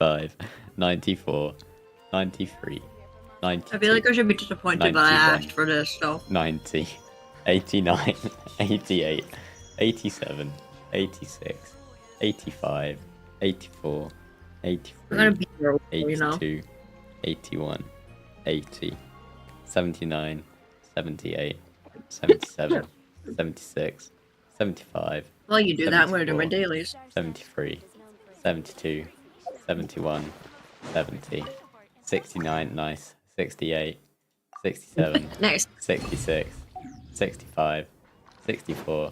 95, 94, 93, 92. I feel like I should be disappointed that I asked for this, so. 90, 89, 88, 87, 86, 85, 84, 83, 82, 81, 80, 79, 78, 77, 76, 75. Well, you do that, I'm gonna do my dailies. 73, 72, 71, 70, 69, nice, 68, 67, Nice. 66, 65, 64,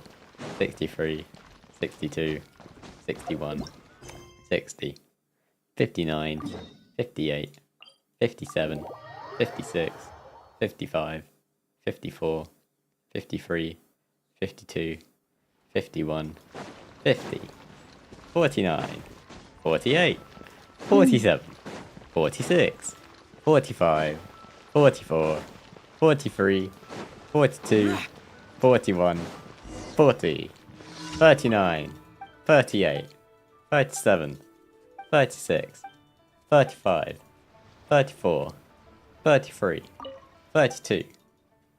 63, 62, 61, 60, 59, 58, 57, 56, 55, 54, 53, 52, 51, 50, 49, 48, 47, 46, 45, 44, 43, 42, 41, 40, 39, 38, 37, 36, 35, 34, 33, 32,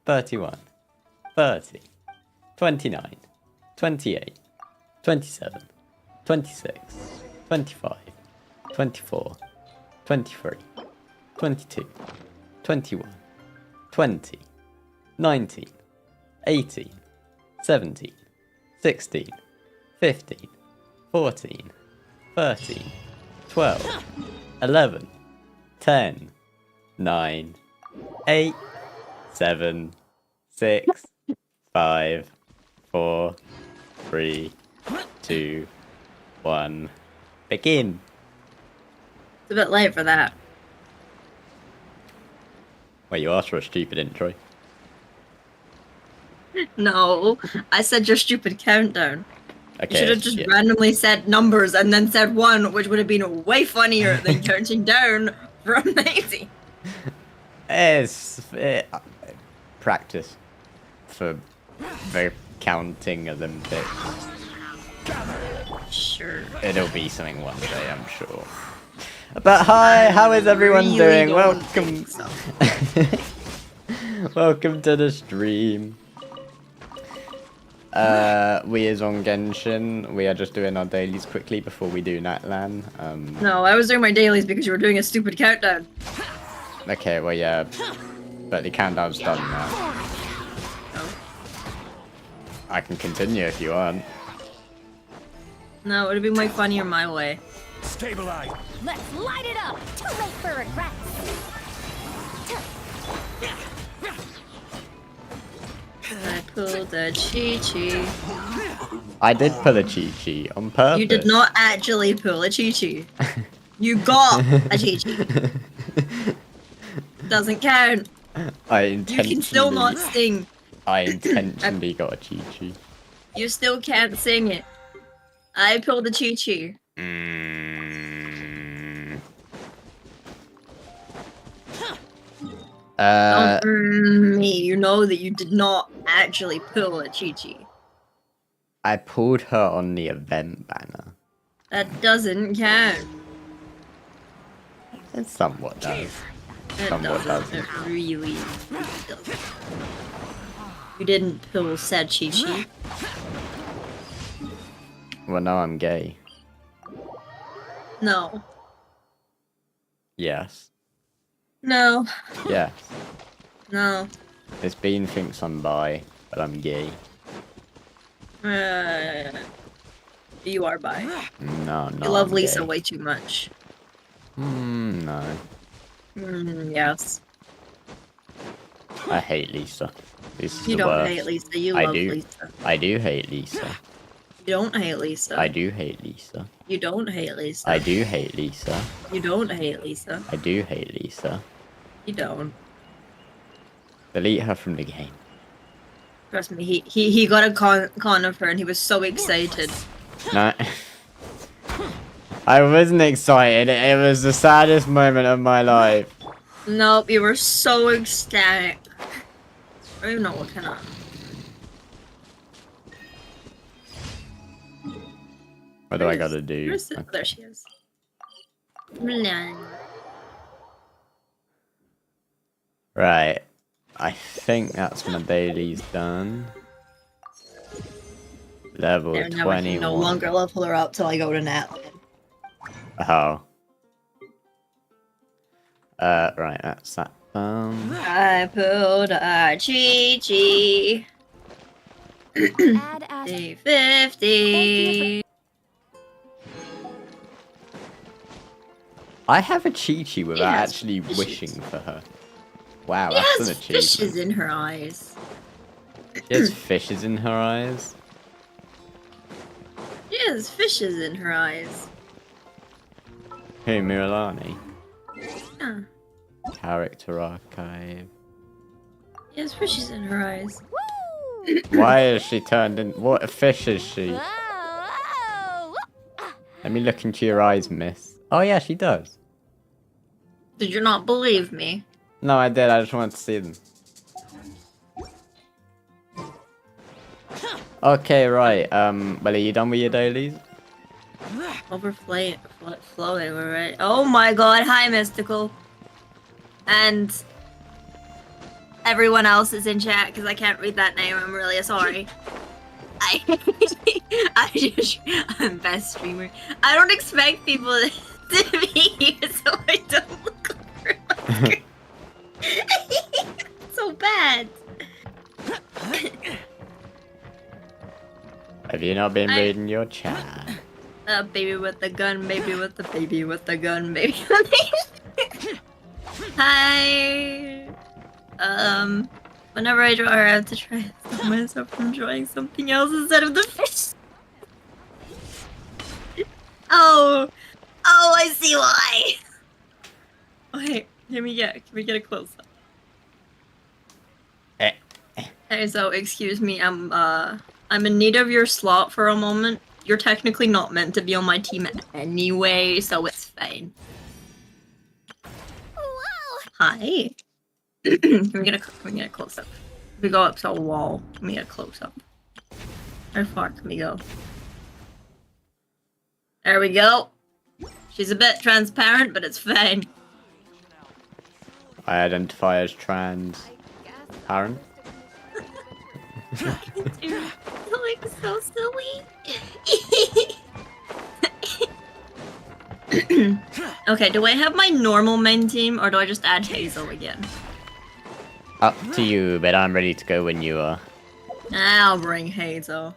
31, 30, 29, 28, 27, 26, 25, 24, 23, 22, 21, 20, 19, 18, 17, 16, 15, 14, 13, 12, 11, 10, 9, 8, 7, 6, 5, 4, 3, 2, 1. Begin. It's a bit late for that. Wait, you asked for a stupid intro? No, I said your stupid countdown. Okay. You should have just randomly said numbers and then said 1, which would have been way funnier than counting down from 80. It's practice for the counting Olympics. Sure. It'll be something one day, I'm sure. But hi, how is everyone doing? Welcome. So. Welcome to the stream. We is on Genshin. We are just doing our dailies quickly before we do Natlan. No, I was doing my dailies because you were doing a stupid countdown. Okay, well yeah, but the countdown's done now. Oh. I can continue if you want. No, it would be way funnier my way. Stabilize. Let's light it up. Too late for regrets. I pulled the chi-chi. I did pull a chi-chi on purpose. You did not actually pull a chi-chi. You got a chi-chi. Doesn't count. I You intentionally... can still not sing. I intentionally got a chi-chi. You still can't sing it. I pulled the chi-chi. Me, you know that you did not actually pull a chi-chi. I pulled her on the event banner. That doesn't count. It somewhat does. It Somewhat doesn't. It really doesn't. You didn't pull said chi-chi. Well, now I'm gay. No. Yes. No. Yes. No. This bean thinks I'm bi, but I'm gay. You are bi. No, no. You love I'm Lisa gay. way too much. No. Yes. I hate Lisa. Lisa's You the don't worst. hate Lisa, you I love do. Lisa. I do hate Lisa. You don't hate Lisa. I do hate Lisa. You don't hate Lisa. I do hate Lisa. You don't hate Lisa. I do hate Lisa. You don't. Delete her from the game. Trust me, he got a con of her and he was so excited. No. I wasn't excited. It was the saddest moment of my life. Nope, you were so ecstatic. I don't even know what kind of... What do I gotta do? Where's it? There she is. Right. I think that's my dailies done. Level There, now I 21. can no longer level her up till I go to Natlan. Oh. Right, that's that done. I pulled a Chi-Chi. Add as 50. I have a Chi-Chi without Yes, actually fishes. wishing for her. Wow, She that's has an achievement. fishes in her eyes. She has fishes in her eyes. She has fishes in her eyes. Who, Miralani? Yeah. Character archive. She has fishes in her eyes. woo! Why is she turned in? What fish is she? Whoa, whoa. Let me look into your eyes, miss. Oh yeah, she does. Did you not believe me? No, I did. I just wanted to see them. Okay, right. Well, are you done with your dailies? Flowing, right? Oh my god, hi Mystical. And everyone else is in chat because I can't read that name, I'm really sorry. I'm best streamer. I don't expect people to be here so I don't look over. So bad. Have you not been reading your chat? Baby with the gun, baby with the baby with the gun, baby with the Hi. Whenever I draw her, I have to try to stop myself from drawing something else instead of the fish. Oh, I see why. Okay, can we get a close up? Okay, so excuse me, I'm in need of your slot for a moment. You're technically not meant to be on my team anyway, so it's fine. Whoa! Hi. Can we get a close up? Can we go up to a wall? Can we get a close up? How far can we go? There we go. She's a bit transparent, but it's fine. I identify as transparent. Dude, you're like so silly. Okay, do I have my normal main team or do I just add Hazel again? Up to you, but I'm ready to go when you are. I'll bring Hazel.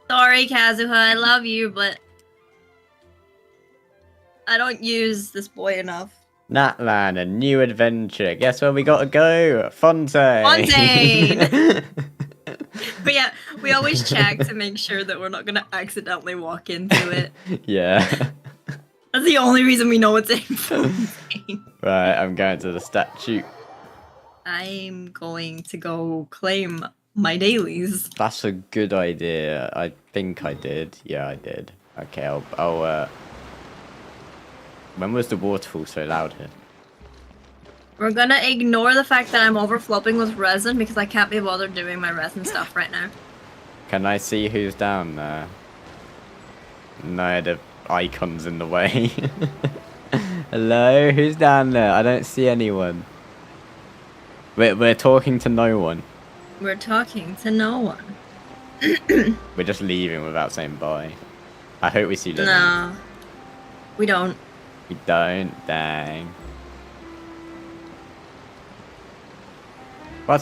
Sorry, Kazuha, I love you, but I don't use this boy enough. Natlan, a new adventure. Guess where we gotta go? Fontaine! Fontaine! But yeah, we always check to make sure that we're not gonna accidentally walk into it. Yeah. That's the only reason we know it's in Fontaine. Right, I'm going to the statue. I'm going to go claim my dailies. That's a good idea. I think I did. Yeah, I did. Okay, I'll When was the waterfall so loud here? We're gonna ignore the fact that I'm overflopping with resin because I can't be bothered doing my resin stuff right now. Can I see who's down there? No, the icon's in the way. Hello? Who's down there? I don't see anyone. We're talking to no one. We're talking to no one. We're just leaving without saying bye. I hope we see Lily. No. We don't. We don't? Dang. What?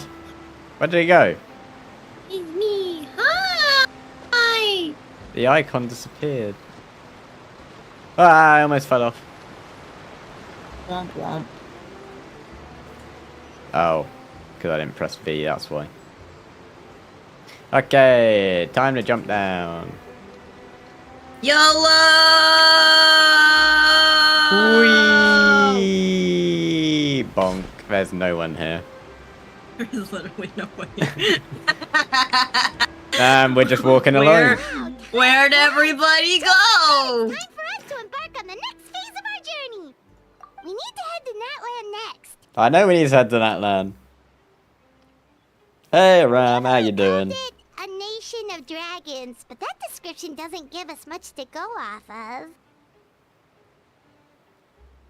Where did he go? It's me. Hi! The icon disappeared. Ah, I almost fell off. Womp womp. Oh, because I didn't press V, that's why. Okay, time to jump down. YOLO! Whee! Bonk. There's no one here. There's literally no one here. We're just walking along. Where'd everybody go? Time for us to embark on the next phase of our journey. We need to head to Natlan next. I know we need to head to Natlan. Hey Ram, how you doing? Called it a nation of dragons, but that description doesn't give us much to go off of.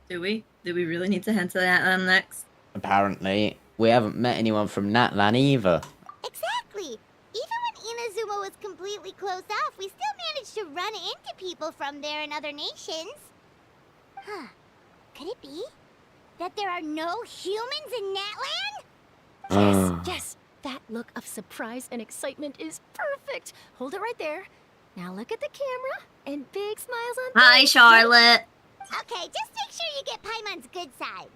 Do we? Do we really need to head to that next? Apparently, we haven't met anyone from Natlan either. Exactly. Even when Inazuma was completely closed off, we still managed to run into people from there and other nations. Huh. Could it be that there are no humans in Natlan? Yes, that look of surprise and excitement is perfect. Hold it right there. Now look at the camera and big smiles on Hi, face. Charlotte. Okay, just make sure you get Paimon's good side.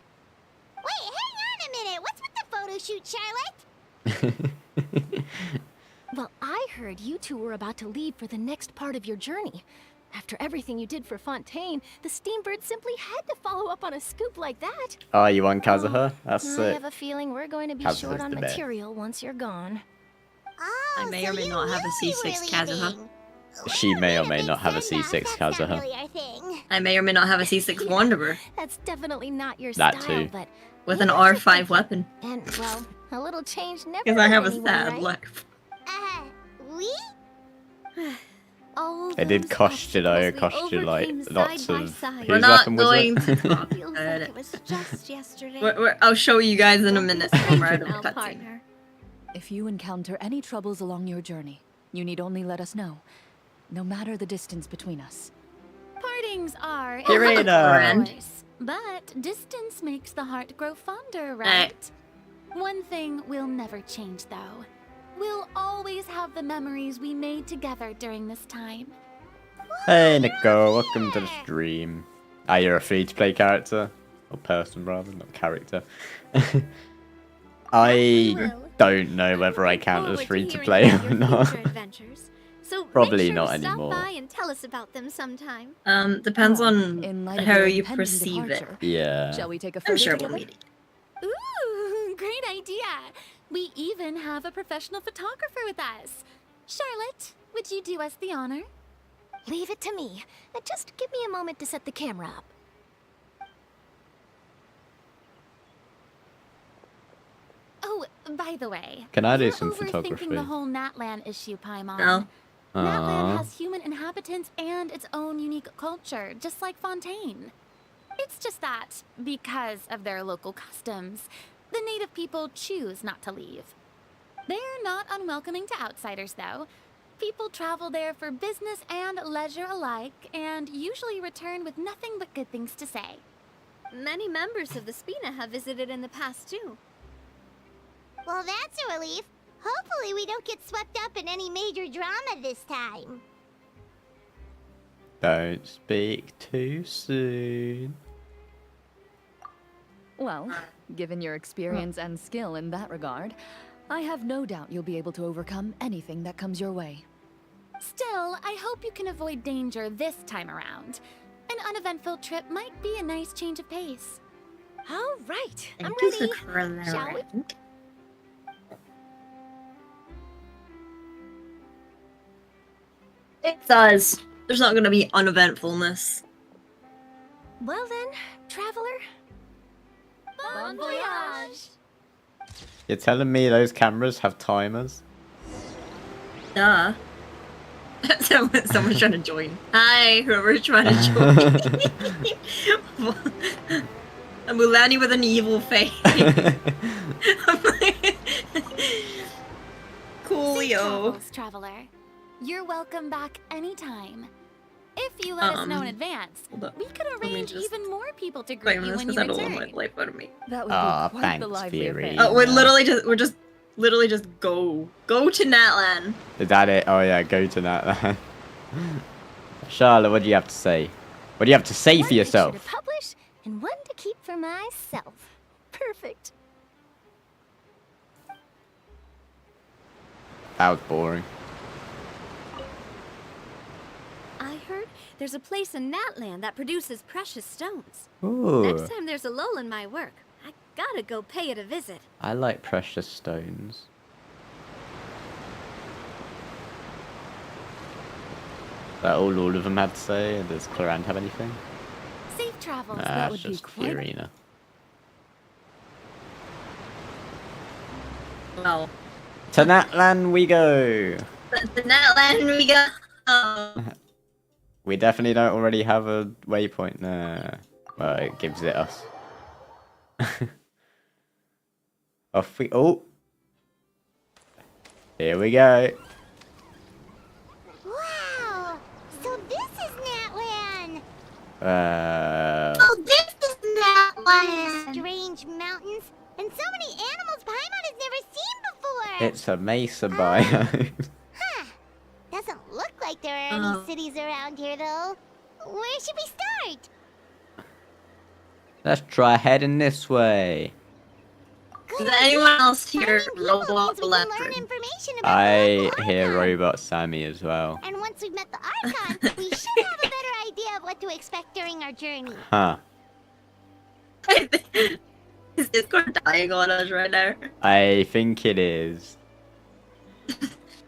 Wait, hang on a minute. What's with the photo shoot, Charlotte? Well, I heard you two were about to leave for the next part of your journey. After everything you did for Fontaine, the Steambird simply had to follow up on a scoop like that. Oh, you want Kazuha? That's I sick. have a feeling we're going to be Kazuha's short on the best. material once you're gone. Oh, I may so or may you not have a will be C6 Kazuha. leaving. She may or Wait a may bit, not have a Sandbox. C6 That's not Kazuha. really our thing. I may or may not have a C6 Wanderer That's definitely not your That style, too. but with an what else are R5 thinking? weapon. And well, a little change never Because I hurt have a anyone, sad right? life. We? All It did those cost you though, it obstacles cost we you like overcame lots side by of... side. We're Whose not weapon was going it? to talk Feels about like it. it was just yesterday. I'll show you guys in a minute. When we're out of Now, the cutscene. partner. If you encounter any troubles along your journey, you need only let us know. No matter the distance between us. Partings are Irina. Friend. course, but distance makes the heart grow fonder, right? One thing will never change, though. We'll always have the memories we made together during this time. Hey Nico, welcome to the stream. Ah, you're a free-to-play character? Or person, rather, not character. I don't know whether I count as free-to-play or not. So Probably make sure not to anymore. Stop by and tell us about them sometime. Depends on In light of how your you impending perceive it. departure, Yeah. shall we take a I'm photo sure we'll together? meet it. Ooh, great idea! We even have a professional photographer with us. Charlotte, would you do us the honor? Leave it to me. Just give me a moment to set the camera up. Oh, by the way, Can I do you're some overthinking photography? the whole Natlan issue, Paimon. No. Natlan Aww. has human inhabitants and its own unique culture, just like Fontaine. It's just that, because of their local customs, the native people choose not to leave. They're not unwelcoming to outsiders, though. People travel there for business and leisure alike, and usually return with nothing but good things to say. Many members of the Spina have visited in the past, too. Well, that's a relief. Hopefully we don't get swept up in any major drama this time. Don't speak too soon. Well, given your experience and skill in that regard, I have no doubt you'll be able to overcome anything that comes your way. Still, I hope you can avoid danger this time around. An uneventful trip might be a nice change of pace. All right, I'm Thank you ready. for Shall we? clarifying. It does. There's not gonna be uneventfulness. Well then, traveler. Bon voyage! You're telling me those cameras have timers? Duh. Someone's trying to join. Hi, whoever's trying to join. I'm Mulani with an evil face. Safe Coolio. travels, traveler. You're welcome back anytime. If you let us know in advance, Hold up. we could me arrange just even more people to greet Claim you this when because you I don't want return. my life out of me. That would Ah, be quite thanks, the lively Fury. affair. Oh, we're Yeah. just literally just go to Natlan. Is that it? Oh yeah, go to that. Charlotte, what do you have to say? What do you have to say One for picture yourself? to publish and one to keep for myself. Perfect. That was boring. I heard there's a place in Natlan that produces precious stones. Ooh, Next time there's a lull in my work, I gotta go pay it a visit. I like precious stones. That all of them had to say. Does Clarant have anything? Safe travels. Nah, that it's would be just quite- Fiorina. Well, To Natlan we go. to Natlan we go. We definitely don't already have a waypoint there. Well, it gives it us. Off we... Oh! Here we go. Wow! So this is Natlan! Oh, this is Natlan! Strange mountains, and so many animals Paimon has never seen before! It's a mesa biome. Huh. Doesn't look like there are any cities around here, though. Where should we start? Let's try heading this way. Good Does anyone else hear Finding people Robot means we can learn Electric? information about the I local hear Archon. Robot Sammy as well. And once we've met the Archon, we should have a better idea of what to expect during our journey. Huh. Is Discord dying on us right now? I think it is.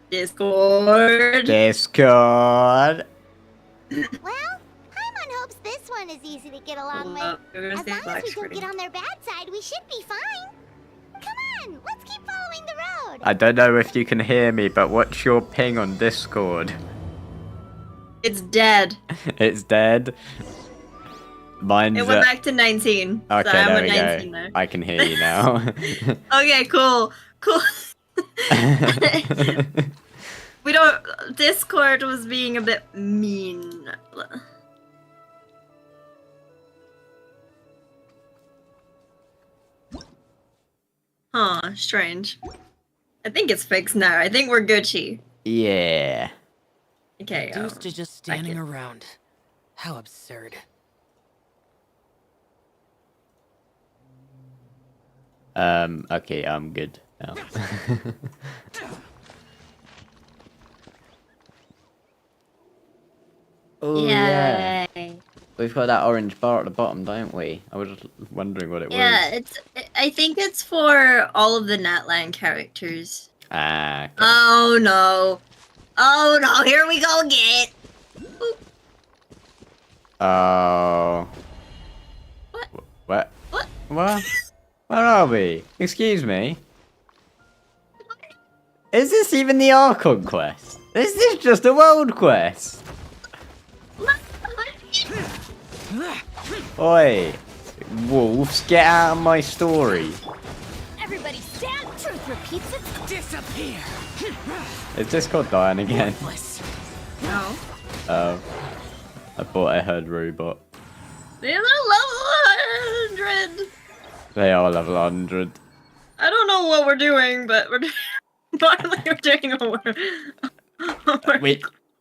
Discord. Discord. Well, Paimon hopes this one is easy to get along with. As long as we don't get on their bad side, we should be fine. Come on, let's keep following the road. I don't know if you can hear me, but what's your ping on Discord? It's dead. It's dead. Mine's It went back to 19. Okay, so I'm there at we 19 go. now. I can hear you now. Okay, cool. Cool. We don't. Discord was being a bit mean. Huh, strange. I think it's fixed now. I think we're Gucci. Yeah. Okay. Reduced to just standing around. How absurd. Okay, I'm good now. Oh yeah. We've got that orange bar at the bottom, don't we? I was just wondering what it Yeah, was. I think it's for all of the Natlan characters. Ah. Okay. Oh no. Oh no, here we go again. Oh. What? What? What? What? Where are we? Excuse me. Is this even the Archon quest? Is this just a world quest? Oi! Wolves, get out of my story. Everybody stand! Truth repeats it. Disappear! Is Discord dying again? No. Oh. I thought I heard robot. They're level 100. They are level 100. I don't know what we're doing, but we're finally we're doing what we're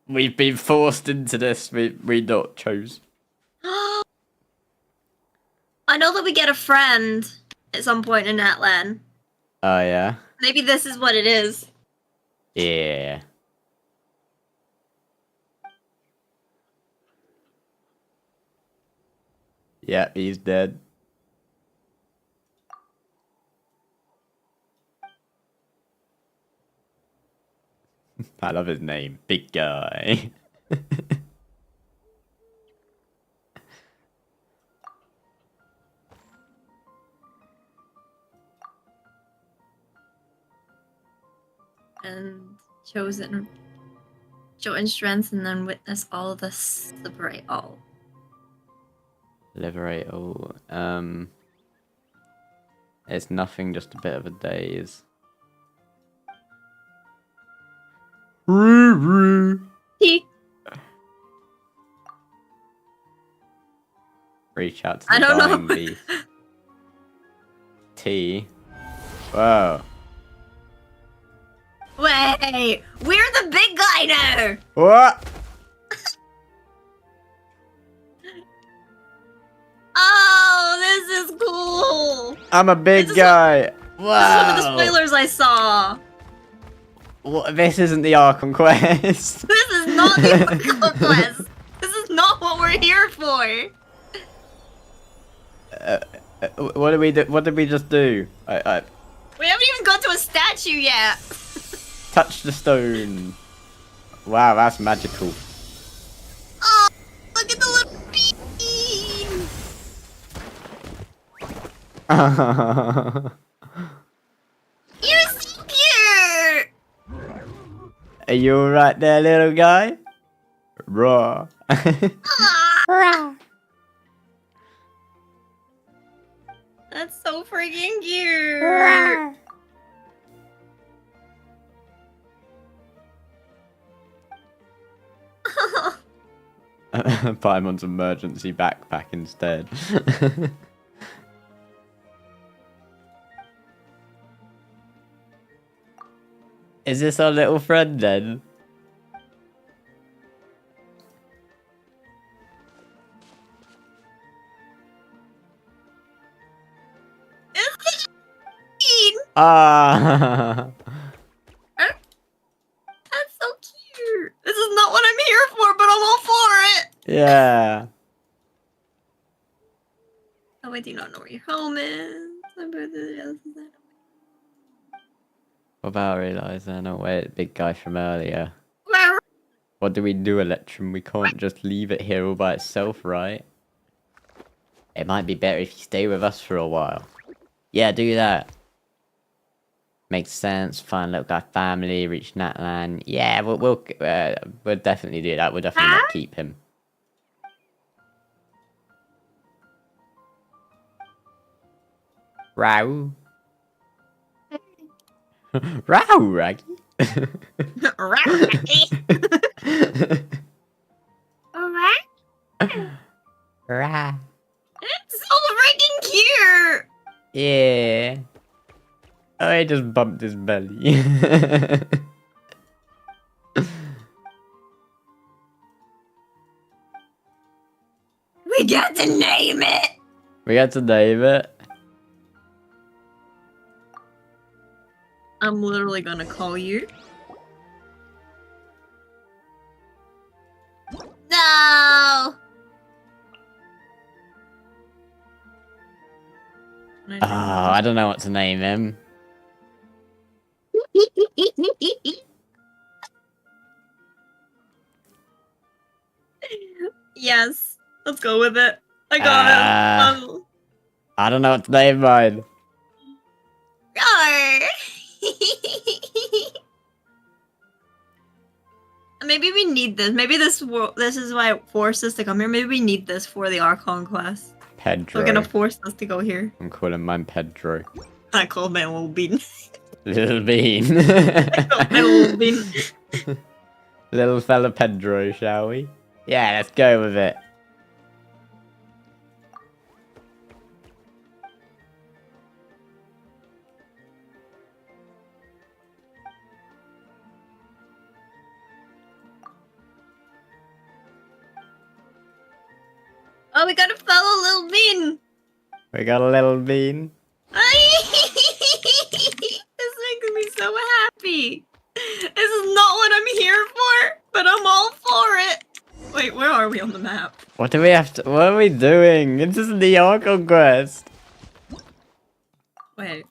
We've been forced into this. We not chose. I know that we get a friend at some point in Natlan. Oh yeah. Maybe this is what it is. Yeah. Yeah, he's dead. I love his name, Big Guy. And chosen, show in strength, and then witness all this, liberate all. Liberate all. It's nothing, just a bit of a daze. He. Reach out to the I don't dying know. beast. T. Whoa. Wait, we're the big guy now. What? Oh, this is cool. I'm a big This is guy. This is one of the Wow. spoilers I saw. What, this isn't the Archon quest. This is not the Archon quest. This is not what we're here for. What did we do? What did we just do? I We haven't even got to a statue yet. touched the stone. Wow, that's magical. Oh, look at the little bean. You're so cute. Are you alright there, little guy? Raw. Ah. That's so freaking cute. Paimon's emergency backpack instead. Is this our little friend then? Ah. That's so cute. This is not what I'm here for, but I'm all for it. Yeah. Oh, I do not know where your home is. What about realizing? Oh wait, big guy from earlier. Where? What do we do, Eletrin? We can't just leave it here all by itself, right? It might be better if you stay with us for a while. Yeah, do that. Makes sense. Find little guy family, reach Natlan. Yeah, we'll definitely do that. We'll definitely not keep him. Row. Row, Raggy. Rah. It's so freaking cute. Yeah. Oh, he just bumped his belly. We got to name it. We got to name it. I'm literally gonna call you. No. I don't know what to name him. Yes, let's go with it. I got it. I don't know what to name mine. Roar. Maybe we need this. Maybe this is why it forced us to come here. Maybe we need this for the Archon quest. Pedro. They're gonna force us to go here. I'm calling mine Pedro. I call my little bean. Little Bean. I call my little bean. Little fella Pedro, shall we? Yeah, let's go with it. Oh, we got a fellow little bean. We got a little bean. This makes me so happy. This is not what I'm here for, but I'm all for it. Wait, where are we on the map? What do we have to? What are we doing? This is the Archon quest. Wait.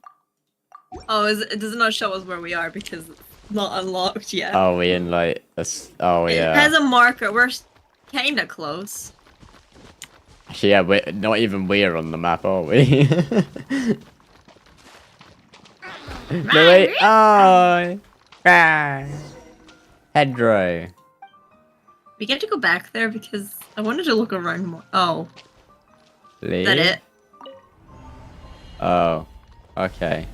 Oh, it does not show us where we are because it's not unlocked yet. Oh, we in like this. Oh yeah. It has a marker. We're kinda close. Actually, yeah, we're not even we're on the map, are we? No wait. Oh. Pedro. We get to go back there because I wanted to look around more. Oh. Lee? Is that it? Oh. Okay.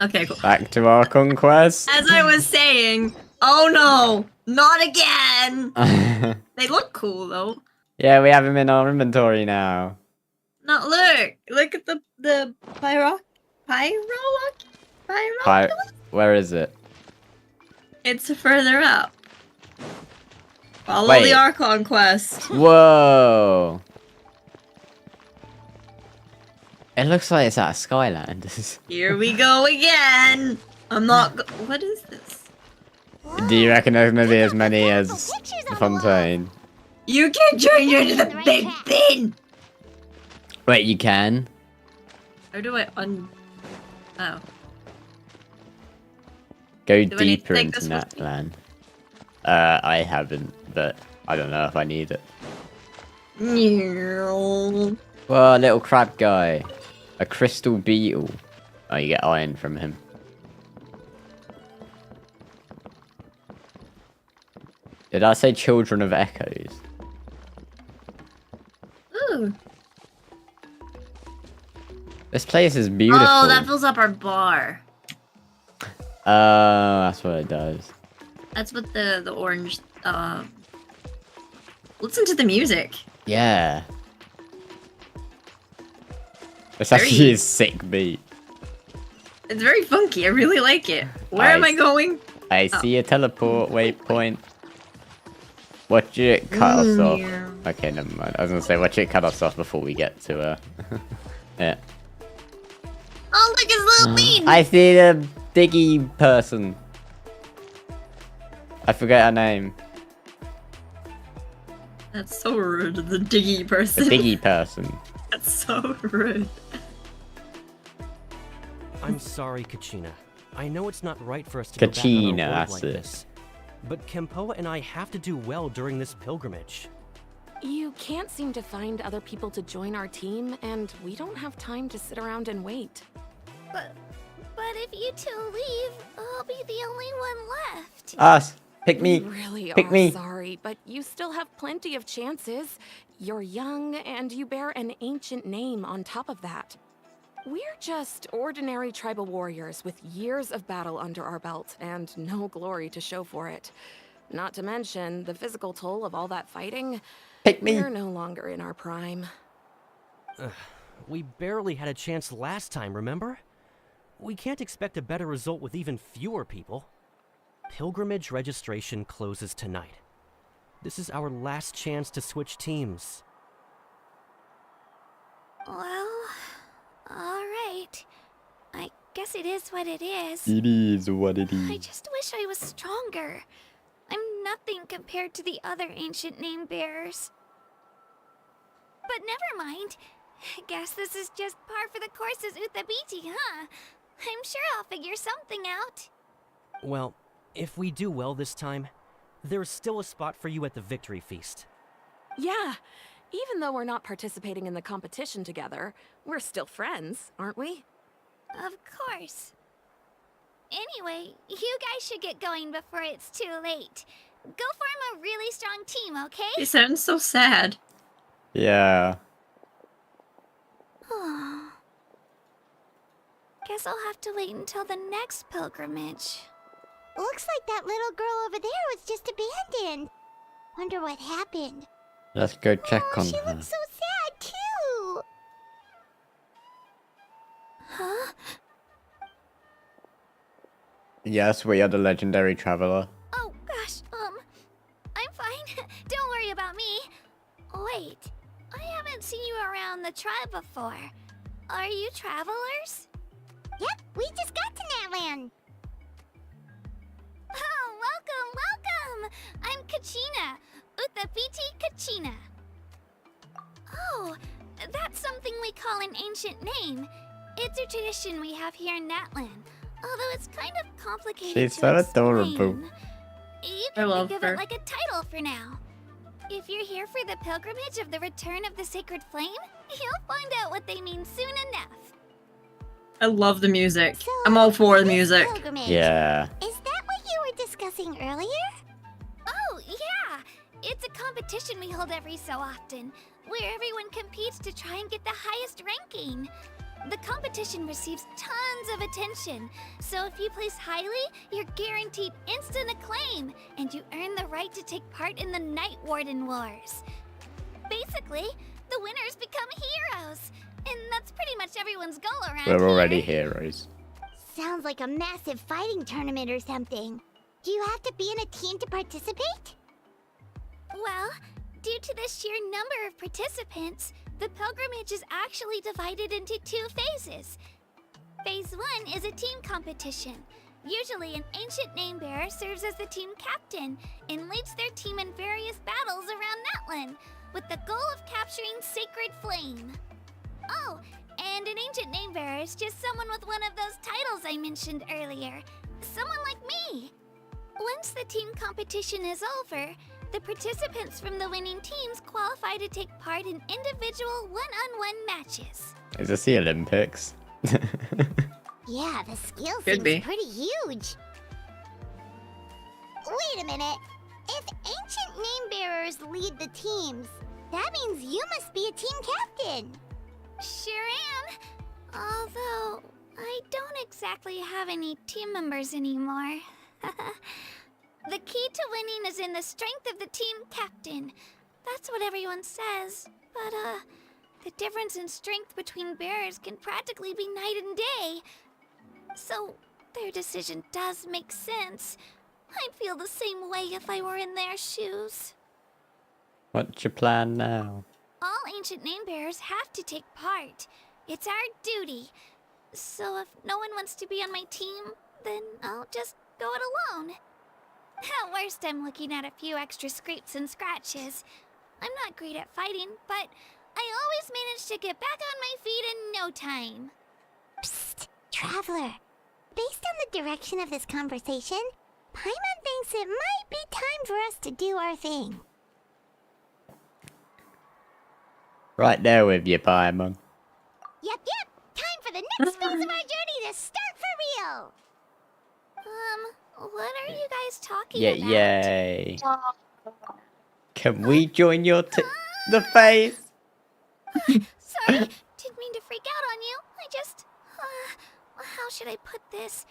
Okay, cool. Back to our conquest. As I was saying, oh no, not again. They look cool though. Yeah, we have him in our inventory now. No, look at the Where is it? It's further up. Follow Wait. the Archon quest. Whoa! It looks like it's out of Skylanders. Here we go again. I'm not. What is this? Do you reckon there's gonna be as many as Fontaine? You can change into the big bin. Wait, you can? How do I Oh. Go Do I need to deeper take into this with me? Natlan. I haven't, but I don't know if I need it. No. Whoa, little crab guy. A crystal beetle. Oh, you get iron from him. Did I say Children of Echoes? Ooh. This place is beautiful. Oh, that fills up our bar. That's what it does. That's what the orange. Listen to the music. Yeah. It's Very- actually a sick beat. It's very funky. I really like it. Where am I going? I see a teleport waypoint. Watch it cut us off. Yeah. Okay, never mind. I was gonna say watch it cut us off before we get to yeah. Oh, look, his little bean. I see the diggy person. I forget her name. That's so rude. The diggy The person. diggy person. That's so rude. I'm sorry, Kachina. I know it's not right for us to go back on Kachina, our word that's like it. this. But Kempoa and I have to do well during this pilgrimage. You can't seem to find other people to join our team, and we don't have time to sit around and wait. But if you two leave, I'll be the only one left. Us. Pick me. We really Pick are me. sorry, but you still have plenty of chances. You're young, and you bear an ancient name on top of that. We're just ordinary tribal warriors with years of battle under our belt and no glory to show for it. Not to mention the physical toll of all that fighting. Pick me. We're no longer in our prime. We barely had a chance last time, remember? We can't expect a better result with even fewer people. Pilgrimage registration closes tonight. This is our last chance to switch teams. Well, alright. I guess it is what it is. It is what it I is. just wish I was stronger. I'm nothing compared to the other ancient name bearers. But never mind. I guess this is just par for the courses Uthabiti, huh? I'm sure I'll figure something out. Well, if we do well this time, there's still a spot for you at the victory feast. Yeah, even though we're not participating in the competition together, we're still friends, aren't we? Of course. Anyway, you guys should get going before it's too late. Go form a really strong team, He okay? sounds so sad. Yeah. Guess I'll have to wait until the next pilgrimage. Looks like that little girl over there was just abandoned. Wonder what happened. Let's go check on She her. looks so sad too. Huh? Yes, we are the legendary traveler. Oh gosh, I'm fine. Don't worry about me. Wait, I haven't seen you around the tribe before. Are you travelers? Yep, we just got to Natlan. Oh, welcome! I'm Kachina, Uthabiti Kachina. Oh, that's something we call an ancient name. It's a tradition we have here in Natlan, although it's kind of complicated She's to so explain. adorable. You I can love think of her. it like a title for now. If you're here for the pilgrimage of the return of the sacred flame, you'll find out what they mean soon enough. I love the music. So, I'm all for the this music. pilgrimage, Yeah. Is that what you were discussing earlier? Oh, yeah! It's a competition we hold every so often, where everyone competes to try and get the highest ranking. The competition receives tons of attention, so if you place highly, you're guaranteed instant acclaim, and you earn the right to take part in the Night Warden Wars. Basically, the winners become heroes, and that's pretty much everyone's goal around We're already here. heroes. Sounds like a massive fighting tournament or something. Do you have to be in a team to participate? Well, due to the sheer number of participants, the pilgrimage is actually divided into 2 phases. Phase 1 is a team competition. Usually an ancient name bearer serves as the team captain and leads their team in various battles around Natlan, with the goal of capturing Sacred Flame. Oh, and an ancient name bearer is just someone with one of those titles I mentioned earlier. Someone like me. Once the team competition is over, the participants from the winning teams qualify to take part in individual one-on-one matches. Is this the Olympics? Yeah, the skill Could seems be. pretty huge. Wait a minute. If ancient name bearers lead the teams, that means you must be a team captain. Sure am. Although, I don't exactly have any team members anymore. The key to winning is in the strength of the team captain. That's what everyone says. But, the difference in strength between bearers can practically be night and day. So, their decision does make sense. I'd feel the same way if I were in their shoes. What's your plan now? All ancient name bearers have to take part. It's our duty. So if no one wants to be on my team, then I'll just go it alone. At worst, I'm looking at a few extra scrapes and scratches. I'm not great at fighting, but I always manage to get back on my feet in no time. Psst, Traveler. Based on the direction of this conversation, Paimon thinks it might be time for us to do our thing. Right there with you, Paimon. Yep. Time for the next phase of our journey to start for real. What are you guys talking Yeah, about? yay. Can we join your the phase? Sorry, didn't mean to freak out on you. I just... how should I put this?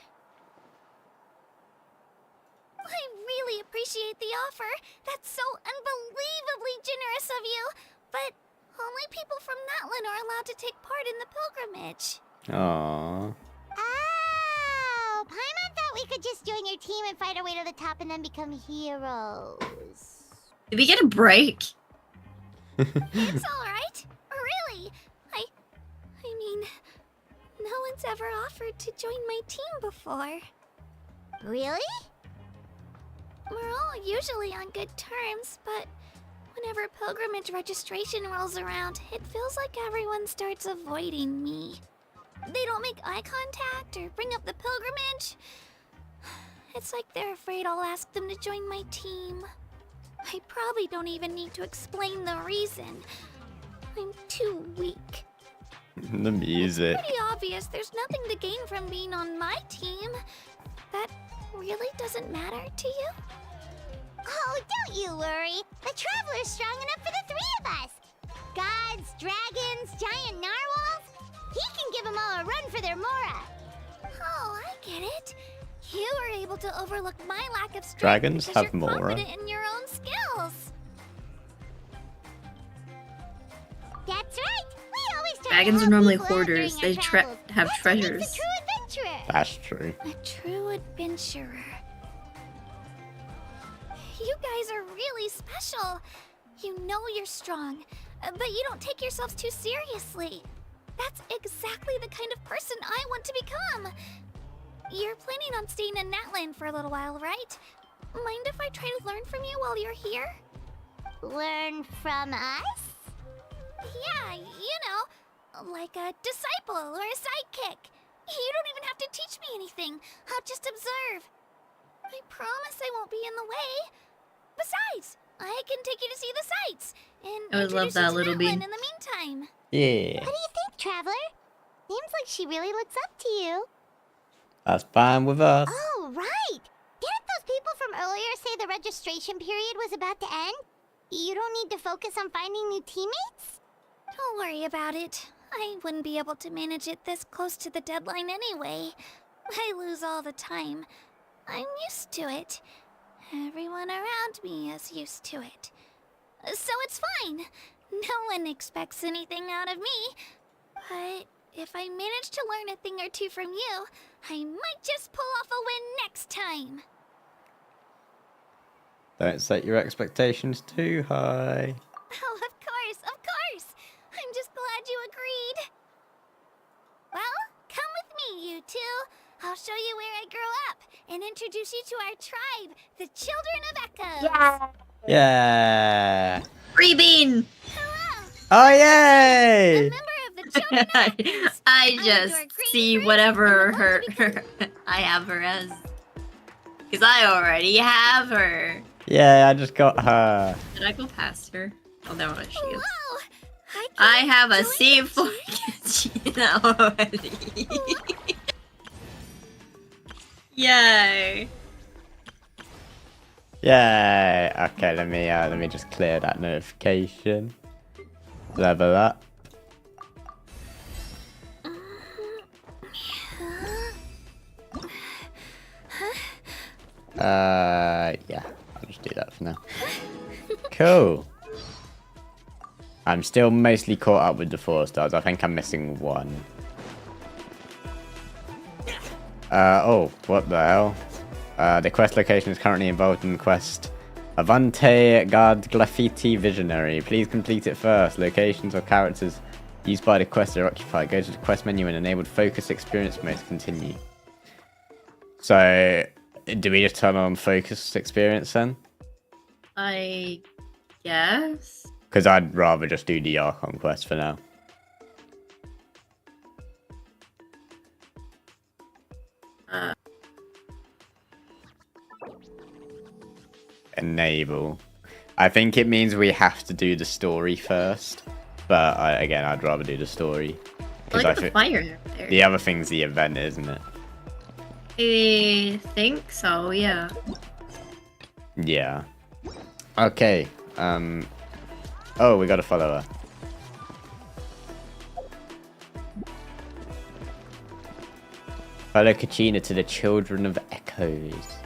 I really appreciate the offer. That's so unbelievably generous of you. But only people from Natlan are allowed to take part in the pilgrimage. Aww. Oh, Paimon thought we could just join your team and fight our way to the top and then become heroes. Did we get a break? It's alright. Really. I mean, no one's ever offered to join my team before. Really? We're all usually on good terms, but whenever pilgrimage registration rolls around, it feels like everyone starts avoiding me. They don't make eye contact or bring up the pilgrimage. It's like they're afraid I'll ask them to join my team. I probably don't even need to explain the reason. I'm too weak. The music. Pretty obvious there's nothing to gain from being on my team. That really doesn't matter to you? Oh, don't you worry. The Traveler's strong enough for the three of us. Gods, dragons, giant narwhals. He can give them all a run for their Mora. Oh, I get it. You were able to overlook my lack of strength Dragons because have you're Mora. confident in your own skills. That's right. We always try Dragons to are help normally people out hoarders. during They our travels. have That's what makes treasures. a true adventurer. That's true. A true adventurer. You guys are really special. You know you're strong, but you don't take yourselves too seriously. That's exactly the kind of person I want to become. You're planning on staying in Natlan for a little while, right? Mind if I try to learn from you while you're here? Learn from us? Yeah, you know, like a disciple or a sidekick. You don't even have to teach me anything. I'll just observe. I promise I won't be in the way. Besides, I can take you to see the sights and I would love introduce that, you to Little Natlan Bean. in the meantime. Yeah. What do you think, Traveler? Seems like she really looks up to you. That's fine with us. Oh, right. Didn't those people from earlier say the registration period was about to end? You don't need to focus on finding new teammates? Don't worry about it. I wouldn't be able to manage it this close to the deadline anyway. I lose all the time. I'm used to it. Everyone around me is used to it. So it's fine. No one expects anything out of me. But if I manage to learn a thing or two from you, I might just pull off a win next time. Don't set your expectations too high. Oh, of course, of course. I'm just glad you agreed. Well, come with me, you two. I'll show you where I grew up and introduce you to our tribe, the Children of Echoes. Yeah. Free bean! Hello, Oh, a yay! member of the Children of Echoes. I adore just green see fruit whatever and her, want to become- I have her as. Because I already have her. Yeah, I just got her. Did I go past her? Oh, there she is. Whoa, I have a join C4 already. Yay. Yay. Okay, let me just clear that notification. Level up. Yeah, I'll just do that for now. Cool. I'm still mostly caught up with the 4 stars. I think I'm missing one. Oh, what the hell? The quest location is currently involved in the quest Avante Guard Graffiti Visionary. Please complete it first. Locations or characters used by the quest are occupied. Go to the quest menu and enable focus experience mode to continue. So, do we just turn on focus experience then? I guess. Because I'd rather just do the Archon quest for now. Enable. I think it means we have to do the story first. But again, I'd rather do the story. I like the fire there. The other thing's the event, isn't it? I think so, yeah. Yeah. Okay. Oh, we gotta follow her. Follow Kachina to the Children of Echoes.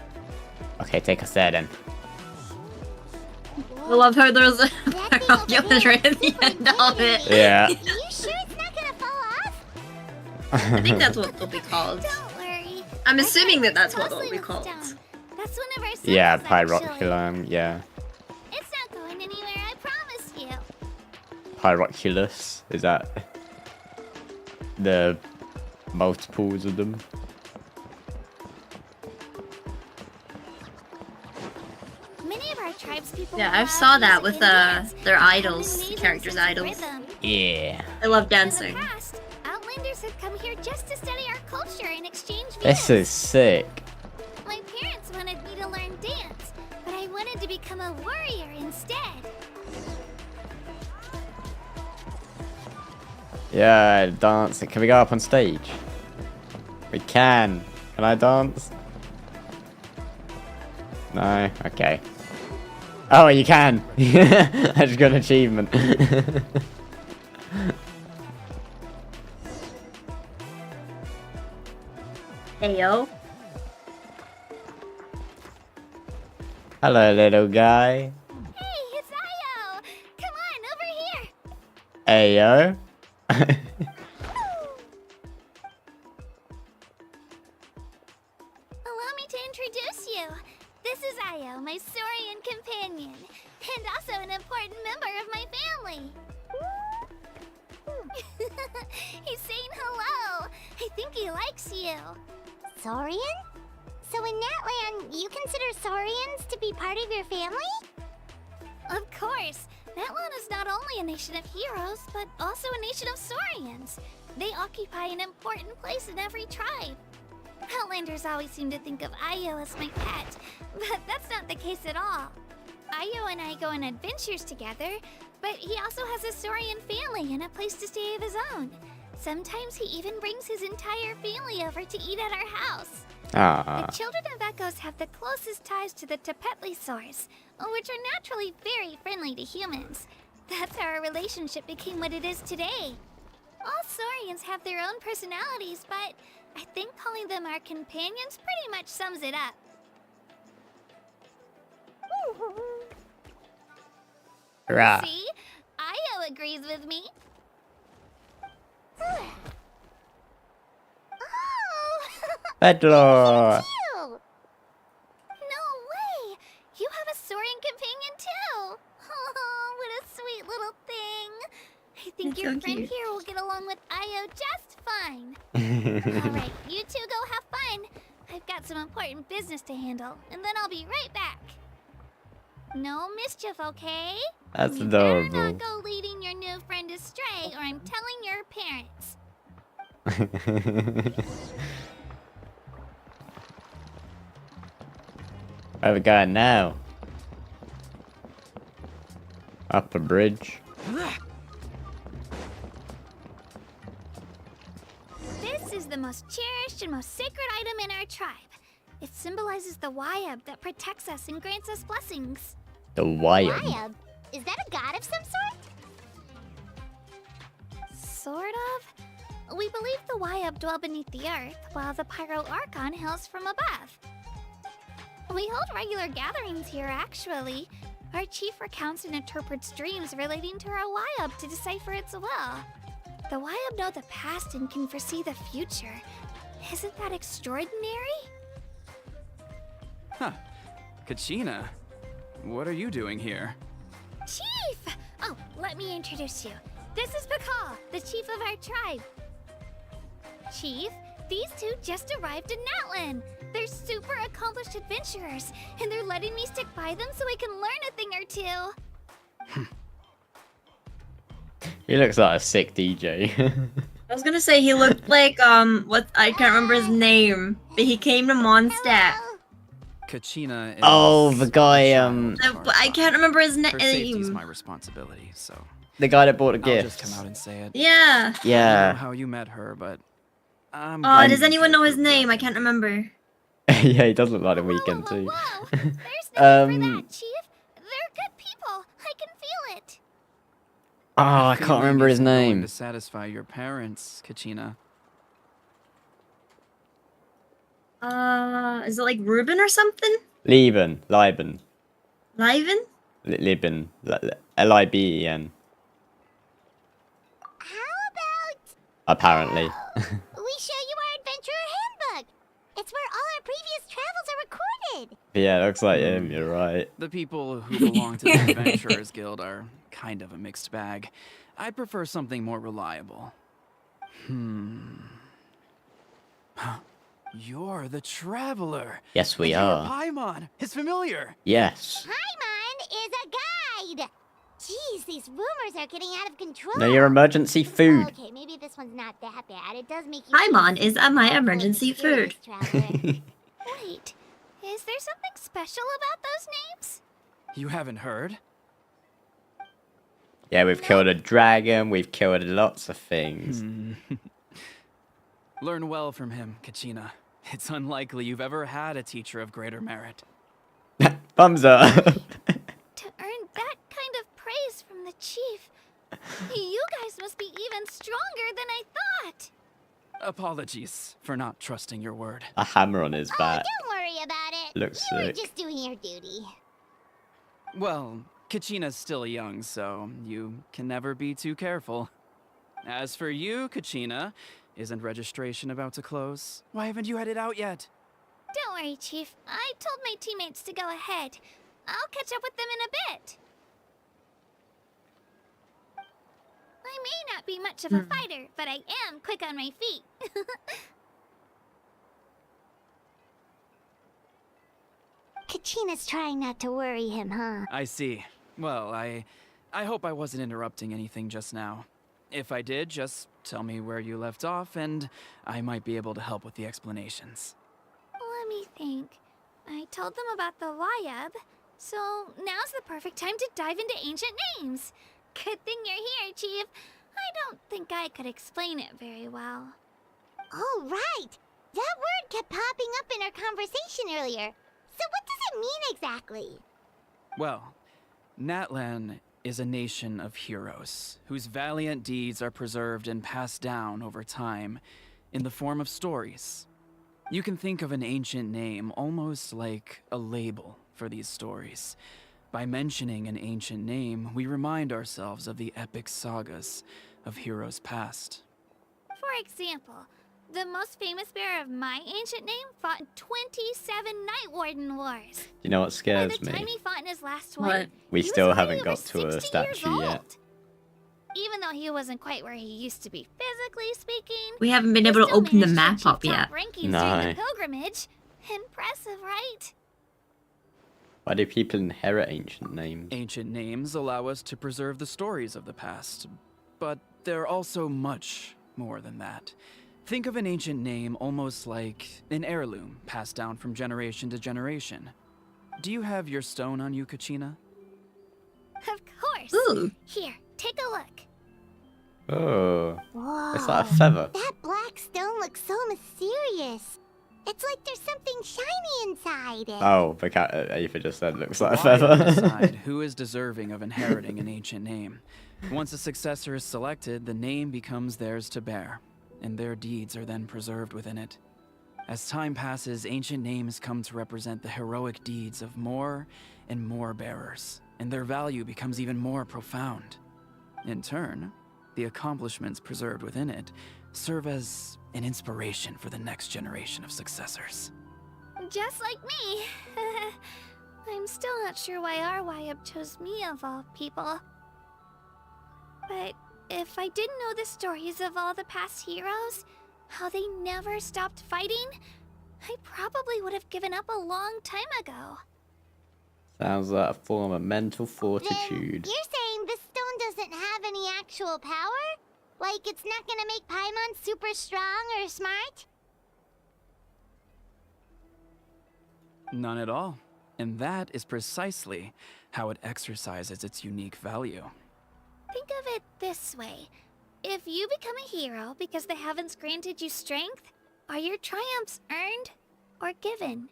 Okay, take us there then. I love how there's a binoculars right at the end of it. Yeah. You sure it's not gonna fall off? I think that's what they'll be called. Don't worry. I'm assuming that that's what they'll be called. That's one of our Yeah, samples, actually. Pyroculum, yeah. It's not going anywhere, I promise you. Pyroculus, is that the multiples of them? Many of our tribespeople Yeah, I have saw that music with and dance, their often idols, made in characters' sense of idols. rhythm. Yeah. I love In dancing. the past, Outlanders have come here just to study our culture and exchange views. This is sick. My parents wanted me to learn dance, but I wanted to become a warrior instead. Yeah, dancing. Can we go up on stage? We can. Can I dance? No? Okay. Oh, you can! I just got an achievement. Hey yo. Hello, little guy. Hey, it's Io! Come on, over here! Ayo. Allow me to introduce you. This is Io, my Saurian companion, and also an important member of my family. He's saying hello. I think he likes you. Saurian? So in Natlan, you consider Saurians to be part of your family? Of course. Natlan is not only a nation of heroes, but also a nation of Saurians. They occupy an important place in every tribe. Outlanders always seem to think of Io as my pet, but that's not the case at all. Io and I go on adventures together, but he also has a Saurian family and a place to stay of his own. Sometimes he even brings his entire family over to eat at our house. Ah. The children of Echoes have the closest ties to the Tepetlisaurs, which are naturally very friendly to humans. That's how our relationship became what it is today. All Saurians have their own personalities, but I think calling them our companions pretty much sums it up. Right. See? Io agrees with me. Oh! Bedlore. Cute! No way! You have a Saurian companion too! Oh, what a sweet little thing! I think That's your so friend cute. here will get along with Io just fine. Alright, you two go have fun. I've got some important business to handle, and then I'll be right back. No mischief, okay? That's You better adorable. not go leading your new friend astray, or I'm telling your parents. Where we going now? Up a bridge. This is the most cherished and most sacred item in our tribe. It symbolizes the Wyab that protects us and grants us blessings. The wire. Wyab? Is that a god of some sort? Sort of. We believe the Wyab dwell beneath the earth, while the Pyro Archon hails from above. We hold regular gatherings here, actually. Our chief recounts and interprets dreams relating to our Wyab to decipher its will. The Wyab know the past and can foresee the future. Isn't that extraordinary? Huh. Kachina, what are you doing here? Chief! Oh, let me introduce you. This is Pakal, the chief of our tribe. Chief, these two just arrived in Natlan. They're super accomplished adventurers, and they're letting me stick by them so I can learn a thing or two. He looks like a sick DJ. I was gonna say he looked like what I can't remember his name, but he came to Mondstadt. Kachina is... Oh, the guy, But I can't remember his Her safety is name. my responsibility, so... the guy that bought a I'll gift. just come out and say it. Yeah. I don't know Yeah. how you met her, but... Oh, does anyone know his name? I can't remember. Yeah, he does look like a weekend too. Whoa. There's no need for that, Chief. They're good people. I can feel it. Oh, I can't remember his name. To satisfy your parents, Kachina. Is it like Ruben or something? Lieben. Liven? Liben. Liben. How about Apparently. we show you our adventurer handbook? It's where all our previous travels are recorded. Yeah, looks like him, you're right. The people who belong to the Adventurers Guild are kind of a mixed bag. I'd prefer something more reliable. You're the traveler. Yes, we And are. Paimon is familiar. Yes. Paimon is a guide. Jeez, these rumors are getting out of control. No, your emergency food. Okay, maybe this one's not that bad. It does make you. Paimon is my emergency food. Wait, is there something special about those names? You haven't heard? Yeah, we've killed a dragon, we've killed lots of things. Learn well from him, Kachina. It's unlikely you've ever had a teacher of greater merit. Thumbs up. To earn that kind of praise from the chief, you guys must be even stronger than I thought. Apologies for not trusting your word. A hammer on his back. Don't worry about it. Looks you were sick. just doing your duty. Well, Kachina's still young, so you can never be too careful. As for you, Kachina, isn't registration about to close? Why haven't you headed out yet? Don't worry, Chief. I told my teammates to go ahead. I'll catch up with them in a bit. I may not be much of a fighter, but I am quick on my feet. Kachina's trying not to worry him, huh? I see. Well, I hope I wasn't interrupting anything just now. If I did, just tell me where you left off, and I might be able to help with the explanations. Let me think. I told them about the Wyab, so now's the perfect time to dive into ancient names. Good thing you're here, Chief. I don't think I could explain it very well. Oh, right. That word kept popping up in our conversation earlier. So what does it mean exactly? Well, Natlan is a nation of heroes whose valiant deeds are preserved and passed down over time in the form of stories. You can think of an ancient name almost like a label for these stories. By mentioning an ancient name, we remind ourselves of the epic sagas of heroes past. For example, the most famous bearer of my ancient name fought in 27 Night Warden Wars. You know what By scares the time me? he fought in his last What? one, We he still was haven't already got over to a 60 years statue yet. old. Even though he wasn't quite where he used to be physically speaking, We haven't been he able to still open the managed map to up achieve yet. top rankings No. during the pilgrimage. Impressive, right? Why do people inherit ancient names? Ancient names allow us to preserve the stories of the past, but they're also much more than that. Think of an ancient name almost like an heirloom passed down from generation to generation. Do you have your stone on you, Kachina? Of course. Ooh. Here, take a look. Oh, Whoa. it's like a feather. That black stone looks so mysterious. It's like there's something shiny inside it. Oh, the cat Aether just said looks like a Why feather. decide who is deserving of inheriting an ancient name? Once a successor is selected, the name becomes theirs to bear, and their deeds are then preserved within it. As time passes, ancient names come to represent the heroic deeds of more and more bearers, and their value becomes even more profound. In turn, the accomplishments preserved within it serve as an inspiration for the next generation of successors. Just like me. I'm still not sure why our YUB chose me of all people. But if I didn't know the stories of all the past heroes, how they never stopped fighting, I probably would have given up a long time ago. Sounds like a form of mental Then fortitude. you're saying this stone doesn't have any actual power? Like it's not gonna make Paimon super strong or smart? None at all. And that is precisely how it exercises its unique value. Think of it this way. If you become a hero because the heavens granted you strength, are your triumphs earned or given?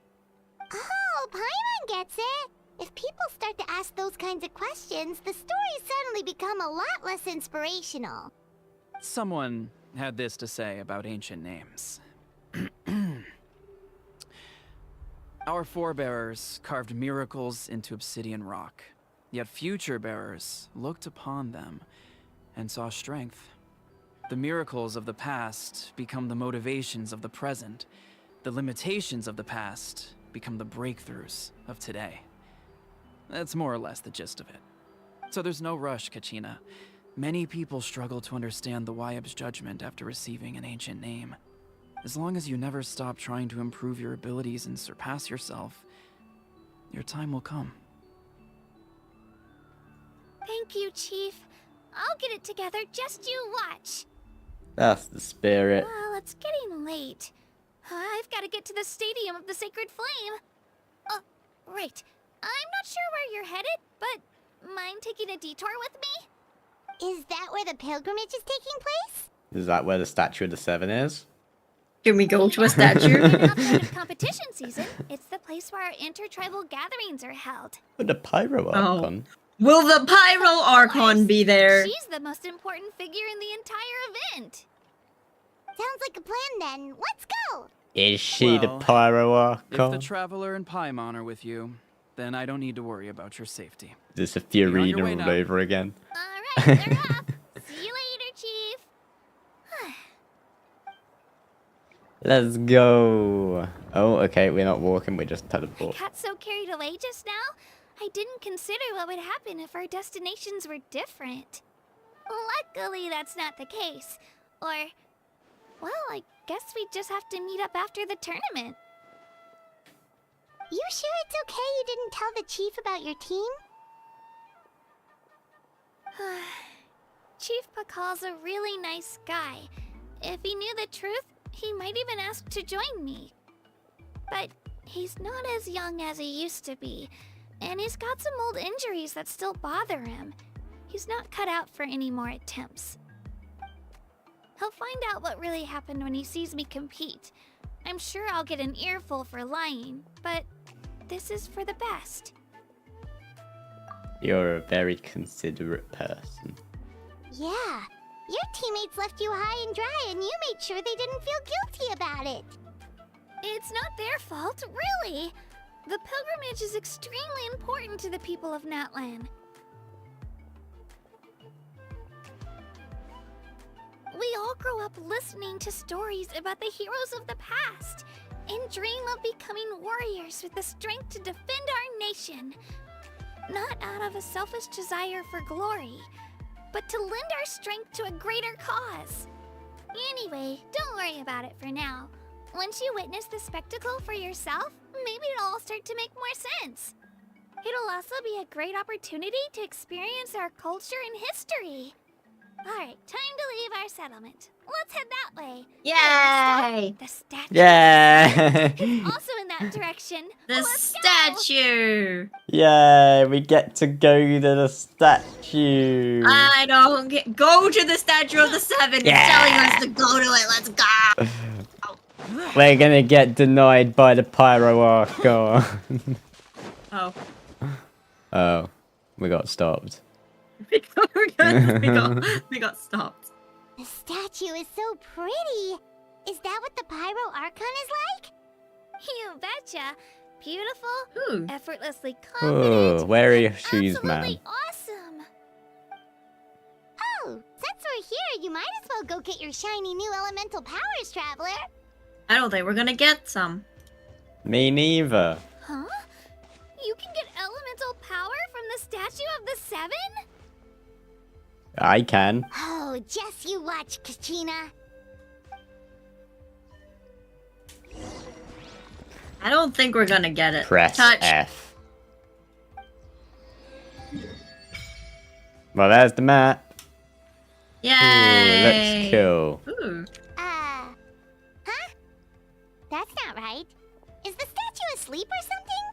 Oh, Paimon gets it! If people start to ask those kinds of questions, the stories suddenly become a lot less inspirational. Someone had this to say about ancient names. Our forebears carved miracles into obsidian rock, yet future bearers looked upon them and saw strength. The miracles of the past become the motivations of the present. The limitations of the past become the breakthroughs of today. That's more or less the gist of it. So there's no rush, Kachina. Many people struggle to understand the YUB's judgment after receiving an ancient name. As long as you never stop trying to improve your abilities and surpass yourself, your time will come. Thank you, Chief. I'll get it together, just you watch. That's the spirit. Well, it's getting late. I've got to get to the Stadium of the Sacred Flame. Oh, right. I'm not sure where you're headed, but mind taking a detour with me? Is that where the pilgrimage is taking place? Is that where the statue of the Seven is? Can we go to a statue? Outside of competition season, it's the place where our intertribal gatherings are held. With the Pyro Archon. Will the Pyro Archon be there? She's the most important figure in the entire event. Sounds like a plan then. Let's go! Is she the Well, Pyro If the Archon? Traveler and Paimon are with you, then I don't need to worry about your safety. Is this a You're on your Fiorina way all now. over again? Alright, they're off. See you later, Chief. Let's go. Oh, okay, we're not walking, we just I teleport. got so carried away just now, I didn't consider what would happen if our destinations were different. Luckily, that's not the case. Or, well, I guess we just have to meet up after the tournament. You sure it's okay you didn't tell the chief about your team? Chief Pakal's a really nice guy. If he knew the truth, he might even ask to join me. But he's not as young as he used to be, and he's got some old injuries that still bother him. He's not cut out for any more attempts. He'll find out what really happened when he sees me compete. I'm sure I'll get an earful for lying, but this is for the best. You're a very considerate person. Yeah. Your teammates left you high and dry and you made sure they didn't feel guilty about it. It's not their fault, really. The pilgrimage is extremely important to the people of Natlan. We all grow up listening to stories about the heroes of the past and dream of becoming warriors with the strength to defend our nation. Not out of a selfish desire for glory, but to lend our strength to a greater cause. Anyway, don't worry about it for now. Once you witness the spectacle for yourself, maybe it'll all start to make more sense. It'll also be a great opportunity to experience our culture and history. Alright, time to leave our settlement. Let's head that way. Yay! The statue. Yeah! Also in that direction. The Let's go. statue! Yay! We get to go to the statue. I don't get. Go to the statue of the Seven. Yeah. It's telling us to go to it. Let's go. We're gonna get denied by the Pyro Archon. Oh. Oh, we got stopped. we got stopped. The statue is so pretty. Is that what the Pyro Archon is like? You betcha. Beautiful, Ooh. effortlessly Oh, confident, where are your and shoes, absolutely man? awesome. Oh, since we're here, you might as well go get your shiny new elemental powers, Traveler. I don't think we're gonna get some. Me neither. Huh? You can get elemental power from the Statue of the Seven? I can. Oh, just you watch, Kachina. I don't think we're gonna get it. Press Touch. F. Well, there's the map. Ooh, Yay! looks cool. Ooh. Huh? That's not right. Is the statue asleep or something?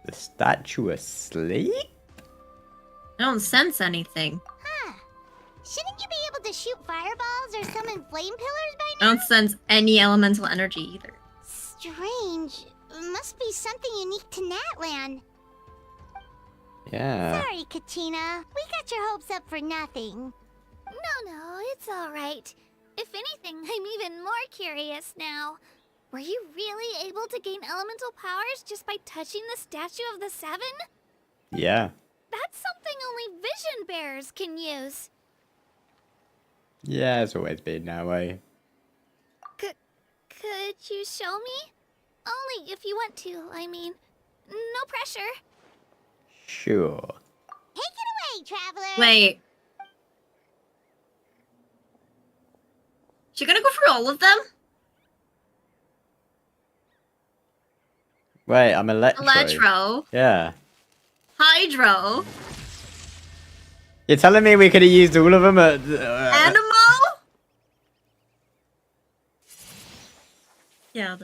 The statue asleep? I don't sense anything. Huh. Shouldn't you be able to shoot fireballs or summon flame pillars by I now? don't sense any elemental energy either. Strange. Must be something unique to Natlan. Yeah. Sorry, Kachina. We got your hopes up for nothing. No, it's all right. If anything, I'm even more curious now. Were you really able to gain elemental powers just by touching the Statue of the Seven? Yeah. That's something only vision bearers can use. Yeah, it's always been that way. Could you show me? Only if you want to, I mean. No pressure. Sure. Take it away, Traveler. Wait. She gonna go through all of them? Wait, I'm Electro. Electro. Yeah. Hydro. You're telling me we could have used all of them at... Animal? Yeah,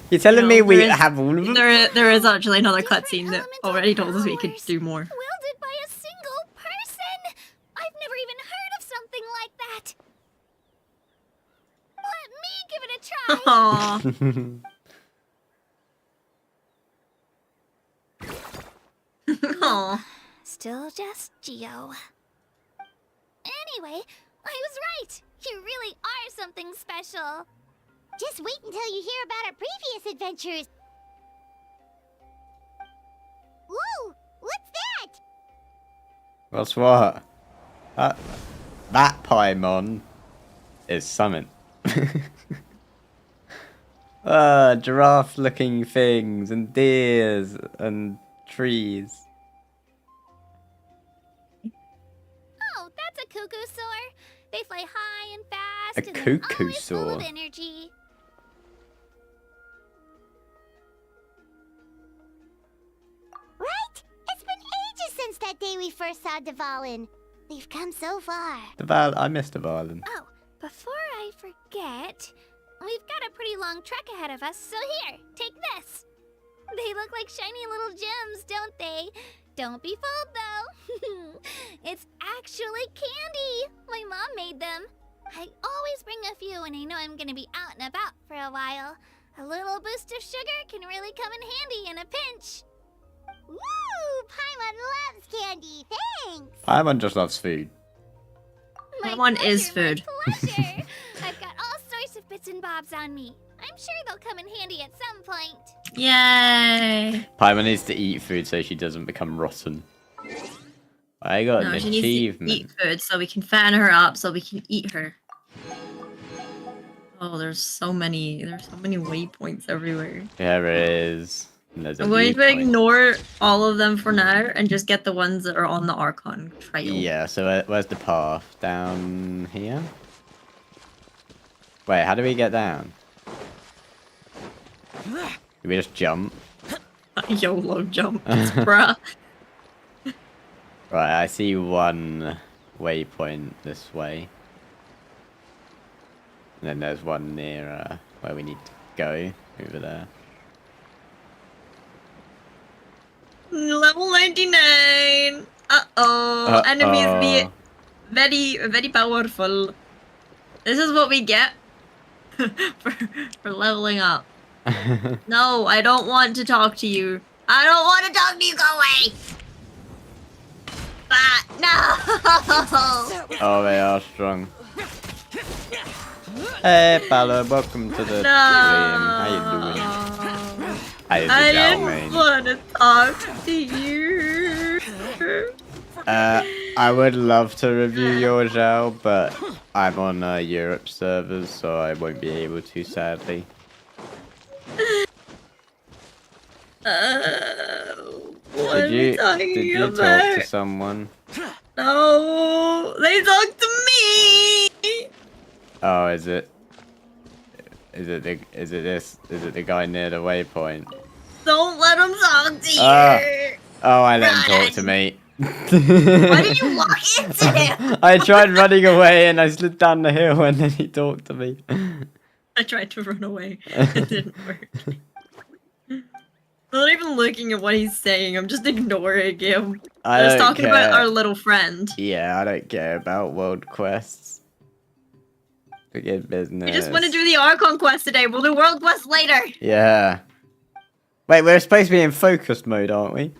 You're telling No, me we there is- have all of them? there is actually another Different cutscene that elemental already told us we could powers do more. Wielded by a single person. I've never even heard of something like that. Let me give it a try. Aww. Aw. Still just Geo. Anyway, I was right. You really are something special. Just wait until you hear about our previous adventures. Whoa! What's that? What's what? That Paimon is summon. Giraffe-looking things and deers and trees. Oh, that's a cuckoo-saur. They fly high and fast A and they're always full cuckoo-saur. of energy. Right? It's been ages since that day we first saw Dvalin. We've come so far. I missed the violin. Oh, before I forget, we've got a pretty long trek ahead of us, so here, take this. They look like shiny little gems, don't they? Don't be fooled, though. It's actually candy. My mom made them. I always bring a few when I know I'm gonna be out and about for a while. A little boost of sugar can really come in handy in a pinch. Woo! Paimon loves candy. Thanks. Paimon just loves food. That one is food. My pleasure. I've got all sorts of bits and bobs on me. I'm sure they'll come in handy at some point. Yay! Paimon needs to eat food so she doesn't become rotten. I got No, an she needs to achievement. eat food so we can fatten her up so we can eat her. Oh, there's so many waypoints everywhere. There is. And there's a I'm going to viewpoint. ignore all of them for now and just get the ones that are on the Archon trail. Yeah, so where's the path? Down here? Wait, how do we get down? Do we just jump? YOLO jump, bruh. Right, I see one waypoint this way. And then there's one near where we need to go, over there. Level 99! Uh-oh! Enemies be very, very powerful. This is what we get for leveling up. No, I don't want to talk to you. I don't want to talk to you. Go away! No! Oh, they are strong. Hey, Bella, welcome to the stream. How you doing? How you I doing, didn't man? want to talk to you. I would love to review your Zhao, but I'm on Europe servers, so I won't be able to, sadly. What are we talking Did you about? talk to someone? No, they talked to me. Oh, is it the guy near the waypoint? Don't let them talk to you. Oh, I let him talk to me. Why did you walk into him? I tried running away and I slid down the hill and then he talked to me. I tried to run away. It didn't work. I'm not even looking at what he's saying. I'm just ignoring him. I was talking about our little friend. Yeah, I don't care about world quests. Forget business. We just want to do the Archon quest today. We'll do world quest later. Yeah. Wait, we're supposed to be in focus mode, aren't we?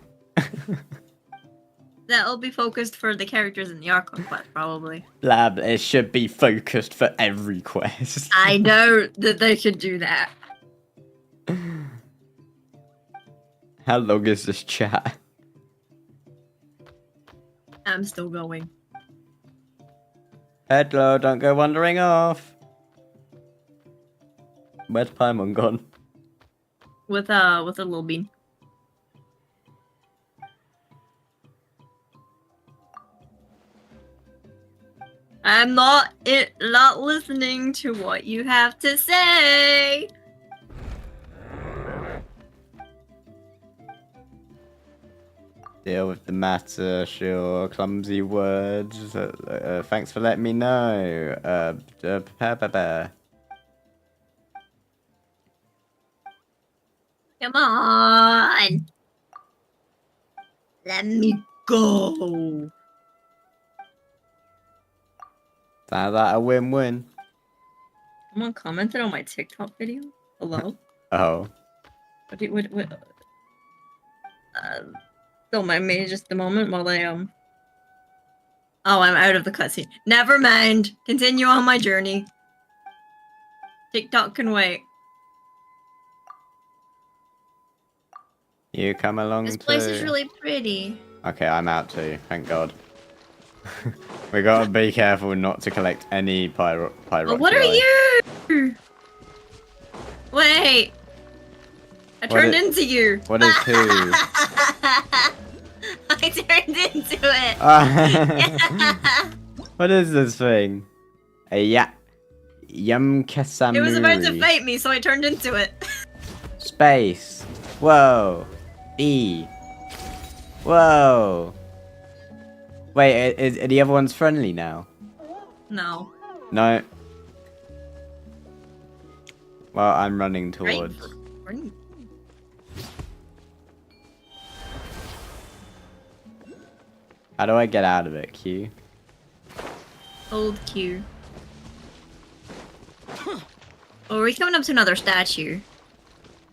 That'll be focused for the characters in the Archon quest, probably. Lab, it should be focused for every quest. I know that they could do that. How long is this chat? I'm still going. Hello, don't go wandering off. Where's Paimon gone? With a little bean. I'm not listening to what you have to say. Deal with the matter, sure. Clumsy words. Thanks for letting me know. Come on. Let me go. Sounds like a win-win. Someone commented on my TikTok video. Hello? Oh. What? Don't mind me just a moment while I Oh, I'm out of the cutscene. Never mind. Continue on my journey. TikTok can wait. You come along This too. place is really pretty. Okay, I'm out too. Thank God. We gotta be careful not to collect any pyro. What are you? Wait. I turned into you. What is who? I turned into it. What is this thing? A Yum Kasamuri. It was about to fight me, so I turned into it. Space. Whoa. E. Whoa. Wait, are the other ones friendly now? No. No. Well, I'm running towards. Right. How do I get out of it, Q? Old Q. Oh, we're coming up to another statue.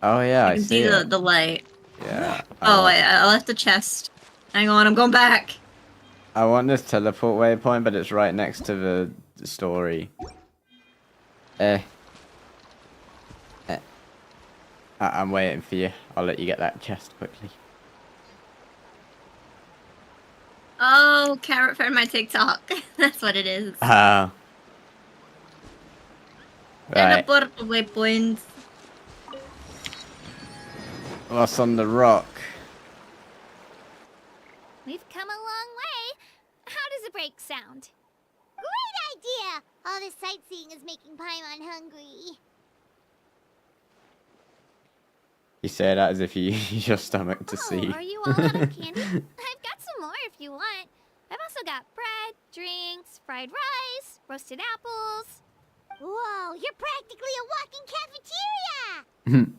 Oh yeah, I I can see it. the light. Yeah. Oh, I left the chest. Hang on, I'm going back. I want this teleport waypoint, but it's right next to the story. I'm waiting for you. I'll let you get that chest quickly. Oh, Carrot found my TikTok. That's what it is. Oh. Right. Teleport waypoints. What's on the rock? We've come a long way. How does a break sound? Great idea! All this sightseeing is making Paimon hungry. You say that as if you use your stomach to see. Are you all out of candy? I've got some more if you want. I've also got bread, drinks, fried rice, roasted apples. Whoa, you're practically a walking cafeteria!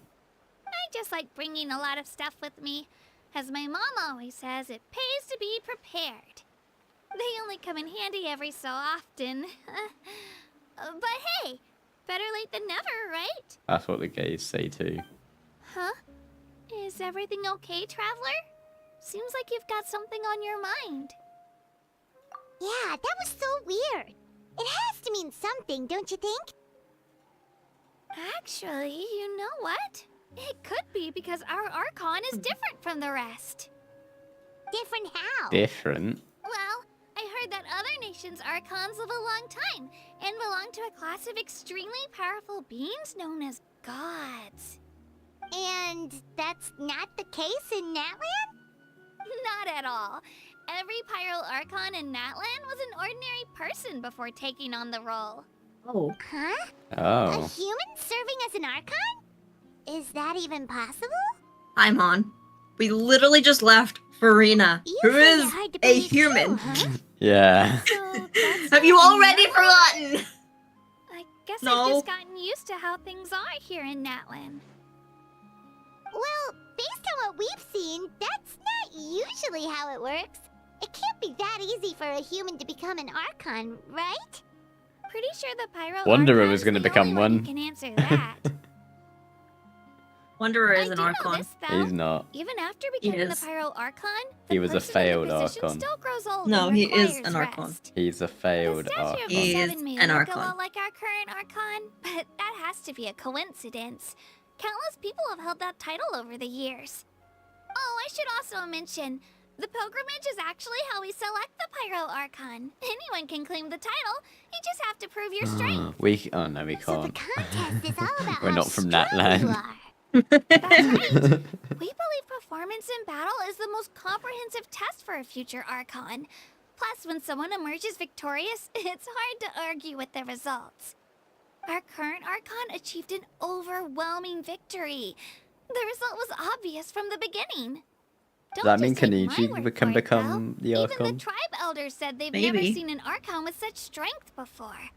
I just like bringing a lot of stuff with me. As my mom always says, it pays to be prepared. They only come in handy every so often. But hey, better late than never, right? That's what the gays say too. Huh? Is everything okay, Traveler? Seems like you've got something on your mind. Yeah, that was so weird. It has to mean something, don't you think? Actually, you know what? It could be because our Archon is different from the rest. Different how? Different. Well, I heard that other nations' Archons live a long time and belong to a class of extremely powerful beings known as gods. And that's not the case in Natlan? Not at all. Every Pyro Archon in Natlan was an ordinary person before taking on the role. Oh. Huh? A Oh. human serving as an Archon? Is that even possible? I'm on. We literally just left Farina, You who find it is hard to a believe too, human. huh? Yeah. So that's Have you how already know? forgotten? I guess No. I've just gotten used to how things are here in Natlan. Well, based on what we've seen, that's not usually how it works. It can't be that easy for a human to become an Archon, right? Pretty sure the Pyro Wanderer Archon's was gonna the become only one who one. can answer that. Wanderer is I an do know Archon. this, though. He's not. Even after becoming the is. Pyro Archon, He the was a person in the failed position Archon. Still grows old No, and he is requires an Archon. rest. He's a failed The statue of Archon. the He is Seven may an look a Archon. lot like our current Archon, but that has to be a coincidence. Countless people have held that title over the years. Oh, I should also mention, the pilgrimage is actually how we select the Pyro Archon. Anyone can claim the title, you just have to prove your strength. Oh no, we So the can't. contest is all about We're how not from strong Natlan. you are. That's right. We believe performance in battle is the most comprehensive test for a future Archon. Plus, when someone emerges victorious, it's hard to argue with the results. Our current Archon achieved an overwhelming victory. The result was obvious from the beginning. Does that mean just take my Kaniji word can for it, become though. the Even Archon? the tribe elders said they've never Maybe. seen an Archon with such strength before.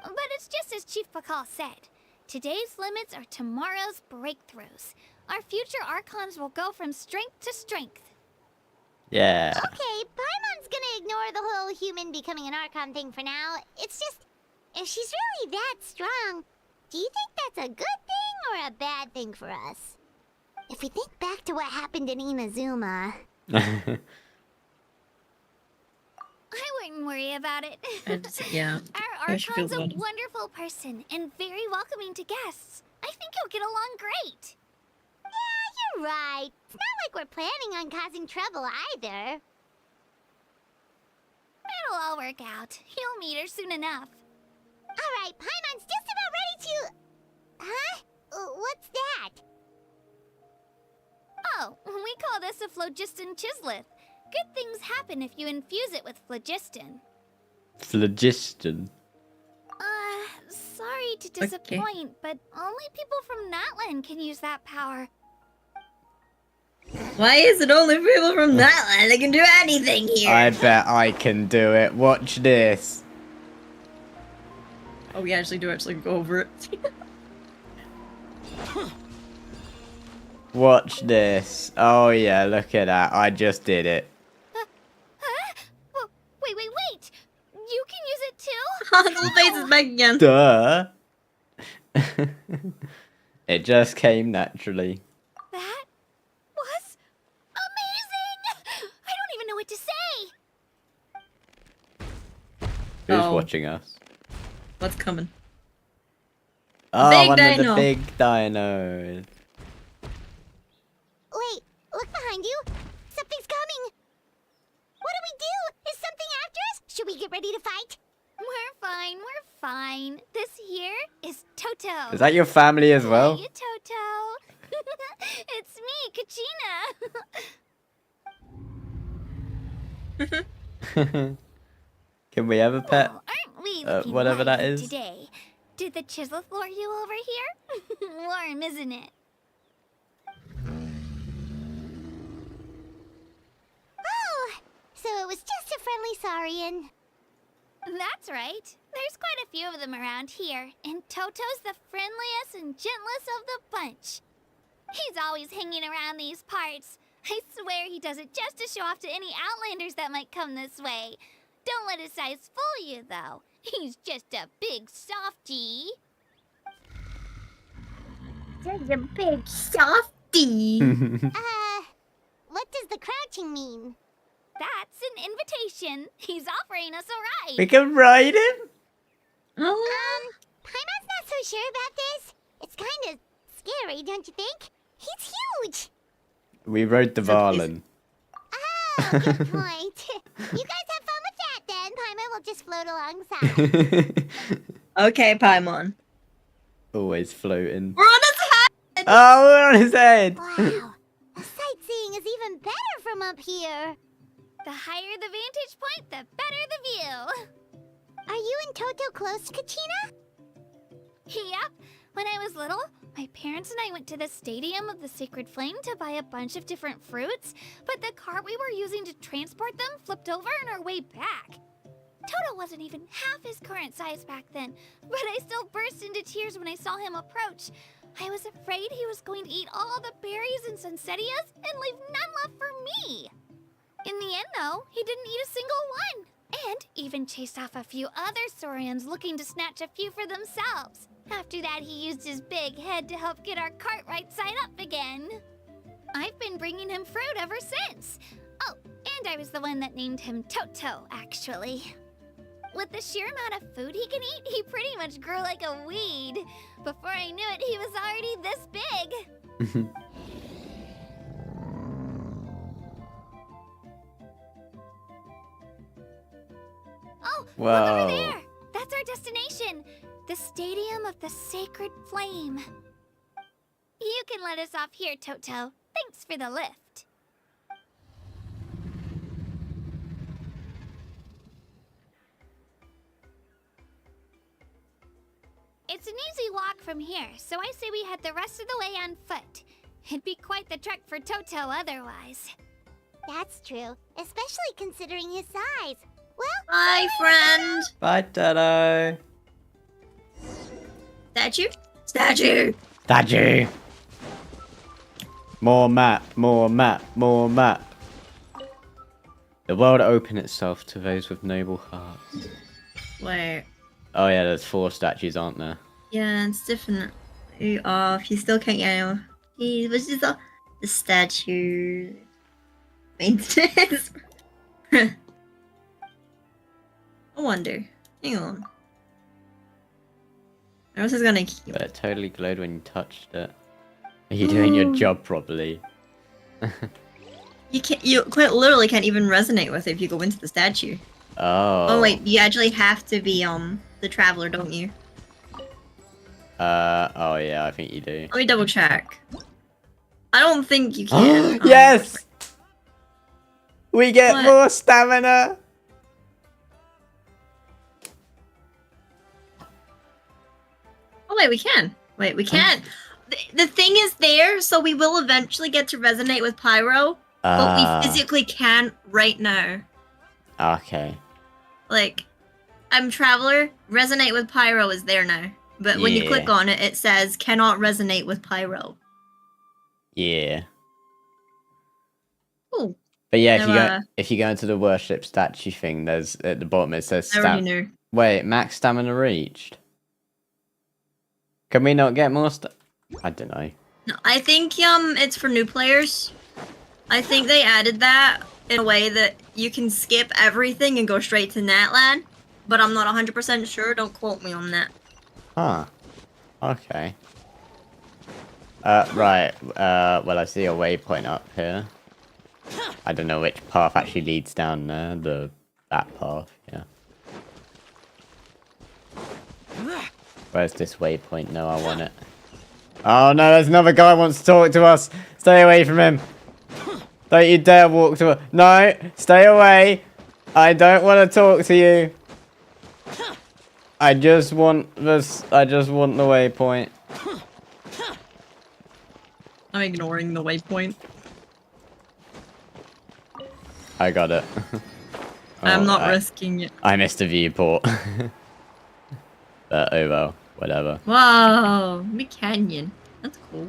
But it's just as Chief Pakal said. Today's limits are tomorrow's breakthroughs. Our future Archons will go from strength to strength. Yeah. Okay, Paimon's gonna ignore the whole human becoming an Archon thing for now. It's just, if she's really that strong, do you think that's a good thing or a bad thing for us? If we think back to what happened in Inazuma... I wouldn't worry about it. Yeah. Our Yeah, she feels Archon's a about it. wonderful person and very welcoming to guests. I think you'll get along great. Yeah, you're right. It's not like we're planning on causing trouble either. It'll all work out. You'll meet her soon enough. Alright, Paimon's just about ready to... Huh? What's that? Oh, we call this a phlogiston chisleth. Good things happen if you infuse it with phlogiston. Phlogiston. Sorry to disappoint, but only people from Natlan can use that power. Why is it only people from Natlan that can do anything here? I bet I can do it. Watch this. Oh, we actually do go over it. Watch this. Oh yeah, look at that. I just did it. Huh? Oh, wait! You can use it too? Little face is back again. Duh. It just came naturally. That was amazing! I don't even know what to say! Who's Oh. watching us? What's coming? Oh, Big one of dino. the big dinos. Wait, look behind you. Something's coming. What do we do? Is something after us? Should we get ready to fight? We're fine. This here is Toto. Is that your family as well? Hey, Toto. It's me, Kachina. Can we have a pet? Well, aren't we looking whatever that wise is. today? Did the chisel lure you over here? Warm, isn't it? Oh, so it was just a friendly saurian. That's right. There's quite a few of them around here, and Toto's the friendliest and gentlest of the bunch. He's always hanging around these parts. I swear he does it just to show off to any outlanders that might come this way. Don't let his size fool you, though. He's just a big softie. There's a big softy. What does the crouching mean? That's an invitation. He's offering us a ride. We can ride him? Oh, Paimon's not so sure about this. It's kind of scary, don't you think? He's huge! We rode the Varlin. Oh, good point. You guys have fun with that then. Paimon will just float alongside. Okay, Paimon. Always floating. We're on his head! Oh, we're on his head! Wow. The sightseeing is even better from up here. The higher the vantage point, the better the view. Are you and Toto close, Kachina? Yep. When I was little, my parents and I went to the Stadium of the Sacred Flame to buy a bunch of different fruits, but the cart we were using to transport them flipped over on our way back. Toto wasn't even half his current size back then, but I still burst into tears when I saw him approach. I was afraid he was going to eat all the berries and sunsettias and leave none left for me. In the end, though, he didn't eat a single one, and even chased off a few other Saurians looking to snatch a few for themselves. After that, he used his big head to help get our cart right side up again. I've been bringing him fruit ever since. Oh, and I was the one that named him Toto, actually. With the sheer amount of food he can eat, he pretty much grew like a weed. Before I knew it, he was already this big. Oh, Whoa. look over there! That's our destination. The Stadium of the Sacred Flame. You can let us off here, Toto. Thanks for the lift. It's an easy walk from here, so I say we head the rest of the way on foot. It'd be quite the trek for Toto otherwise. That's true, especially considering his size. Well, Bye, friend. Bye, Toto. Statue? Statue! Statue! More map, more map, more map. The world open itself to those with noble hearts. Wait. Oh yeah, there's 4 statues, aren't there? Yeah, it's definitely off. You still can't get anyone. He was just the statue. Maintenance. I wonder. Hang on. How else is gonna keep? But it totally glowed when you touched it. Are you doing your job properly? You can't. You quite literally can't even resonate with it if you go into the statue. Oh. Oh wait, you actually have to be the traveler, don't you? Oh yeah, I think you do. Let me double check. I don't think you can. Yes! We get What? more stamina! Oh wait, we can. Wait, we can. The thing is there, so we will eventually get to resonate with Pyro, but we physically can't right now. Okay. Like, I'm Traveler, resonate with Pyro is there now. But when you click on it, it says cannot resonate with Pyro. Yeah. Ooh. But yeah, if you go into the worship statue thing, there's at the bottom it says I already knew. Wait, max stamina reached. Can we not get more I don't know. No, I think it's for new players. I think they added that in a way that you can skip everything and go straight to Natlan, but I'm not 100% sure. Don't quote me on that. Huh. Okay. Right. Well, I see a waypoint up here. I don't know which path actually leads down there. That path, yeah. Where's this waypoint? No, I want it. Oh no, there's another guy who wants to talk to us. Stay away from him. Don't you dare walk to us. No, stay away. I don't want to talk to you. I just want this. I just want the waypoint. I'm ignoring the waypoint. I got it. I'm not risking it. I missed a viewport. But oh well, whatever. Whoa, Mid Canyon. That's cool.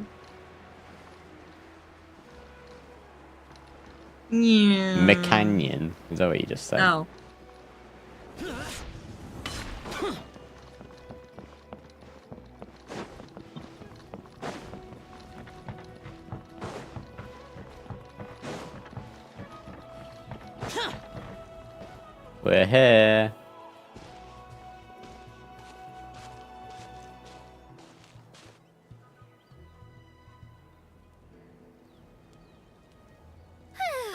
Yeah. McCanyon? Is that what you just said? Oh. We're here.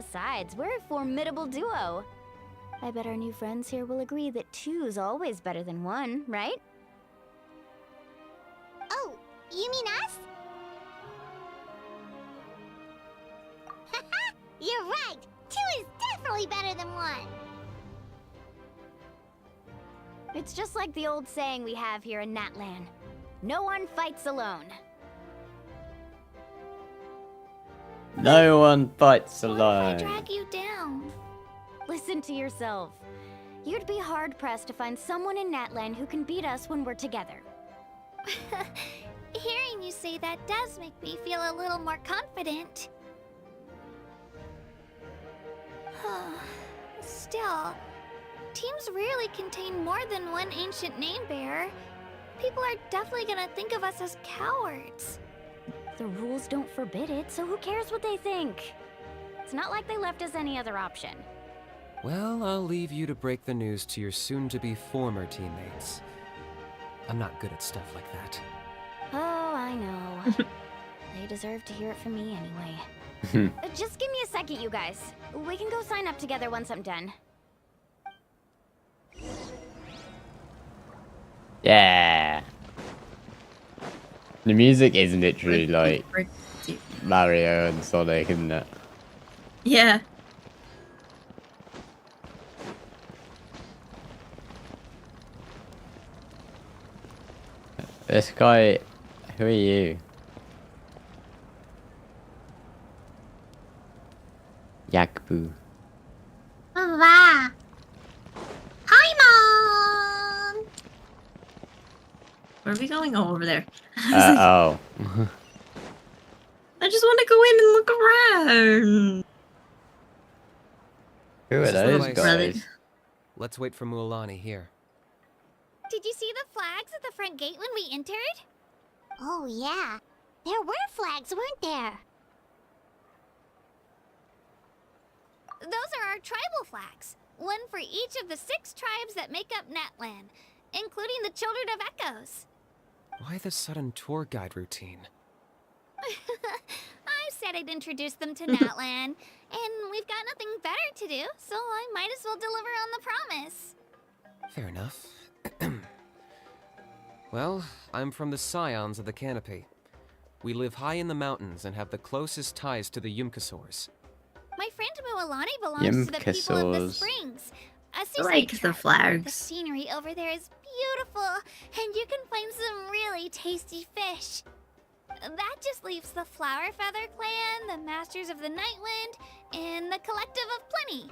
Besides, we're a formidable duo. I bet our new friends here will agree that 2's always better than 1, right? Oh, you mean us? Haha, you're right. 2 is definitely better than 1. It's just like the old saying we have here in Natlan. No one fights alone. No one fights What alone. if I drag you down? Listen to yourself. You'd be hard-pressed to find someone in Natlan who can beat us when we're together. Hearing you say that does make me feel a little more confident. Still, teams rarely contain more than one ancient name bearer. People are definitely gonna think of us as cowards. The rules don't forbid it, so who cares what they think? It's not like they left us any other option. Well, I'll leave you to break the news to your soon-to-be former teammates. I'm not good at stuff like that. Oh, I know. They deserve to hear it from me anyway. Just give me a second, you guys. We can go sign up together once I'm done. Yeah. The music is literally like Mario and Sonic, isn't it? Yeah. This guy, who are you? Yakbu. Wow. Hi, Mom! Where are we going? Oh, over there. Oh. I just want to go in and look around. Who are This is the those place. guys? Let's wait for Mualani here. Did you see the flags at the front gate when we entered? Oh, yeah. There were flags, weren't there? Those are our tribal flags. One for each of the 6 tribes that make up Natlan, including the Children of Echoes. Why the sudden tour guide routine? I said I'd introduce them to Natlan, and we've got nothing better to do, so I might as well deliver on the promise. Fair enough. Well, I'm from the Scions of the Canopy. We live high in the mountains and have the closest ties to the Yumkasaurs. My friend Mualani belongs to the people of the Yumkasaurs. Springs. A I seaside like the tribe. The flags. scenery over there is beautiful, and you can find some really tasty fish. That just leaves the Flower Feather Clan, the Masters of the Nightwind, and the Collective of Plenty.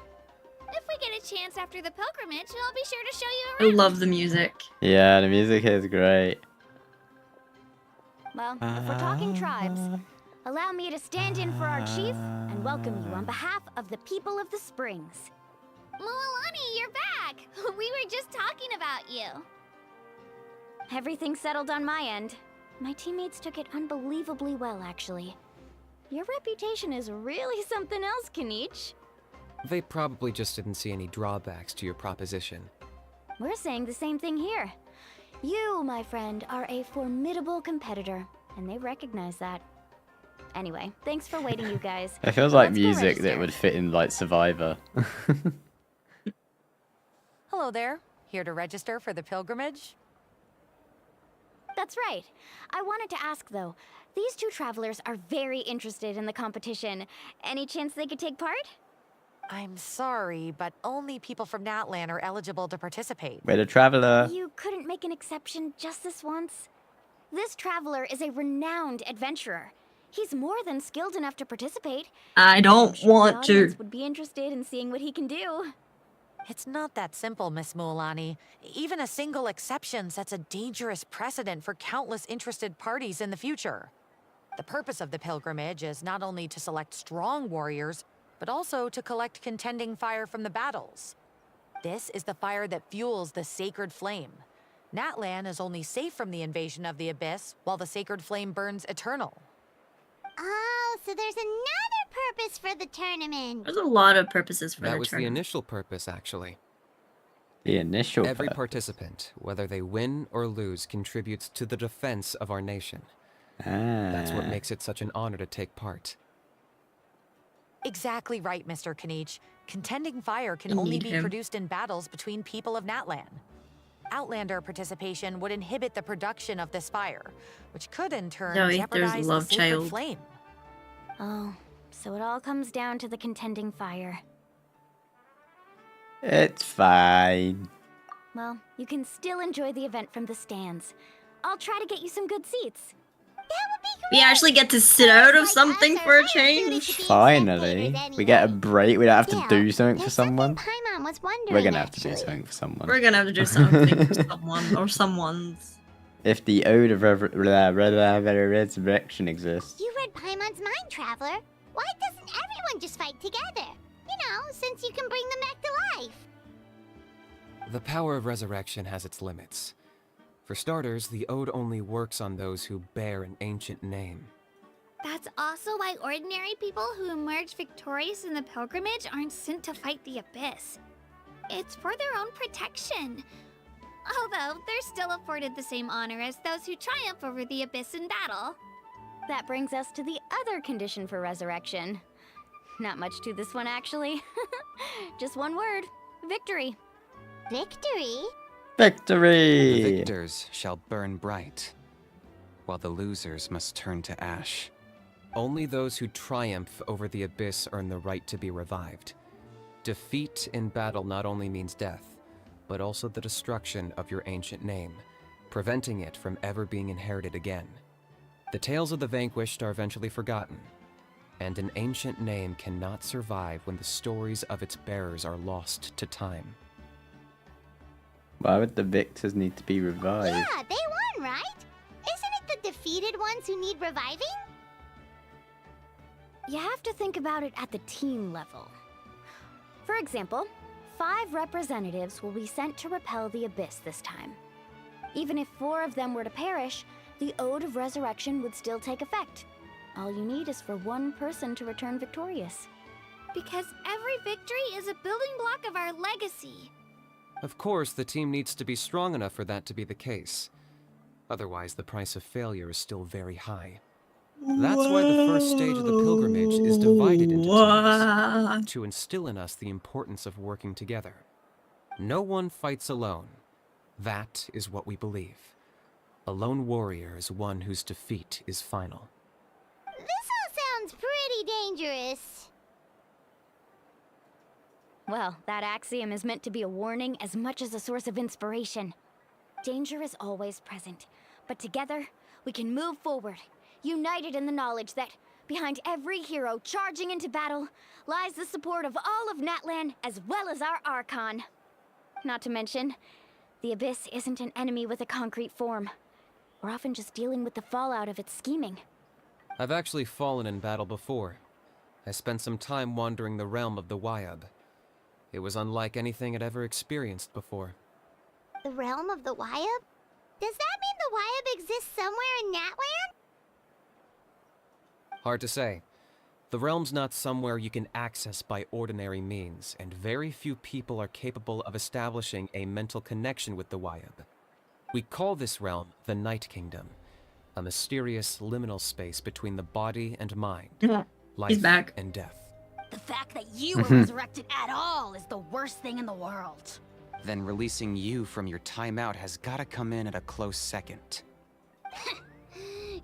If we get a chance after the pilgrimage, I'll be sure to show you I around. love the music. Yeah, the music is great. Well, if we're talking tribes, allow me to stand in for our chief and welcome you on behalf of the people of the Springs. Mualani, you're back! We were just talking about you. Everything's settled on my end. My teammates took it unbelievably well, actually. Your reputation is really something else, Kanich. They probably just didn't see any drawbacks to your proposition. We're saying the same thing here. You, my friend, are a formidable competitor, and they recognize that. Anyway, thanks for waiting, you guys. It feels like Let's go music that register. would fit in like Survivor. Hello there. Here to register for the pilgrimage? That's right. I wanted to ask, though. These 2 travelers are very interested in the competition. Any chance they could take part? I'm sorry, but only people from Natlan are eligible to participate. We're the traveler. You couldn't make an exception just this once? This traveler is a renowned adventurer. He's more than skilled enough to participate. I don't I'm sure the want to. audience would be interested in seeing what he can do. It's not that simple, Miss Mualani. Even a single exception sets a dangerous precedent for countless interested parties in the future. The purpose of the pilgrimage is not only to select strong warriors, but also to collect contending fire from the battles. This is the fire that fuels the sacred flame. Natlan is only safe from the invasion of the Abyss, while the sacred flame burns eternal. Oh, so there's another purpose for the tournament. There's a lot of purposes for That the was the tournament. initial purpose, actually. The initial Every purpose. participant, whether they win or lose, contributes to the defense of our nation. Ah. That's what makes it such an honor to take part. Exactly right, Mr. Kanich. Contending fire can We only need be him. produced in battles between people of Natlan. Outlander participation would inhibit the production of this fire, which could in turn Zoe, there's jeopardize the love sacred child. flame. Oh, so it all comes down to the contending fire. It's fine. Well, you can still enjoy the event from the stands. I'll try to get you some good seats. We actually get to sit out of something for a change. Finally, we get a break. We don't have to do something for there's someone. Paimon was wondering, We're gonna have to do actually. something for someone. We're gonna have to do something for someone or someone's. If the ode of resurrection exists. You read Paimon's mind, Traveler. Why doesn't everyone just fight together? You know, since you can bring them back to life. The power of resurrection has its limits. For starters, the ode only works on those who bear an ancient name. That's also why ordinary people who emerge victorious in the pilgrimage aren't sent to fight the Abyss. It's for their own protection. Although, they're still afforded the same honor as those who triumph over the Abyss in battle. That brings us to the other condition for resurrection. Not much to this one, actually. Just one word. Victory. Victory? Victory! The victors shall burn bright, while the losers must turn to ash. Only those who triumph over the Abyss earn the right to be revived. Defeat in battle not only means death, but also the destruction of your ancient name, preventing it from ever being inherited again. The tales of the vanquished are eventually forgotten, and an ancient name cannot survive when the stories of its bearers are lost to time. Why would the victors need to be revived? Yeah, they won, right? Isn't it the defeated ones who need reviving? You have to think about it at the team level. For example, 5 representatives will be sent to repel the Abyss this time. Even if 4 of them were to perish, the Ode of Resurrection would still take effect. All you need is for 1 person to return victorious. Because every victory is a building block of our legacy. Of course, the team needs to be strong enough for that to be the case. Otherwise, the price of failure is still very high. That's why the first stage of the pilgrimage is divided into teams, to instill in us the importance of working together. No one fights alone. That is what we believe. A lone warrior is one whose defeat is final. This all sounds pretty dangerous. Well, that axiom is meant to be a warning as much as a source of inspiration. Danger is always present, but together, we can move forward, united in the knowledge that behind every hero charging into battle lies the support of all of Natlan as well as our Archon. Not to mention, the Abyss isn't an enemy with a concrete form. We're often just dealing with the fallout of its scheming. I've actually fallen in battle before. I spent some time wandering the realm of the Wyab. It was unlike anything I'd ever experienced before. The realm of the Wyab? Does that mean the Wyab exists somewhere in Natlan? Hard to say. The realm's not somewhere you can access by ordinary means, and very few people are capable of establishing a mental connection with the Wyab. We call this realm the Night Kingdom, a mysterious liminal space between the body and mind, life and death. The fact that you were resurrected at all is the worst thing in the world. Then releasing you from your timeout has gotta come in at a close second.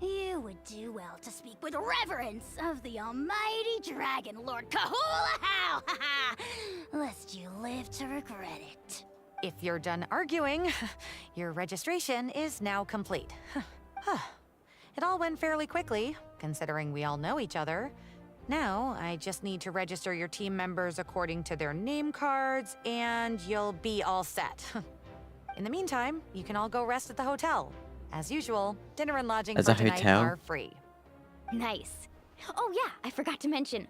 You would do well to speak with reverence of the almighty dragon, Lord Kahula-How! Lest you live to regret it. If you're done arguing, your registration is now complete. It all went fairly quickly, considering we all know each other. Now, I just need to register your team members according to their name cards, and you'll be all set. In the meantime, you can all go rest at the hotel. As usual, dinner and lodging for tonight are free. Nice. Oh yeah, I forgot to mention.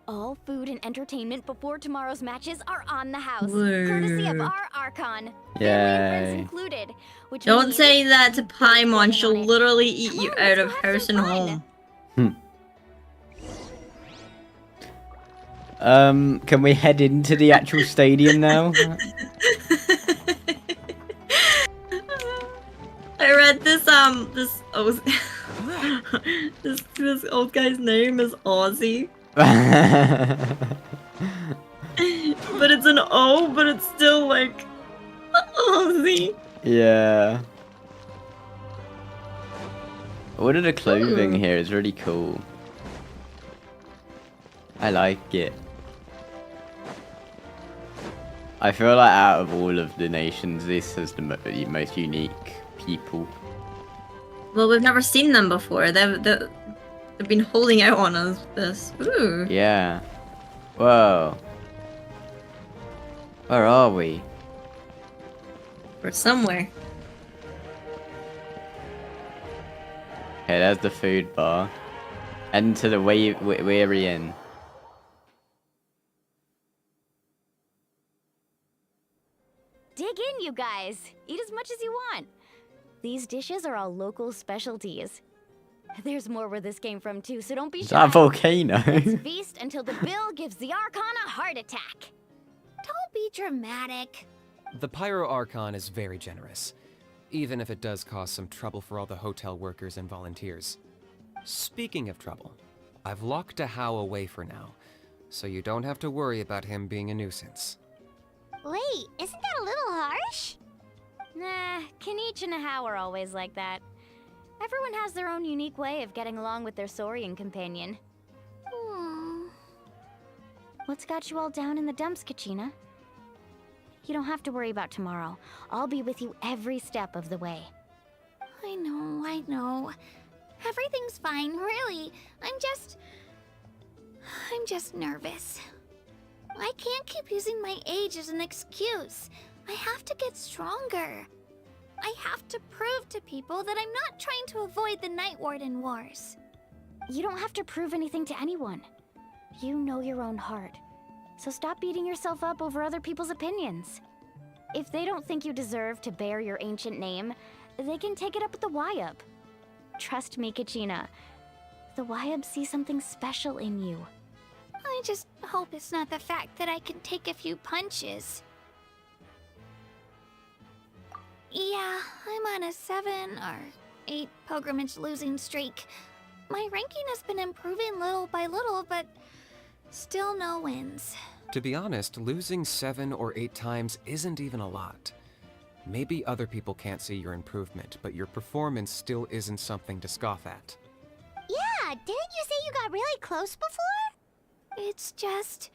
All food and entertainment before tomorrow's matches are on the house, courtesy of our Archon. Family and friends included. Which Don't say that to Paimon. She'll literally eat you out of house and home. Can we head into the actual stadium now? I read this this old guy's name is Ozzy. But it's an O, but it's still like Aussie. Yeah. All of the clothing Ooh. here is really cool. I like it. I feel like out of all of the nations, this is the most unique people. Well, we've never seen them before. They've been holding out on us. This. Ooh. Yeah. Whoa. Where are we? We're somewhere. Okay, there's the food bar. Enter the weary inn. Dig in, you guys. Eat as much as you want. These dishes are all local specialties. There's more where this came from too, so don't be Is shy. that a volcano? Let's feast until the bill gives the Archon a heart attack. Don't be dramatic. The Pyro Archon is very generous, even if it does cause some trouble for all the hotel workers and volunteers. Speaking of trouble, I've locked Ahau away for now, so you don't have to worry about him being a nuisance. Wait, isn't that a little harsh? Nah, Kinich and Ahau are always like that. Everyone has their own unique way of getting along with their Saurian companion. What's got you all down in the dumps, Kachina? You don't have to worry about tomorrow. I'll be with you every step of the way. I know. Everything's fine, really. I'm just nervous. I can't keep using my age as an excuse. I have to get stronger. I have to prove to people that I'm not trying to avoid the Night Warden Wars. You don't have to prove anything to anyone. You know your own heart. So stop beating yourself up over other people's opinions. If they don't think you deserve to bear your ancient name, they can take it up with the Wyub. Trust me, Kachina. The Wyub see something special in you. I just hope it's not the fact that I can take a few punches. Yeah, I'm on a 7 or 8 pilgrimage losing streak. My ranking has been improving little by little, but still no wins. To be honest, losing 7 or 8 times isn't even a lot. Maybe other people can't see your improvement, but your performance still isn't something to scoff at. Yeah, didn't you say you got really close before? It's just...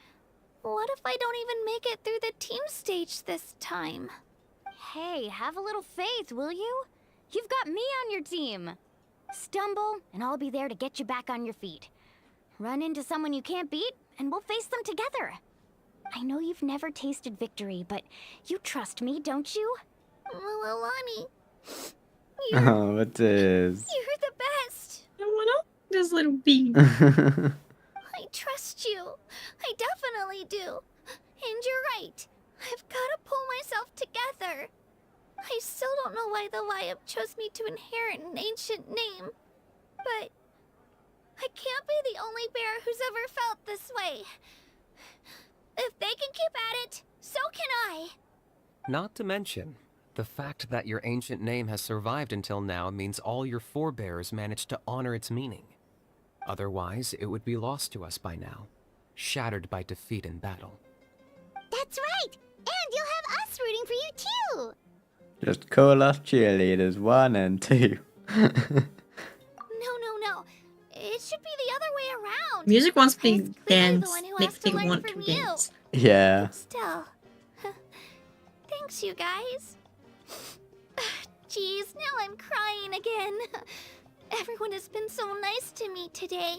what if I don't even make it through the team stage this time? Hey, have a little faith, will you? You've got me on your team. Stumble, and I'll be there to get you back on your feet. Run into someone you can't beat, and we'll face them together. I know you've never tasted victory, but you trust me, don't you? Alani, Oh, it is. you're the best. I wanna this little bee. I trust you. I definitely do. And you're right. I've gotta pull myself together. I still don't know why the Wyub chose me to inherit an ancient name. But I can't be the only bear who's ever felt this way. If they can keep at it, so can I. Not to mention, the fact that your ancient name has survived until now means all your forebears managed to honor its meaning. Otherwise, it would be lost to us by now, shattered by defeat in battle. That's right! And you'll have us rooting for you too! Just call us cheerleaders 1 and 2. No. It should be the other way around. Music wants It's me clearly dance. the one who Makes has to me learn want from to you. dance. Yeah. Still. Thanks, you guys. Jeez, now I'm crying again. Everyone has been so nice to me today.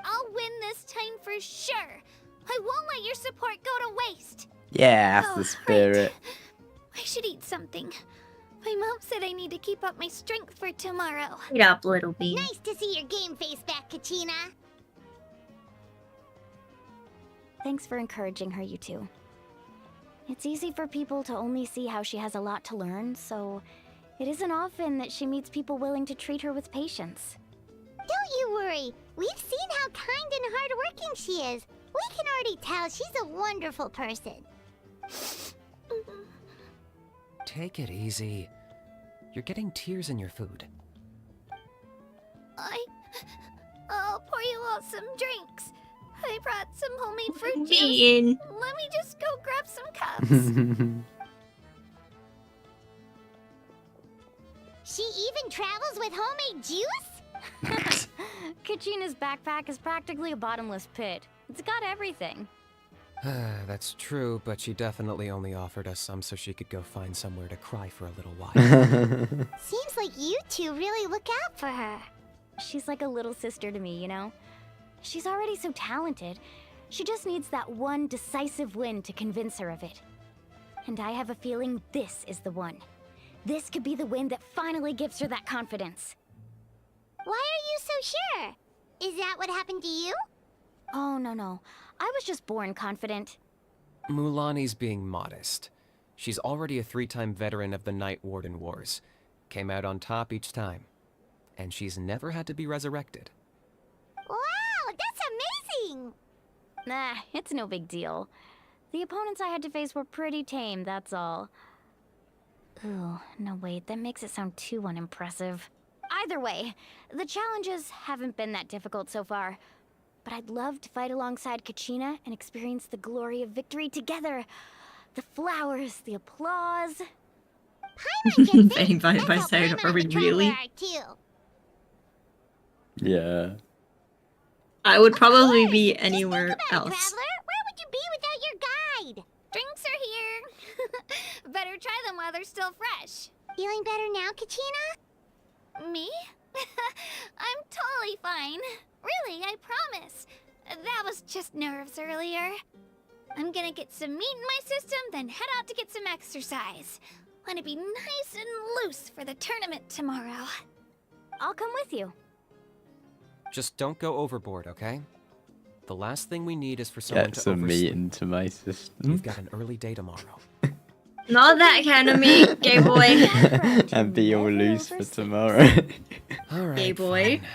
I'll win this time for sure. I won't let your support go to waste. Yeah, that's the Right. spirit. I should eat something. My mom said I need to keep up my strength for tomorrow. Eat up, little bee. Nice to see your game face back, Kachina. Thanks for encouraging her, you two. It's easy for people to only see how she has a lot to learn, so it isn't often that she meets people willing to treat her with patience. Don't you worry. We've seen how kind and hardworking she is. We can already tell she's a wonderful person. Take it easy. You're getting tears in your food. I'll pour you all some drinks. I brought some homemade fruit juice. Bean. Let me just go grab some cups. She even travels with homemade juice? Kachina's backpack is practically a bottomless pit. It's got everything. That's true, but she definitely only offered us some so she could go find somewhere to cry for a little while. Seems like you two really look out for her. She's like a little sister to me, you know? She's already so talented. She just needs that one decisive win to convince her of it. And I have a feeling this is the one. This could be the win that finally gives her that confidence. Why are you so sure? Is that what happened to you? Oh, no. I was just born confident. Mulaney's being modest. She's already a 3-time veteran of the Night Warden Wars. Came out on top each time. And she's never had to be resurrected. Wow, that's amazing! Nah, it's no big deal. The opponents I had to face were pretty tame, that's all. Ooh, no wait, that makes it sound too unimpressive. Either way, the challenges haven't been that difficult so far. But I'd love to fight alongside Kachina and experience the glory of victory together. The flowers, the applause. Fighting by side, are we really? Yeah. I would probably be anywhere else. Traveler, where would you be without your guide? Drinks are here. Better try them while they're still fresh. Feeling better now, Kachina? Me? I'm totally fine. Really, I promise. That was just nerves earlier. I'm gonna get some meat in my system, then head out to get some exercise. Want to be nice and loose for the tournament tomorrow. I'll come with you. Just don't go overboard, okay? The last thing we need is for someone Get to some meat oversleep. into my system. We've got an early day tomorrow. Not that kind of meat, gay boy. And be all loose for tomorrow. Alright, Gay boy. fine.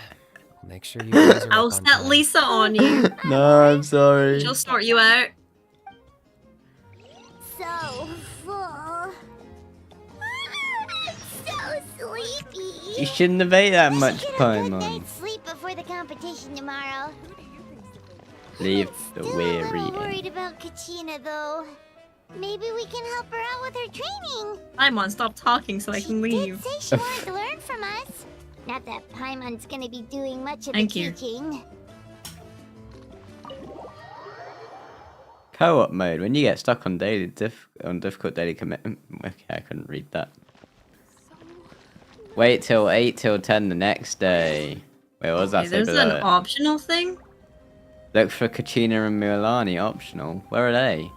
I'll make sure you guys are I'll up on set time. Lisa on you. No, I'm sorry. She'll sort you out. So full. So sleepy. You shouldn't have ate that I much should get a good Paimon. night's sleep before the competition tomorrow. Leave the Still a weary little in. worried about Kachina, though. Maybe we can help her out with her training. Paimon, stop talking so I can She leave. did say she wanted to learn from us. Not that Paimon's gonna be doing much of Thank the you. teaching. Co-op mode. When you get stuck on difficult daily commitment. Okay, I couldn't read that. Wait till 8 till 10 the next day. Wait, what was that? Okay, Say there's below an it? optional thing? Look for Kachina and Milani optional. Where are they?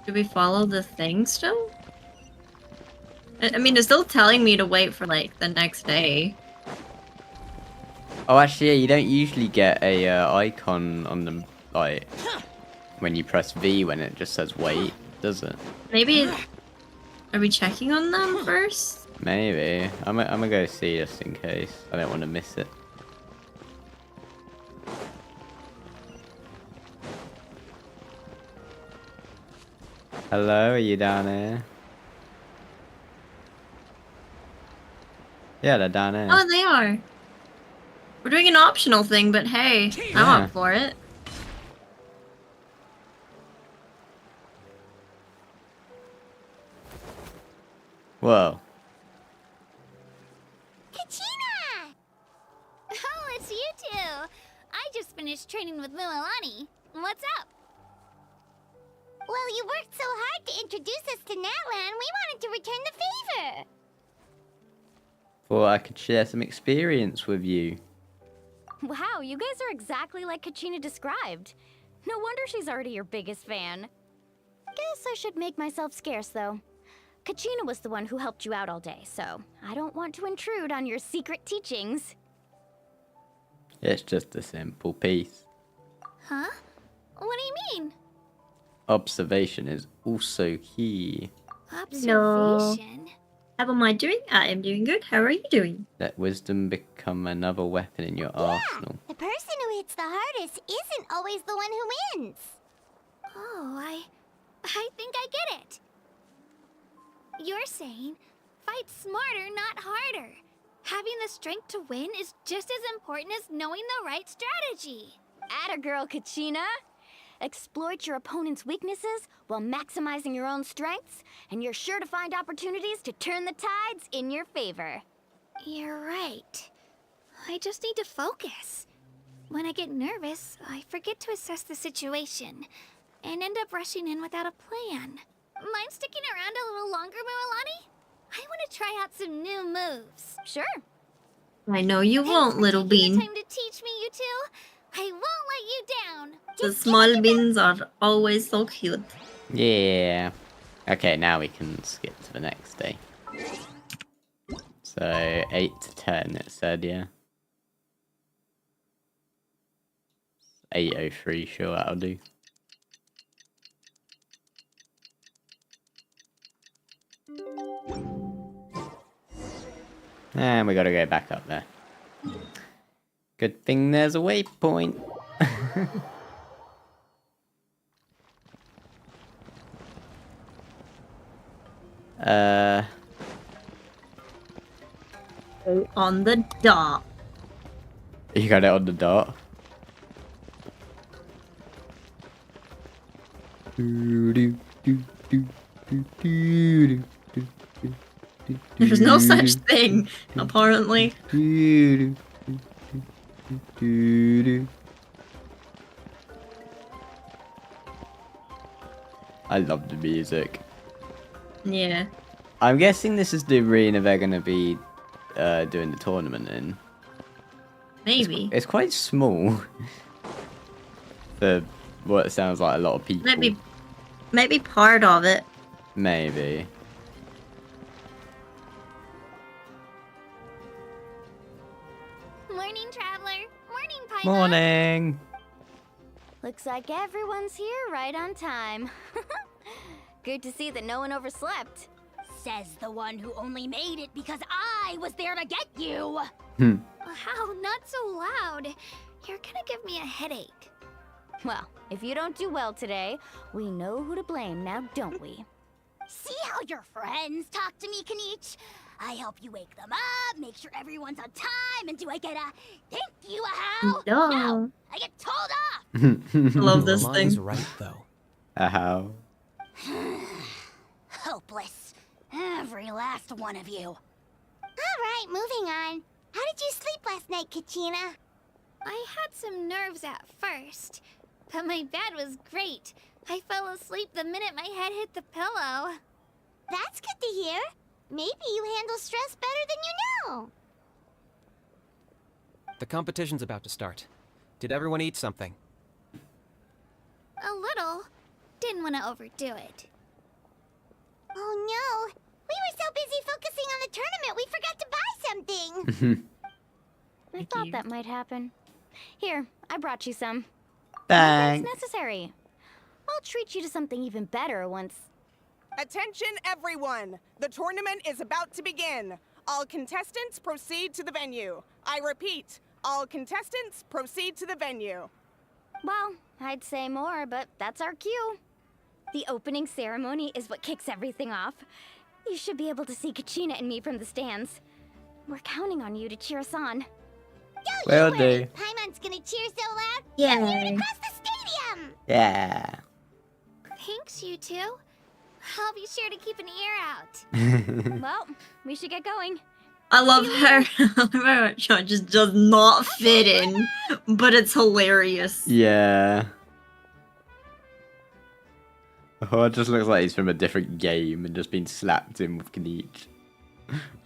Do we follow the thing still? I mean, it's still telling me to wait for, like, the next day. Oh, actually, yeah, you don't usually get a icon on them, like, when you press V when it just says wait, does it? Maybe... Are we checking on them first? Maybe. I'm gonna go see just in case. I don't want to miss it. Hello, are you down here? Yeah, they're down here. Oh, they are. We're doing an optional thing, but hey, I'm Yeah. up for it. Whoa. Kachina! Oh, it's you two. I just finished training with Milani. What's up? Well, you worked so hard to introduce us to Natlan, we wanted to return the favor. Thought I could share some experience with you. Wow, you guys are exactly like Kachina described. No wonder she's already your biggest fan. Guess I should make myself scarce, though. Kachina was the one who helped you out all day, so I don't want to intrude on your secret teachings. It's just a simple piece. Huh? What do you mean? Observation is also key. Observation? How am I doing? I am doing good. How are you doing? Let wisdom become another weapon in your arsenal. The person who hits the hardest isn't always the one who wins. Oh, I think I get it. You're saying, fight smarter, not harder. Having the strength to win is just as important as knowing the right strategy. Atta girl, Kachina. Exploit your opponent's weaknesses while maximizing your own strengths, and you're sure to find opportunities to turn the tides in your favor. You're right. I just need to focus. When I get nervous, I forget to assess the situation and end up rushing in without a plan. Mind sticking around a little longer, Mualani? I want to try out some new moves. Sure. I know you won't, little bean. Time to teach me, you two. I won't let you down. The small beans are always so cute. Yeah. Okay, now we can skip to the next day. So 8 to 10, it said, yeah. 8:03, sure, that'll do. And we gotta go back up there. Good thing there's a waypoint. On the dot. You got it on the dot. There's no such thing, apparently. I love the music. Yeah. I'm guessing this is the arena they're gonna be doing the tournament in. Maybe. It's quite small. For what sounds like a lot of people. Maybe part of it. Maybe. Morning, traveler. Morning, Paimon. Morning. Looks like everyone's here right on time. Good to see that no one overslept. Says the one who only made it because I was there to get you. Wow, not so loud. You're gonna give me a headache. Well, if you don't do well today, we know who to blame now, don't we? See how your friends talk to me, Kanich? I help you wake them up, make sure everyone's on time, and do I get a thank you, how? No. I get told off. I love this Milan's thing. right, though. How? Hopeless. Every last one of you. Alright, moving on. How did you sleep last night, Kachina? I had some nerves at first, but my bed was great. I fell asleep the minute my head hit the pillow. That's good to hear. Maybe you handle stress better than you know. The competition's about to start. Did everyone eat something? A little. Didn't want to overdo it. Oh no! We were so busy focusing on the tournament we forgot to buy something! I thought that might happen. Here, I brought you some. Thanks. It's necessary. I'll treat you to something even better once... Attention everyone! The tournament is about to begin. All contestants proceed to the venue. I repeat, all contestants proceed to the venue. Well, I'd say more, but that's our cue. The opening ceremony is what kicks everything off. You should be able to see Kachina and me from the stands. We're counting on you to cheer us on. Will do. Paimon's gonna cheer so loud, Yeah. you'll hear it across the stadium! Yeah. Thanks, you two. I'll be sure to keep an ear out. Well, we should get going. I love her. She just does not fit in, but it's hilarious. Yeah. Oh, it just looks like he's from a different game and just been slapped in with Kanich.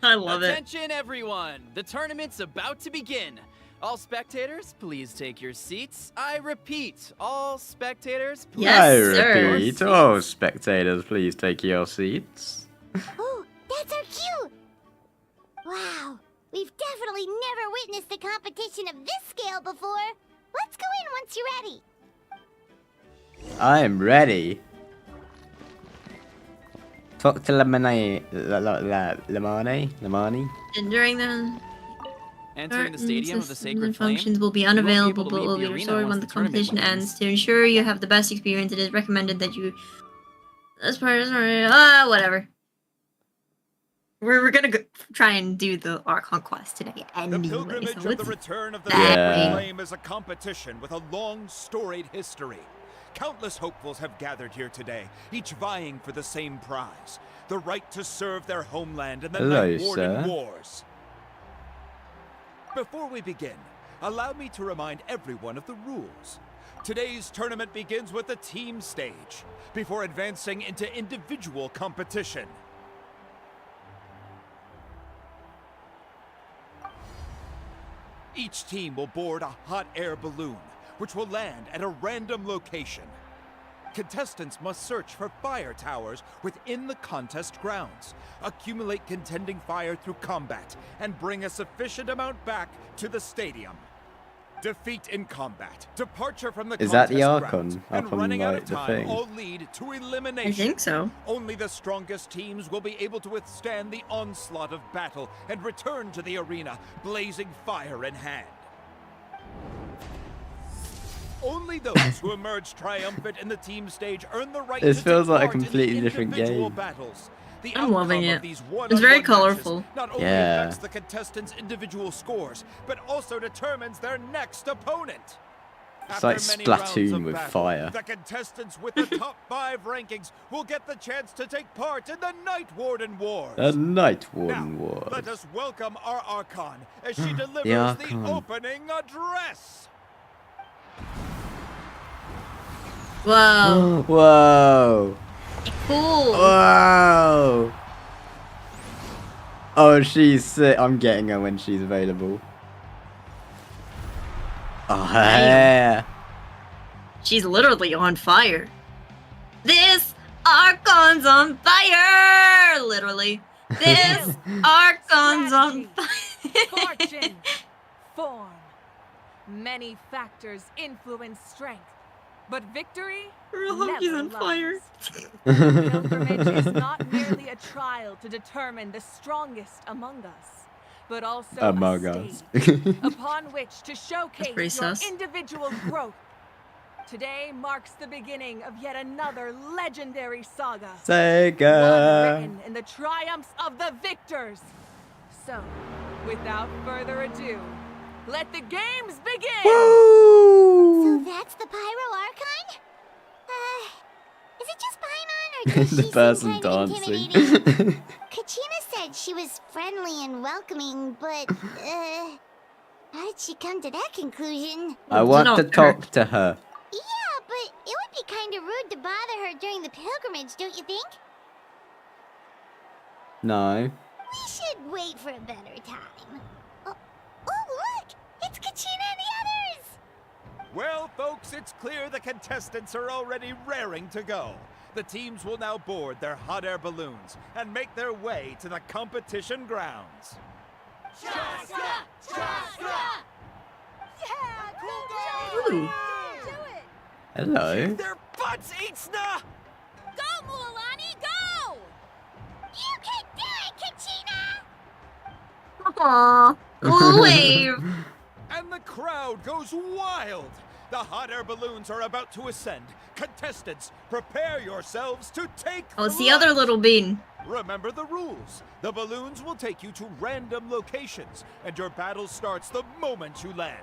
I love it. Attention everyone! The tournament's about to begin. All spectators, please take your seats. I repeat, all spectators, please Yes, I sir. repeat, all spectators, please take your seats. Oh, that's our cue! Wow, we've definitely never witnessed a competition of this scale before. Let's go in once you're ready. I am ready. Talk to Lamani. Lamani? And during the Entering the stadium of the Sacred Flame, functions will be you won't be unavailable, able to but leave will the be arena restored once when the the tournament competition begins. ends. To ensure you have the best experience, it is recommended that you... As part of... whatever. We're gonna go try and do the Archon quest today anyway. The pilgrimage So of the it's return of the Yeah. flame is a competition with a long, storied history. Countless hopefuls have gathered here today, each vying for the same prize: the right to serve their homeland in the Hello, Night Warden sir. Wars. Before we begin, allow me to remind everyone of the rules. Today's tournament begins with the team stage, before advancing into individual competition. Each team will board a hot air balloon, which will land at a random location. Contestants must search for fire towers within the contest grounds, accumulate contending fire through combat, and bring a sufficient amount back to the stadium. Defeat in combat, departure from the Is that contest the Archon? grounds, and Archon, running out like, of the time thing? all lead to elimination. I think so. Only the strongest teams will be able to withstand the onslaught of battle and return to the arena, blazing fire in hand. Only those who emerge triumphant in the team stage earn the right This to feels take like a part in the completely different individual game. battles. The I'm loving outcome of it. these It's very one-on-one colorful. matches not only Yeah. affects the contestants' individual scores, but also determines their next opponent. It's like After many rounds Splatoon of with battle, fire. The contestants with the top 5 rankings will get the chance to take part in the Night Warden Wars. The Night Warden Wars. Let us welcome our Archon as she delivers the Archon. opening address. Whoa. Whoa. Cool. Whoa. Oh, she's sick. I'm getting her when she's available. Oh, yeah. She's literally on fire. This Archon's on fire! Literally. This Archon's on fire. Fortune, form. Many factors influence strength, but victory Look, he's never on fire. lies. Pilgrimage is not merely a trial to determine the strongest among us, but also Among a us. stage upon which to showcase pretty your sus. individual growth. Today marks the beginning of yet another legendary saga. Sega. One written in the triumphs of the victors. So, without further ado, let the games begin! So that's the Pyro Archon? Is it just Paimon, or does The she person seem kind of dancing. intimidating? Kachina said she was friendly and welcoming, but, how did she come to that conclusion? I want to talk to her. Yeah, but it would be kind of rude to bother her during the pilgrimage, don't you think? No. We should wait for a better time. Oh, look! It's Kachina and the others! Well, folks, it's clear the contestants are already raring to go. The teams will now board their hot air balloons and make their way to the competition grounds. Chaska! Chaska! Yeah, cool Ooh. Do it! Hello. Their butts, Itzna! Go, Mualani, go! You can do it, Kachina! Aww. Wave. And the crowd goes wild. The hot air balloons are about to ascend. Contestants, prepare yourselves to take Oh, it's the flight. other little bean. Remember the rules. The balloons will take you to random locations, and your battle starts the moment you land.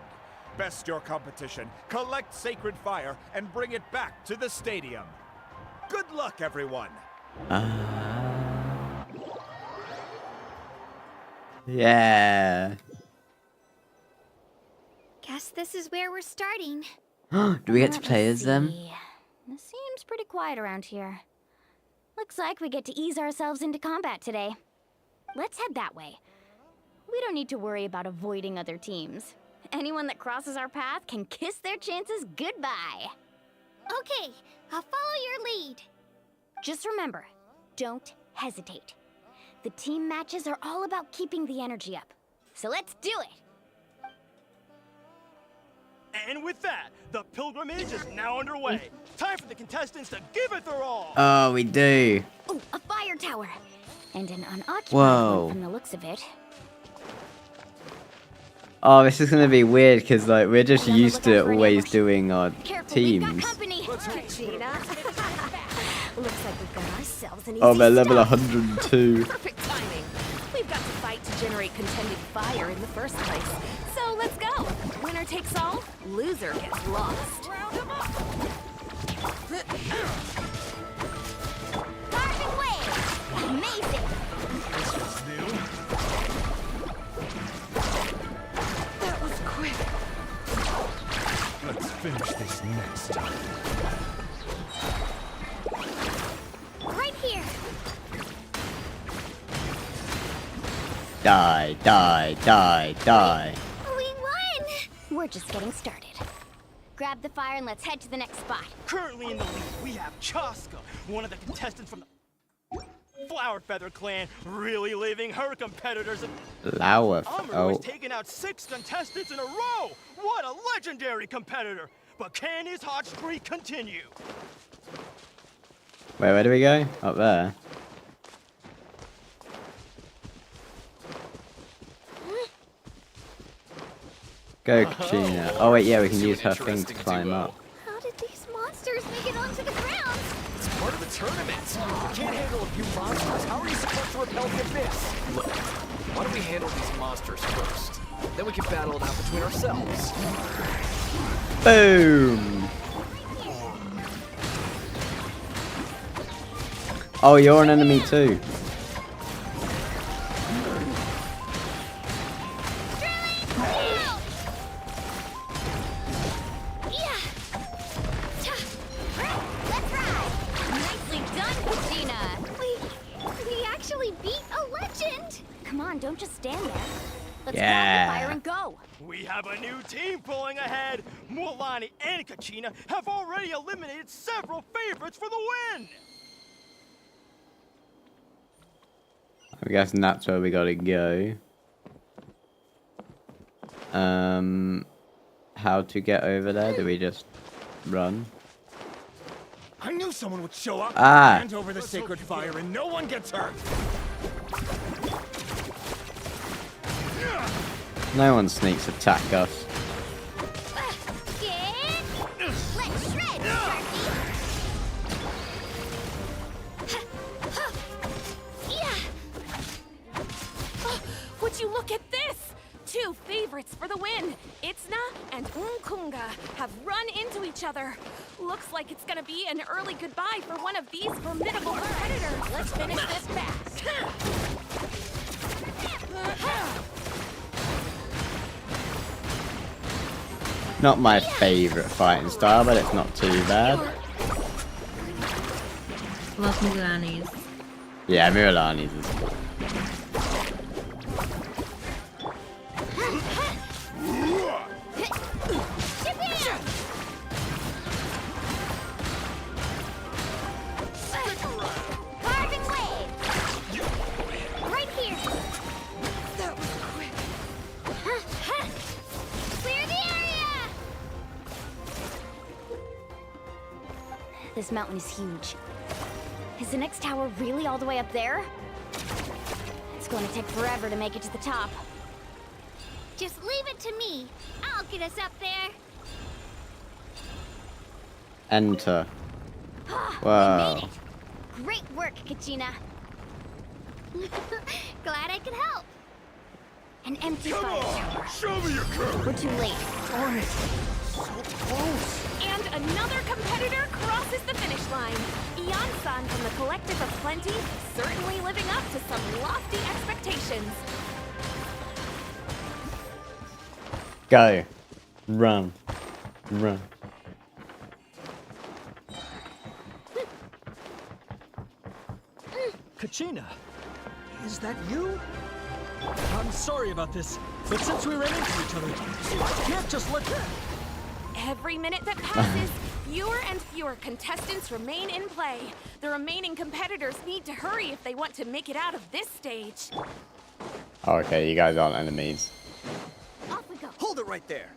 Best your competition, collect sacred fire, and bring it back to the stadium. Good luck, everyone. Yeah. Guess this is where we're starting. Do we get to play as them? It seems pretty quiet around here. Looks like we get to ease ourselves into combat today. Let's head that way. We don't need to worry about avoiding other teams. Anyone that crosses our path can kiss their chances goodbye. Okay, I'll follow your lead. Just remember, don't hesitate. The team matches are all about keeping the energy up. So let's do it! And with that, the pilgrimage is now underway. Time for the contestants to give it their all. Oh, we do. Oh, a fire tower! And an unoccupied Whoa. one from the looks of it. Oh, this is gonna be weird because like we're just used to always doing our teams. Looks like we've got ourselves an Oh, easy they're level start. 102. Perfect timing. generate contending fire in the first place. So let's go. Winner takes all, loser gets lost. Round 'em up. Parting waves! Amazing! This was new. That was quick. Let's finish this next time. Right here! Die, die, die, die. We won! We're just getting started. Grab the fire and let's head to the next spot. Currently in the lead, we have Chaska, one of the contestants from the Flower Feather clan, really leaving her competitors. Flower. Umber has taken out 6 contestants in a row. What a legendary competitor! But can his hot streak continue? Wait, where do we go? Up there. Go, Katrina. Oh wait, yeah, we can use her thing to climb up. How did these monsters make it onto the ground? It's part of the tournament. You can't handle a few monsters. How are you supposed to repel the abyss? Look, why don't we handle these monsters first? Then we can battle it out between ourselves. Boom! Oh, you're an enemy too. Don't just stand there. Let's Yeah. grab the fire and go. We have a new team pulling ahead. Mulani and Kachina have already eliminated several favorites for the win. I'm guessing that's where we gotta go. How to get over there? Do we just run? I knew someone would show up. Ah. Hand over the sacred fire and no one gets hurt. No one sneaks attack us. Let's shred, Would you look at this? 2 favorites for the win. Itzna and Unkunga have run into each other. Looks like it's gonna be an early goodbye for one of these formidable competitors. Let's finish this fast. Not my favorite fighting style, but it's not too bad. Love Mulani's. Yeah, Miralani's is cool. Right here! That was quick. Clear the area! This mountain is huge. Is the next tower really all the way up there? It's going to take forever to make it to the top. Just leave it to me. I'll get us up there. Enter. We Wow. made it. Great work, Kachina. Glad I could help. An empty fire tower. Show me your courage. We're too late. Darn it. So close. And another competitor crosses the finish line. Ian-san from the Collective of Plenty, certainly living up to some lofty expectations. Go. Run. Run. Kachina, is that you? I'm sorry about this, but since we ran into each other, I can't just let that. Every minute that passes, fewer and fewer contestants remain in play. The remaining competitors need to hurry if they want to make it out of this stage. Okay, you guys aren't enemies. Off we go. Hold it right there.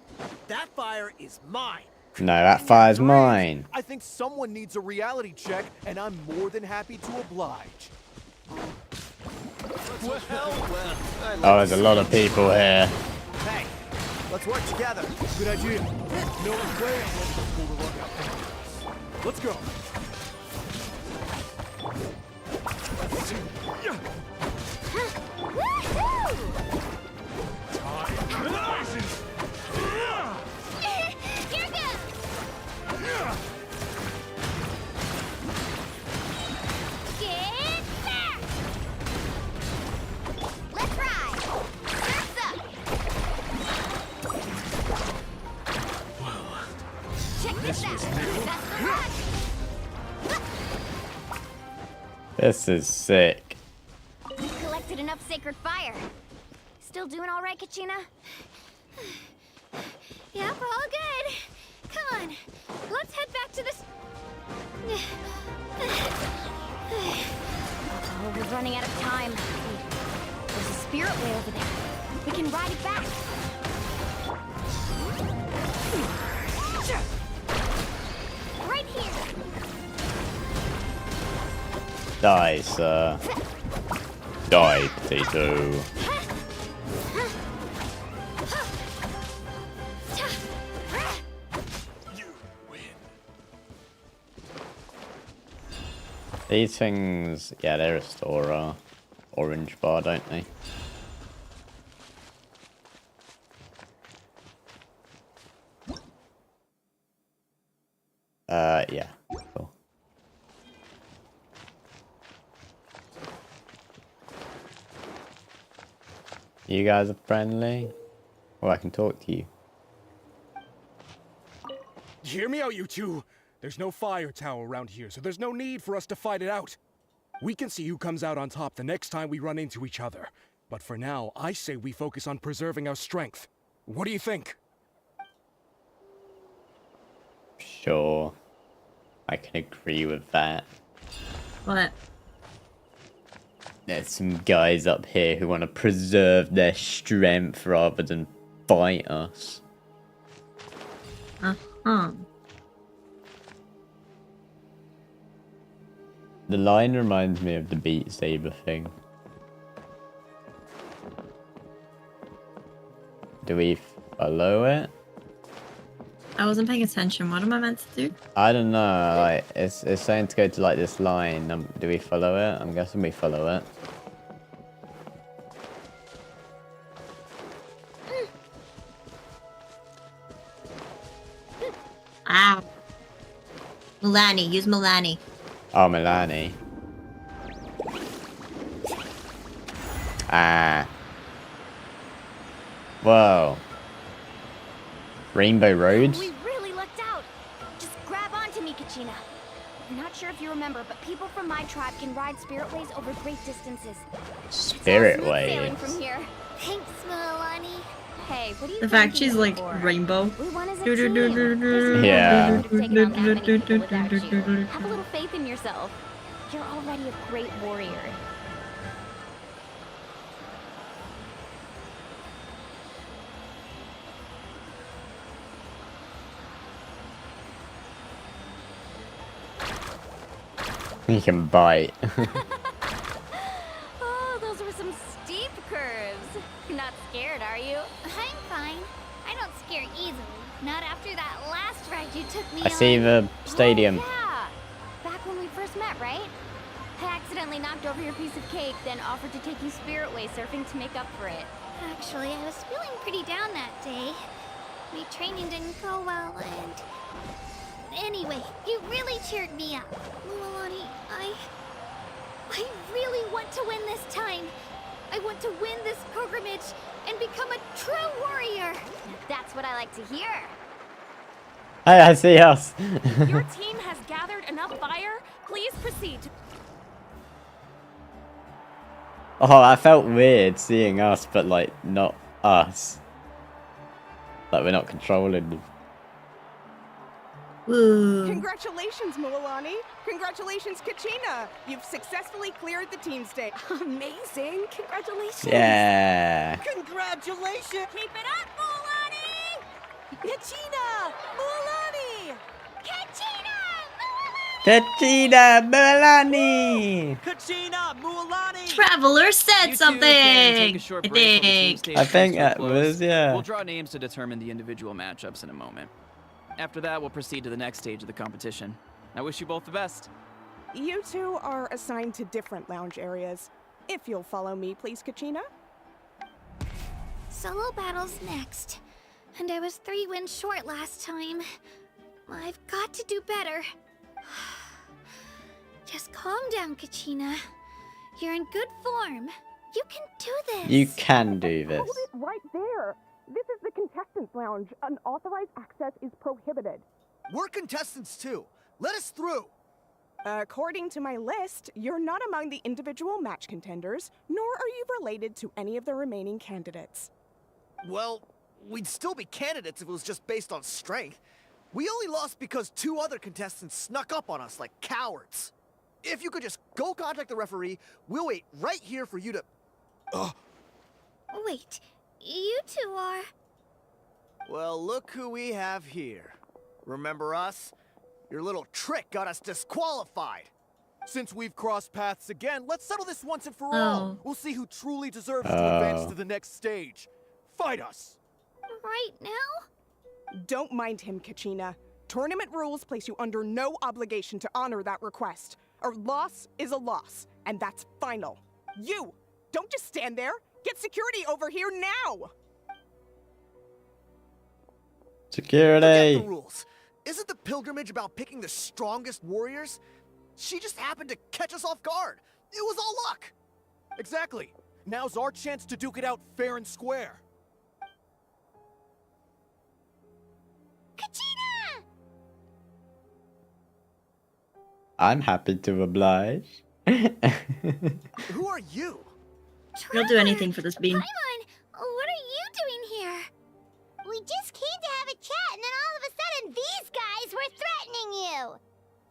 That fire is mine. No, that fire's mine. I think someone needs a reality check, and I'm more than happy to oblige. Oh, there's a lot of people here. Hey, let's work together. Good idea. No one's playing before we look out. Let's go. Woohoo! This is sick. You collected enough sacred fire. Still doing all right, Kachina? Yep, all good. Come on, let's head back to this. Oh, we're running out of time. There's a spirit way over there. We can ride it back. Right here. Die, sir. Die, potato. These things, yeah, they restore orange bar, don't they? Yeah, cool. You guys are friendly? Well, I can talk to you. Hear me out, you two. There's no fire tower around here, so there's no need for us to fight it out. We can see who comes out on top the next time we run into each other. But for now, I say we focus on preserving our strength. What do you think? Sure. I can agree with that. What? There's some guys up here who want to preserve their strength rather than fight us. Uh-huh. The line reminds me of the Beat Saber thing. Do we follow it? I wasn't paying attention. What am I meant to do? I don't know. Like it's saying to go to like this line. Do we follow it? I'm guessing we follow it. Ow. Milani, use Milani. Oh, Milani. Ah. Whoa. Rainbow Roads? We really lucked out. Just grab onto me, Kachina. I'm not sure if you remember, but people from my tribe can ride spirit ways over great distances. Spirit Sailing ways. from here. Thanks, Milani. Hey, what do you The think fact she's like rainbow. We won as a team. There's no Yeah. way we could've taken on that many people without you. Have a little faith in yourself. You're already a great warrior. You can bite. Oh, those were some steep curves. You're not scared, are you? I'm fine. I don't scare easily. Not after that last ride you took me I see the stadium. Oh, yeah. Back when we first met, right? I accidentally knocked over your piece of cake, then offered to take you spirit way surfing to make up for it. Actually, I was feeling pretty down that day. My training didn't go well, and... Anyway, you really cheered me up. Milani, I really want to win this time. I want to win this pilgrimage and become a true warrior. That's what I like to hear. Hey, I see us. Your team has gathered enough fire. Please proceed. Oh, I felt weird seeing us, but like not us. Like we're not controlling them. Congratulations, Milani. Congratulations, Kachina. You've successfully cleared the team stage. Amazing. Congratulations. Yeah. Congratulations! Keep it up, Milani! Kachina! Milani! Kachina Milani. Kachina! Milani! Traveler said You two something. can take a short break while the team stage I think comes to a that close. was, yeah. We'll draw names to determine the individual matchups in a moment. After that, we'll proceed to the next stage of the competition. I wish you both the best. You two are assigned to different lounge areas. If you'll follow me, please, Kachina. Solo battle's next. And I was 3 wins short last time. I've got to do better. Just calm down, Kachina. You're in good form. You can do this. You can do this. Hold it right there. This is the contestants' lounge. Unauthorized access is prohibited. We're contestants too. Let us through. According to my list, you're not among the individual match contenders, nor are you related to any of the remaining candidates. Well, we'd still be candidates if it was just based on strength. We only lost because 2 other contestants snuck up on us like cowards. If you could just go contact the referee, we'll wait right here for you to... Wait, you two are... Well, look who we have here. Remember us? Your little trick got us disqualified. Since we've crossed paths again, let's settle this once and for all. We'll see who truly deserves to advance to the next stage. Fight us! Right now? Don't mind him, Kachina. Tournament rules place you under no obligation to honor that request. A loss is a loss, and that's final. You! Don't just stand there! Get security over here now! Security! Forget the rules. Isn't the pilgrimage about picking the strongest warriors? She just happened to catch us off guard. It was all luck. Exactly. Now's our chance to duke it out fair and square. Kachina! I'm happy to oblige. Who are you? He'll do anything for this bean. Paimon, what are you doing here? We just came to have a chat, and then all of a sudden these guys were threatening you!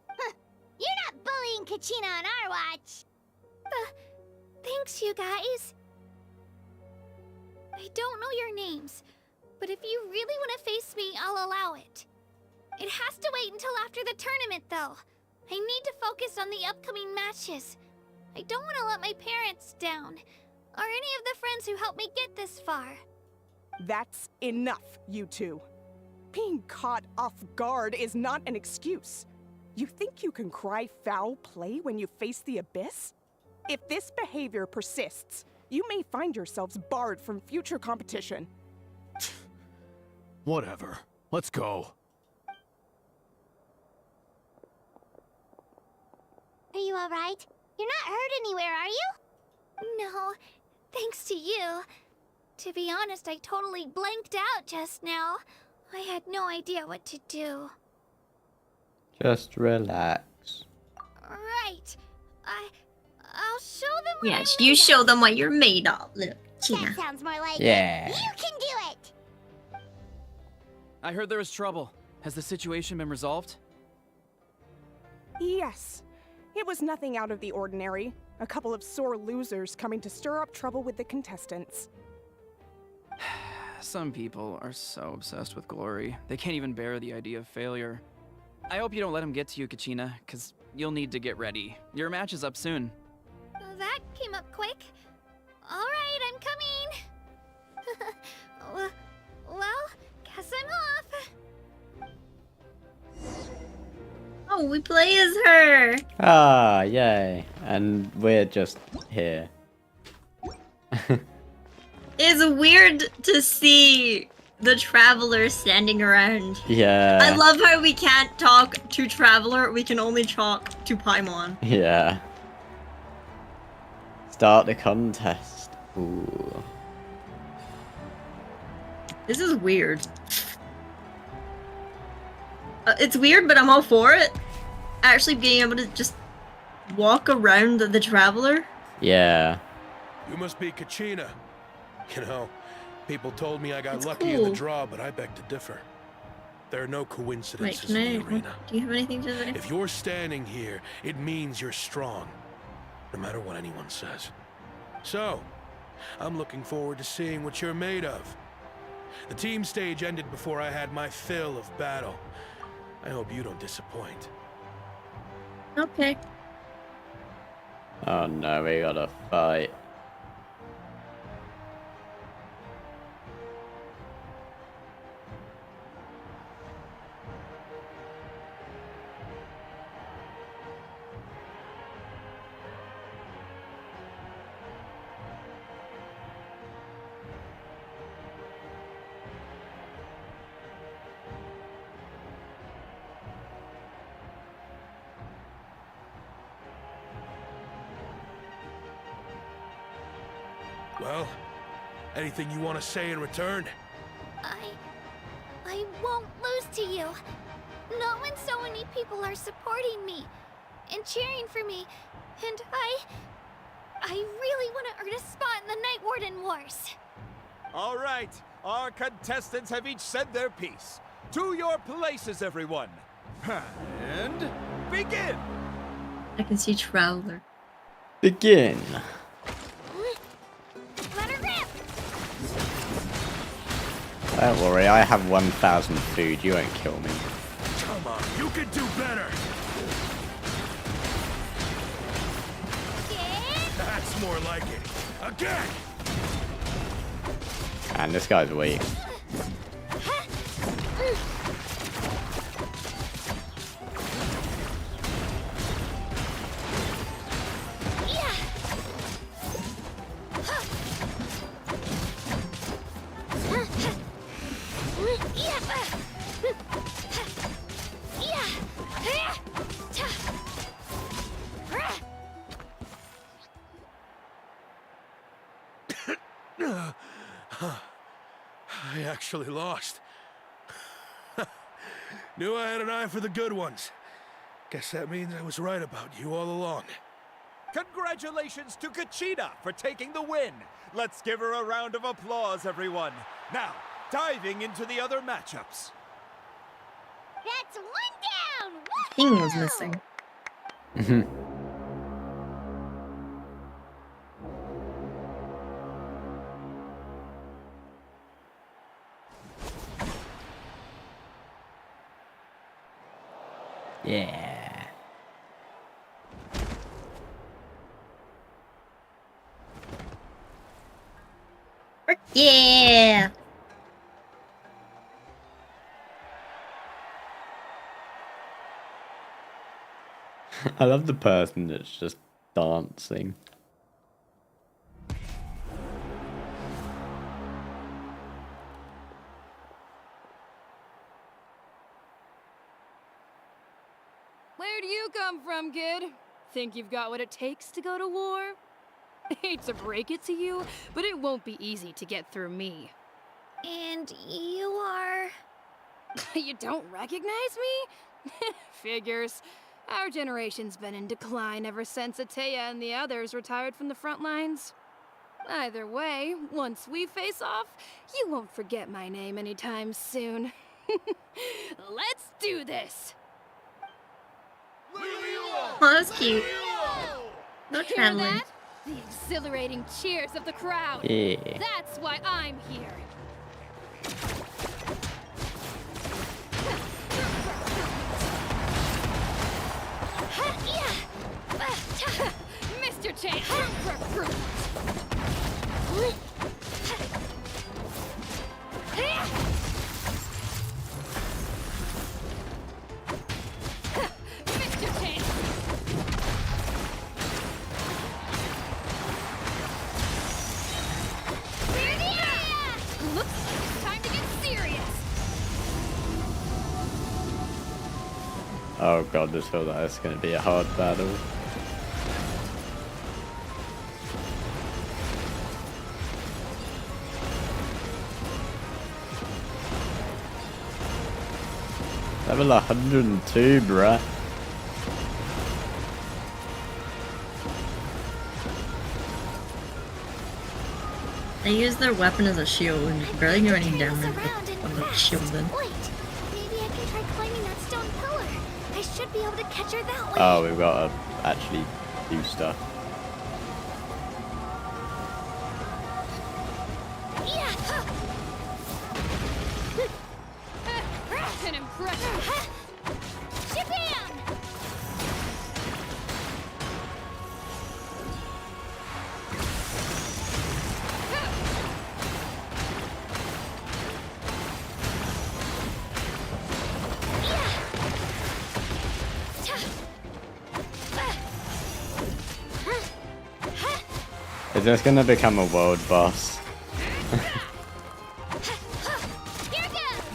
Huh. You're not bullying Kachina on our watch! Thanks, you guys. I don't know your names, but if you really want to face me, I'll allow it. It has to wait until after the tournament, though. I need to focus on the upcoming matches. I don't want to let my parents down, or any of the friends who helped me get this far. That's enough, you two. Being caught off guard is not an excuse. You think you can cry foul play when you face the abyss? If this behavior persists, you may find yourselves barred from future competition. Whatever. Let's go. Are you alright? You're not hurt anywhere, are you? No, thanks to you. To be honest, I totally blanked out just now. I had no idea what to do. Just relax. Right. I'll show them what Yes, you show them what you're made of, little China. That sounds more like Yeah. it. You can do it! I heard there was trouble. Has the situation been resolved? Yes. It was nothing out of the ordinary. A couple of sore losers coming to stir up trouble with the contestants. Some people are so obsessed with glory, they can't even bear the idea of failure. I hope you don't let him get to you, Kachina, because you'll need to get ready. Your match is up soon. That came up quick. All right, I'm coming. Well, guess I'm off. Oh, we play as her. Ah, yay. And we're just here. It's weird to see the Traveler standing around. Yeah. I love how we can't talk to Traveler, we can only talk to Paimon. Yeah. Start the contest. Ooh. This is weird. It's weird, but I'm all for it. Actually being able to just walk around the Traveler. Yeah. You must be Kachina. You know, people told me I got That's lucky in the cool. draw, but I beg to differ. There are no Wait, coincidences can in I... the arena. Do you have anything to say? If you're standing here, it means you're strong, no matter what anyone says. So, I'm looking forward to seeing what you're made of. The team stage ended before I had my fill of battle. I hope you don't disappoint. Okay. Oh no, we gotta fight. Well, anything you want to say in return? I won't lose to you. Not when so many people are supporting me. and cheering for me. And I really want to earn a spot in the Night Warden Wars. All right, our contestants have each said their piece. To your places, everyone. And begin. I can see Traveler. Begin. Let her rip. Don't worry, I have 1,000 food. You won't kill me. Come on, you can do better. That's more like it. Again. And this guy's weak. I actually lost. Knew I had an eye for the good ones. Guess that means I was right about you all along. Congratulations to Kachina for taking the win. Let's give her a round of applause, everyone. Now, diving into the other matchups. That's one down! Thing was missing. Yeah. Yeah. I love the person that's just dancing. Where do you come from, kid? Think you've got what it takes to go to war? Hate to break it to you, but it won't be easy to get through me. And you are... You don't recognize me? Figures. Our generation's been in decline ever since Atea and the others retired from the front lines. Either way, once we face off, you won't forget my name anytime soon. Let's do this! Oh, that's cute. No Hear traveling. that? The exhilarating cheers of the crowd. Yeah. That's why I'm here. Mr. Chance, recruit. Mr. Chance. Looks like it's time to get serious. Oh god, this feels like it's going to be a hard battle. Level 102, bruh. They use their weapon as a shield and you barely do any damage when the shield did. Wait, maybe I can try climbing that stone pillar. I should be able to catch her that way. Oh, we've got to actually do stuff. An impression. Shabam! Is this going to become a world boss?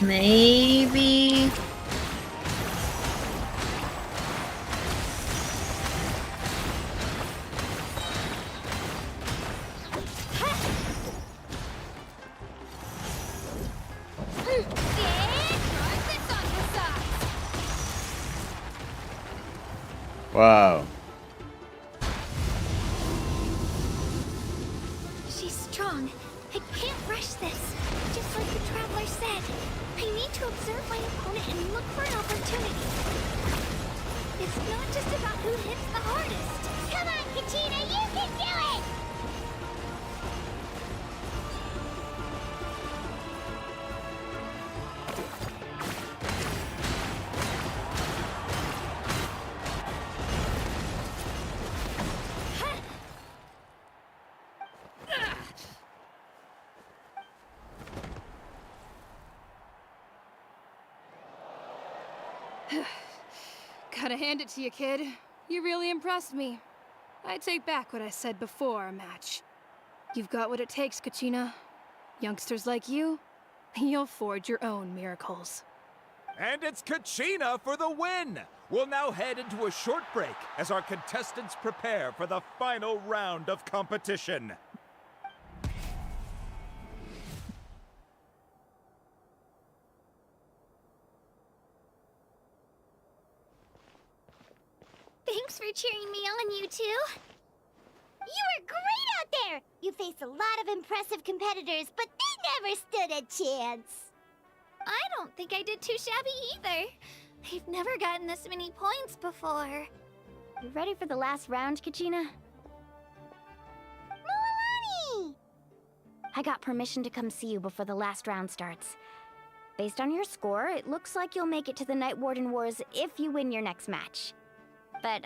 Maybe. Wow. She's strong. I can't rush this. Just like the Traveler said, I need to observe my opponent and look for an opportunity. It's not just about who hits the hardest. Come on, Kachina, you can do it! Gotta hand it to you, kid. You really impressed me. I take back what I said before our match. You've got what it takes, Kachina. Youngsters like you, you'll forge your own miracles. And it's Kachina for the win! We'll now head into a short break as our contestants prepare for the final round of competition. Thanks for cheering me on, you two. You were great out there! You faced a lot of impressive competitors, but they never stood a chance. I don't think I did too shabby either. I've never gotten this many points before. You ready for the last round, Kachina? Milani! I got permission to come see you before the last round starts. Based on your score, it looks like you'll make it to the Night Warden Wars if you win your next match. But,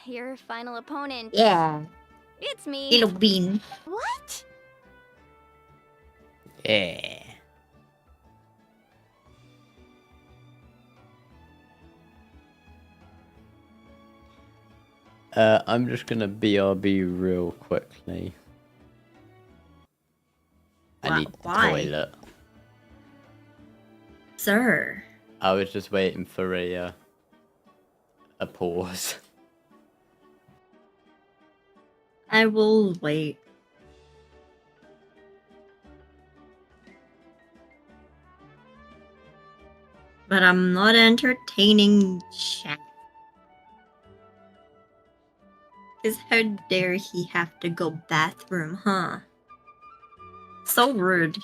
your final opponent... Yeah. It's me. Little bean. What? Yeah. I'm just gonna BRB real quickly. I need the Why? toilet. Sir. I was just waiting for a pause. I will wait. But I'm not entertaining chat. Cause how dare he have to go bathroom, huh? So rude.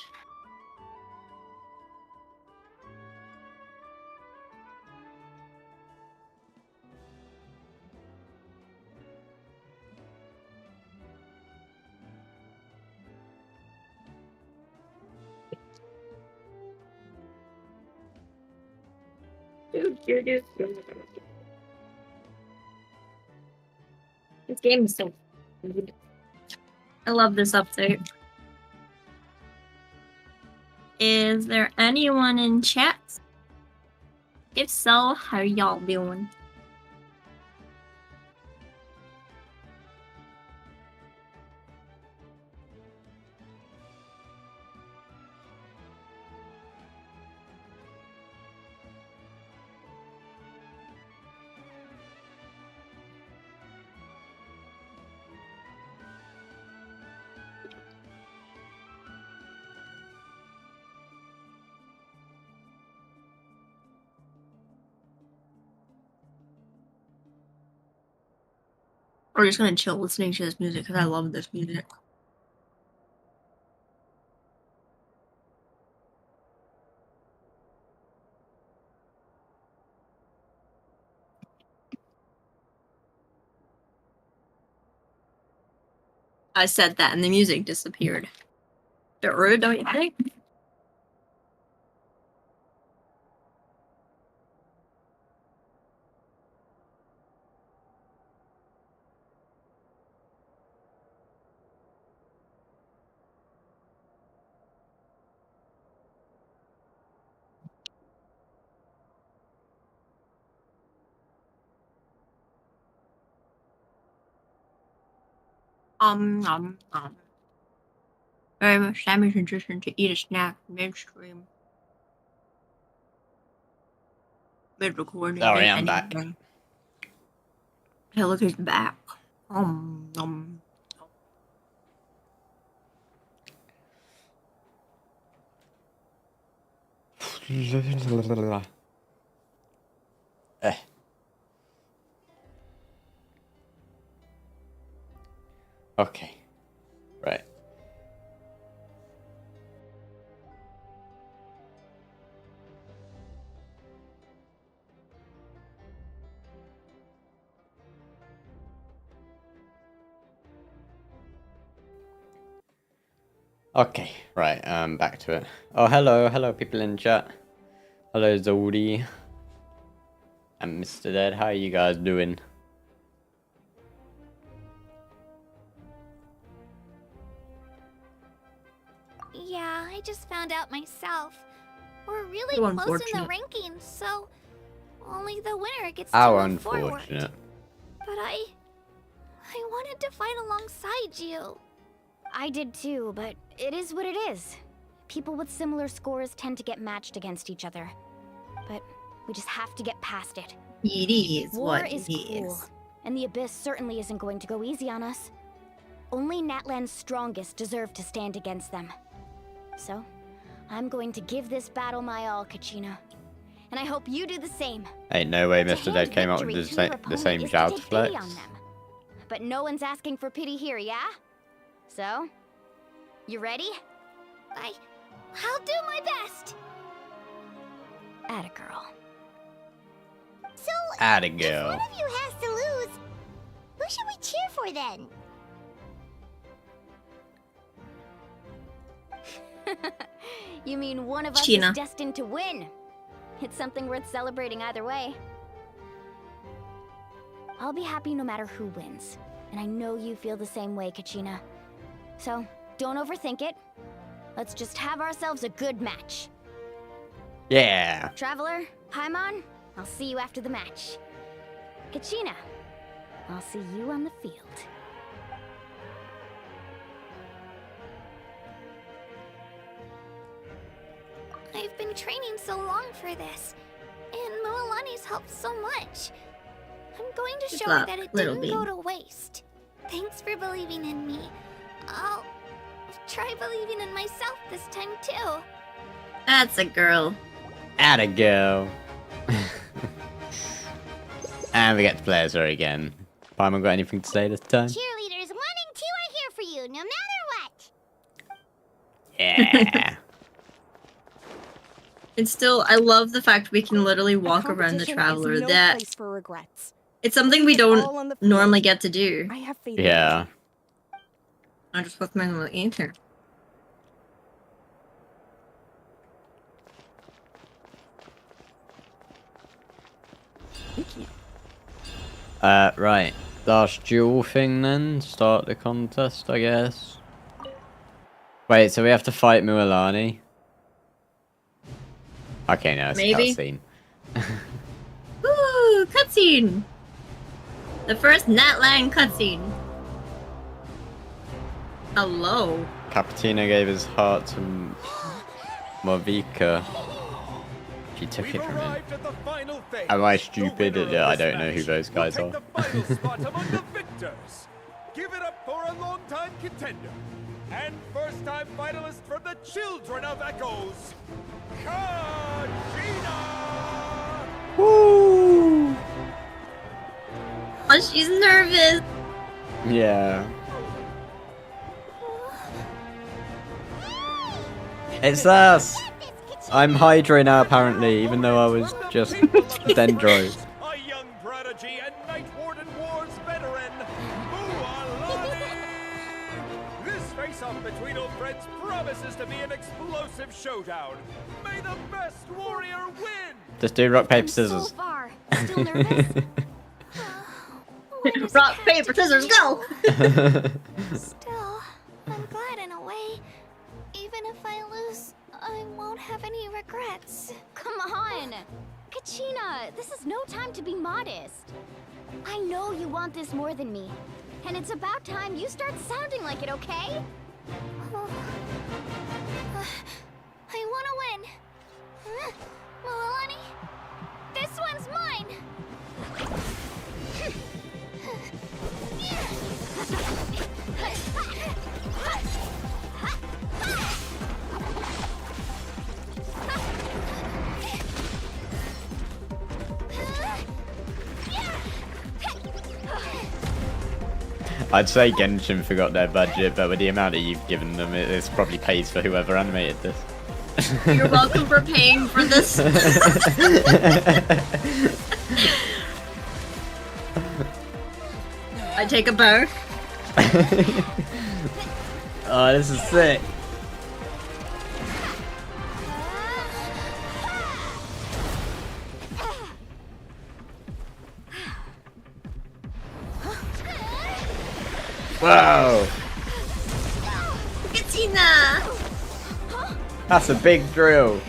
This game is so good. I love this update. Is there anyone in chat? If so, how y'all doing? We're just gonna chill listening to this music because I love this music. I said that and the music disappeared. Bit rude, don't you think? Very much damage nutrition to eat a snack midstream. Mid-recording. Sorry, I'm back. Hey, look, he's back. Okay. Right. Okay, right, back to it. Oh, hello people in chat. Hello Zodi. And Mr. Dead, how are you guys doing? Yeah, I just found out myself. We're really So close in the unfortunate. rankings, so only the winner gets How to move forward. unfortunate. But I wanted to fight alongside you. I did too, but it is what it is. People with similar scores tend to get matched against each other. But we just have to get past it. It is War what is it cruel, is. and the Abyss certainly isn't going to go easy on us. Only Natlan's strongest deserve to stand against them. So, I'm going to give this battle my all, Kachina. And I hope you do the same. Ain't no way To Mr. hand Dead came up with victory the, to your the opponent same is to shout take flex. pity on them. But no one's asking for pity here, yeah? So, you ready? I'll do my best. Atta girl. So, Atta if girl. one of you has to lose, who should we cheer for then? You mean one of us Sheena. is destined to win? It's something worth celebrating either way. I'll be happy no matter who wins. And I know you feel the same way, Kachina. So, don't overthink it. Let's just have ourselves a good match. Yeah. Traveler, Paimon, I'll see you after the match. Kachina, I'll see you on the field. I've been training so long for this, and Mualani's helped so much. I'm going to Good show her luck, that it little didn't go baby. to waste. Thanks for believing in me. I'll try believing in myself this time too. That's a girl. Atta girl. And we get to play as her again. Paimon got anything to say this time? Cheerleaders 1 and 2 are here for you, no matter what. Yeah. It's still, I love the fact we can literally walk around the Competition is Traveler. no That place for regrets. it's something we It's all on don't the field. normally get to do. I have faith in Yeah. I just put my little answer. Thank you. Right. Last duel thing then. Start the contest, I guess. Wait, so we have to fight Mualani? Okay, no, it's a Maybe. cutscene. Ooh, cutscene! The first Natlan cutscene. Hello. Cappuccino gave his heart to Morvika. She took it from him. Am I stupid? I don't know who those guys are. Spot among the victors. Give it up for a long-time contender and first-time finalist from the Children of Echoes, Kachina! Woo! Oh, she's nervous. Yeah. It's us! I'm Hydra now, apparently, even though I was just Dendro. A young prodigy and Night Warden Wars veteran, Mualani! This face-off between old friends promises to be an explosive showdown. May the best warrior win! Just do rock, paper, So scissors. far, still nervous? Rock, paper, scissors, go! Still, I'm glad in a way. Even if I lose, I won't have any regrets. Come on! Kachina, this is no time to be modest. I know you want this more than me. And it's about time you start sounding like it, okay? I want to win. Mualani, this one's mine. I'd say Genshin forgot their budget, but with the amount that you've given them, it probably pays for whoever animated this. You're welcome for paying for this. I take a bow. Oh, this is sick. Whoa! Katina! That's a big drill.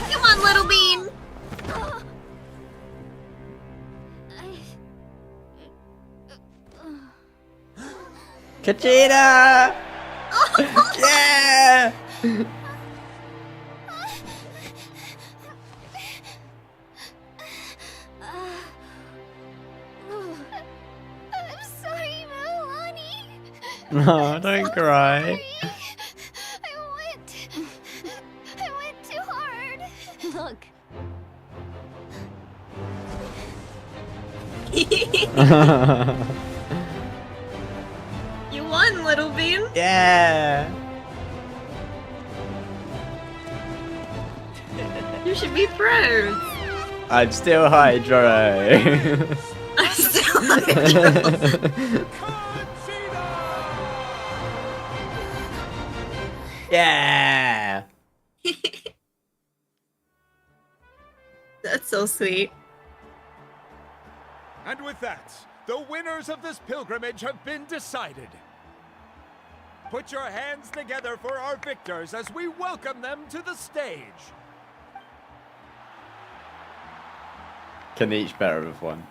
Come on, little bean! Katina! Yeah! I'm sorry, Milani. No, don't cry. I went too hard. Look. You won, little bean. Yeah. You should be proud. I'm still Hydro. I'm still Hydro. Yeah. That's so sweet. And with that, the winners of this pilgrimage have been decided. Put your hands together for our victors as we welcome them to the stage. Can each better with one.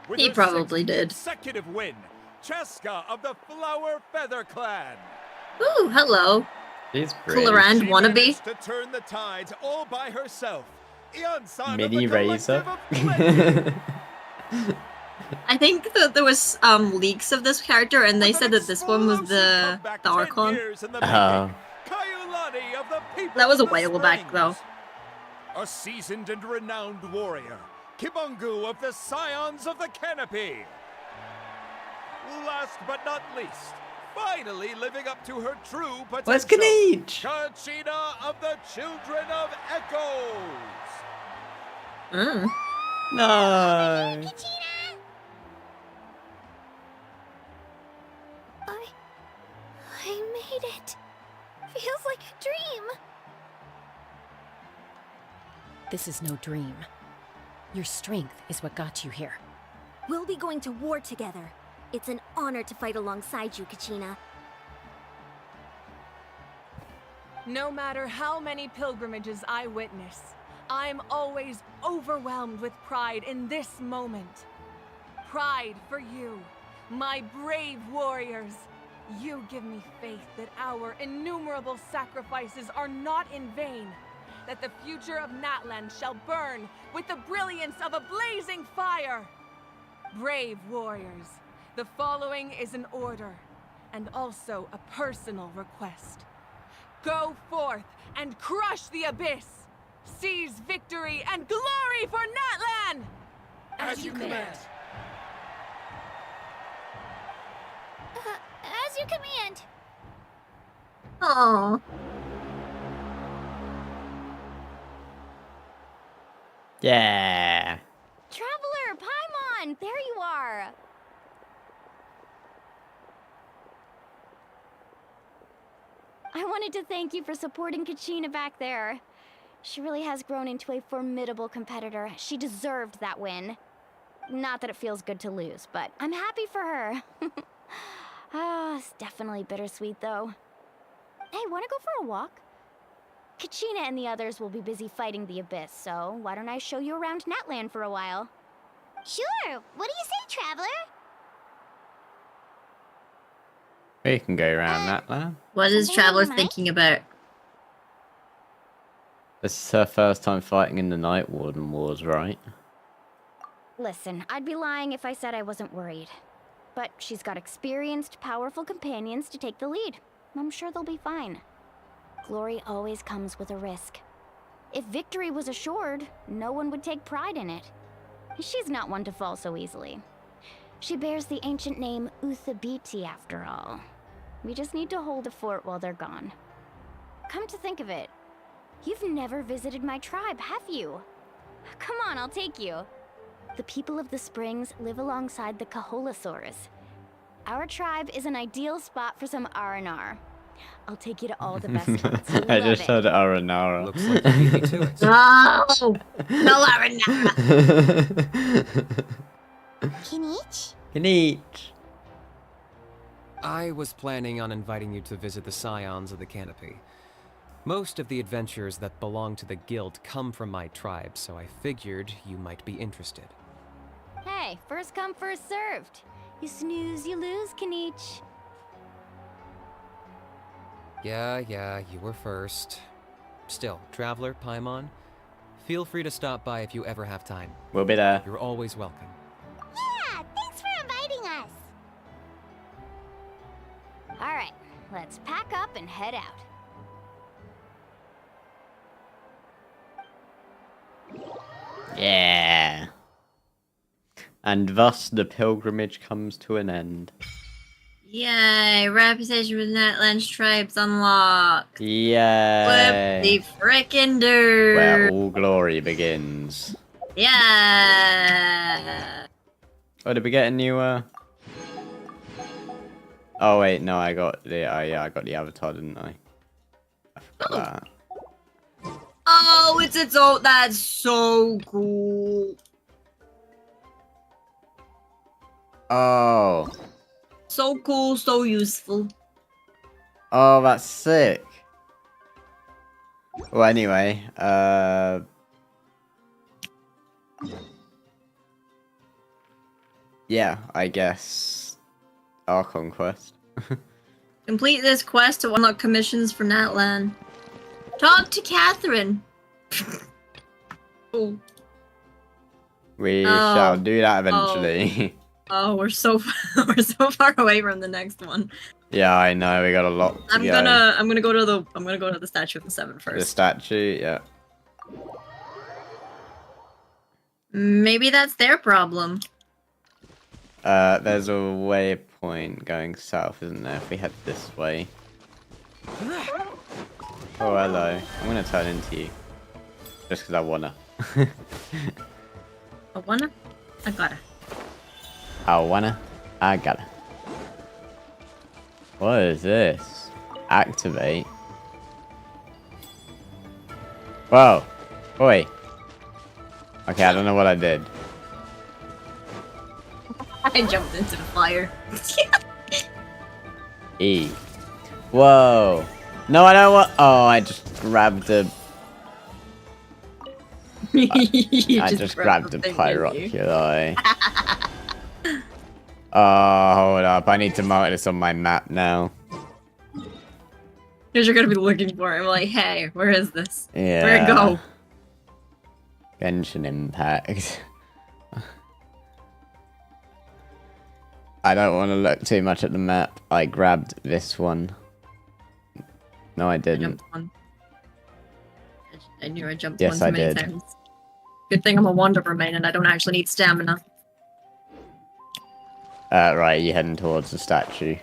With He her probably 6th did. consecutive win, Cheska of the Flower Feather Clan. Ooh, hello. She's pretty. Colorand She wannabe. managed to turn the tides all by herself. Eon-san of Mini the Razor. Collective of I think that there was leaks of this character, and they said that this one was the Archon. Oh. Kayulani of the people That was a of the while back, though. A seasoned and renowned warrior, Kibungu of the Scions of the Canopy. Last but not least, finally living up to her true potential. Where's Kanich? Kachina of the Children of Echoes. No. I made it. Feels like a dream. This is no dream. Your strength is what got you here. We'll be going to war together. It's an honor to fight alongside you, Kachina. No matter how many pilgrimages I witness, I'm always overwhelmed with pride in this moment. Pride for you, my brave warriors. You give me faith that our innumerable sacrifices are not in vain, that the future of Natlan shall burn with the brilliance of a blazing fire. Brave warriors, the following is an order, and also a personal request. Go forth and crush the abyss! Seize victory and glory for Natlan! As you command. As you command. Aww. Yeah. Traveler, Paimon, there you are. I wanted to thank you for supporting Kachina back there. She really has grown into a formidable competitor. She deserved that win. Not that it feels good to lose, but I'm happy for her. It's definitely bittersweet, though. Hey, wanna go for a walk? Kachina and the others will be busy fighting the Abyss, so why don't I show you around Natlan for a while? Sure. What do you say, Traveler? We can go around that land. What is Traveler thinking about? This is her first time fighting in the Night Warden Wars, right? Listen, I'd be lying if I said I wasn't worried. But she's got experienced, powerful companions to take the lead. I'm sure they'll be fine. Glory always comes with a risk. If victory was assured, no one would take pride in it. She's not one to fall so easily. She bears the ancient name Uthabiti after all. We just need to hold the fort while they're gone. Come to think of it, you've never visited my tribe, have you? Come on, I'll take you. The people of the springs live alongside the Kaholasaurus. Our tribe is an ideal spot for some R&R. I'll take you to all the best spots. You'll I love just it. heard Aranara. Looks like you beat me to it. No! No, Aranara! Kinich? Kinich. I was planning on inviting you to visit the Scions of the Canopy. Most of the adventurers that belong to the guild come from my tribe, so I figured you might be interested. Hey, first come, first served. You snooze, you lose, Kinich. Yeah, you were first. Still, Traveler, Paimon, feel free to stop by if you ever have time. We'll be there. You're always welcome. Yeah, thanks for inviting us. Alright, let's pack up and head out. Yeah. And thus the pilgrimage comes to an end. Yay, reputation with Natlan's tribes unlocked. Yay. Flip the frickin' dirt. Where all glory begins. Yeah. Oh, did we get a new, Oh, wait, no, I got the, yeah, I got the avatar, didn't I? I forgot that. Oh, it's its own. That's so cool. Oh. So cool, so useful. Oh, that's sick. Well, anyway, yeah, I guess Archon quest. Complete this quest to unlock commissions for Natlan. Talk to Catherine. Oh. We shall do that eventually. Oh, we're so far away from the next one. Yeah, I know. We got a lot to go. I'm gonna go to the statue of the Seven first. The statue, yeah. Maybe that's their problem. There's a waypoint going south, isn't there? If we head this way. Oh, hello. I'm gonna turn into you. Just because I wanna. I wanna? I gotta. I wanna? I gotta. What is this? Activate? Whoa. Oi. Okay, I don't know what I did. I jumped into the fire. E. Whoa. No, I don't want. Oh, I just grabbed a. I just grabbed a Pyroculi. Oh, hold up. I need to mark this on my map now. Because you're gonna be looking for it. I'm like, hey, where is this? Yeah. Where'd it go? Genshin Impact. I don't want to look too much at the map. I grabbed this one. No, I didn't. I knew I jumped Yes, one I too many did. times. Good thing I'm a Wanderer main and I don't actually need stamina. Right, you're heading towards the statue.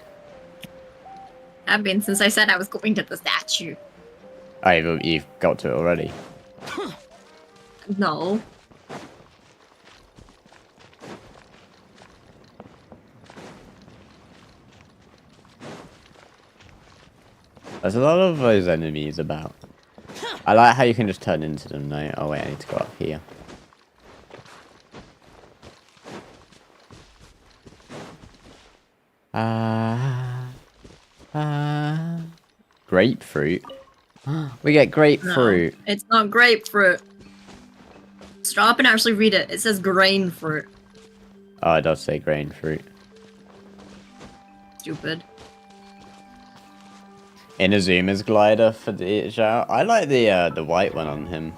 I've been since I said I was going to the statue. Oh, you've got to it already. No. There's a lot of those enemies about. I like how you can just turn into them now. Oh wait, I need to go up here. Grapefruit. We get grapefruit. No, it's not grapefruit. Stop and actually read it. It says grain fruit. Oh, it does say grain fruit. Stupid. Inazuma's glider for the Zhao. I like the white one on him.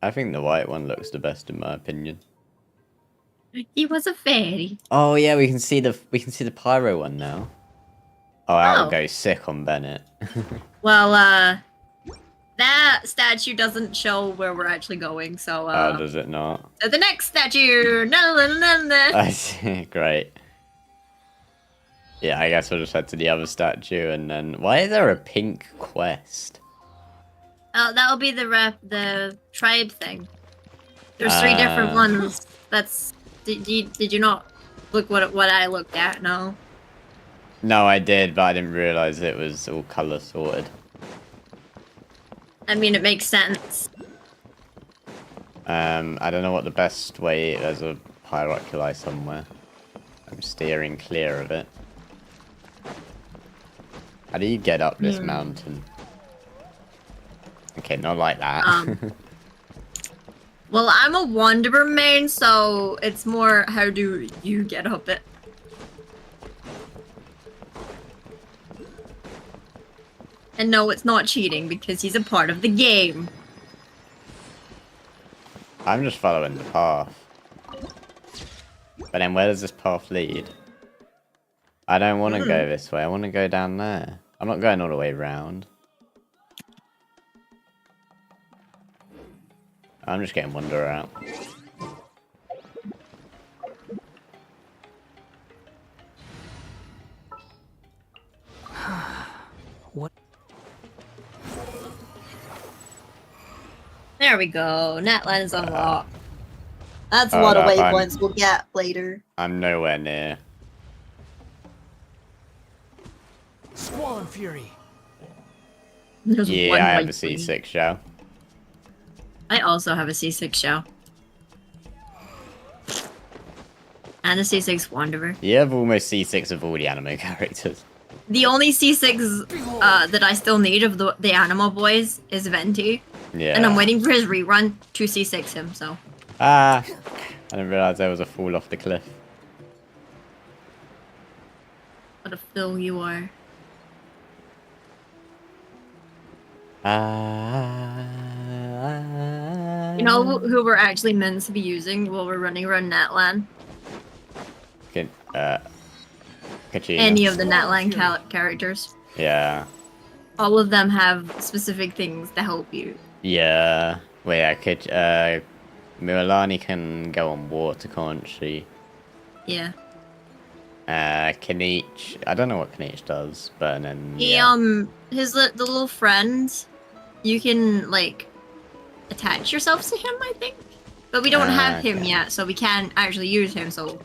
I think the white one looks the best in my opinion. He was a fairy. Oh yeah, we can see the pyro one now. Oh, that would go sick on Bennett. Well, That statue doesn't show where we're actually going, so Oh, does it not? so the next statue. I see. Great. Yeah, I guess we'll just head to the other statue and then. Why is there a pink quest? That'll be the tribe thing. There's 3 different ones. That's did you not look what I looked at? No. No, I did, but I didn't realize it was all color sorted. I mean, it makes sense. I don't know what the best way. There's a hieroculi somewhere. I'm steering clear of it. How do you get up this mountain? Okay, not like that. Well, I'm a Wanderer main, so it's more how do you get up it? And no, it's not cheating because he's a part of the game. I'm just following the path. But then where does this path lead? I don't want to go this way. I want to go down there. I'm not going all the way around. I'm just getting Wanderer out. What? There we go. Natlan is unlocked. That's a lot of waypoints we'll get later. I'm nowhere near. Squall Fury. There's Yeah, one I have a waypoint. C6 shell. I also have a C6 shell. And a C6 Wanderer. You have almost C6 of all the anime characters. The only C6 that I still need of the Animal Boys is Venti. Yeah. And I'm waiting for his rerun to C6 him, so. Ah! I didn't realize there was a fall off the cliff. What a fool you are. You know who we're actually meant to be using while we're running around Natlan? Kachina. Any of the Natlan characters. Yeah. All of them have specific things to help you. Yeah. Wait, Mualani can go on water, can't she? Yeah. Kanich, I don't know what Kanich does, but then He, yeah. the little friend, you can, like, attach yourself to him, I think? But we don't have him yet, so we can't actually use him, so...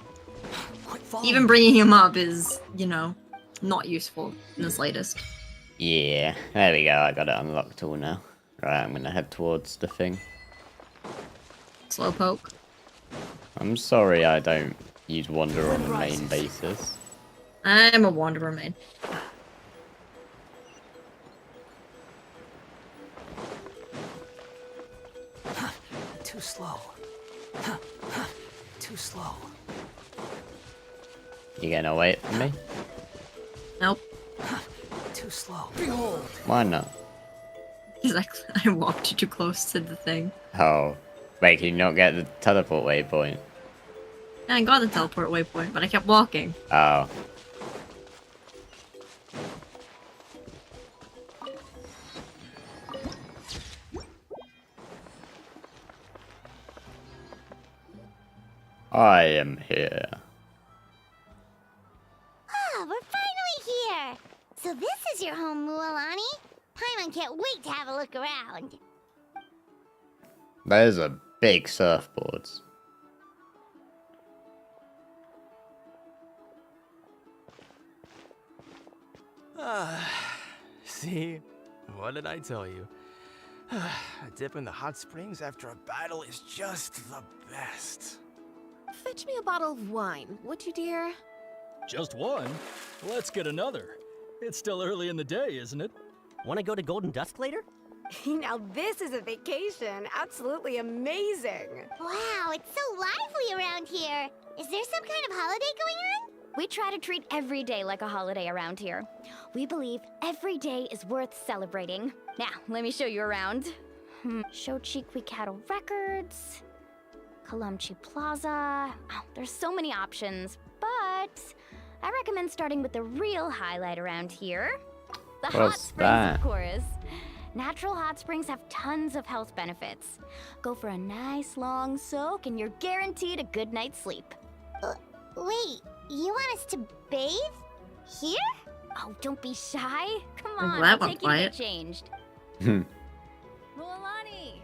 Even bringing him up is, you know, not useful in the slightest. Yeah, there we go, I got it unlocked all now. Right, I'm gonna head towards the thing. Slowpoke. I'm sorry I don't use Wanderer on the main basis. I'm a Wanderer main. Too slow. Too slow. You gonna wait for me? Nope. Too slow. Behold. Why not? Because I walked too close to the thing. Oh. Wait, can you not get the teleport waypoint? Yeah, I got the teleport waypoint, but I kept walking. Oh. I am here. Ah, we're finally here! So this is your home, Mualani? Paimon can't wait to have a look around. Those are big surfboards. See? What did I tell you? A dip in the hot springs after a battle is just the best. Fetch me a bottle of wine, would you, dear? Just one? Let's get another. It's still early in the day, isn't it? Want to go to Golden Dusk later? Now this is a vacation. Absolutely amazing. Wow, it's so lively around here. Is there some kind of holiday going on? We try to treat every day like a holiday around here. We believe every day is worth celebrating. Now, let me show you around. Shochiqui Cattle Records, Kalamchi Plaza. Oh, there's so many options, but I recommend starting with the real highlight around here. The hot What's springs, that? of course. Natural hot springs have tons of health benefits. Go for a nice long soak and you're guaranteed a good night's sleep. Wait, you want us to bathe? Here? Oh, don't be shy. Come I'm on, glad I'll I'm take you to quiet. get changed. Hmm. Mualani!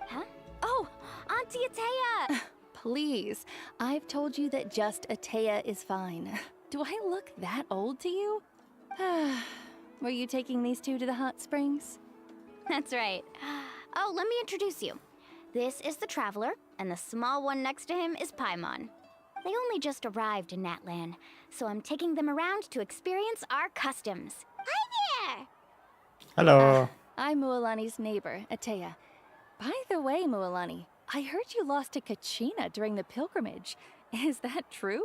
Huh? Oh, Auntie Atea! Please, I've told you that just Atea is fine. Do I look that old to you? Were you taking these two to the hot springs? That's right. Oh, let me introduce you. This is the Traveler, and the small one next to him is Paimon. They only just arrived in Natlan, so I'm taking them around to experience our customs. Hi there! Hello. I'm Mualani's neighbor, Atea. By the way, Mualani, I heard you lost to Kachina during the pilgrimage. Is that true?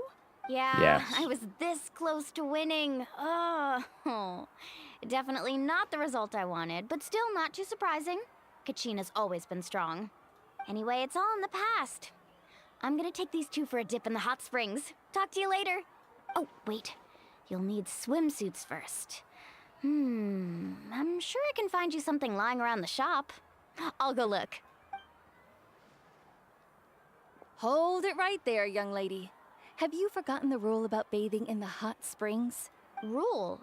Yeah, Yes. I was this close to winning. Oh, definitely not the result I wanted, but still not too surprising. Kachina's always been strong. Anyway, it's all in the past. I'm gonna take these two for a dip in the hot springs. Talk to you later. Oh, wait. You'll need swimsuits first. I'm sure I can find you something lying around the shop. I'll go look. Hold it right there, young lady. Have you forgotten the rule about bathing in the hot springs? Rule?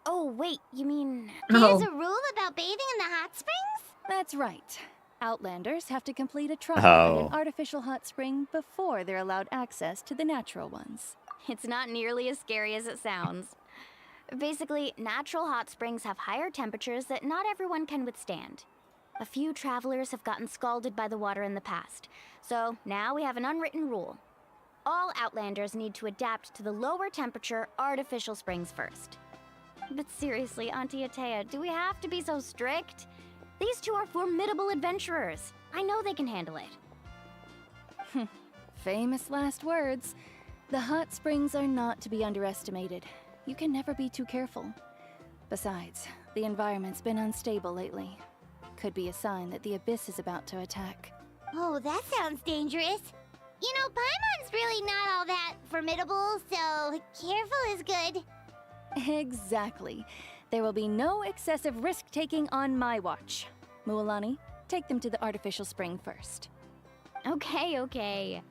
Oh, wait, you mean... There's a rule about bathing in the hot springs? That's right. Outlanders have to complete a trial at Oh. an artificial hot spring before they're allowed access to the natural ones. It's not nearly as scary as it sounds. Basically, natural hot springs have higher temperatures that not everyone can withstand. A few travelers have gotten scalded by the water in the past, so now we have an unwritten rule. All Outlanders need to adapt to the lower temperature artificial springs first. But seriously, Auntie Atea, do we have to be so strict? These two are formidable adventurers. I know they can handle it. Famous last words. The hot springs are not to be underestimated. You can never be too careful. Besides, the environment's been unstable lately. Could be a sign that the abyss is about to attack. Oh, that sounds dangerous. You know, Paimon's really not all that formidable, so careful is good. Exactly. There will be no excessive risk-taking on my watch. Mualani, take them to the artificial spring first. Okay.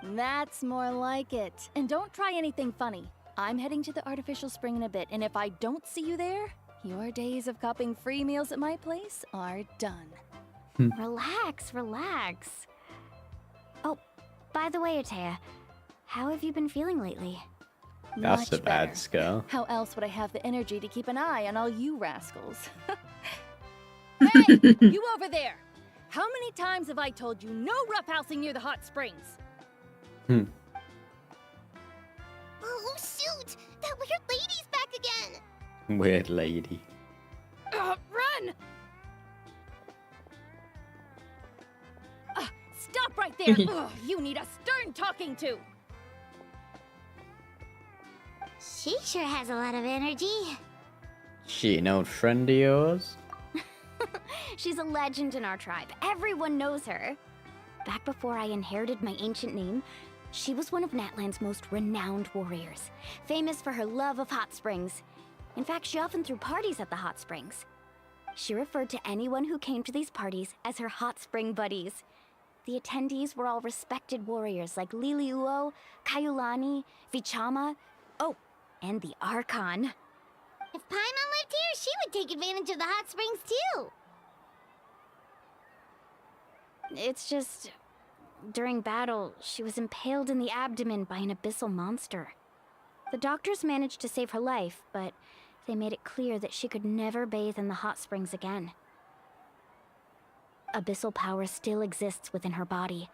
That's more like it. And don't try anything funny. I'm heading to the artificial spring in a bit, and if I don't see you there, your days of copping free meals at my place are done. Relax. Oh, by the way, Atea, how have you been feeling lately? That's Much a bad better. skull. How else would I have the energy to keep an eye on all you rascals? Hey, you over there! How many times have I told you no roughhousing near the hot springs? Oh, shoot! That weird lady's back again! Weird lady. Run! Stop right there! Ugh, you need a stern talking to! She sure has a lot of energy. She an old friend of yours? She's a legend in our tribe. Everyone knows her. Back before I inherited my ancient name, she was one of Natlan's most renowned warriors, famous for her love of hot springs. In fact, she often threw parties at the hot springs. She referred to anyone who came to these parties as her hot spring buddies. The attendees were all respected warriors like Liliuo, Kaiulani, Vichama, oh, and the Archon. If Paimon lived here, she would take advantage of the hot springs too. It's just... during battle, she was impaled in the abdomen by an abyssal monster. The doctors managed to save her life, but they made it clear that she could never bathe in the hot springs again. Abyssal power still exists within her body.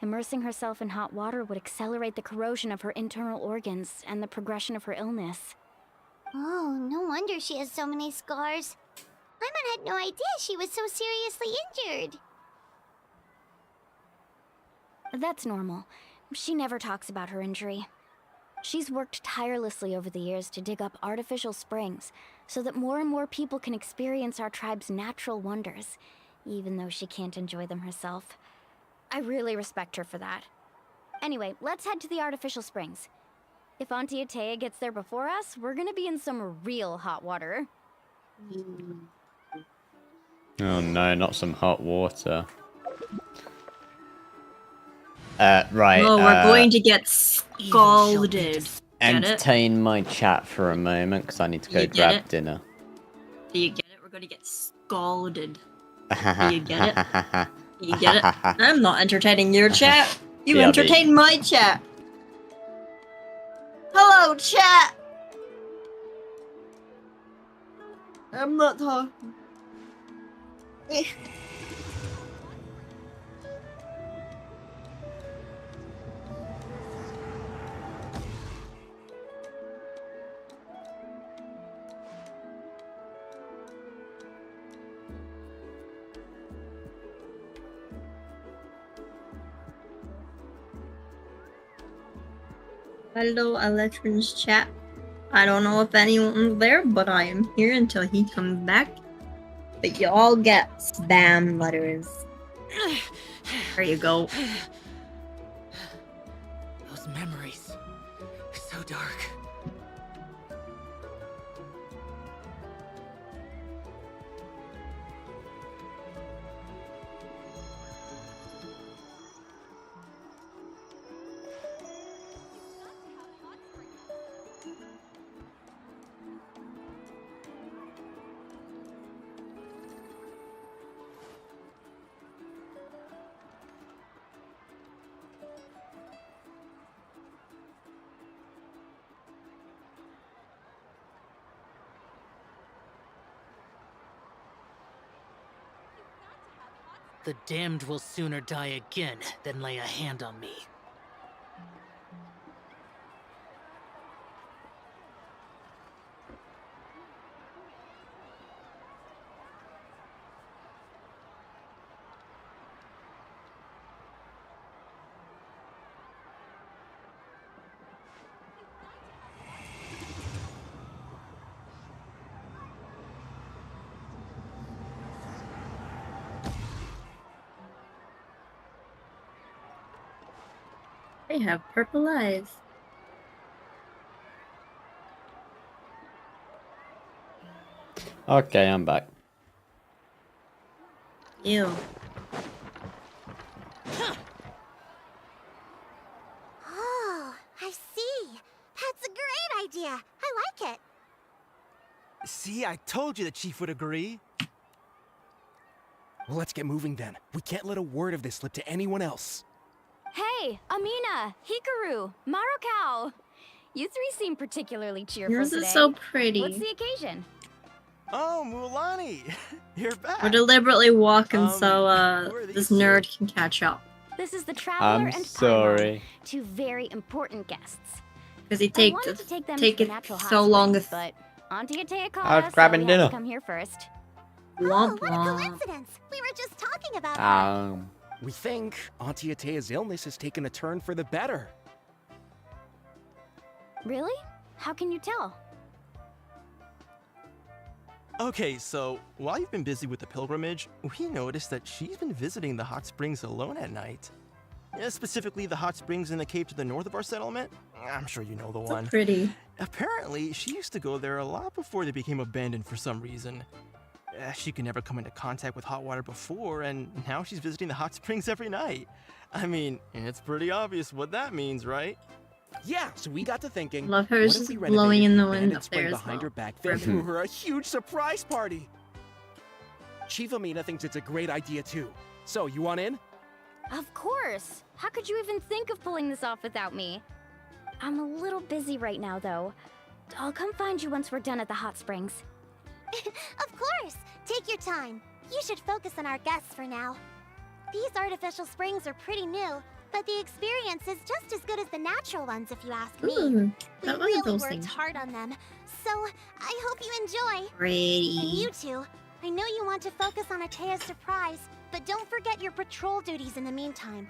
Immersing herself in hot water would accelerate the corrosion of her internal organs and the progression of her illness. Oh, no wonder she has so many scars. Paimon had no idea she was so seriously injured. That's normal. She never talks about her injury. She's worked tirelessly over the years to dig up artificial springs so that more and more people can experience our tribe's natural wonders, even though she can't enjoy them herself. I really respect her for that. Anyway, let's head to the artificial springs. If Auntie Atea gets there before us, we're gonna be in some real hot water. Oh no, not some hot water. Right. No, we're going to get scalded. Entertain my chat for a moment, because I need to go grab dinner. Do you get it? We're going to get scalded. Do you get it? Do you get it? I'm not entertaining your chat. You BRB. entertain my chat. Hello, chat. I'm not talking. Hello, Eletrin's chat. I don't know if anyone's there, but I am here until he comes back. But you all get spam letters. There you go. Those memories. So dark. The damned will sooner die again than lay a hand on me. They have purple eyes. Okay, I'm back. Ew. Oh, I see. That's a great idea. I like it. See, I told you the chief would agree. Well, let's get moving then. We can't let a word of this slip to anyone else. Hey, Amina, Hikaru, Marukao. You three seem particularly cheerful Yours today. is so pretty. What's the occasion? Oh, Mulani, you're back. We're deliberately walking so this nerd can catch up. This is the Traveler I'm and sorry. Paimon, two very important guests. Because he I wanted to take them to the it natural hot so long. springs, but Auntie Atea called I was us, grabbing so we had dinner. to come here first. Oh, what a coincidence. We were just talking about that. We think Auntie Atea's illness has taken a turn for the better. Really? How can you tell? Okay, so while you've been busy with the pilgrimage, we noticed that she's been visiting the hot springs alone at night. Specifically, the hot springs in the cave to the north of our settlement. I'm sure you know the one. Pretty. Apparently, she used to go there a lot before they became abandoned for some reason. She could never come into contact with hot water before, and now she's visiting the hot springs every night. I mean, it's pretty obvious what that means, right? Yeah, so we got to thinking. Love her what if just we blowing in the wind abandoned up spring there as behind well. her back then threw her a huge surprise party. Chief Amina thinks it's a great idea too. So, you want in? Of course! How could you even think of pulling this off without me? I'm a little busy right now, though. I'll come find you once we're done at the hot springs. Of course! Take your time. You should focus on our guests for now. These artificial springs are pretty new, but the experience is just as good as the natural ones, if you ask me. Ooh, We not one of really those worked things. hard on them, so I hope you enjoy. Pretty. And you two, I know you want to focus on Atea's surprise, but don't forget your patrol duties in the meantime.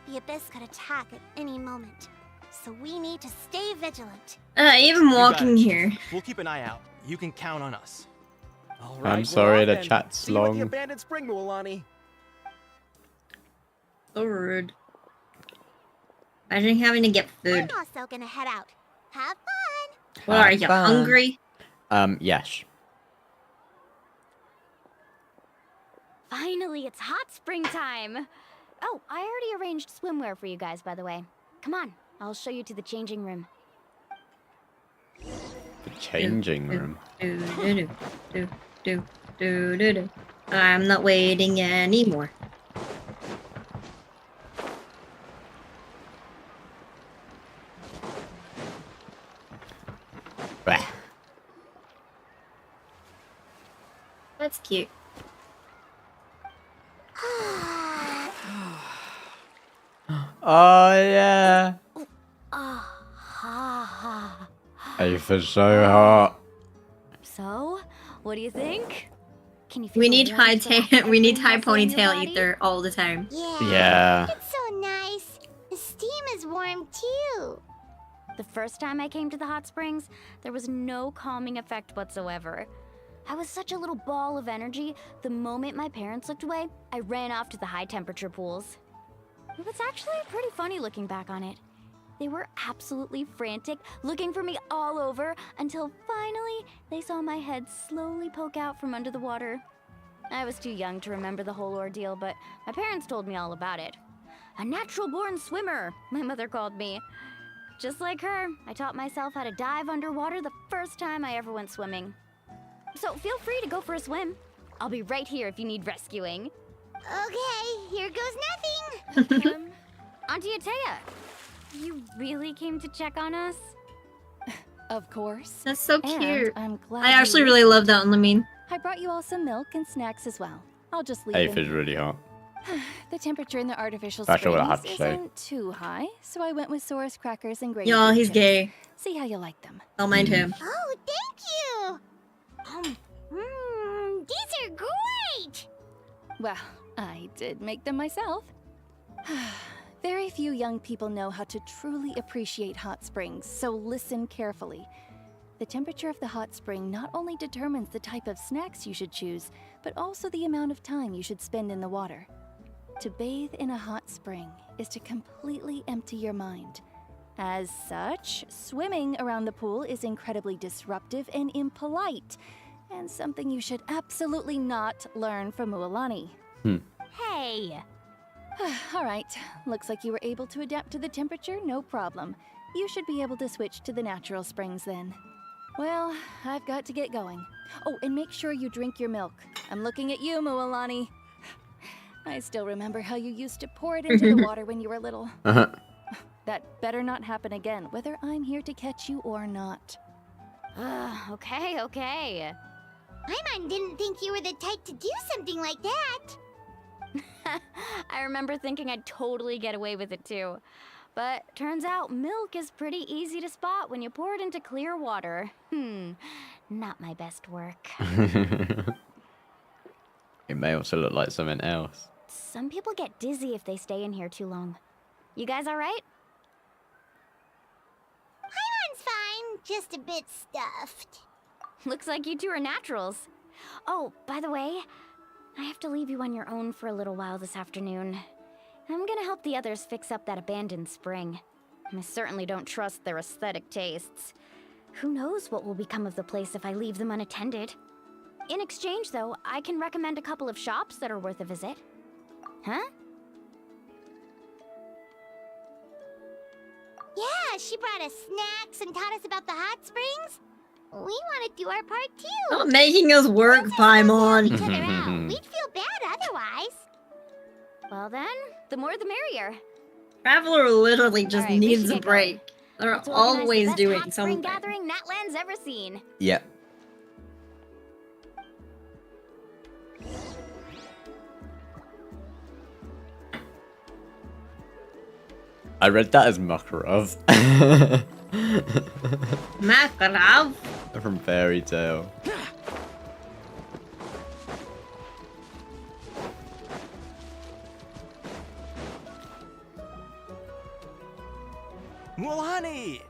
The Abyss could attack at any moment, so we need to stay vigilant. Even You got walking it, Chief. here. We'll keep an eye out. You can count on us. All I'm sorry, the chat's See you at the long. abandoned spring, Mualani. So rude. Imagine having to get food. I'm also gonna head out. Have fun! What are you, hungry? Yes. Finally, it's hot spring time! Oh, I already arranged swimwear for you guys, by the way. Come on, I'll show you to the changing room. The changing room. I'm not waiting anymore. Bah. That's cute. Oh yeah. Ah, Aether's so hot. So, what do you think? Can you feel We the need warmth from we need every high muscle in your ponytail body? ether all the time. Yeah. It's so nice. The steam is warm too. The first time I came to the hot springs, there was no calming effect whatsoever. I was such a little ball of energy, the moment my parents looked away, I ran off to the high temperature pools. It was actually pretty funny looking back on it. They were absolutely frantic, looking for me all over, until finally they saw my head slowly poke out from under the water. I was too young to remember the whole ordeal, but my parents told me all about it. A natural-born swimmer, my mother called me. Just like her, I taught myself how to dive underwater the first time I ever went swimming. So feel free to go for a swim. I'll be right here if you need rescuing. Okay, here goes nothing. Auntie Atea, you really came to check on us? Of course. That's so And cute. I'm glad I you actually really love that one, Lamine. I brought you all some milk and snacks as well. I'll just leave Aether's them. really hot. The temperature in the artificial That's what I springs have to say. isn't too high, so I went with Saurus crackers and gravy. Y'all, he's chips. gay. See how you like them. Don't mind him. Oh, thank you. These are great. Well, I did make them myself. Very few young people know how to truly appreciate hot springs, so listen carefully. The temperature of the hot spring not only determines the type of snacks you should choose, but also the amount of time you should spend in the water. To bathe in a hot spring is to completely empty your mind. As such, swimming around the pool is incredibly disruptive and impolite, and something you should absolutely not learn from Mualani. Hey! All right, looks like you were able to adapt to the temperature, no problem. You should be able to switch to the natural springs then. Well, I've got to get going. Oh, and make sure you drink your milk. I'm looking at you, Mualani. I still remember how you used to pour it into the water when you were little. That better not happen again, whether I'm here to catch you or not. Okay. Paimon didn't think you were the type to do something like that. I remember thinking I'd totally get away with it too. But turns out milk is pretty easy to spot when you pour it into clear water. Not my best work. It may also look like something else. Some people get dizzy if they stay in here too long. You guys alright? Paimon's fine, just a bit stuffed. Looks like you two are naturals. Oh, by the way, I have to leave you on your own for a little while this afternoon. I'm gonna help the others fix up that abandoned spring. I certainly don't trust their aesthetic tastes. Who knows what will become of the place if I leave them unattended. In exchange, though, I can recommend a couple of shops that are worth a visit. Huh? Yeah, she brought us snacks and taught us about the hot springs. We want to do our part too. Stop making us work, Paimon. We'd feel bad otherwise. Well then, the more the merrier. Traveler literally just Alright, we needs should a get break. They're Let's organize the always best doing hot spring something. gathering Natlan's ever seen. Yep. I read that as Makarov. Makarov? From Fairy Tale. Mualani!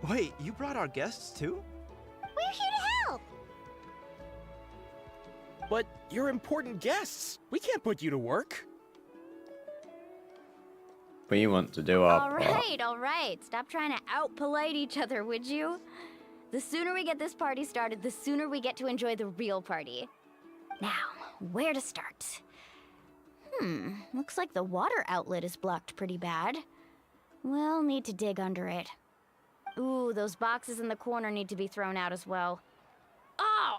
Wait, you brought our guests too? We're here to help. But you're important guests. We can't put you to work. We want to do our part. All right. Stop trying to out-polite each other, would you? The sooner we get this party started, the sooner we get to enjoy the real party. Now, where to start? Looks like the water outlet is blocked pretty bad. We'll need to dig under it. Ooh, those boxes in the corner need to be thrown out as well. Oh,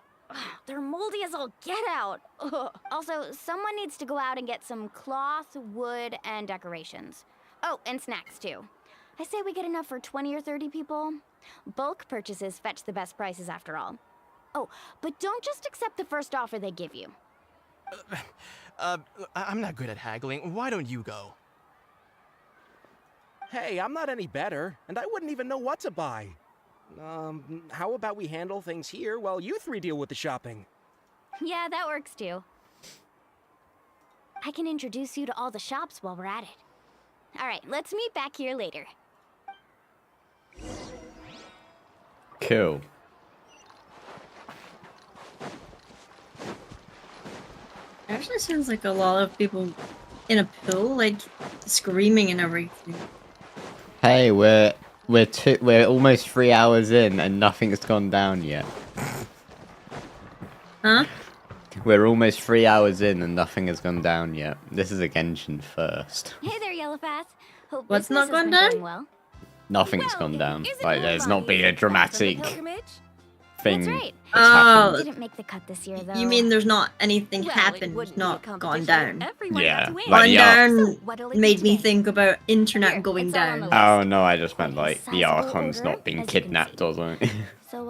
they're moldy as all get out. Ugh. Also, someone needs to go out and get some cloth, wood, and decorations. Oh, and snacks too. I say we get enough for 20 or 30 people. Bulk purchases fetch the best prices after all. Oh, but don't just accept the first offer they give you. I'm not good at haggling. Why don't you go? Hey, I'm not any better, and I wouldn't even know what to buy. How about we handle things here while you three deal with the shopping? Yeah, that works too. I can introduce you to all the shops while we're at it. All right, let's meet back here later. Cool. It actually sounds like a lot of people in a pool, like screaming and everything. Hey, we're almost 3 hours in and nothing's gone down yet. Huh? We're almost 3 hours in and nothing has gone down yet. This is a Genshin first. Hey there, Yellowpath. Hope What's business not has gone been down? going well. Nothing's gone down. Like, there's not been a dramatic thing. That's right. that's happened. Didn't make the cut this year, though. You mean there's not anything happened, not gone down? Yeah. Gone Like, down made me think about internet going down. Oh no, I just meant like the Archon's not being kidnapped or something. So,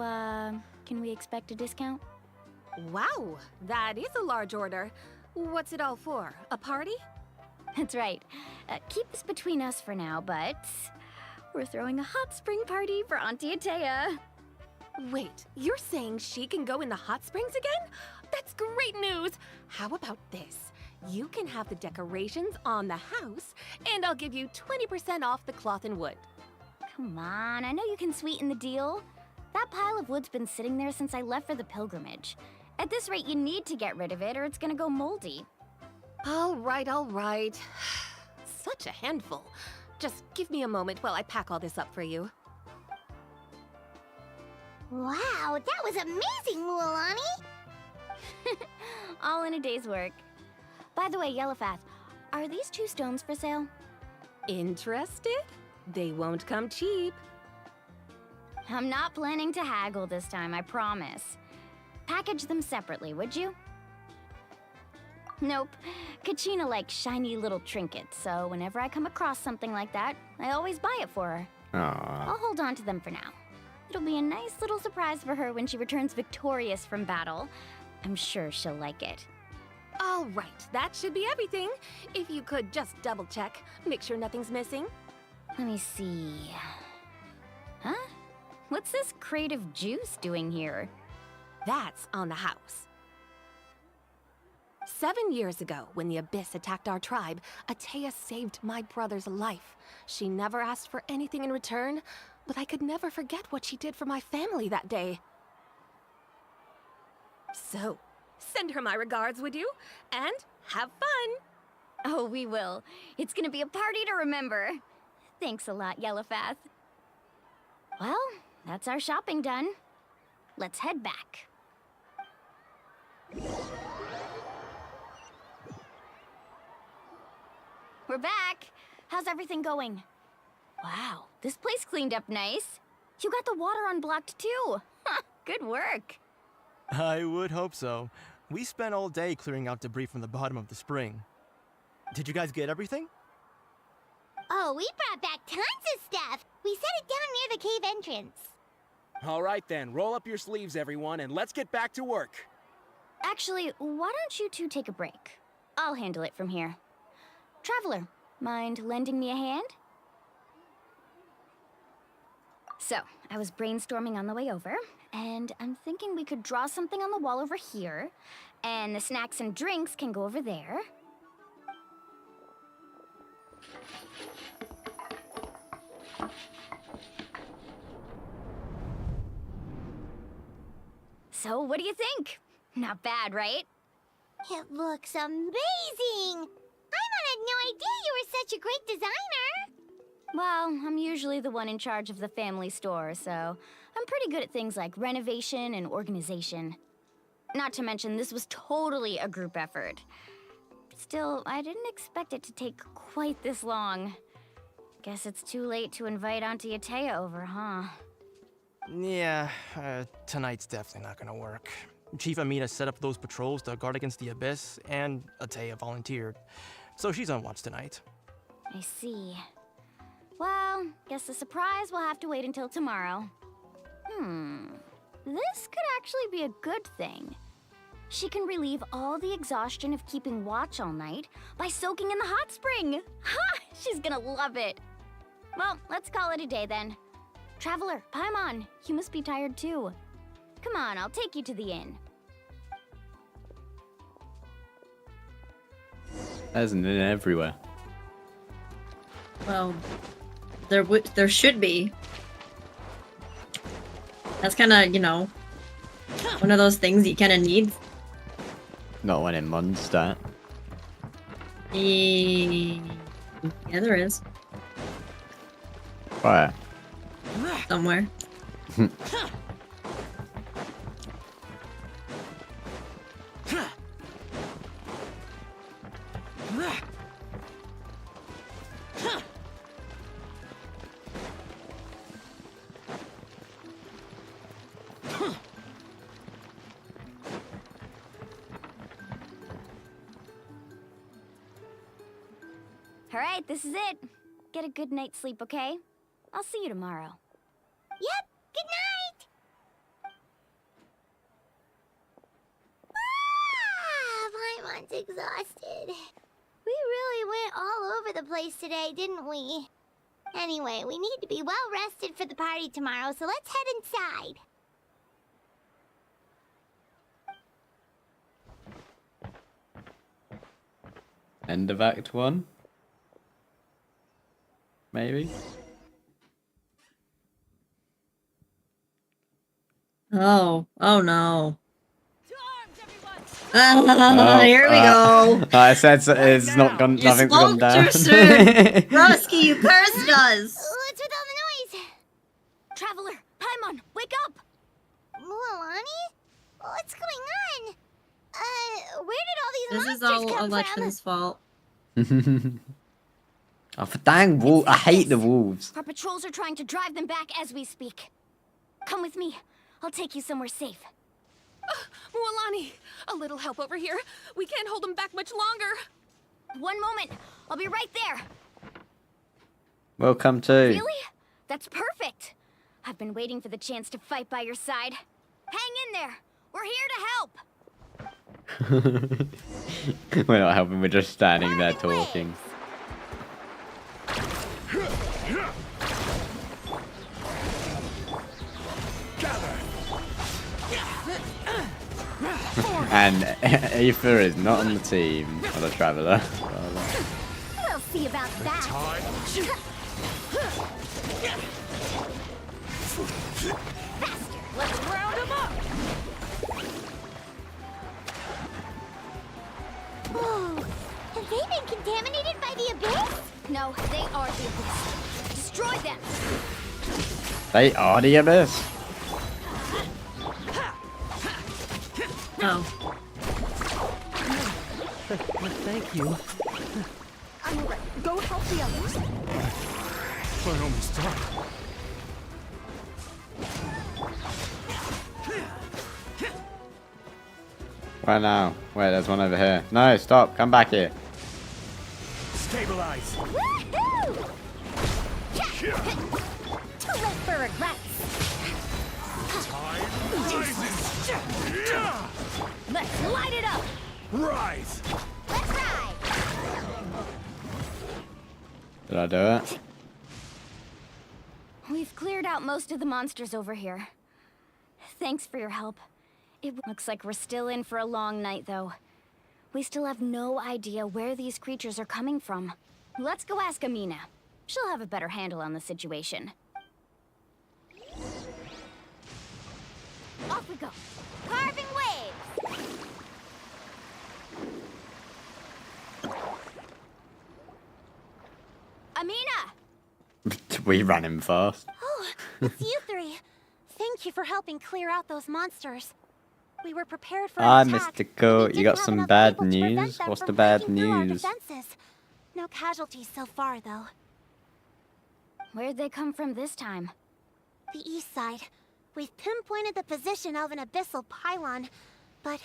can we expect a discount? Wow, that is a large order. What's it all for? A party? That's right. Keep this between us for now, but we're throwing a hot spring party for Auntie Atea. Wait, you're saying she can go in the hot springs again? That's great news! How about this? You can have the decorations on the house, and I'll give you 20% off the cloth and wood. Come on, I know you can sweeten the deal. That pile of wood's been sitting there since I left for the pilgrimage. At this rate, you need to get rid of it or it's gonna go moldy. All right, all right. Such a handful. Just give me a moment while I pack all this up for you. Wow, that was amazing, Mualani! All in a day's work. By the way, Yellowpath, are these 2 stones for sale? Interested? They won't come cheap. I'm not planning to haggle this time, I promise. Package them separately, would you? Nope. Kachina likes shiny little trinkets, so whenever I come across something like that, I always buy it for her. Aww. I'll hold on to them for now. It'll be a nice little surprise for her when she returns victorious from battle. I'm sure she'll like it. All right, that should be everything. If you could just double check, make sure nothing's missing. Let me see. Huh? What's this crate of juice doing here? That's on the house. 7 years ago, when the Abyss attacked our tribe, Atea saved my brother's life. She never asked for anything in return, but I could never forget what she did for my family that day. So, send her my regards, would you? And have fun! Oh, we will. It's gonna be a party to remember. Thanks a lot, Yellowpath. Well, that's our shopping done. Let's head back. We're back. How's everything going? Wow, this place cleaned up nice. You got the water unblocked too. Good work. I would hope so. We spent all day clearing out debris from the bottom of the spring. Did you guys get everything? Oh, we brought back tons of stuff! We set it down near the cave entrance. All right then, roll up your sleeves everyone and let's get back to work. Actually, why don't you two take a break? I'll handle it from here. Traveler, mind lending me a hand? So, I was brainstorming on the way over, and I'm thinking we could draw something on the wall over here, and the snacks and drinks can go over there. So, what do you think? Not bad, right? It looks amazing! Paimon had no idea you were such such a great designer. Well, I'm usually the one in charge of the family store, so I'm pretty good at things like renovation and organization. Not to mention, this was totally a group effort. Still, I didn't expect it to take quite this long. Guess it's too late to invite Auntie Atea over, huh? Yeah, tonight's definitely not gonna work. Chief Amina set up those patrols to guard against the Abyss, and Atea volunteered. So she's on watch tonight. I see. Well, guess the surprise will have to wait until tomorrow. This could actually be a good thing. She can relieve all the exhaustion of keeping watch all night by soaking in the hot spring. Ha! She's gonna love it. Well, let's call it a day then. Traveler, Paimon, you must be tired too. Come on, I'll take you to the inn. There's an inn everywhere. Well, there should be. That's kind of, you know, one of those things you kind of need. Not one in Mondstadt. Yeah, there is. Where? Somewhere. Alright, this is it. Get a good night's sleep, okay? I'll see you tomorrow. Yep, good night! Paimon's exhausted. We really went all over the place today, didn't we? Anyway, we need to be well rested for the party tomorrow, so let's head inside. End of Act 1? Maybe? Oh no. Here we go. I said so, it's not gone. You Nothing's gone spoke down. too soon. Rusky, you cursed us. What's with all the noise? Traveler, Paimon, wake up! Mualani? What's going on? Where did all these This is monsters all come Eletrin's fault. Oh, for dang wolf! I hate the wolves. Our patrols are trying to drive them back as we speak. Come with me. I'll take you somewhere safe. Mualani, a little help over here. We can't hold them back much longer. One moment. I'll be right there. Welcome to. Really? That's perfect. I've been waiting for the chance to fight by your side. Hang in there. We're here to help. We're not helping. We're just standing there talking. And Aether is not on the team, or the Traveler. We'll see about that. Time. Faster. Let's round them up. Whoa. Have they been contaminated by the Abyss? No, they are the Abyss. Destroy them. They are the Abyss. Oh. Thank you. I'm alright. Go help the others. I almost died. Where now? Wait, there's one over here. No, stop. Come back here. Stabilize. Woohoo! Too late for regrets. Let's light it up. Rise. Let's ride. Did I do it? We've cleared out most of the monsters over here. Thanks for your help. It looks like we're still in for a long night, though. We still have no idea where these creatures are coming from. Let's go ask Amina. She'll have a better handle on the situation. Off we go. Carving waves. Amina! We ran him fast. Oh, it's you three. Thank you for helping clear out those monsters. We were prepared for Ah, an attack. Mr. Coat, you got some bad news? them What's from the bad breaking through our news? defenses. No casualties so far, though. Where'd they come from this time? The east side. We've pinpointed the position of an abyssal pylon, but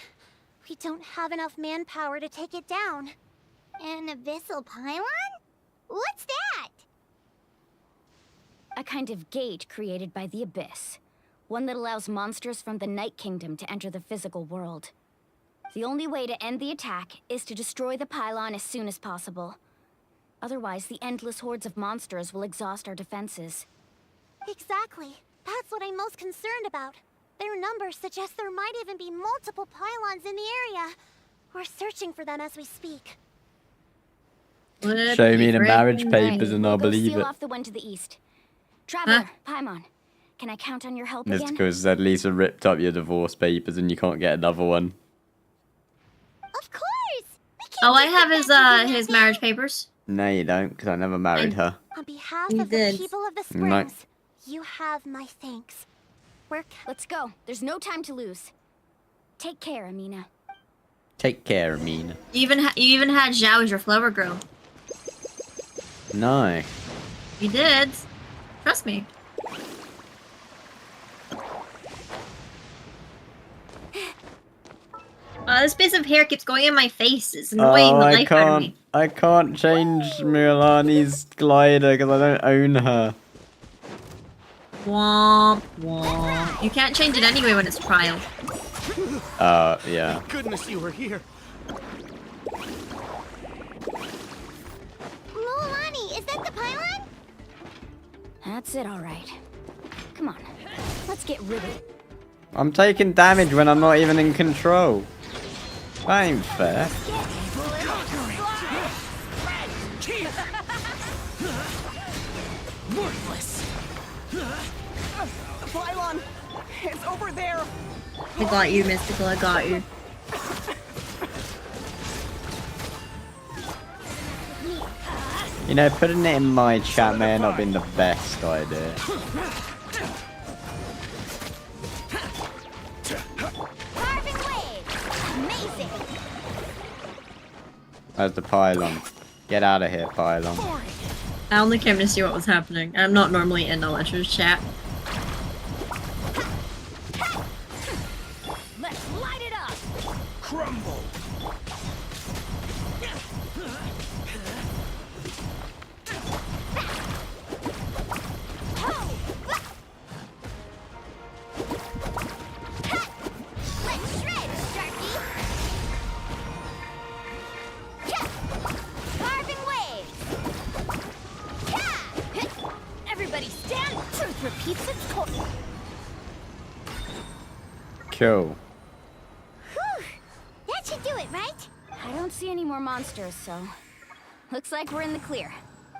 we don't have enough manpower to take it down. An abyssal pylon? What's that? A kind of gate created by the Abyss. One that allows monsters from the Night Kingdom to enter the physical world. The only way to end the attack is to destroy the pylon as soon as possible. Otherwise, the endless hordes of monsters will exhaust our defenses. Exactly. That's what I'm most concerned about. Their numbers suggest there might even be multiple pylons in the area. We're searching for them as we speak. Show me the marriage papers and I'll believe Seal it. off the one to the east. Traveler, Paimon, can I count on your help It's again? because at least I ripped up your divorce papers and you can't get another one. Of course! Oh, I have his marriage papers. No, you don't, because I never married her. On behalf You of did. the people of the No. Springs, you have my thanks. Let's go. There's no time to lose. Take care, Amina. Take care, Amina. You even had Zhao as your flower girl. No. You did. Trust me. This piece of hair keeps going in my face. It's annoying the life out of me. I can't change Milani's glider because I don't own her. Womp womp. You can't change it anyway when it's trial. Yeah. Goodness, you were here. Milani, is that the pylon? That's it, all right. Come on, let's get rid of it. I'm taking damage when I'm not even in control. That ain't fair. Worthless. The pylon! It's over there! I got you, Mystical. I got you. You know, putting it in my chat may not have been the best idea. Carving wave! Amazing! There's the pylon. Get out of here, pylon. I only came to see what was happening. I'm not normally in Eletrin's chat. Let's light it up! Crumble! Let's shred, Sharky! Carving wave! Everybody stand! Truth repeats its course. Cool. Whew! That should do it, right? I don't see any more monsters, so... Looks like we're in the clear.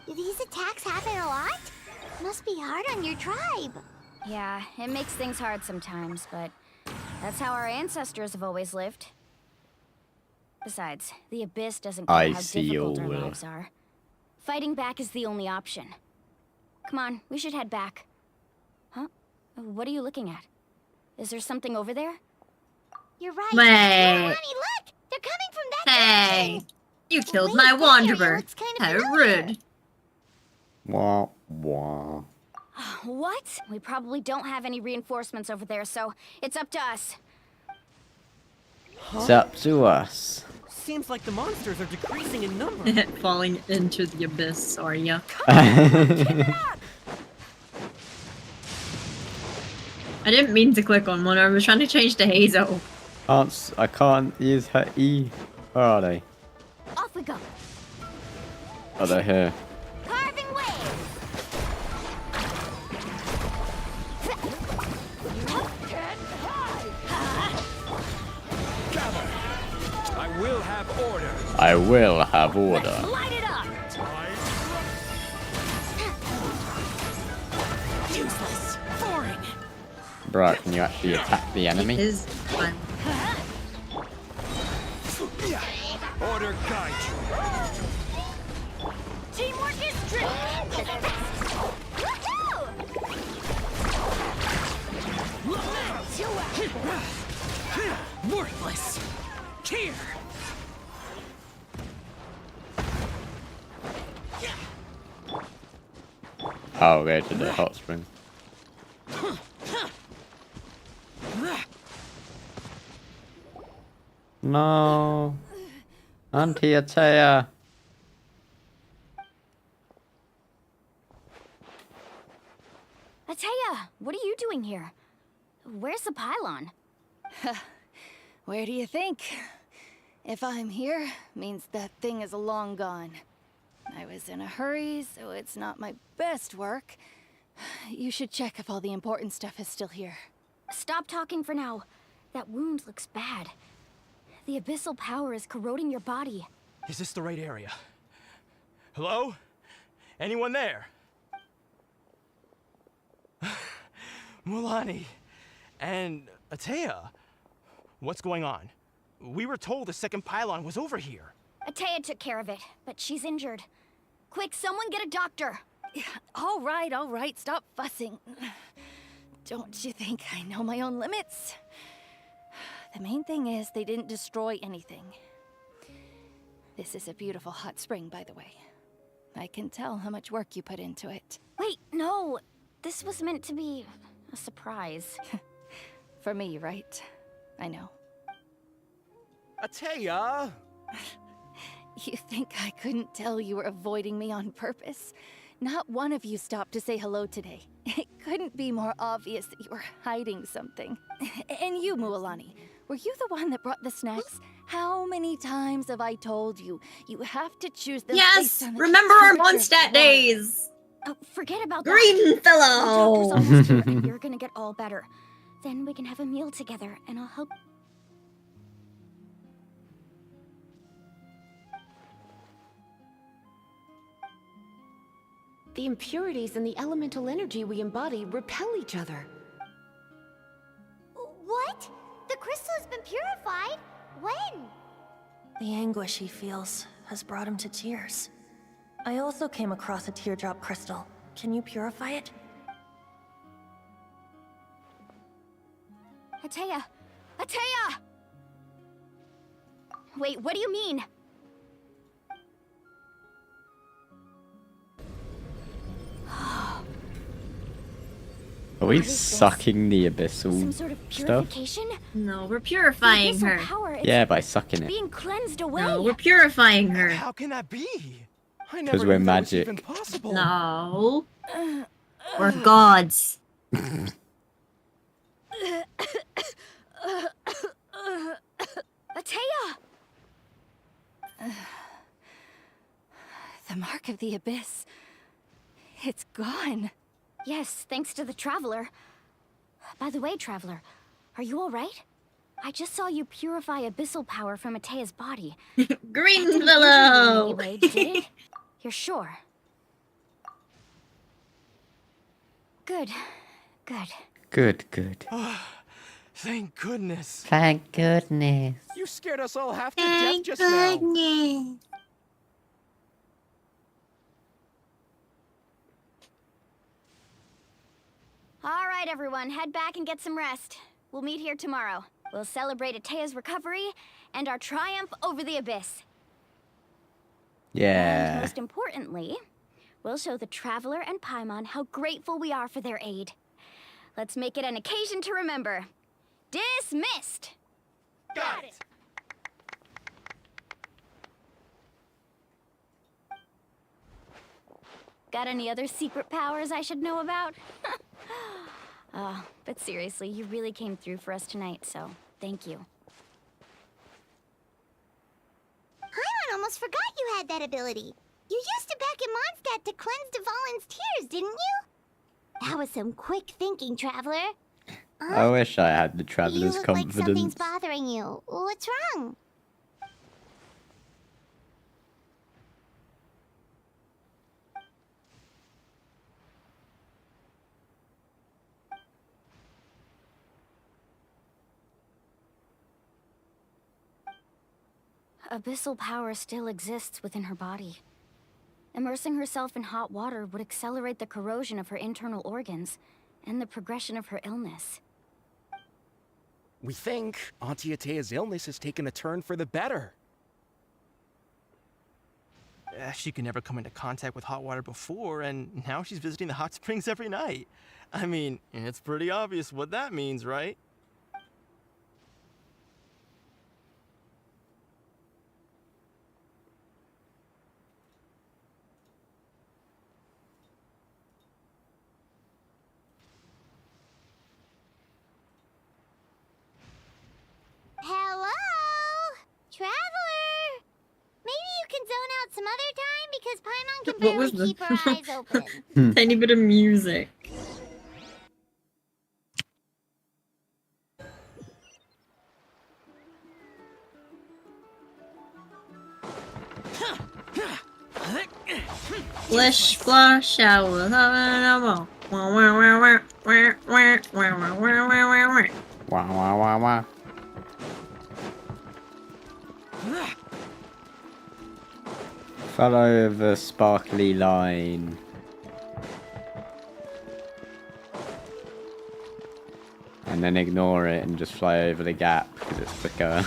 Do these attacks happen a lot? Must be hard on your tribe. Yeah, it makes things hard sometimes, but... That's how our ancestors have always lived. Besides, the Abyss doesn't care I how see difficult our your will. lives are. Fighting back is the only option. Come on, we should head back. Huh? What are you looking at? Is there something over there? You're right. Wait. Milani, look! They're coming from that Hey! direction. You The killed way my that area wanderer. looks kind of How familiar. rude. Wah, wah. What? We probably don't have any reinforcements over there, so it's up to us. It's up to us. Seems like the monsters are decreasing in number. Falling into the abyss, are ya? I I didn't mean to click on one. I was trying to change to Hazel. I can't use her E. Where are they? Off we go. Oh, they're here. Carving wave. I will have order. I will have order. Light it up. Useless. Boring. Bruh, can you actually attack the enemy? It is fun. Order guide you. Teamwork is true. I'll go to the hot spring. No. Auntie Ataya. Ataya, what are you doing here? Where's the pylon? Where do you think? If I'm here, means that thing is long gone. I was in a hurry, so it's not my best work. You should check if all the important stuff is still here. Stop talking for now. That wound looks bad. The abyssal power is corroding your body. Is this the right area? Hello? Anyone there? Mulani and Ataya, what's going on? We were told the second pylon was over here. Ataya took care of it, but she's injured. Quick, someone get a doctor! All right, stop fussing. Don't you think I know my own limits? The main thing is they didn't destroy anything. This is a beautiful hot spring, by the way. I can tell how much work you put into it. Wait, no! This was meant to be a surprise. For me, right? I know. Ataya! You think I couldn't tell you were avoiding me on purpose? Not one of you stopped to say hello today. It couldn't be more obvious that you were hiding something. And you, Mualani, were you the one that brought the snacks? How many times have I told you? You have to choose them based on the remember our temperature Mondstadt of the days! Oh, forget about Green that. fellow! The doctor's almost here, and you're gonna get all better. Then we can have a meal together, and I'll help. The impurities and the elemental energy we embody repel each other. What? The crystal has been purified? When? The anguish he feels has brought him to tears. I also came across a teardrop crystal. Can you purify it? Ataya! Ataya! Wait, what do you mean? Are we sucking the abyssal Some sort of stuff? purification? No, we're purifying her. Yeah, by sucking it. Being cleansed away. No, we're purifying her. How can that be? I Because never we're knew that was even magic. possible. No. We're gods. Ataya! The mark of the abyss. It's gone. Yes, thanks to the Traveler. By the way, Traveler, are you alright? I just saw you purify abyssal power from Ataya's body. Green fellow! Anyway, did it? You're sure? Good. Good. Good. Thank goodness. Thank goodness. You scared us all half to death just now. Alright, everyone, head back and get some rest. We'll meet here tomorrow. We'll celebrate Ataya's recovery and our triumph over the abyss. And Yeah. most importantly, we'll show the Traveler and Paimon how grateful we are for their aid. Let's make it an occasion to remember. Dismissed! Got it! Got any other secret powers I should know about? But seriously, you really came through for us tonight, so thank you. Paimon almost forgot you had that ability. You used it back in Mondstadt to cleanse Dvalin's tears, didn't you? That was some quick thinking, Traveler. I wish I had the You traveler's look like confidence. something's bothering you. What's wrong? Abyssal power still exists within her body. Immersing herself in hot water would accelerate the corrosion of her internal organs and the progression of her illness. We think Auntie Ataya's illness has taken a turn for the better. She could never come into contact with hot water before, and now she's visiting the hot springs every night. I mean, it's pretty obvious what that means, right? Hello? Traveler! Maybe you can zone out some other time because Paimon can What was barely keep her eyes open. Tiny bit of music. Splish, splash, shower. Wow, wow, wow, wow. Follow the sparkly line. And then ignore it and just fly over the gap because it's quicker.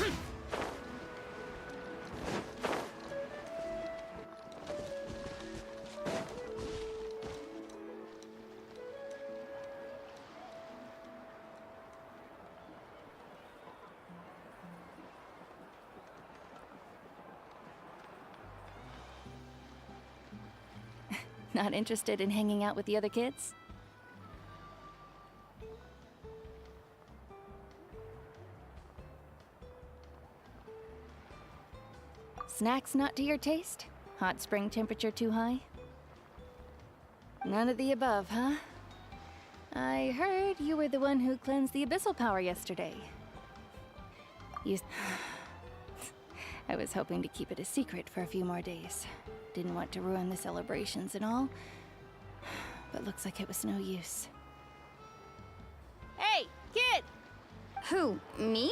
Not interested in hanging out with the other kids? Snacks not to your taste? Hot spring temperature too high? None of the above, huh? I heard you were the one who cleansed the abyssal power yesterday. I was hoping to keep it a secret for a few more days. Didn't want to ruin the celebrations and all, but looks like it was no use. Hey, kid! Who, me?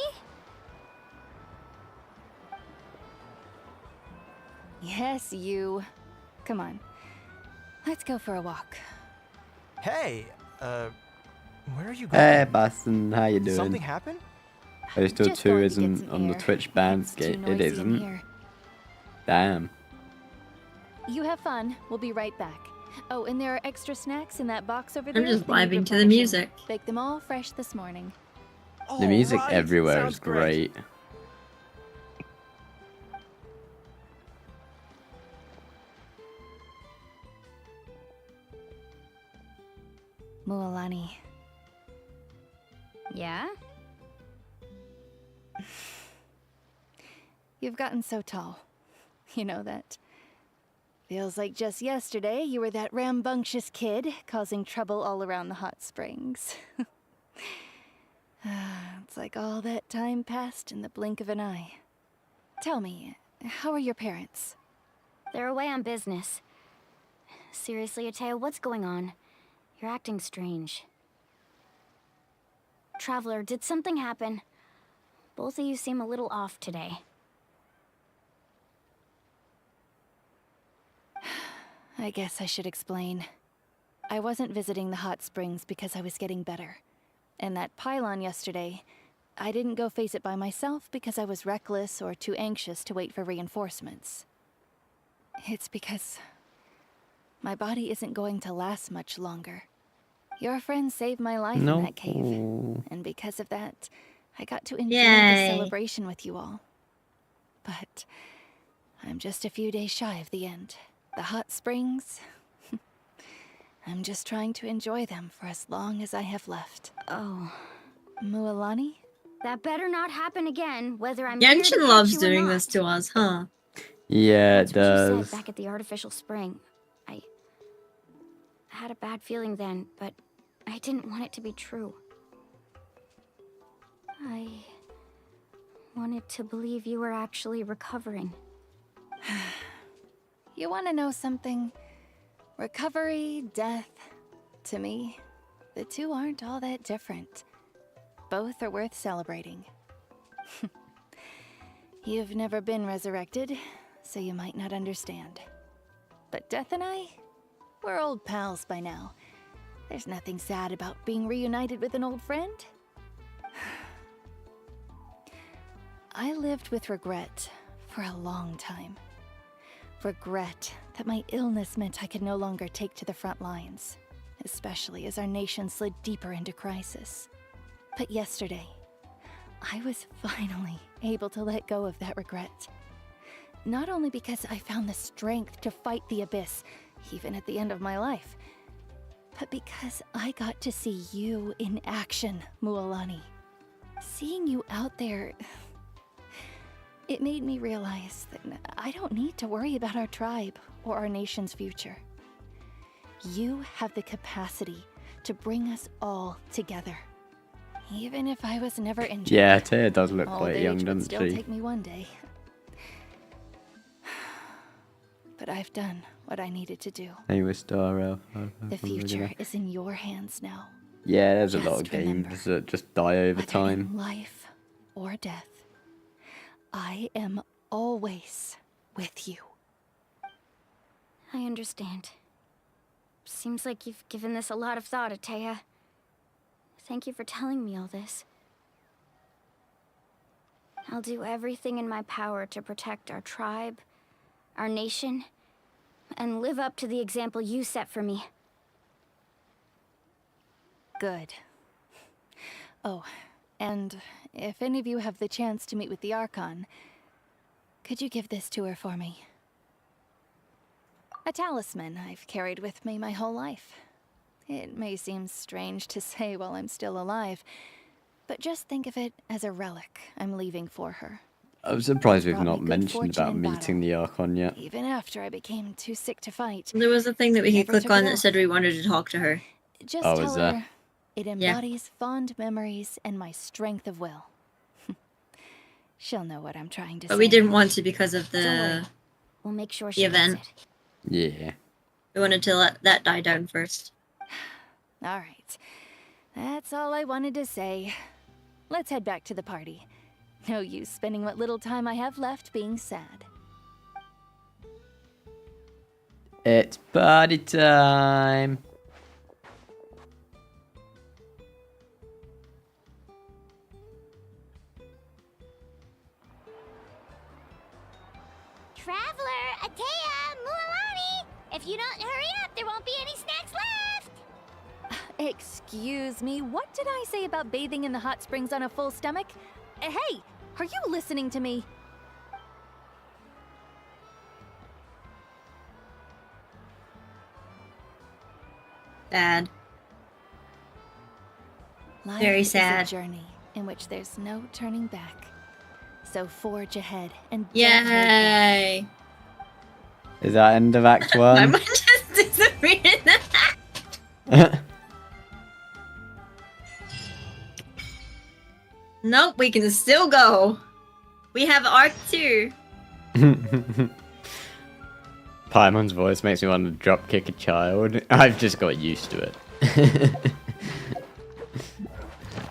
Yes, you. Come on. Let's go for a walk. Hey, where are you going? Hey, Boston, how you doing? Something happened? Postal Just 2 going to get isn't some on the air. Twitch It's Bandscape. too It noisy in isn't. here. Damn. You have fun. We'll be right back. Oh, and there are extra snacks in that box over I'm there. just that need vibing to the replenishing. music. Baked them all fresh this morning. The music right. everywhere Sounds is great. Mualani. Yeah? You've gotten so tall. You know that. Feels like just yesterday you were that rambunctious kid causing trouble all around the hot springs. It's like all that time passed in the blink of an eye. Tell me, how are your parents? They're away on business. Seriously, Ateo, what's going on? You're acting strange. Traveler, did something happen? Both of you seem a little off today. I guess I should explain. I wasn't visiting the hot springs because I was getting better. And that pylon yesterday, I didn't go face it by myself because I was reckless or too anxious to wait for reinforcements. It's because my body isn't going to last much longer. Your friend saved my life in that cave. And because of that, I got to enjoy Yay. the celebration with you all. But I'm just a few days shy of the end. The hot springs, I'm just trying to enjoy them for as long as I have left. Oh. Mualani? That better not happen again, whether I'm here to Genshin catch loves you or doing not. this to us, huh? Yeah, it That's what you does. said back at the artificial spring. I had a bad feeling then, but I didn't want it to be true. I wanted to believe you were actually recovering. You want to know something? Recovery, death, to me, the two aren't all that different. Both are worth celebrating. You've never been resurrected, so you might not understand. But Death and I, we're old pals by now. There's nothing sad about being reunited with an old friend. I lived with regret for a long time. Regret that my illness meant I could no longer take to the front lines, especially as our nation slid deeper into crisis. But yesterday, I was finally able to let go of that regret. Not only because I found the strength to fight the abyss, even at the end of my life, but because I got to see you in action, Mualani. Seeing you out there, it made me realize that I don't need to worry about our tribe or our nation's future. You have the capacity to bring us all together. Even if I was never injured. Yeah, Taya does look old quite age young, would doesn't still she? take me one day. But I've done what I needed to do. Hey, we're Star The future is in your hands now. Yeah, there's a lot of Just remember, games that just die over whether time. in life or death, I am always with you. I understand. Seems like you've given this a lot of thought, Ataya. Thank you for telling me all this. I'll do everything in my power to protect our tribe, our nation, and live up to the example you set for me. Good. Oh, and if any of you have the chance to meet with the Archon, could you give this to her for me? A talisman I've carried with me my whole life. It may seem strange to say while I'm still alive, but just think of it as a relic I'm leaving for her. I'm surprised we've Brought me not good mentioned fortune about in meeting the Archon yet. Even after I became too sick to fight. There was a thing that we could Never click took on it that off. said we wanted to talk to her. Just Oh, tell is there? her it embodies fond memories and my strength of will. She'll know what I'm trying to say. But we didn't want to because of Don't worry. the We'll make sure she event. gets it. Yeah. We wanted to let that die down first. All right. That's all I wanted to say. Let's head back to the party. No use spending what little time I have left being sad. It's party time. Traveler, Ataya, Mualani! If you don't hurry up, there won't be any snacks left! Excuse me, what did I say about bathing in the hot springs on a full stomach? Hey, are you listening to me? Sad. Life Very is sad. a journey in which there's no turning back. So forge ahead and don't Yay! Is that end of Act I 1? might just disappear in that. Nope, we can still go. We have Arc 2. Paimon's voice makes me want to drop kick a child. I've just got used to it.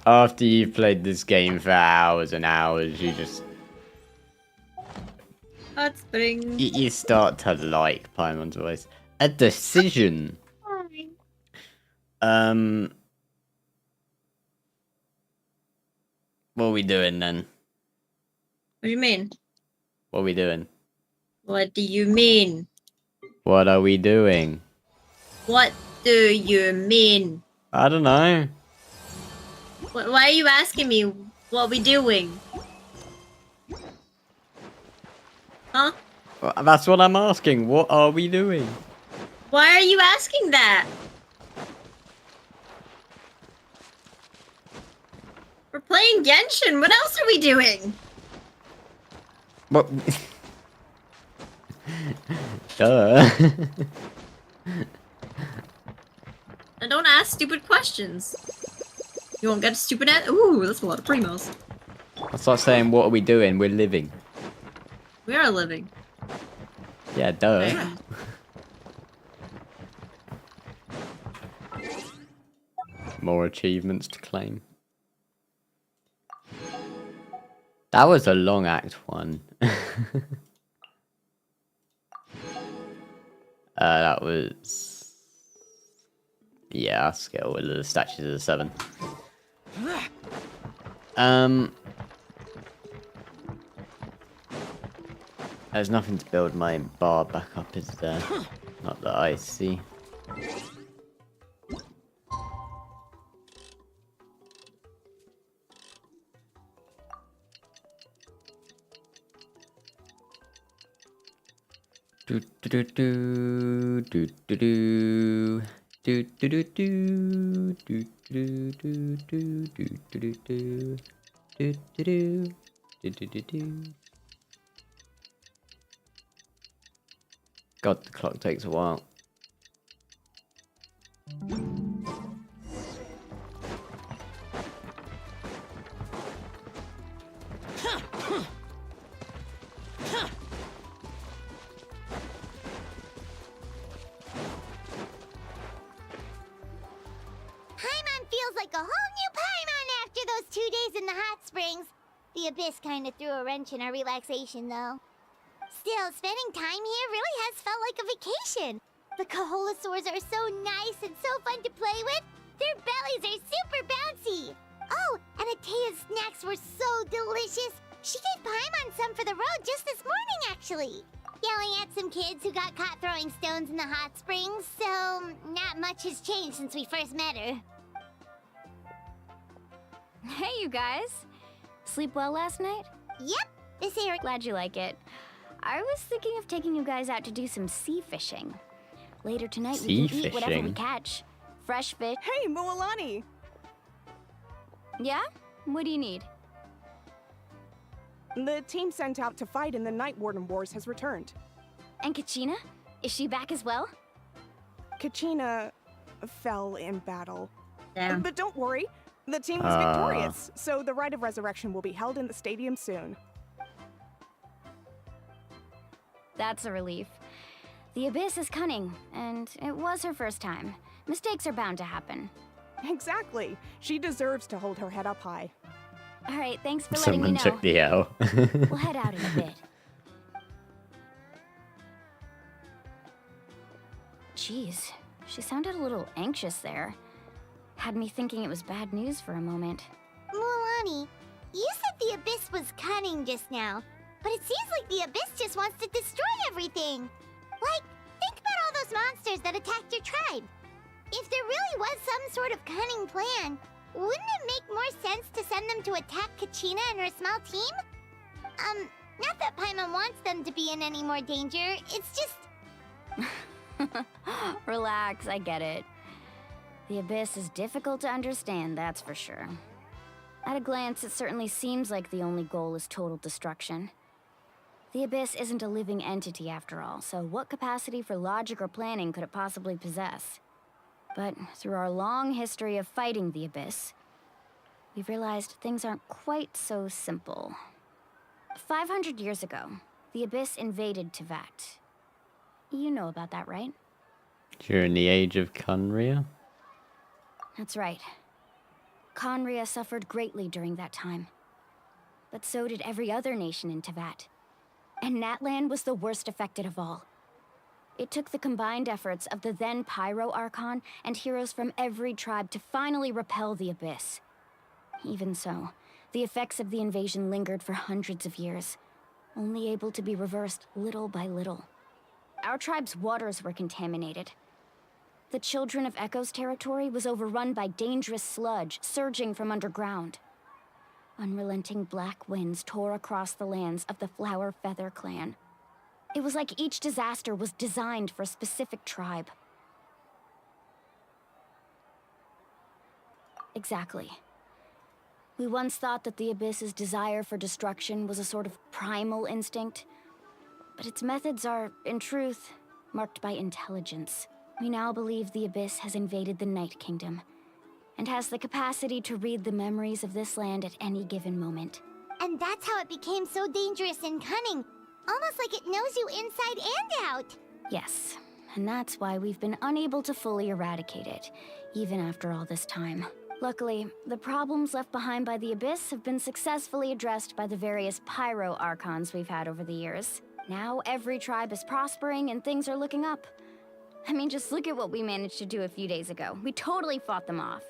After you've played this game for hours and hours, you just... Hot spring. You start to like Paimon's voice. A decision. What are we doing then? What do you mean? What are we doing? What do you mean? What are we doing? What do you mean? I don't know. Why are you asking me what we doing? Huh? Well, that's what I'm asking. What are we doing? Why are you asking that? We're playing Genshin. What else are we doing? What? Duh. And don't ask stupid questions. You won't get a stupid answer. Ooh, that's a lot of primos. That's like saying, what are we doing? We're living. We are living. Yeah, duh. Yeah. More achievements to claim. That was a long Act 1. That was... Yeah, I'll scale with the statues of the 7. There's nothing to build my bar back up, is there? Not that I see. Do do do do do do do do do do do do do do do do do do do do. God, the clock takes a while. Like a whole new Paimon after those 2 days in the hot springs. The Abyss kind of threw a wrench in our relaxation, though. Still, spending time here really has felt like a vacation. The Kaholosaurs are so nice and so fun to play with. Their bellies are super bouncy. Oh, and Atea's snacks were so delicious. She gave Paimon some for the road just this morning, actually. Yelling at some kids who got caught throwing stones in the hot springs, so not much has changed since we first met her. Hey, you guys. Sleep well last night? Yep, this area. Glad you like it. I was thinking of taking you guys out to do some sea fishing. Later tonight, we can eat whatever we catch. Fresh fish. Hey, Mualani! Yeah? What do you need? The team sent out to fight in the Night Warden Wars has returned. And Kachina? Is she back as well? Kachina fell in battle. Damn. But don't worry. The team was victorious, so the Rite of Resurrection will be held in the stadium soon. That's a relief. The Abyss is cunning, and it was her first time. Mistakes are bound to happen. Exactly. She deserves to hold her head up high. All right, thanks for letting me know. Someone took the L. We'll head out in a bit. Jeez, she sounded a little anxious there. Had me thinking it was bad news for a moment. Mualani, you said the Abyss was cunning just now, but it seems like the Abyss just wants to destroy everything. Like, think about all those monsters that attacked your tribe. If there really was some sort of cunning plan, wouldn't it make more sense to send them to attack Kachina and her small team? Not that Paimon wants them to be in any more danger, it's just... Relax, I get it. The Abyss is difficult to understand, that's for sure. At a glance, it certainly seems like the only goal is total destruction. The Abyss isn't a living entity after all, so what capacity for logic or planning could it possibly possess? But through our long history of fighting the Abyss, we've realized things aren't quite so simple. 500 years ago, the Abyss invaded Teyvat. You know about that, right? During the age of Conria? That's right. Conria suffered greatly during that time. But so did every other nation in Teyvat. And Natlan was the worst affected of all. It took the combined efforts of the then Pyro Archon and heroes from every tribe to finally repel the Abyss. Even so, the effects of the invasion lingered for hundreds of years, only able to be reversed little by little. Our tribe's waters were contaminated. The Children of Echo's territory was overrun by dangerous sludge surging from underground. Unrelenting black winds tore across the lands of the Flower Feather clan. It was like each disaster was designed for a specific tribe. Exactly. We once thought that the Abyss's desire for destruction was a sort of primal instinct, but its methods are, in truth, marked by intelligence. We now believe the Abyss has invaded the Night Kingdom, and has the capacity to read the memories of this land at any given moment. And that's how it became so dangerous and cunning. Almost like it knows you inside and out. Yes, and that's why we've been unable to fully eradicate it, even after all this time. Luckily, the problems left behind by the Abyss have been successfully addressed by the various Pyro Archons we've had over the years. Now every tribe is prospering and things are looking up. I mean, just look at what we managed to do a few days ago. We totally fought them off.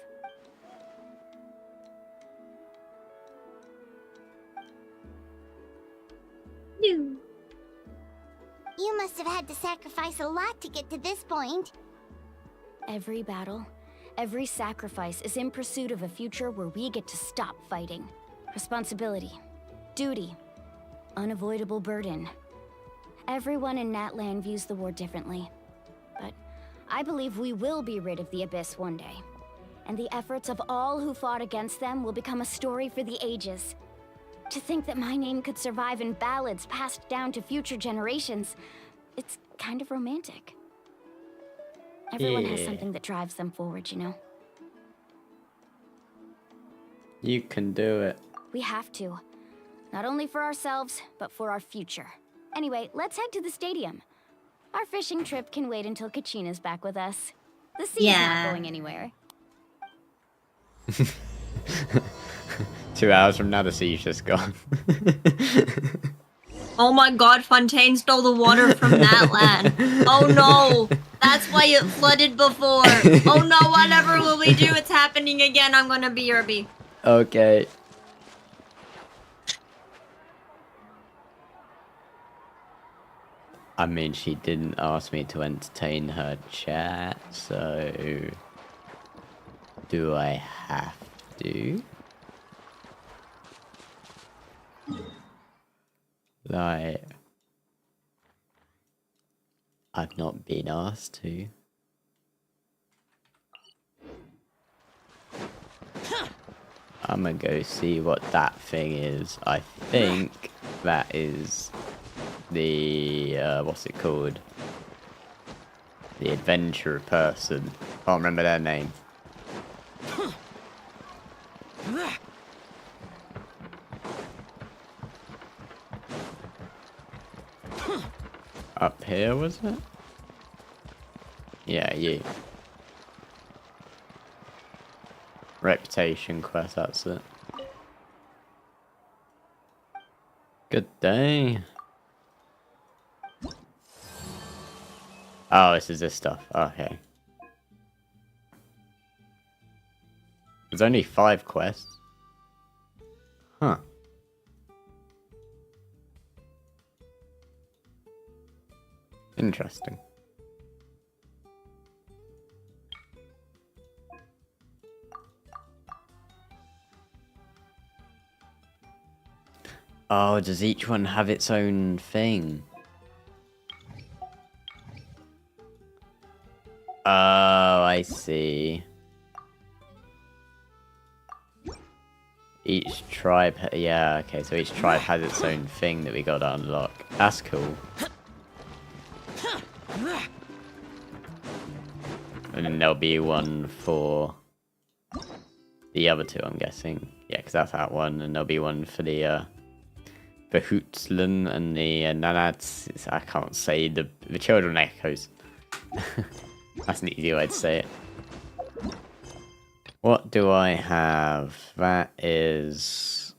You must have had to sacrifice a lot to get to this point. Every battle, every sacrifice is in pursuit of a future where we get to stop fighting. Responsibility, duty, unavoidable burden. Everyone in Natlan views the war differently. But I believe we will be rid of the Abyss one day. And the efforts of all who fought against them will become a story for the ages. To think that my name could survive in ballads passed down to future generations, it's kind of romantic. Everyone has something that drives them forward, you know? You can do it. We have to. Not only for ourselves, but for our future. Anyway, let's head to the stadium. Our fishing trip can wait until Kachina's back with us. The sea's not going anywhere. 2 hours from now, the sea's just gone. Oh my god, Fontaine stole the water from Natlan. Oh no! That's why it flooded before. Oh no, whatever will we do? It's happening again. I'm gonna BRB. Okay. I mean, she didn't ask me to entertain her chat, so... Do I have to? Like... I've not been asked to. I'm gonna go see what that thing is. I think that is the what's it called? The adventurer person. Can't remember their name. Up here, was it? Yeah, you. Reputation quest, that's it. Good day. Oh, this is this stuff. Okay. There's only 5 quests. Huh. Interesting. Oh, does each one have its own thing? Oh, I see. Each tribe, yeah, okay, so each tribe has its own thing that we gotta unlock. That's cool. And then there'll be one for the other 2, I'm guessing. Yeah, because that's that one, and there'll be one for the Hootslan and the Nanats. I can't say the children echoes. That's an easy way to say it. What do I have? That is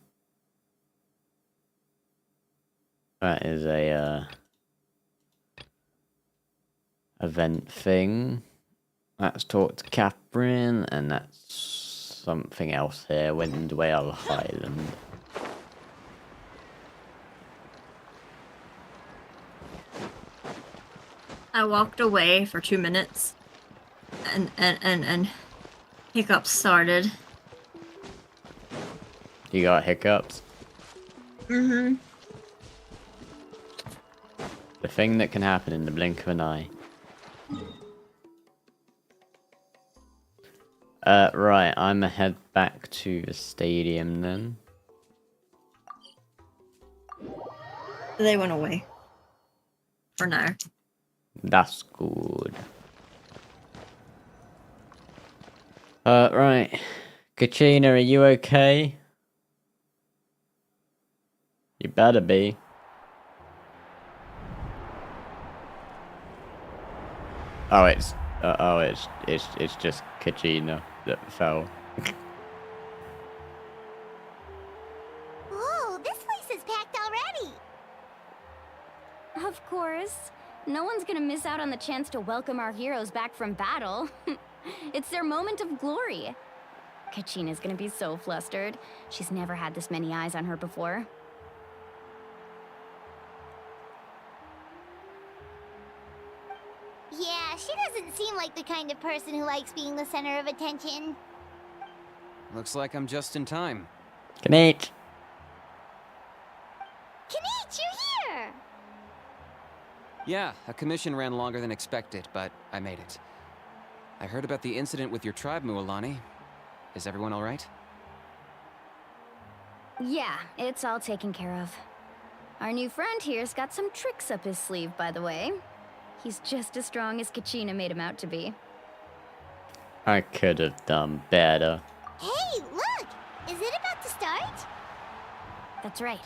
a event thing. That's talk to Catherine, and that's something else here. Windwale Highland. I walked away for 2 minutes, and hiccups started. You got hiccups? Mm-hmm. The thing that can happen in the blink of an eye. Right, I'm gonna head back to the stadium then. They went away. For now. That's good. Right. Kachina, are you okay? You better be. Oh, it's just Kachina that fell. Whoa, this place is packed already. Of course. No one's gonna miss out on the chance to welcome our heroes back from battle. It's their moment of glory. Kachina's gonna be so flustered. She's never had this many eyes on her before. the kind of person who likes being the center of attention. Looks like I'm just in time. Knate. Kanich, you're here! Yeah, a commission ran longer than expected, but I made it. I heard about the incident with your tribe, Mualani. Is everyone all right? Yeah, it's all taken care of. Our new friend here's got some tricks up his sleeve, by the way. He's just as strong as Kachina made him out to be. I could have done better. Hey, look! Is it about to start? That's right.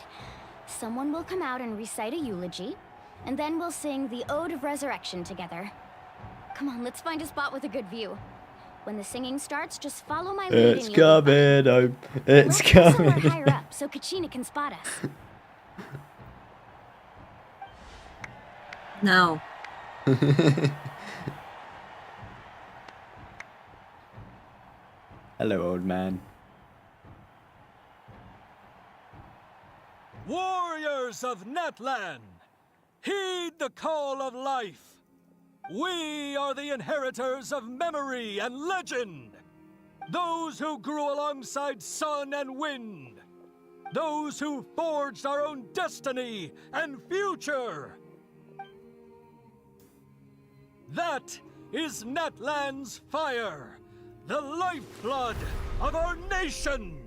Someone will come out and recite a eulogy, and then we'll sing the Ode of Resurrection together. Come on, let's find a spot with a good view. When the singing starts, just follow my lead. It's coming. It's coming. Somewhere higher up, so Kachina can spot us. No. Hello, old man. Warriors of Natlan, heed the call of life. We are the inheritors of memory and legend. Those who grew alongside sun and wind. Those who forged our own destiny and future. That is Natlan's fire, the lifeblood of our nation.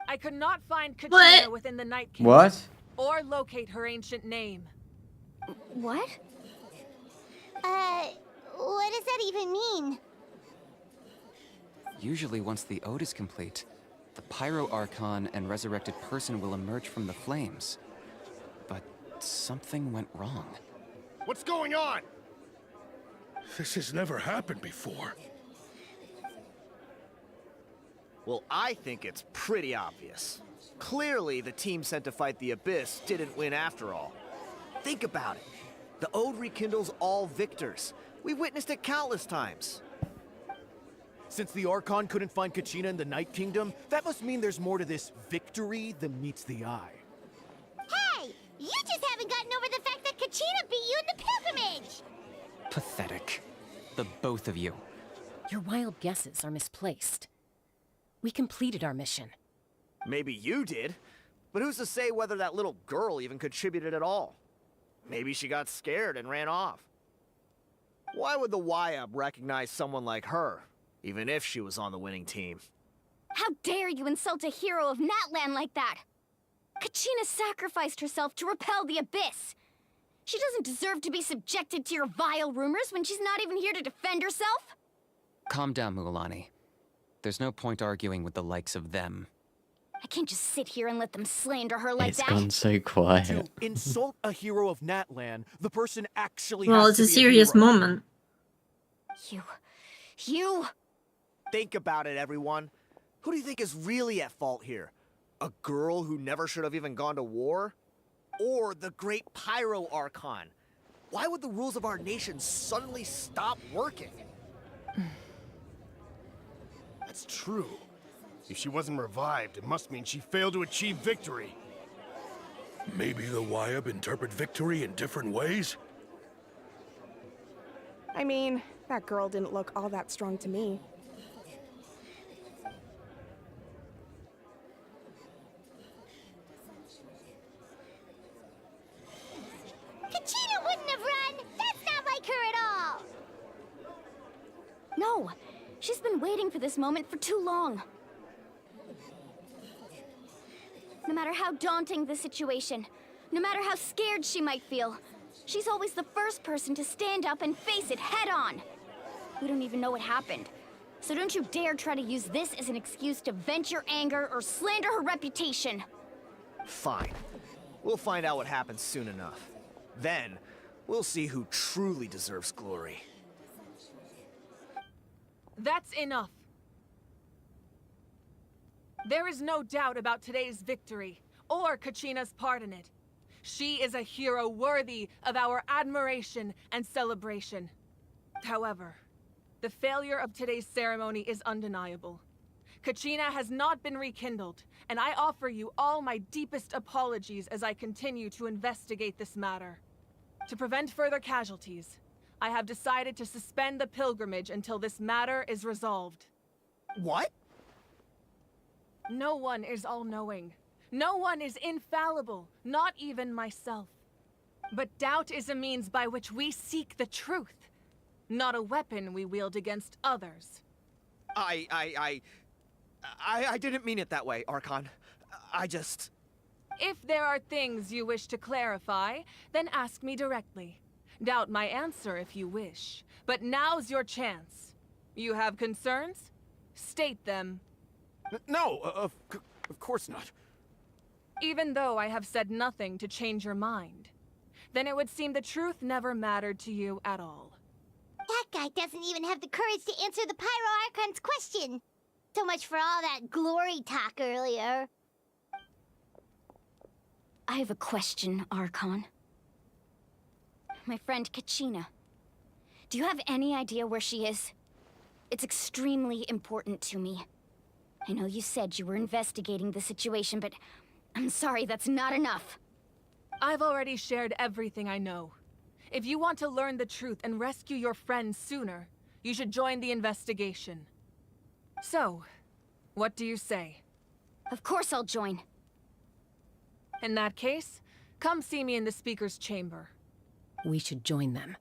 I could not find Kachina within the Night Kingdom. What? Or locate her ancient name. What? What does that even mean? Usually once the ode is complete, the Pyro Archon and resurrected person will emerge from the flames. But something went wrong. What's going on? This has never happened before. Well, I think it's pretty obvious. Clearly, the team sent to fight the Abyss didn't win after all. Think about it. The Ode rekindles all victors. We've witnessed it countless times. Since the Archon couldn't find Kachina in the Night Kingdom, that must mean there's more to this victory than meets the eye. Hey! You just haven't gotten over the fact that Kachina beat you in the pilgrimage! Pathetic. The both of you. Your wild guesses are misplaced. We completed our mission. Maybe you did, but who's to say whether that little girl even contributed at all? Maybe she got scared and ran off. Why would the YUB recognize someone like her, even if she was on the winning team? How dare you insult a hero of Natlan like that? Kachina sacrificed herself to repel the Abyss. She doesn't deserve to be subjected to your vile rumors when she's not even here to defend herself. Calm down, Mualani. There's no point arguing with the likes of them. I can't just sit here and let them slander her like It's that. gone so quiet. To insult a hero of Natlan, the person actually Well, has it's to a be serious hero. moment. You... Think about it, everyone. Who do you think is really at fault here? A girl who never should have even gone to war? Or the great Pyro Archon? Why would the rules of our nation suddenly stop working? That's true. If she wasn't revived, it must mean she failed to achieve victory. Maybe the Wyab interpret victory in different ways? I mean, that girl didn't look all that strong to me. Kachina wouldn't have run! That's not like her at all! No! She's been waiting for this moment for too long. No matter how daunting the situation, no matter how scared she might feel, she's always the first person to stand up and face it head on. We don't even know what happened. So don't you dare try to use this as an excuse to vent your anger or slander her reputation. Fine. We'll find out what happens soon enough. Then, we'll see who truly deserves glory. That's enough. There is no doubt about today's victory, or Kachina's part in it. She is a hero worthy of our admiration and celebration. However, the failure of today's ceremony is undeniable. Kachina has not been rekindled, and I offer you all my deepest apologies as I continue to investigate this matter. To prevent further casualties, I have decided to suspend the pilgrimage until this matter is resolved. What? No one is all-knowing. No one is infallible, not even myself. But doubt is a means by which we seek the truth, not a weapon we wield against others. I didn't mean it that way, Archon. I just... If there are things you wish to clarify, then ask me directly. Doubt my answer if you wish, but now's your chance. You have concerns? State them. No, of course not. Even though I have said nothing to change your mind, then it would seem the truth never mattered to you at all. That guy doesn't even have the courage to answer the Pyro Archon's question. So much for all that glory talk earlier. I have a question, Archon. My friend Kachina. Do you have any idea where she is? It's extremely important to me. I know you said you were investigating the situation, but I'm sorry, that's not enough. I've already shared everything I know. If you want to learn the truth and rescue your friends sooner, you should join the investigation. So, what do you say? Of course I'll join. In that case, come see me in the speaker's chamber. We should join them.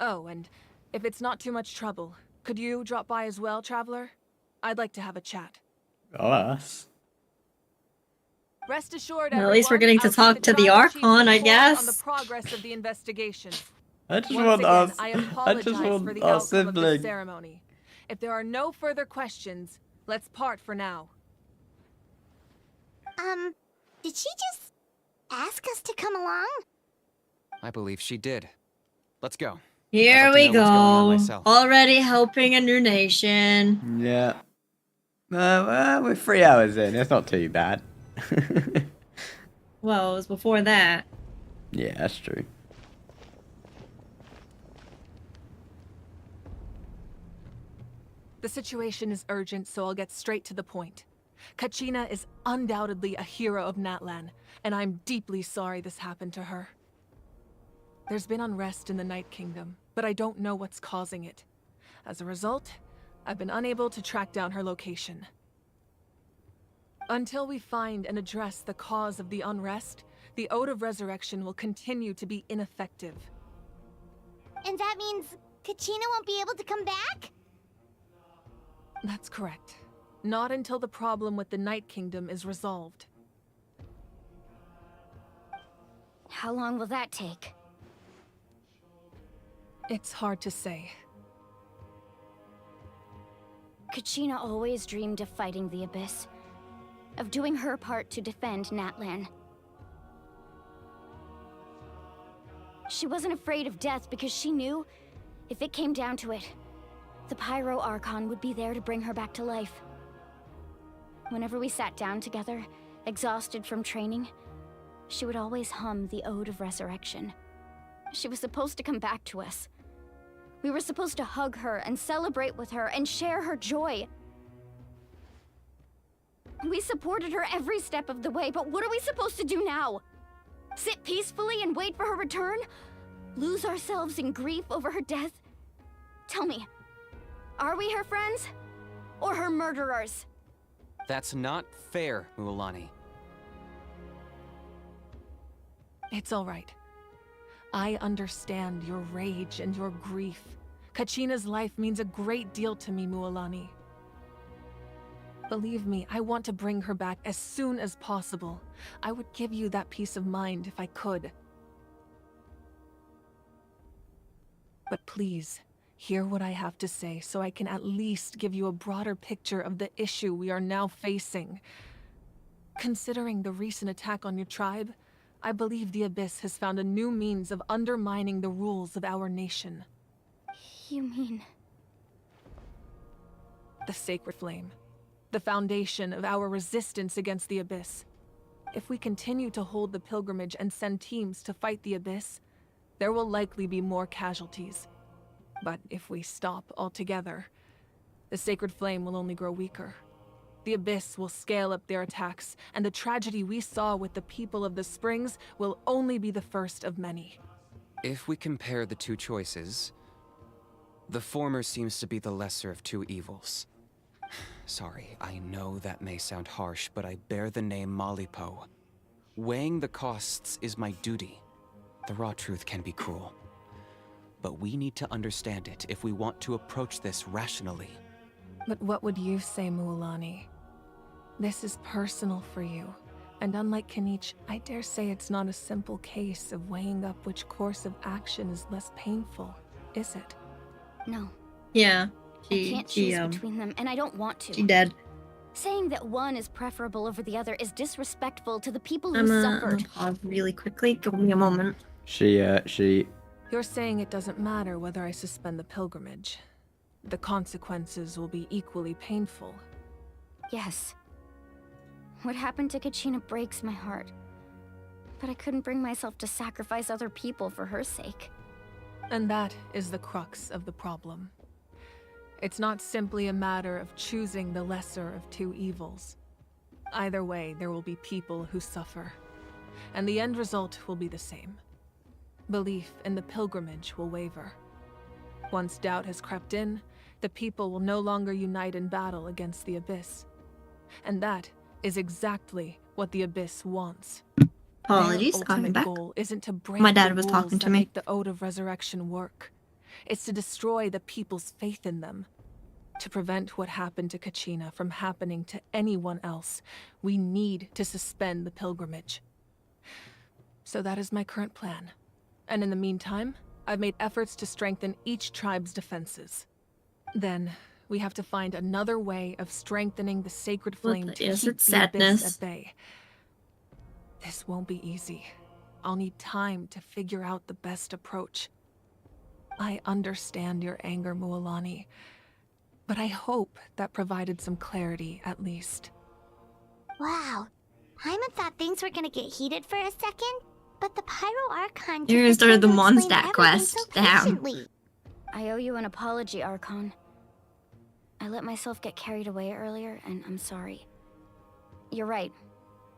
Oh, and if it's not too much trouble, could you drop by as well, Traveler? I'd like to have a chat. Us? Rest assured, well, at least we're getting to talk to the Archon, I guess. On the progress of the investigation. I just Once want again, us. I apologize for the outcome of this ceremony. If there are no further questions, let's part for now. Did she just ask us to come along? I believe she did. Let's go. Here we go. Already helping a new nation. Yeah. Well, we're 3 hours in. It's not too bad. Well, it was before that. Yeah, that's true. The situation is urgent, so I'll get straight to the point. Kachina is undoubtedly a hero of Natlan, and I'm deeply sorry this happened to her. There's been unrest in the Night Kingdom, but I don't know what's causing it. As a result, I've been unable to track down her location. Until we find and address the cause of the unrest, the Ode of Resurrection will continue to be ineffective. And that means Kachina won't be able to come back? That's correct. Not until the problem with the Night Kingdom is resolved. How long will that take? It's hard to say. Kachina always dreamed of fighting the Abyss, of doing her part to defend Natlan. She wasn't afraid of death because she knew, if it came down to it, the Pyro Archon would be there to bring her back to life. Whenever we sat down together, exhausted from training, she would always hum the Ode of Resurrection. She was supposed to come back to us. We were supposed to hug her and celebrate with her and share her joy. We supported her every step of the way, but what are we supposed to do now? Sit peacefully and wait for her return? Lose ourselves in grief over her death? Tell me, are we her friends? Or her murderers? That's not fair, Mualani. It's all right. I understand your rage and your grief. Kachina's life means a great deal to me, Mualani. Believe me, I want to bring her back as soon as possible. I would give you that peace of mind if I could. But please, hear what I have to say so I can at least give you a broader picture of the issue we are now facing. Considering the recent attack on your tribe, I believe the Abyss has found a new means of undermining the rules of our nation. You mean... The Sacred Flame. The foundation of our resistance against the Abyss. If we continue to hold the pilgrimage and send teams to fight the Abyss, there will likely be more casualties. But if we stop altogether, the Sacred Flame will only grow weaker. The Abyss will scale up their attacks, and the tragedy we saw with the people of the Springs will only be the first of many. If we compare the two choices, the former seems to be the lesser of two evils. Sorry, I know that may sound harsh, but I bear the name Malipo. Weighing the costs is my duty. The raw truth can be cruel. But we need to understand it if we want to approach this rationally. But what would you say, Mualani? This is personal for you. And unlike Kanich, I dare say it's not a simple case of weighing up which course of action is less painful, is it? No. Yeah. I can't choose between them, and I don't want to. She dead. Saying that one is preferable over the other is disrespectful to the people who suffered. I'm pause really quickly. Give me a moment. You're saying it doesn't matter whether I suspend the pilgrimage. The consequences will be equally painful. Yes. What happened to Kachina breaks my heart. But I couldn't bring myself to sacrifice other people for her sake. And that is the crux of the problem. It's not simply a matter of choosing the lesser of two evils. Either way, there will be people who suffer. And the end result will be the same. Belief in the pilgrimage will waver. Once doubt has crept in, the people will no longer unite in battle against the Abyss. And that is exactly what the Abyss wants. Apologies, Their I'll be ultimate back. goal isn't to break My dad the was rules talking to that me. make the Ode of Resurrection work. It's to destroy the people's faith in them. To prevent what happened to Kachina from happening to anyone else, we need to suspend the pilgrimage. So that is my current plan. And in the meantime, I've made efforts to strengthen each tribe's defenses. Then, we have to find another way of strengthening the Sacred Flame to keep the Abyss at bay. This won't be easy. I'll need time to figure out the best approach. I understand your anger, Mualani, but I hope that provided some clarity, at least. Wow. Paimon thought things were gonna get heated for a second, but the Pyro Archon You're gonna start the Mondstadt quest. Damn. I owe you an apology, Archon. I let myself get carried away earlier, and I'm sorry. You're right.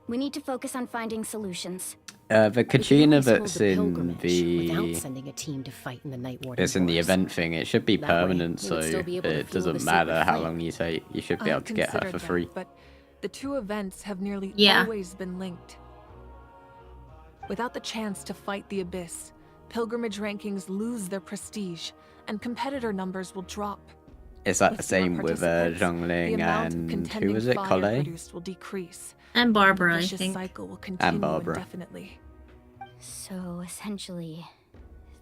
We need to focus on finding solutions. The Kachina that's in without sending a team to fight in the Night Warden it's in the Wars. event thing. It should be That way, permanent, we so would still be able to it fuel doesn't the matter Sacred how Flame. long you take. You should be able to get her for Considered free. that, but the two events have nearly Yeah. always been linked. Without the chance to fight the Abyss, pilgrimage rankings lose their prestige, and competitor numbers will drop. It's like the With fewer same with participants, the Zhongling amount of and who contending was it? fire Collet? produced will decrease. And Barbara, The I vicious think. cycle will continue Barbara. indefinitely. So, essentially,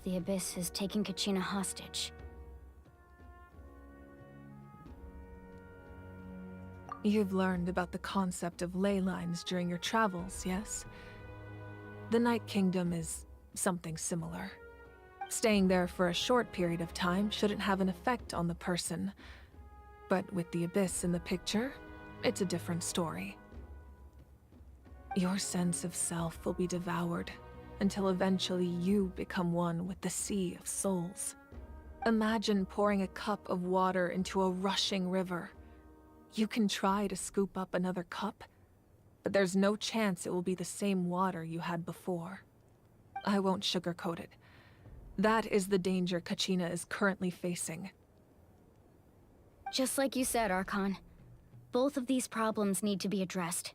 the Abyss is taking Kachina hostage. You've learned about the concept of ley lines during your travels, yes? The Night Kingdom is something similar. Staying there for a short period of time shouldn't have an effect on the person. But with the Abyss in the picture, it's a different story. Your sense of self will be devoured until eventually you become one with the Sea of Souls. Imagine pouring a cup of water into a rushing river. You can try to scoop up another cup, but there's no chance it will be the same water you had before. I won't sugarcoat it. That is the danger Kachina is currently facing. Just like you said, Archon. Both of these problems need to be addressed.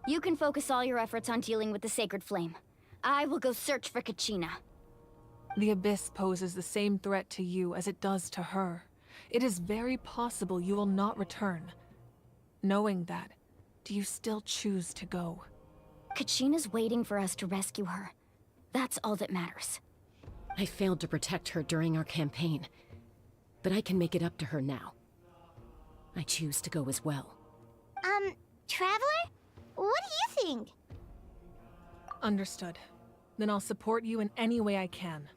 You can focus all your efforts on dealing with the Sacred Flame. I will go search for Kachina. The Abyss poses the same threat to you as it does to her. It is very possible you will not return. Knowing that, do you still choose to go? Kachina's waiting for us to rescue her. That's all that matters. I failed to protect her during our campaign, but I can make it up to her now. I choose to go as well. Traveler? What do you think? Understood. Then I'll support you in any way I can.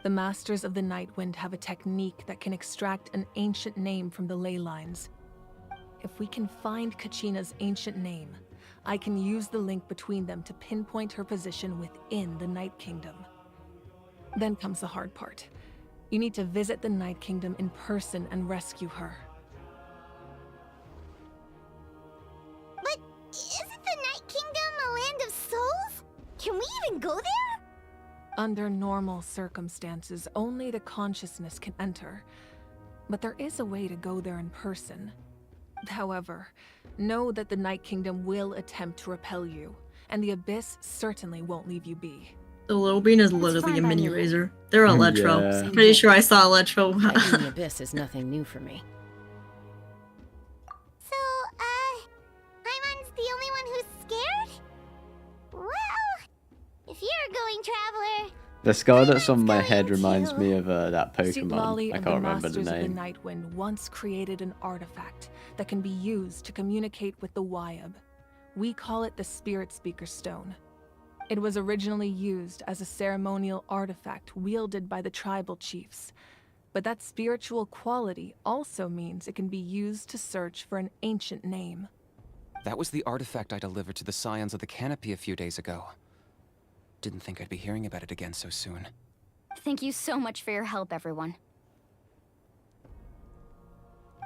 The Masters of the Nightwind have a technique that can extract an ancient name from the ley lines. If we can find Kachina's ancient name, I can use the link between them to pinpoint her position within the Night Kingdom. Then comes the hard part. You need to visit the Night Kingdom in person and rescue her. But isn't the Night Kingdom a land of souls? Can we even go there? Under normal circumstances, only the consciousness can enter. But there is a way to go there in person. However, know that the Night Kingdom will attempt to repel you, and the Abyss certainly won't leave you be. The Little Bean is literally a mini Razor. They're Electro. Yeah. Pretty sure I saw Electro. Fighting the Abyss is nothing new for me. So, Paimon's the only one who's scared? Well, if you're going, Traveler... The skull that's on my head reminds me of that Sitlali Pokemon. I and can't the remember the Masters of the name. Nightwind once created an artifact that can be used to communicate with the Wyab. We call it the Spirit Speaker Stone. It was originally used as a ceremonial artifact wielded by the tribal chiefs. But that spiritual quality also means it can be used to search for an ancient name. That was the artifact I delivered to the Scions of the Canopy a few days ago. Didn't think I'd be hearing about it again so soon. Thank you so much for your help, everyone.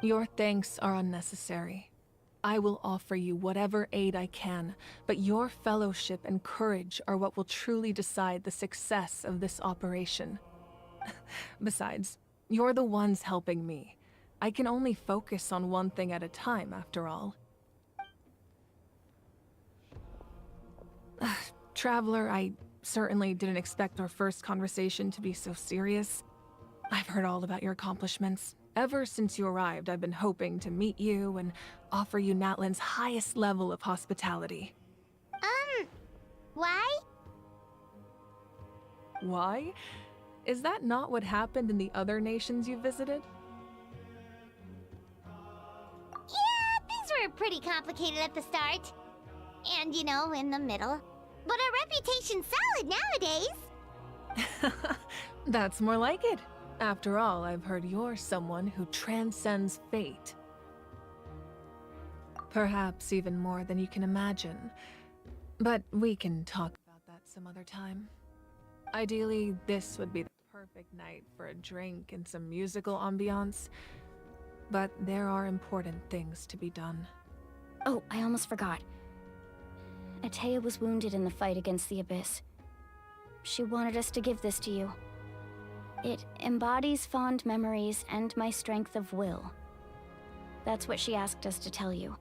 Your thanks are unnecessary. I will offer you whatever aid I can, but your fellowship and courage are what will truly decide the success of this operation. Besides, you're the ones helping me. I can only focus on one thing at a time, after all. Traveler, I certainly didn't expect our first conversation to be so serious. I've heard all about your accomplishments. Ever since you arrived, I've been hoping to meet you and offer you Natlan's highest level of hospitality. Why? Why? Is that not what happened in the other nations you visited? Yeah, things were pretty complicated at the start. And, you know, in the middle. But our reputation's solid nowadays. That's more like it. After all, I've heard you're someone who transcends fate. Perhaps even more than you can imagine. But we can talk about that some other time. Ideally, this would be the perfect night for a drink and some musical ambiance. But there are important things to be done. Oh, I almost forgot. Atea was wounded in the fight against the Abyss. She wanted us to give this to you. It embodies fond memories and my strength of will. That's what she asked us to tell you.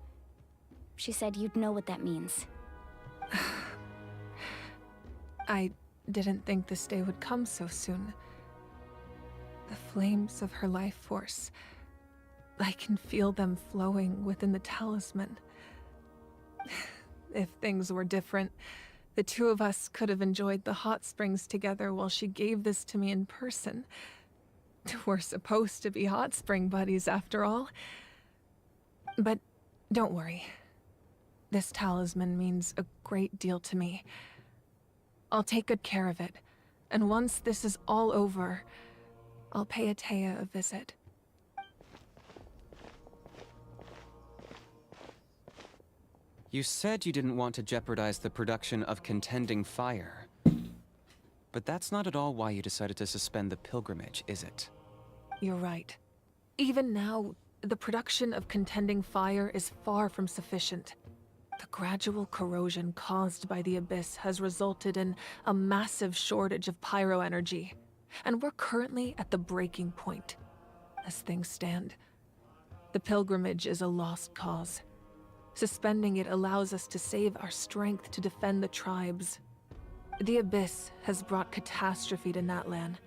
She said you'd know what that means. I didn't think this day would come so soon. The flames of her life force. I can feel them flowing within the talisman. If things were different, the two of us could have enjoyed the hot springs together while she gave this to me in person. We're supposed to be hot spring buddies after all. But don't worry. This talisman means a great deal to me. I'll take good care of it, and once this is all over, I'll pay Atea a visit. You said you didn't want to jeopardize the production of contending fire. But that's not at all why you decided to suspend the pilgrimage, is it? You're right. Even now, the production of contending fire is far from sufficient. The gradual corrosion caused by the Abyss has resulted in a massive shortage of pyro energy, and we're currently at the breaking point. As things stand, the pilgrimage is a lost cause. Suspending it allows us to save our strength to defend the tribes. The Abyss has brought catastrophe to Natlan,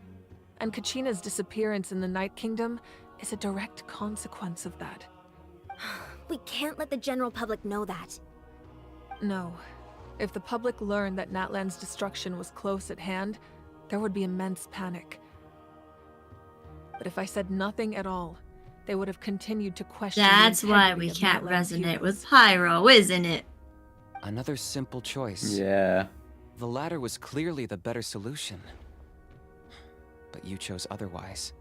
and Kachina's disappearance in the Night Kingdom is a direct consequence of that. We can't let the general public know that. No. If the public learned that Natlan's destruction was close at hand, there would be immense panic. But if I said nothing at all, they would have continued to question. That's why we can't resonate with Pyro, isn't it? Another simple choice. Yeah. The latter was clearly the better solution. But you chose otherwise.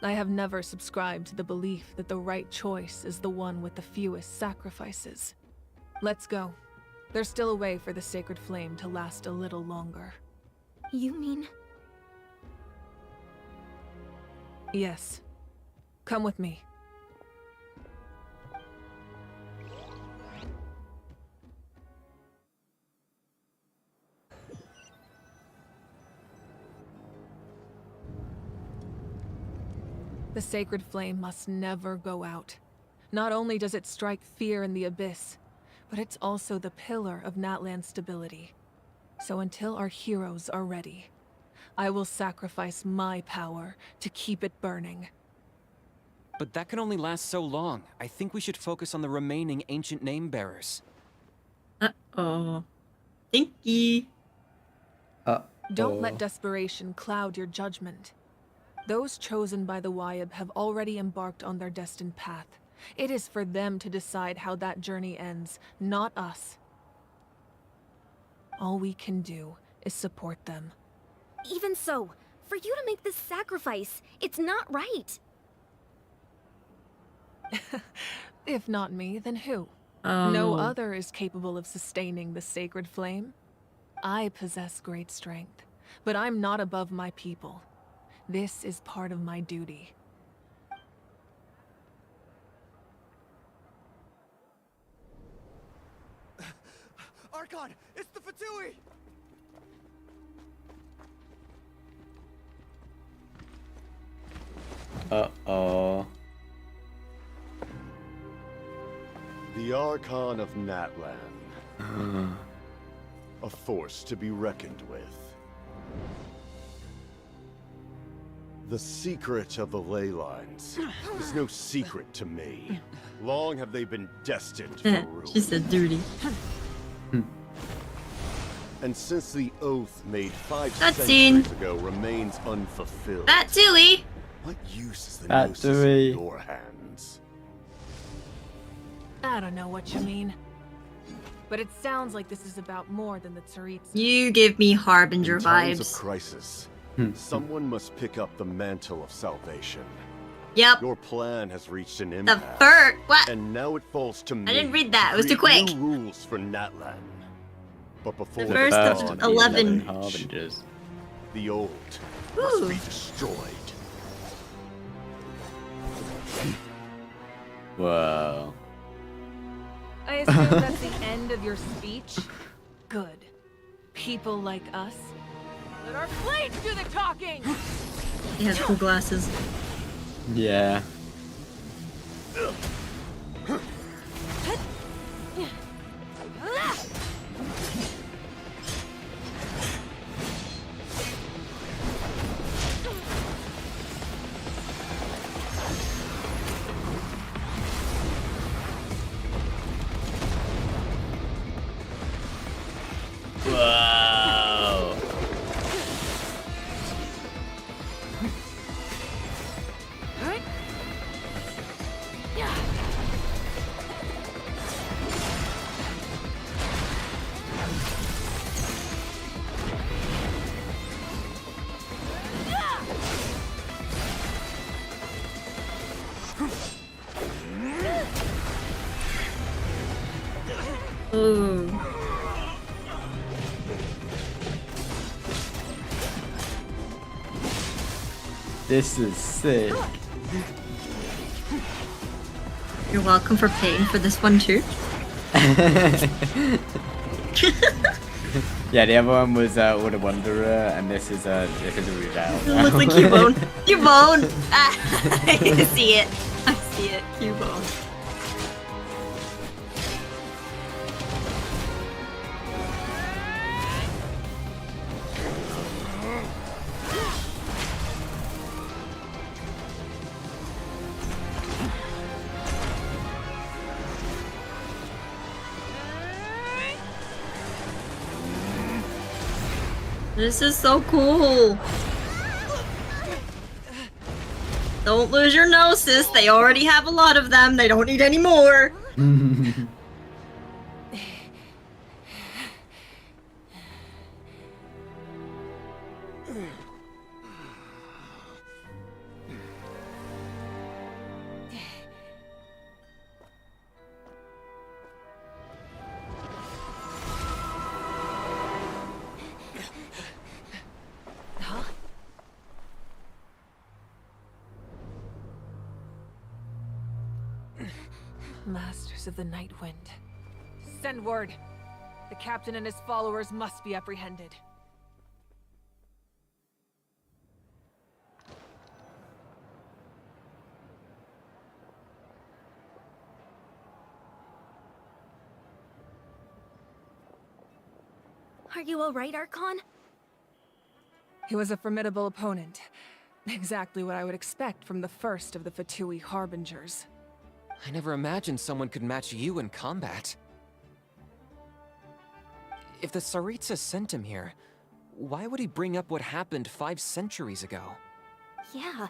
I have never subscribed to the belief that the right choice is the one with the fewest sacrifices. Let's go. There's still a way for the sacred flame to last a little longer. You mean? Yes. Come with me. The sacred flame must never go out. Not only does it strike fear in the Abyss, but it's also the pillar of Natlan's stability. So until our heroes are ready, I will sacrifice my power to keep it burning. But that can only last so long. I think we should focus on the remaining ancient name bearers. Uh-oh. Thinky. Don't let desperation cloud your judgment. Those chosen by the Wyab have already embarked on their destined path. It is for them to decide how that journey ends, not us. All we can do is support them. Even so, for you to make this sacrifice, it's not right. If not me, then who? Oh. No other is capable of sustaining the sacred flame. I possess great strength, but I'm not above my people. This is part of my duty. Archon, it's the Fatui! Uh-oh. The Archon of Natlan. A force to be reckoned with. The secret of the ley lines is no secret to me. Long have they been destined for ruin. She said dirty. And since the oath made 5 Cutscene. centuries ago remains unfulfilled. Fatui! What use is the Fatui. Gnosis in your hands? I don't know what you mean. But it sounds like this is about more than the Tsaritsa. You give me Harbinger In times of vibes. crisis, someone must pick up the mantle of salvation. Yep. Your plan has reached an The impasse. first what? And now it falls to me. I didn't read that. It was too create quick. New rules for Natlan. But before The first of 11 harbingers. The old Ooh. must be destroyed. Whoa. I assume that's the end of your speech? Good. People like us. Let our blades do the talking! He has cool glasses. Yeah. Whoa. Ooh. This is sick. You're welcome for paying for this one too. Yeah, the other one was Order Wanderer, and this is Rebel. It looks like Cubone. Cubone! I see it. I see it. Cubone. This is so cool. Don't lose your gnosis. They already have a lot of them. They don't need any more. Masters of the Night Wind. Send word. The captain and his followers must be apprehended. Are you alright, Archon? He was a formidable opponent. Exactly what I would expect from the first of the Fatui Harbingers. I never imagined someone could match you in combat. If the Tsaritsa sent him here, why would he bring up what happened 5 centuries ago? Yeah.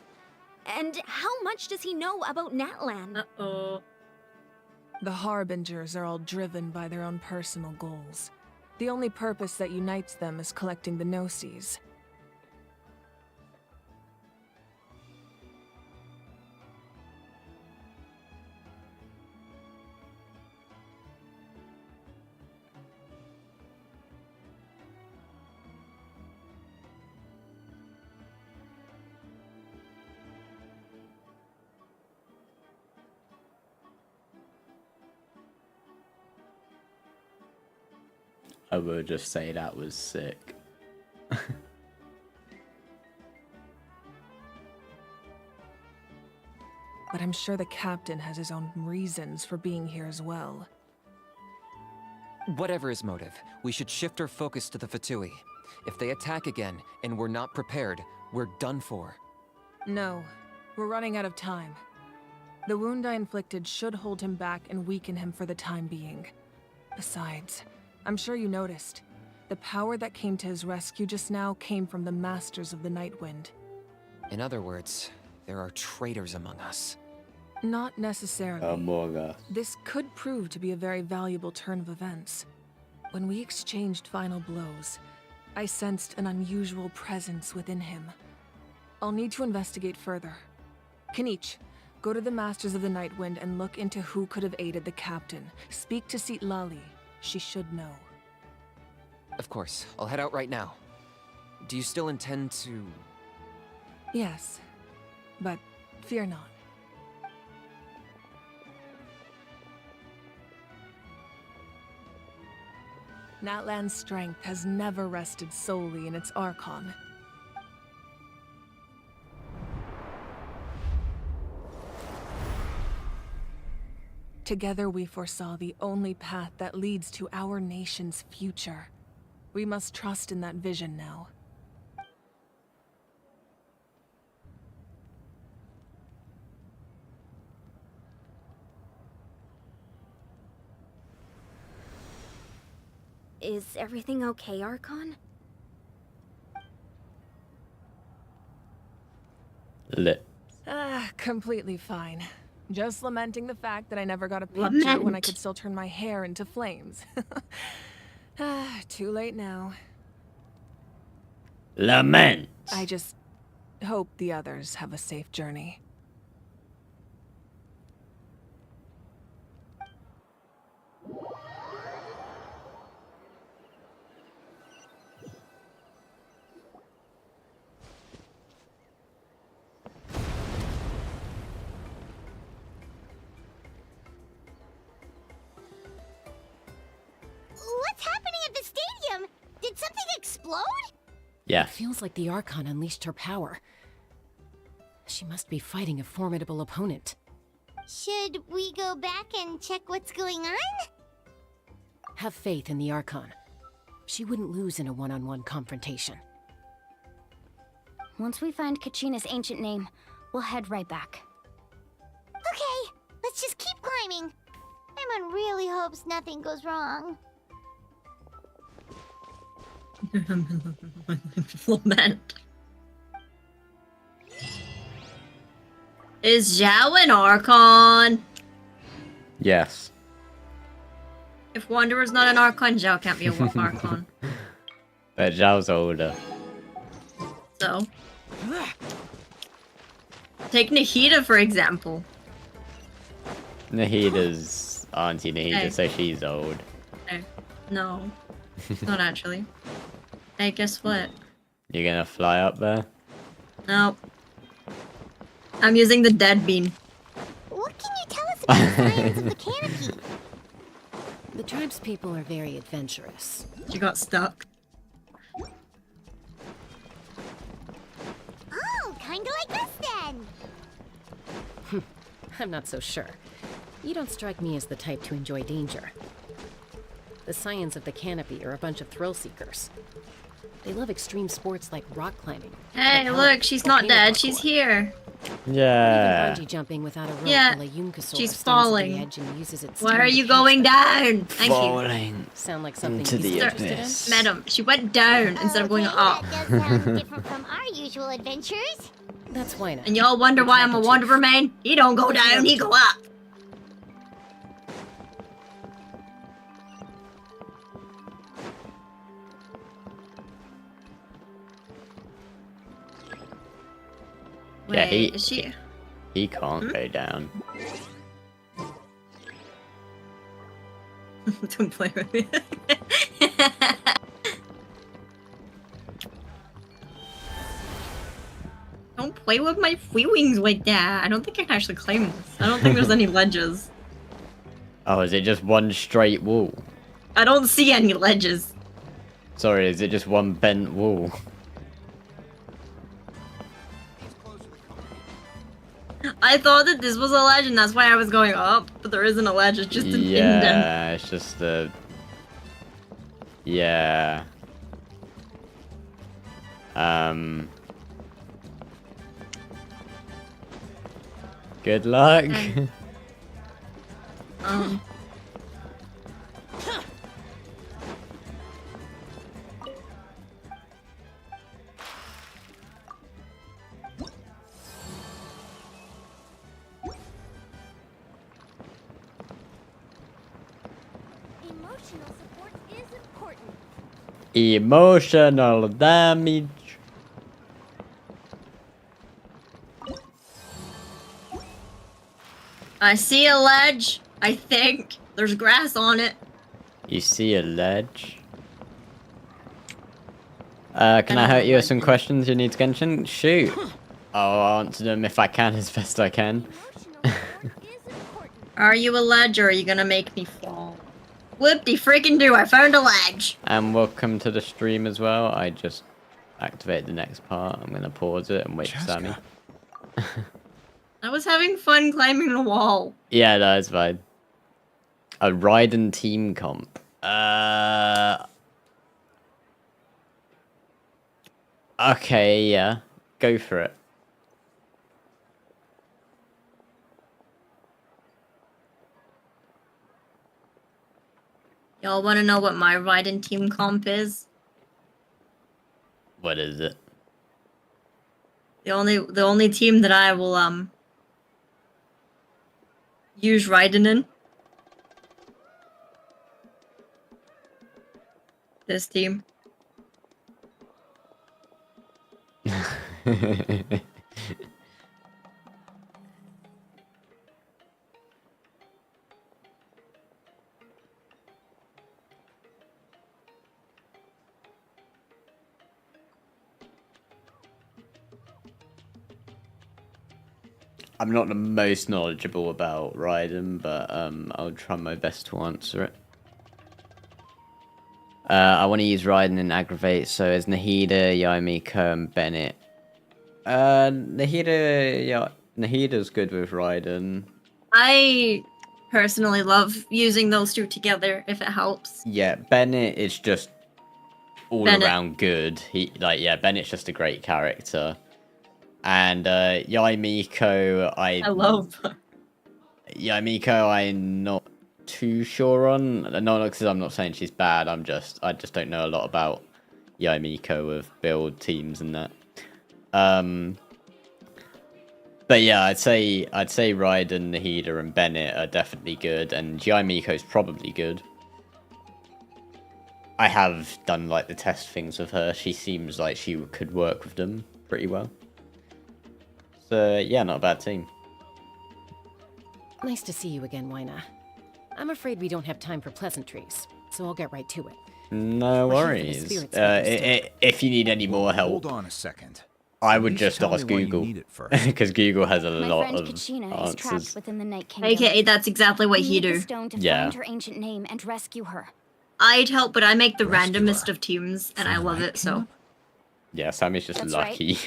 And how much does he know about Natlan? Uh-oh. The Harbingers are all driven by their own personal goals. The only purpose that unites them is collecting the Gnosis. I would just say that was sick. But I'm sure the captain has his own reasons for being here as well. Whatever his motive, we should shift our focus to the Fatui. If they attack again, and we're not prepared, we're done for. No, we're running out of time. The wound I inflicted should hold him back and weaken him for the time being. Besides, I'm sure you noticed, the power that came to his rescue just now came from the Masters of the Night Wind. In other words, there are traitors among us. Not necessarily. Among us. This could prove to be a very valuable turn of events. When we exchanged final blows, I sensed an unusual presence within him. I'll need to investigate further. Kanich, go to the Masters of the Night Wind and look into who could have aided the captain. Speak to Sitlali. She should know. Of course, I'll head out right now. Do you still intend to... Yes, but fear not. Natlan's strength has never rested solely in its Archon. Together we foresaw the only path that leads to our nation's future. We must trust in that vision now. Is everything okay, Archon? Lit. Completely fine. Just lamenting the fact that I never got a picture when I could still turn my hair into flames. Too late now. Lament. I just hope the others have a safe journey. Yeah. It feels like the Archon unleashed her power. She must be fighting a formidable opponent. Should we go back and check what's going on? Have faith in the Archon. She wouldn't lose in a one-on-one confrontation. Once we find Kachina's ancient name, we'll head right back. Okay, let's just keep climbing. Emon really hopes nothing goes wrong. Lament. Is Zhao an Archon? Yes. If Wanderer's not an Archon, Zhao can't be an Archon. But Zhao's older. So. Take Nahida, for example. Nahida's Auntie Nahida, Hey. so she's old. No. Not actually. Hey, guess what? You're gonna fly up there? Nope. I'm using the dead bean. What can you tell us about the science of the canopy? The tribespeople are very adventurous. She got stuck. Oh, kinda like us then. I'm not so sure. You don't strike me as the type to enjoy danger. The Scions of the Canopy are a bunch of thrill seekers. They love extreme sports like rock climbing. Hey, look, she's not dead. She's here. Yeah. Even bungee jumping without a rope Yeah, while a Yunkasaur she's stands at falling. the edge and uses its Why tail are to you catch going them. down? Thank you. Falling Sound like something into you'd be the interested in? abyss. Madam, she went down instead of going up. That does sound different from our usual adventures. That's why not. And y'all wonder why I'm a Wanderer main? He don't go down, he go up. Yeah, Wait, is she? he can't go down. Don't play with me. Don't play with my free wings like that. I don't think I can actually claim this. I don't think there's any ledges. Oh, is it just one straight wall? I don't see any ledges. Sorry, is it just one bent wall? I thought that this was a ledge and that's why I was going up, but there isn't a ledge, it's just an indent. Yeah, it's just a... Yeah. Good luck. Um. Emotional support is important. Emotional damage. I see a ledge, I think. There's grass on it. You see a ledge? Can I help you with some questions you need to Genshin? Shoot. I'll answer them if I can as best I can. Are you a ledge or are you gonna make me fall? Whoop-de freaking do, I found a ledge. And welcome to the stream as well. I just activated the next part. I'm gonna pause it and wait for Sammy. I was having fun climbing the wall. Yeah, that's fine. A Raiden team comp. Okay, yeah. Go for it. Y'all wanna know what my Raiden team comp is? What is it? The only team that I will use Raiden in. This team. I'm not the most knowledgeable about Raiden, but I'll try my best to answer it. I want to use Raiden and Aggravate, so it's Nahida, Yamiko, and Bennett. Nahida's good with Raiden. I personally love using those two together if it helps. Yeah, Bennett is just all around good. Bennett's just a great character. And Yamiko, I love. Yamiko, I'm not too sure on. No, because I'm not saying she's bad. I just don't know a lot about Yamiko with build teams and that. But yeah, I'd say Raiden, Nahida, and Bennett are definitely good, and Yamiko's probably good. I have done like the test things with her. She seems like she could work with them pretty well. So yeah, not a bad team. Nice to see you again, Wyna. I'm afraid we don't have time for pleasantries, so I'll get right to it. No worries. If you need any more help, hold on a second. I would just ask Google, because Google has a lot of answers. Within the Night Kingdom. Okay, that's exactly what he do. Yeah. Find her ancient name and rescue her. I'd help, but I make the randomest of teams, and I love it, so. Yeah, Sammy's just lucky.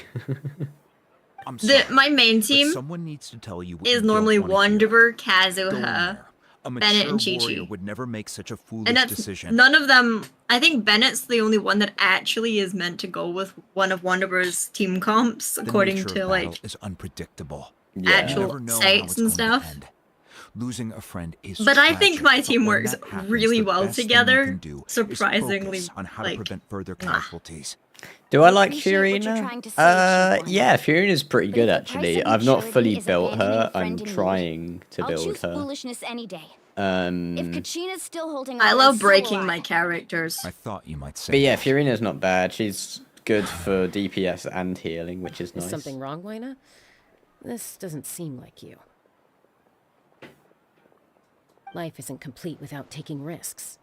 My main team someone needs to tell you is normally Wanderer, Kazuha, Bennett, and Chi-Chi. Would never make such a foolish And that's decision. none of them. I think Bennett's the only one that actually is meant to go with one of Wanderer's team comps, according to like is unpredictable. actual sites and stuff. Losing a friend is But I think my team when works that happens, really the well best thing you together. can do is Surprisingly, focus on how to like, prevent further casualties. Do I like Fiorina? Yeah, Fiorina's pretty good actually. I've not fully built her. I'm trying to build her. Foolishness any day. If Mm. Kachina's still holding I on, love so breaking will I. my characters. I thought you might say. But yeah, Fiorina's not bad. She's good for DPS and healing, which is Is nice. something wrong, Wyna? This doesn't seem like you. Life isn't complete without taking risks.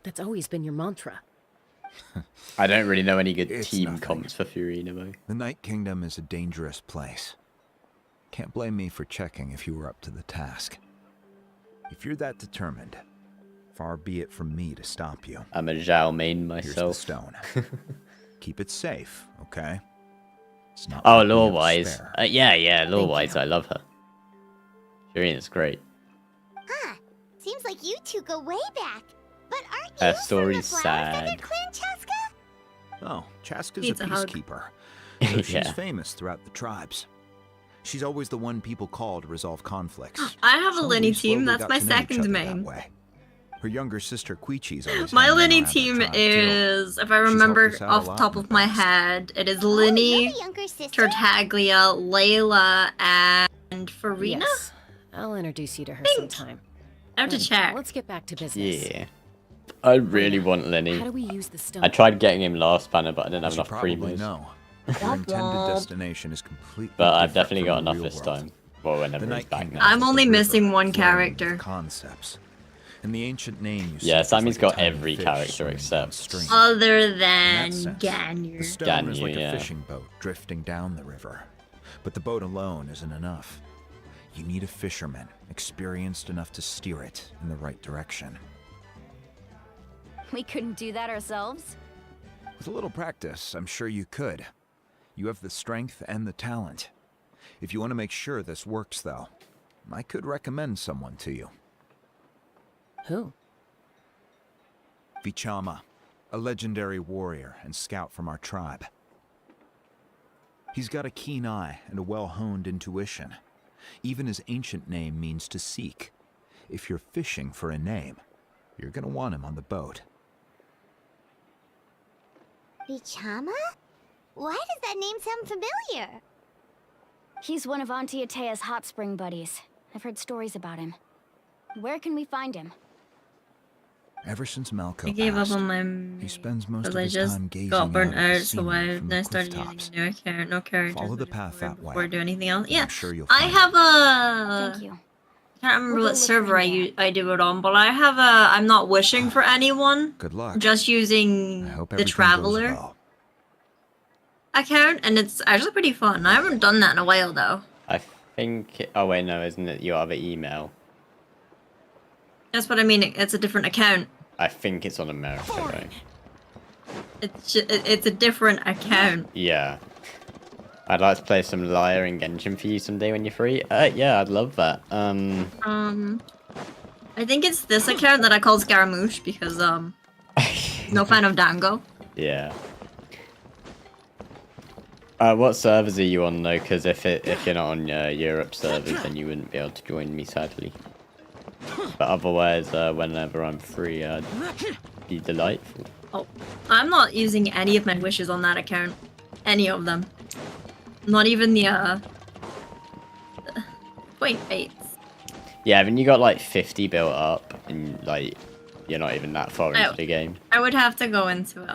That's always been your mantra. I don't really know any good It's team nothing. comps for Fiorina though. The Night Kingdom is a dangerous place. Can't blame me for checking if you were up to the task. If you're that determined, far be it from me to stop you. I'm a Zhao main Here's the myself. stone. Keep it safe, okay? It's not Oh, like we have lore-wise. spare. Yeah, lore-wise, I love her. Fiorina's great. Huh. Seems like you two go way back. But aren't Her you story's from the Flower Feather sad. clan, Chaska? Oh, Chaska's Needs a a hug. peacekeeper. So she's Yeah. famous throughout the tribes. She's always the one people call to resolve conflicts. I have a So Lenny we team. slowly That's got my to know each second other that main. way. Her younger sister Quichi's always My hanging Lenny around her team tribe, too. is, if I She's remember helped us out off a the lot top in of the my past. head, it is Oh, Linny, you're the younger sister? Tartaglia, Layla, and Farina? Yes. I'll introduce you to her sometime. I have to Then, check. Let's get back to business. Yeah. I really want Lenny. How do we use the stone? I tried getting him last banner, but I didn't have As you enough probably primos. know, her intended destination is completely But I've different definitely from got the enough real this world. time. Well, whenever The he's Night back Kingdom now. I'm is only the missing river one flowing with character. Concepts. And the ancient name you Yeah, seek is Sammy's like a got tiny every fish character swimming except downstream. Other In than that sense, Ganyu. the stone is Ganyu, like yeah. a fishing boat drifting down the river. But the boat alone isn't enough. You need a fisherman, experienced enough to steer it in the right direction. We couldn't do that ourselves? With a little practice, I'm sure you could. You have the strength and the talent. If you want to make sure this works, though, I could recommend someone to you. Who? Vichama, a legendary warrior and scout from our tribe. He's got a keen eye and a well-honed intuition. Even his ancient name means to seek. If you're fishing for a name, you're gonna want him on the boat. Vichama? Why does that name sound familiar? He's one of Auntie Atea's hot spring buddies. I've heard stories about him. Where can we find him? Ever since Malco I gave up passed, on my he spends most of religious, his time gazing got burnt out at out, the so I scenery from then the started cliff using tops. a new character, no character. Follow the path that way. Before do anything else. and Yeah, I'm sure you'll I find have a. Thank you. I can't remember We'll go what look server for I him I do it on, but I have a. I'm not wishing for anyone. Good luck. Just using I hope the everything goes Traveler well. account, and it's actually pretty fun. I haven't done that in a while though. I think. Oh wait, no, isn't it your other email? That's what I mean. It's a different account. I think it's on America, right? It's a different account. Yeah. I'd like to play some Liar in Genshin for you someday when you're free. Yeah, I'd love that. I think it's this account that I call Scaramouche because no fan of Dango. Yeah. What servers are you on though? Because if you're not on Europe servers, then you wouldn't be able to join me, sadly. But otherwise, whenever I'm free, I'd be delightful. Oh, I'm not using any of my wishes on that account. Any of them. Not even the .8s. Yeah, haven't you got like 50 built up, and like you're not even that far into the game? I would have to go into it.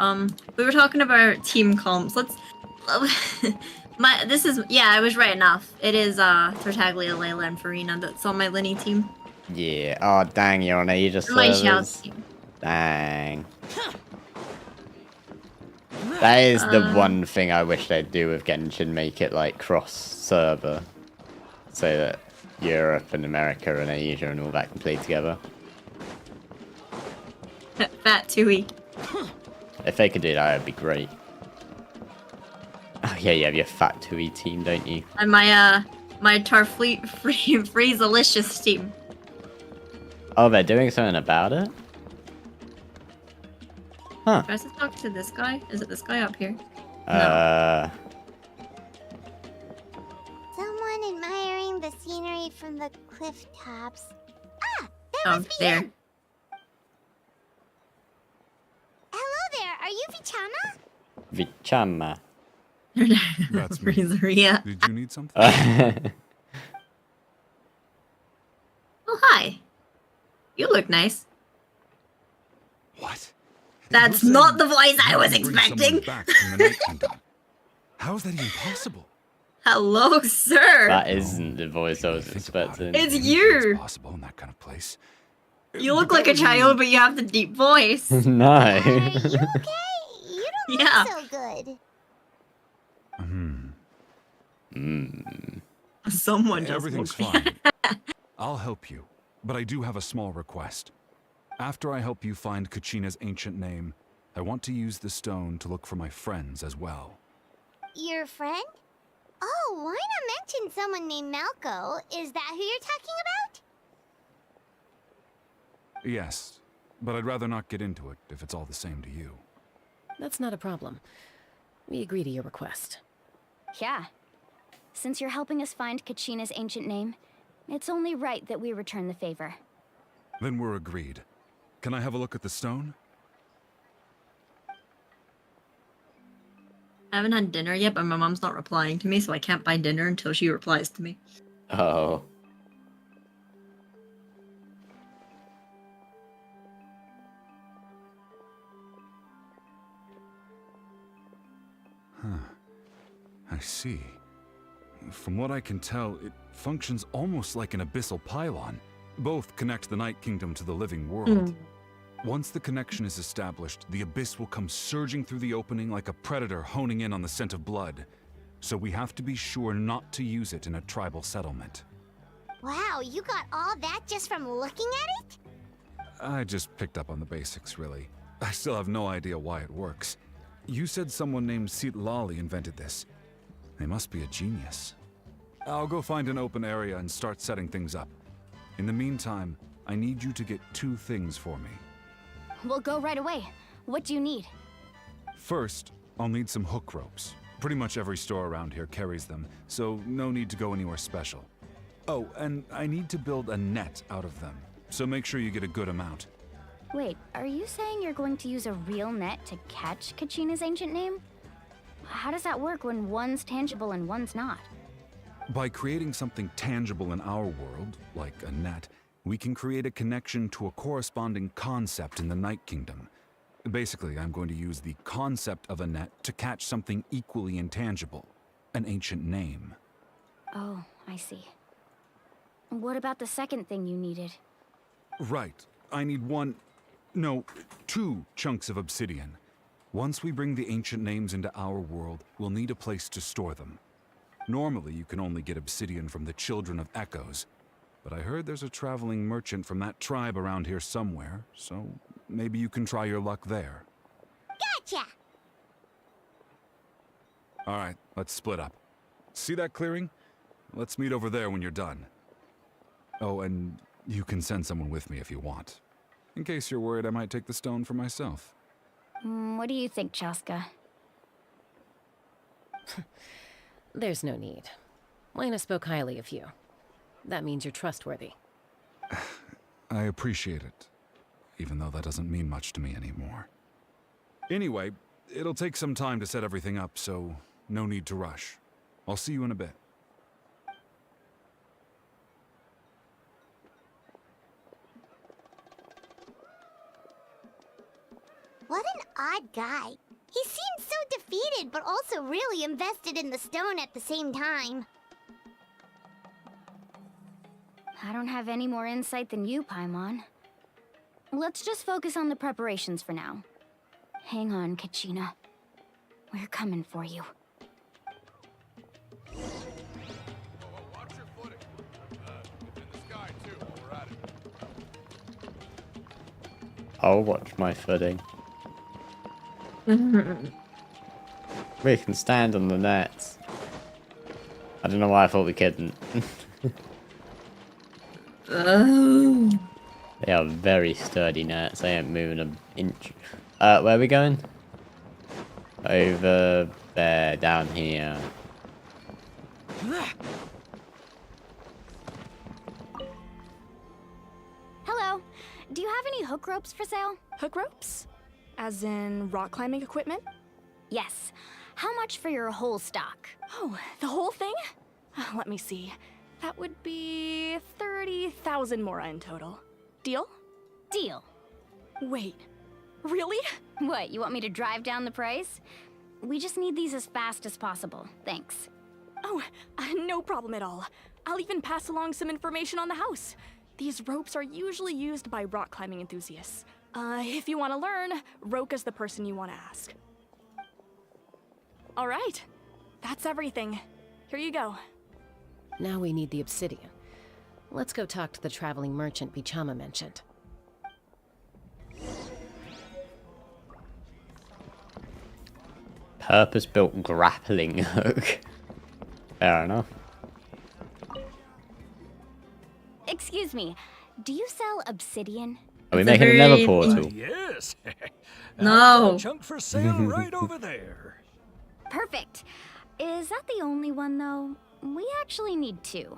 We were talking about team comps. Let's. I was right enough. It is Tartaglia, Layla, and Farina that's on my Linny team. Yeah. Oh dang, you're on Aegis My servers. Shout team. Dang. That is the one thing I wish they'd do with Genshin, make it like cross-server. So that Europe and America and Asia and all that can play together. Fat Tui. If they could do that, it'd be great. Oh yeah, you have your Fat Tui team, don't you? And my Tarfleet Freeze-alicious team. Oh, they're doing something about it? Huh. Do I have to talk to this guy? Is it this guy up here? Someone admiring the scenery from the cliff tops. Ah, that Oh, must be there. him. Hello there, are you Vichama? Vichama. That's me. Freezeria. Did you need something? Oh, hi. You look nice. What? That's not the voice I was expecting. How is that even possible? Hello, sir. That isn't the voice I was expecting. It's you. Possible in that kind of place. You look like a child, but you have the deep voice. No. Are you okay? You don't Yeah. look so good. Someone just Everything's woke me. fine. I'll help you, but I do have a small request. After I help you find Kachina's ancient name, I want to use the stone to look for my friends as well. Your friend? Oh, why not mention someone named Malco? Is that who you're talking about? Yes, but I'd rather not get into it if it's all the same to you. That's not a problem. We agree to your request. Yeah. Since you're helping us find Kachina's ancient name, it's only right that we return the favor. Then we're agreed. Can I have a look at the stone? I haven't had dinner yet, but my mom's not replying to me, so I can't buy dinner until she replies to me. Oh. Huh. I see. From what I can tell, it functions almost like an abyssal pylon. Both connect the Night Kingdom to the living world. Once the connection is established, the abyss will come surging through the opening like a predator honing in on the scent of blood. So we have to be sure not to use it in a tribal settlement. Wow, you got all that just from looking at it? I just picked up on the basics, really. I still have no idea why it works. You said someone named Lali invented this. They must be a genius. I'll go find an open area and start setting things up. In the meantime, I need you to get 2 things for me. We'll go right away. What do you need? First, I'll need some hook ropes. Pretty much every store around here carries them, so no need to go anywhere special. Oh, and I need to build a net out of them, so make sure you get a good amount. Wait, are you saying you're going to use a real net to catch Kachina's ancient name? How does that work when one's tangible and one's not? By creating something tangible in our world, like a net, we can create a connection to a corresponding concept in the Night Kingdom. Basically, I'm going to use the concept of a net to catch something equally intangible, an ancient name. Oh, I see. What about the second thing you needed? Right. I need 2 chunks of obsidian. Once we bring the ancient names into our world, we'll need a place to store them. Normally, you can only get obsidian from the Children of Echoes, but I heard there's a traveling merchant from that tribe around here somewhere, so maybe you can try your luck there. Gotcha! Alright, let's split up. See that clearing? Let's meet over there when you're done. Oh, and you can send someone with me if you want. In case you're worried I might take the stone for myself. What do you think, Chaska? There's no need. Lena spoke highly of you. That means you're trustworthy. I appreciate it, even though that doesn't mean much to me anymore. Anyway, it'll take some time to set everything up, so no need to rush. I'll see you in a bit. What an odd guy. He seems so defeated, but also really invested in the stone at the same time. I don't have any more insight than you, Paimon. Let's just focus on the preparations for now. Hang on, Kachina. We're coming for you. Watch your footing. In the sky, too, while we're at it. I'll watch my footing. We can stand on the nets. I don't know why I thought we couldn't. They are very sturdy nets. They ain't moving an inch. Where are we going? Over there, down here. Hello. Do you have any hook ropes for sale? Hook ropes? As in rock climbing equipment? Yes. How much for your whole stock? Oh, the whole thing? Let me see. That would be 30,000 mora in total. Deal? Deal. Wait, really? What, you want me to drive down the price? We just need these as fast as possible. Thanks. Oh, no problem at all. I'll even pass along some information on the house. These ropes are usually used by rock climbing enthusiasts. If you want to learn, Roka's the person you want to ask. All right, that's everything. Here you go. Now we need the obsidian. Let's go talk to the traveling merchant Vichama mentioned. Purpose-built grappling hook. Fair enough. Excuse me, do you sell obsidian? Are we making another portal? Yes. No. A chunk for sale right over there. Perfect. Is that the only one, though? We actually need two.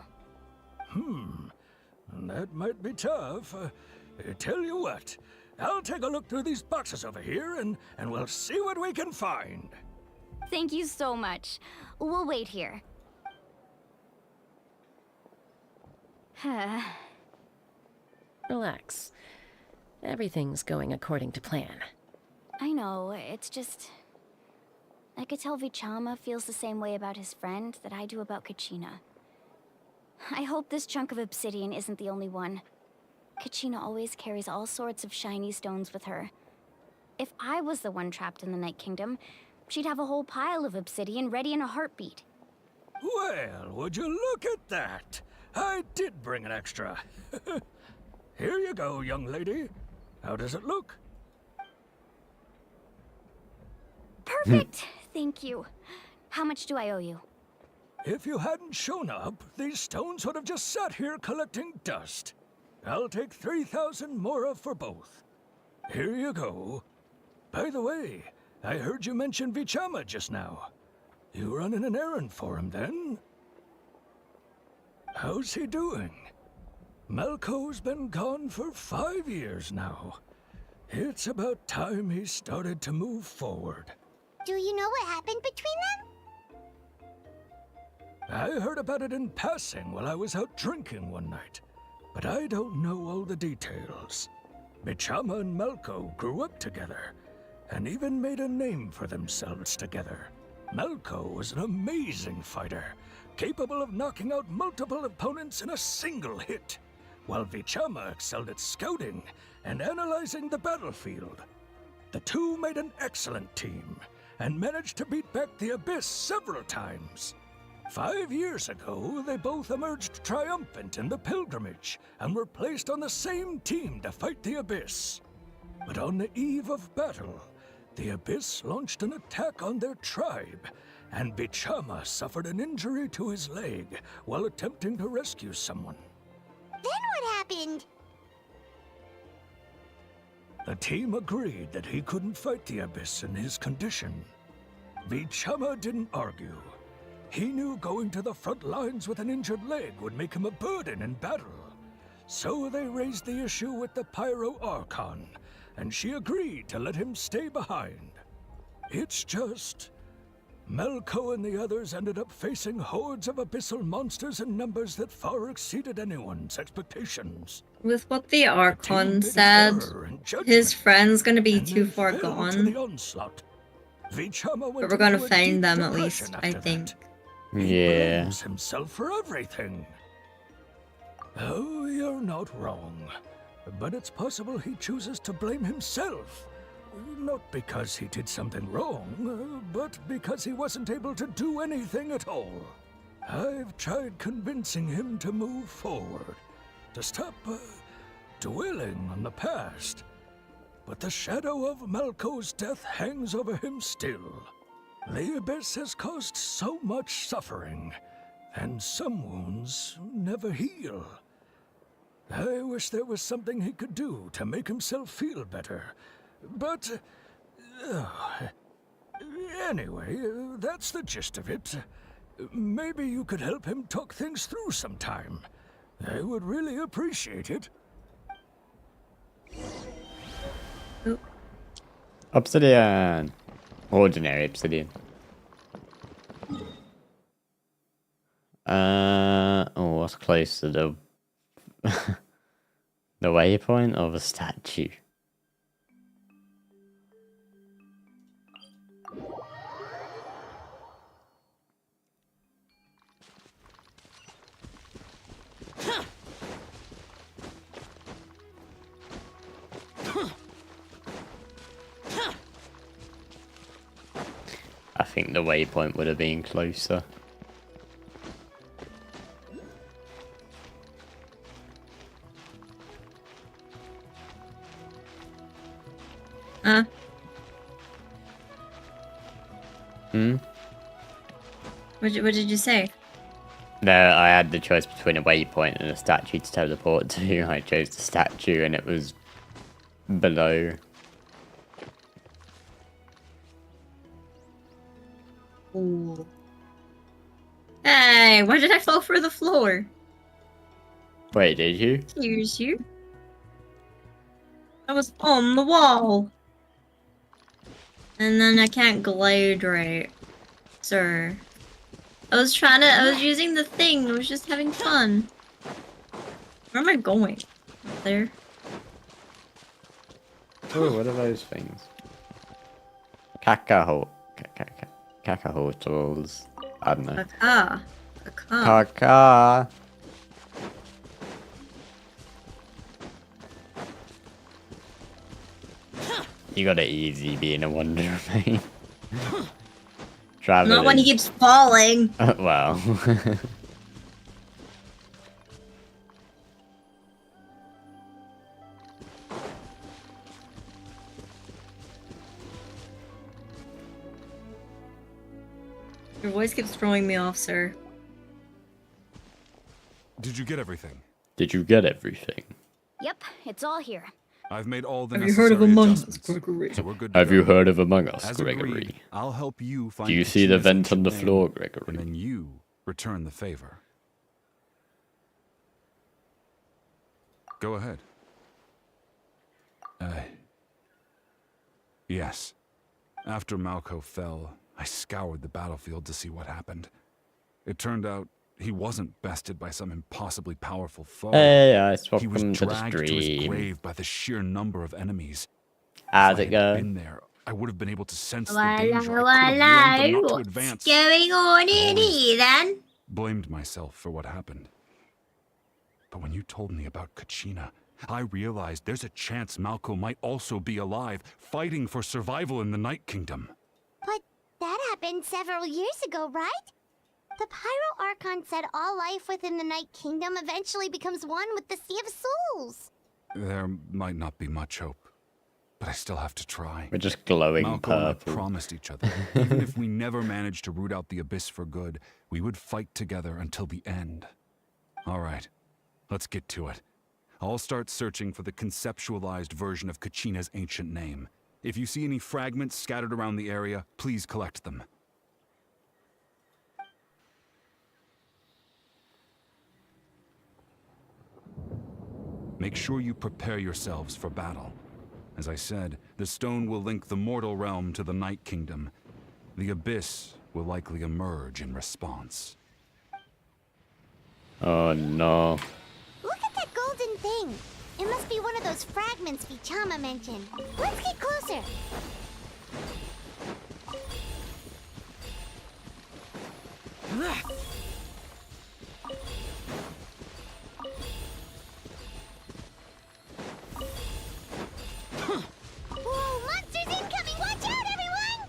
That might be tough. Tell you what, I'll take a look through these boxes over here and we'll see what we can find. Thank you so much. We'll wait here. Relax. Everything's going according to plan. I know, it's just... I could tell Vichama feels the same way about his friend that I do about Kachina. I hope this chunk of obsidian isn't the only one. Kachina always carries all sorts of shiny stones with her. If I was the one trapped in the Night Kingdom, she'd have a whole pile of obsidian ready in a heartbeat. Well, would you look at that? I did bring an extra. Here you go, young lady. How does it look? Perfect! Thank you. How much do I owe you? If you hadn't shown up, these stones would have just sat here collecting dust. I'll take 3,000 mora for both. Here you go. By the way, I heard you mention Vichama just now. You running an errand for him, then? How's he doing? Malco's been gone for 5 years now. It's about time he started to move forward. Do you know what happened between them? I heard about it in passing while I was out drinking one night, but I don't know all the details. Vichama and Malco grew up together, and even made a name for themselves together. Malco was an amazing fighter, capable of knocking out multiple opponents in a single hit, while Vichama excelled at scouting and analyzing the battlefield. The two made an excellent team, and managed to beat back the Abyss several times. 5 years ago, they both emerged triumphant in the pilgrimage, and were placed on the same team to fight the Abyss. But on the eve of battle, the Abyss launched an attack on their tribe, and Bichama suffered an injury to his leg while attempting to rescue someone. Then what happened? The team agreed that he couldn't fight the Abyss in his condition. Bichama didn't argue. He knew going to the front lines with an injured leg would make him a burden in battle. So they raised the issue with the Pyro Archon, and she agreed to let him stay behind. It's just... Melko and the others ended up facing hordes of abyssal monsters in numbers that far exceeded anyone's expectations. With what the Archon said, his friend's gonna be too far gone. But we're gonna find them at least, I think. Yeah. Blames himself for everything. Oh, you're not wrong. But it's possible he chooses to blame himself. Not because he did something wrong, but because he wasn't able to do anything at all. I've tried convincing him to move forward, to stop dwelling on the past. But the shadow of Malko's death hangs over him still. The Abyss has caused so much suffering, and some wounds never heal. I wish there was something he could do to make himself feel better. But, anyway, that's the gist of it. Maybe you could help him talk things through sometime. I would really appreciate it. Obsidian. Ordinary obsidian. Oh, what's closer to the waypoint or the statue? I think the waypoint would have been closer. What did you say? No, I had the choice between a waypoint and a statue to teleport to. I chose the statue and it was below. Ooh. Hey, why did I fall through the floor? Wait, did you? Excuse you. I was on the wall. And then I can't glide right, sir. I was using the thing, I was just having fun. Where am I going? Up there? Oh, what are those things? Cacahootles. I don't know. Caca. You got it easy being a wanderer, mate. Traveling. Not when he keeps falling. Well. Your voice keeps throwing me off, sir. Did you get everything? Did you get everything? Yep, it's all here. I've made all the Have you heard of Among Us, Gregory? So we're good to Have go. you heard of Among Us, As Gregory? agreed, I'll help you find Do you see the Kachina's vent on the ancient floor, name, Gregory? And then you return the favor. Go ahead. Yes. After Malko fell, I scoured the battlefield to see what happened. It turned out he wasn't bested by some impossibly powerful foe. Hey, guys, He was welcome to the dragged to his stream. grave by the sheer number of enemies. How's If it I had going? been there, I would have been able to sense the Hello, danger. I could have warned them not to what's advance. going on in here, then? Blamed myself for what happened. But when you told me about Kachina, I realized there's a chance Malko might also be alive, fighting for survival in the Night Kingdom. But that happened several years ago, right? The Pyro Archon said all life within the Night Kingdom eventually becomes one with the Sea of Souls. There might not be much hope. but I still have to try. We're just glowing Malco and I purple. promised each other, even if we never managed to root out the Abyss for good, we would fight together until the end. All right, let's get to it. I'll start searching for the conceptualized version of Kachina's ancient name. If you see any fragments scattered around the area, please collect them. Make sure you prepare yourselves for battle. As I said, the stone will link the mortal realm to the Night Kingdom. The Abyss will likely emerge in response. Oh no. Look at that golden thing. It must be one of those fragments Vichama mentioned. Let's get closer. Whoa, monsters incoming! Watch out, everyone!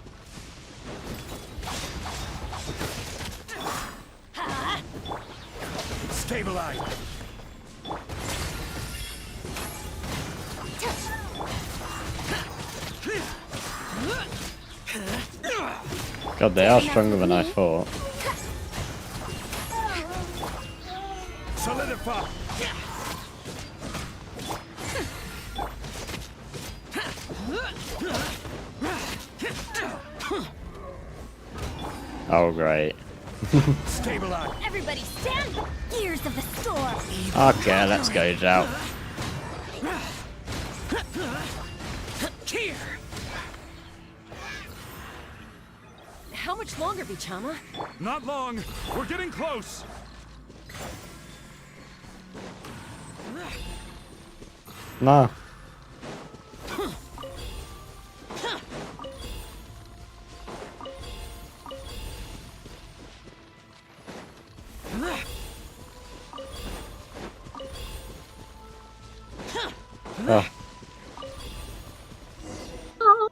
Stabilize. God, they are stronger than I thought. Solidify. Oh, great. Stabilize. Everybody stand! Gears of the storm! Okay, let's go, Zhao. Here. How much longer, Vichama? Not long. We're getting close. No. Oh.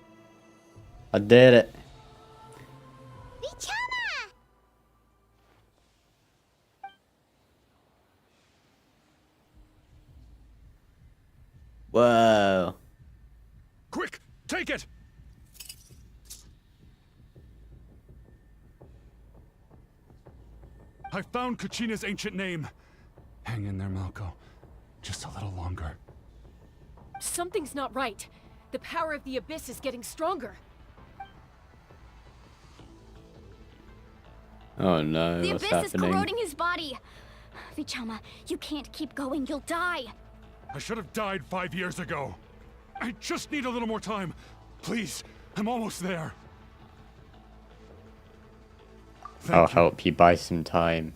I did it. Vichama! Whoa. Quick, take it! I found Kachina's ancient name. Hang in there, Malco. Just a little longer. Something's not right. The power of the Abyss is getting stronger. Oh no, The what's Abyss happening? is corroding his body. Vichama, you can't keep going. You'll die. I should have died 5 years ago. I just need a little more time. Please, I'm almost there. I'll help you buy some time.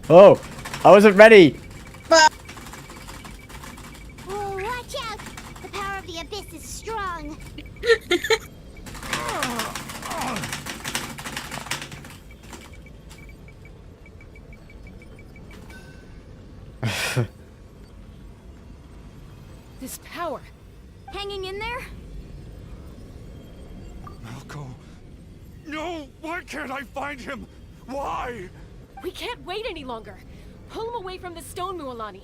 Oh! I wasn't ready! Oh, watch out! The power of the Abyss is strong. This power. Hanging in there? Malco. No! Why can't I find him? Why? We can't wait any longer. Pull him away from the stone, Mualani.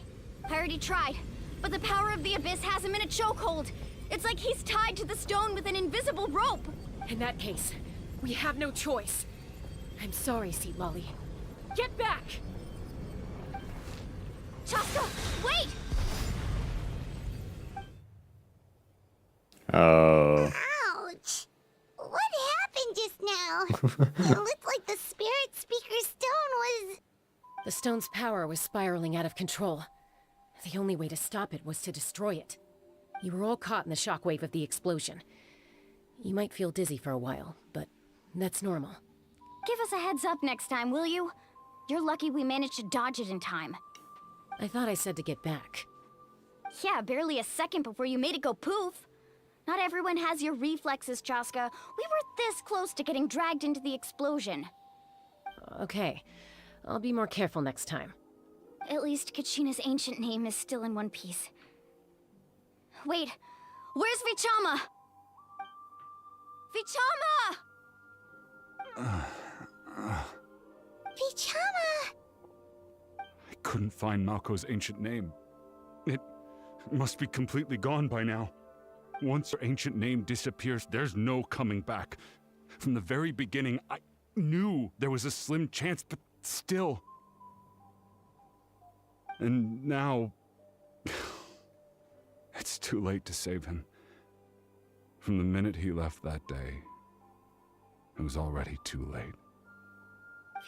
I already tried, but the power of the Abyss has him in a chokehold. It's like he's tied to the stone with an invisible rope. In that case, we have no choice. I'm sorry, Seat Lolly. Get back! Chaska, wait! Oh. Ouch! What happened just now? It looked like the Spirit Speaker stone was... The stone's power was spiraling out of control. The only way to stop it was to destroy it. You were all caught in the shockwave of the explosion. You might feel dizzy for a while, but that's normal. Give us a heads up next time, will you? You're lucky we managed to dodge it in time. I thought I said to get back. Yeah, barely a second before you made it go poof. Not everyone has your reflexes, Chaska. We were this close to getting dragged into the explosion. Okay, I'll be more careful next time. At least Kachina's ancient name is still in one piece. Wait, where's Vichama? Vichama! Vichama! I couldn't find Malco's ancient name. It must be completely gone by now. Once your ancient name disappears, there's no coming back. From the very beginning, I knew there was a slim chance, but still. And now, it's too late to save him. From the minute he left that day, it was already too late.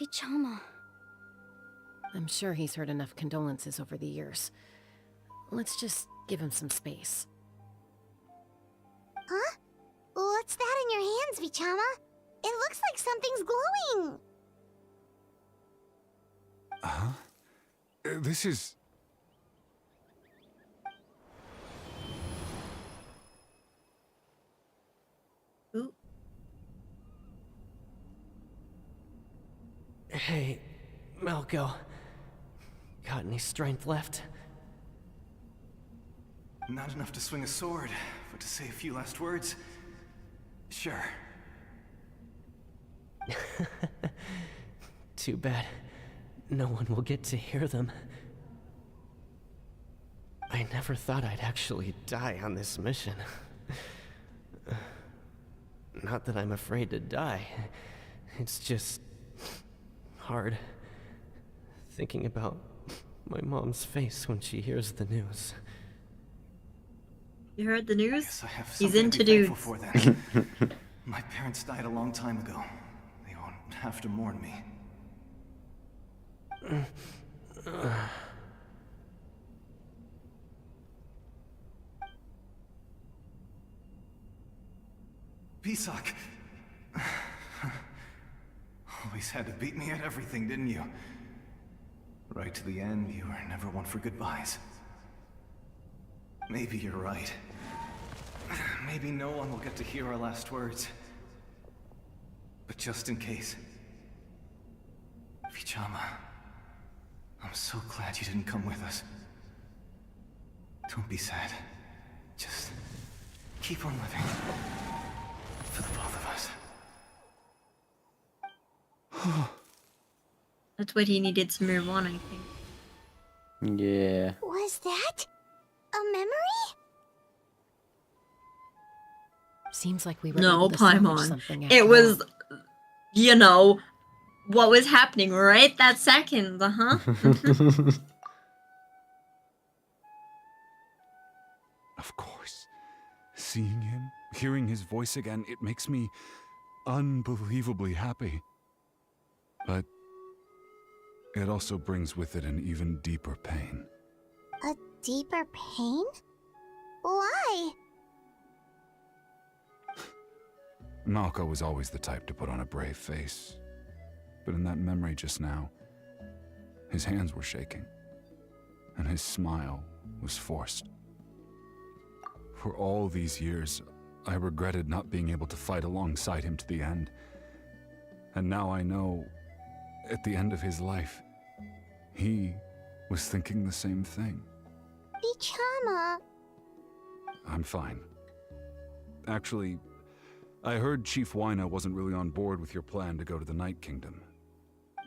Vichama. I'm sure he's heard enough condolences over the years. Let's just give him some space. Huh? What's that in your hands, Vichama? It looks like something's glowing. Huh? This is... Ooh. Hey, Malco. Got any strength left? Not enough to swing a sword, but to say a few last words. Sure. Too bad. No one will get to hear them. I never thought I'd actually die on this mission. Not that I'm afraid to die. It's just... hard. Thinking about my mom's face when she hears the news. You heard the news? Guess I have He's something into to be dudes. thankful for then. My parents died a long time ago. They won't have to mourn me. Pisak! Always had to beat me at everything, didn't you? Right to the end, you were never one for goodbyes. Maybe you're right. Maybe no one will get to hear our last words. But just in case... Vichama, I'm so glad you didn't come with us. Don't be sad. Just keep on living. For the both of us. That's what he needed to move on, I think. Yeah. Was that a memory? Seems like we were No, able to salvage Paimon. something It after was, all. you know, what was happening right that second, uh-huh. Of course. Seeing him, hearing his voice again, it makes me unbelievably happy. But it also brings with it an even deeper pain. A deeper pain? Why? Malco was always the type to put on a brave face. But in that memory just now, his hands were shaking, and his smile was forced. For all these years, I regretted not being able to fight alongside him to the end. And now I know, at the end of his life, he was thinking the same thing. Vichama. I'm fine. Actually, I heard Chief Wyna wasn't really on board with your plan to go to the Night Kingdom.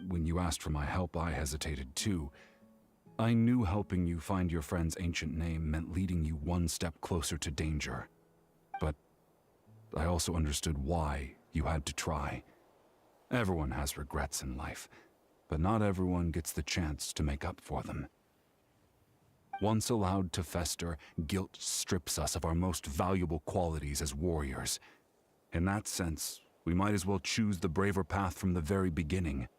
When you asked for my help, I hesitated too. I knew helping you find your friend's ancient name meant leading you one step closer to danger. But I also understood why you had to try. Everyone has regrets in life, but not everyone gets the chance to make up for them. Once allowed to fester, guilt strips us of our most valuable qualities as warriors. In that sense, we might as well choose the braver path from the very beginning.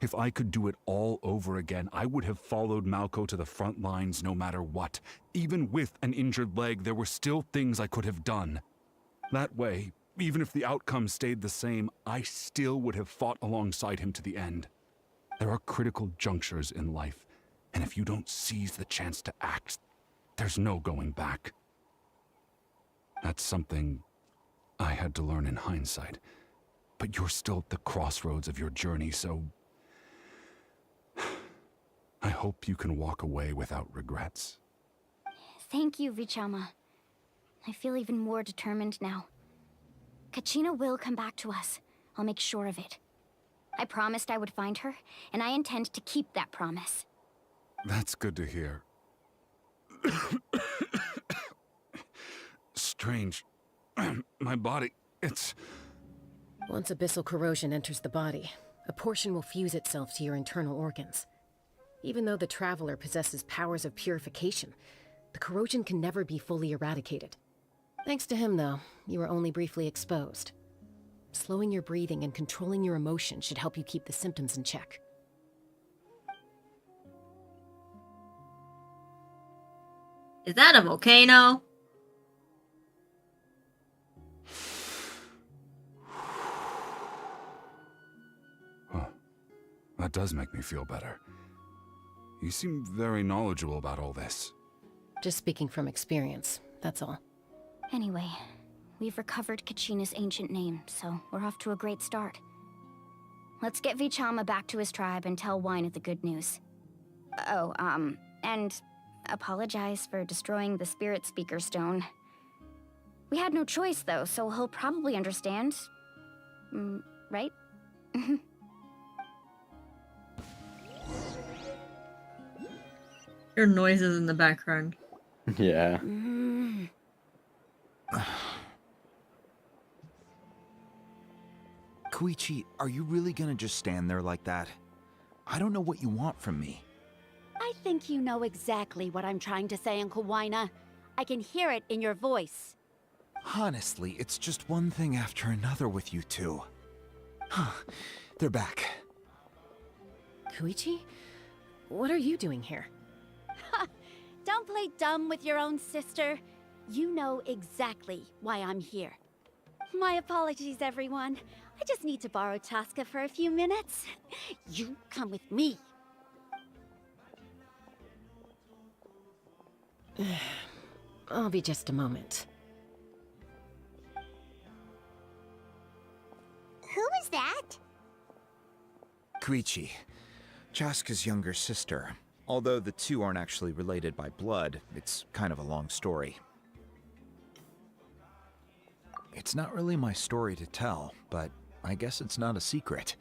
If I could do it all over again, I would have followed Malco to the front lines no matter what. Even with an injured leg, there were still things I could have done. That way, even if the outcome stayed the same, I still would have fought alongside him to the end. There are critical junctures in life, and if you don't seize the chance to act, there's no going back. That's something I had to learn in hindsight. But you're still at the crossroads of your journey, so I hope you can walk away without regrets. Thank you, Vichama. I feel even more determined now. Kachina will come back to us. I'll make sure of it. I promised I would find her, and I intend to keep that promise. That's good to hear. Strange. My body, it's... Once abyssal corrosion enters the body, a portion will fuse itself to your internal organs. Even though the Traveler possesses powers of purification, the corrosion can never be fully eradicated. Thanks to him, though, you were only briefly exposed. Slowing your breathing and controlling your emotions should help you keep the symptoms in check. Is that a volcano? That does make me feel better. You seem very knowledgeable about all this. Just speaking from experience, that's all. Anyway, we've recovered Kachina's ancient name, so we're off to a great start. Let's get Vichama back to his tribe and tell Wyneth the good news. Oh, and apologize for destroying the Spirit Speaker Stone. We had no choice, though, so he'll probably understand. Right? Your noises in the background. Yeah. Koichi, are you really gonna just stand there like that? I don't know what you want from me. I think you know exactly what I'm trying to say, Uncle Wyna. I can hear it in your voice. Honestly, it's just one thing after another with you two. They're back. Koichi? What are you doing here? Don't play dumb with your own sister. You know exactly why I'm here. My apologies, everyone. I just need to borrow Chaska for a few minutes. You come with me. I'll be just a moment. Who is that? Koichi, Chaska's younger sister. Although the two aren't actually related by blood, it's kind of a long story. It's not really my story to tell, but I guess it's not a secret.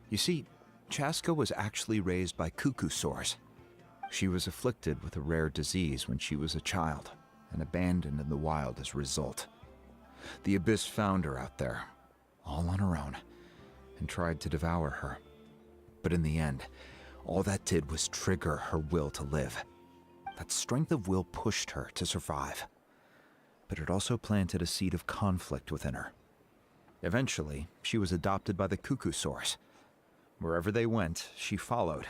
You see, Chaska was actually raised by cuckoo sores. She was afflicted with a rare disease when she was a child, and abandoned in the wild as a result. The Abyss found her out there, all on her own, and tried to devour her. But in the end, all that did was trigger her will to live. That strength of will pushed her to survive. But it also planted a seed of conflict within her. Eventually, she was adopted by the cuckoo sores. Wherever they went, she followed,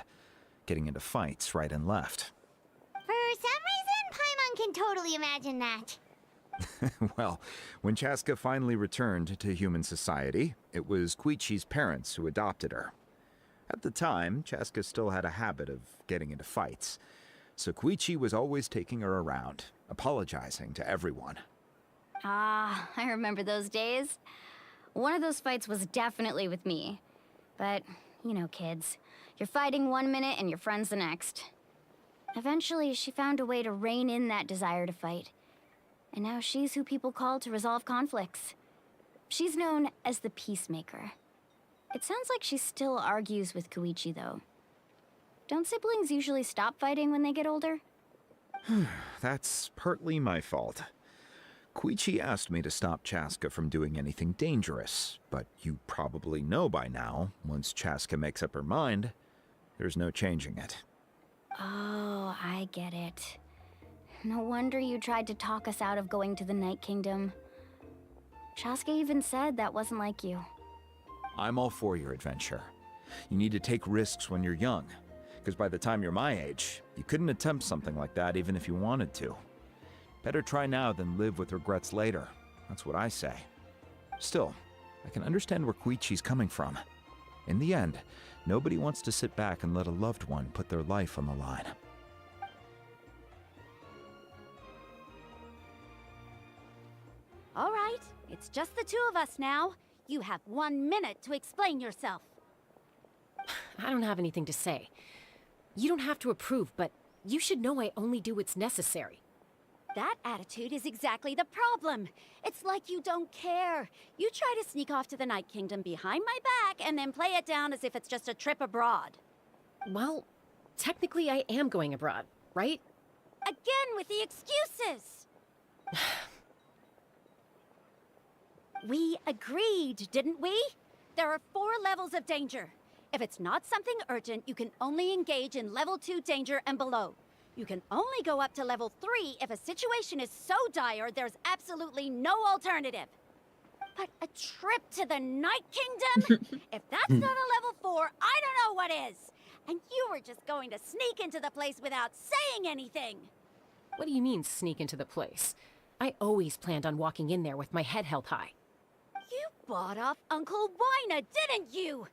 getting into fights right and left. For some reason, Paimon can totally imagine that. Well, when Chaska finally returned to human society, it was Koichi's parents who adopted her. At the time, Chaska still had a habit of getting into fights, so Koichi was always taking her around, apologizing to everyone. Ah, I remember those days. One of those fights was definitely with me. But, you know, kids. You're fighting one minute and your friend's the next. Eventually, she found a way to rein in that desire to fight. And now she's who people call to resolve conflicts. She's known as the Peacemaker. It sounds like she still argues with Koichi, though. Don't siblings usually stop fighting when they get older? That's partly my fault. Koichi asked me to stop Chaska from doing anything dangerous, but you probably know by now, once Chaska makes up her mind, there's no changing it. Oh, I get it. No wonder you tried to talk us out of going to the Night Kingdom. Chaska even said that wasn't like you. I'm all for your adventure. You need to take risks when you're young, because by the time you're my age, you couldn't attempt something like that even if you wanted to. Better try now than live with regrets later. That's what I say. Still, I can understand where Koichi's coming from. In the end, nobody wants to sit back and let a loved one put their life on the line. All right, it's just the two of us now. You have 1 minute to explain yourself. I don't have anything to say. You don't have to approve, but you should know I only do what's necessary. That attitude is exactly the problem. It's like you don't care. You try to sneak off to the Night Kingdom behind my back and then play it down as if it's just a trip abroad. Well, technically I am going abroad, right? Again with the excuses! We agreed, didn't we? There are 4 levels of danger. If it's not something urgent, you can only engage in level 2 danger and below. You can only go up to level 3 if a situation is so dire there's absolutely no alternative. But a trip to the Night Kingdom? If that's not a level 4, I don't know what is. And you were just going to sneak into the place without saying anything. What do you mean, sneak into the place? I always planned on walking in there with my head held high. You bought off Uncle Wina, didn't you?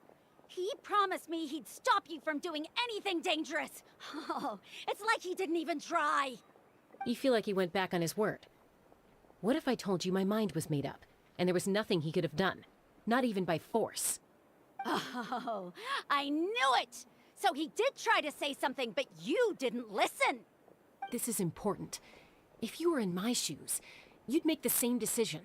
He promised me he'd stop you from doing anything dangerous. Oh, it's like he didn't even try. You feel like he went back on his word. What if I told you my mind was made up, and there was nothing he could have done? Not even by force. Oh, I knew it! So he did try to say something, but you didn't listen. This is important. If you were in my shoes, you'd make the same decision.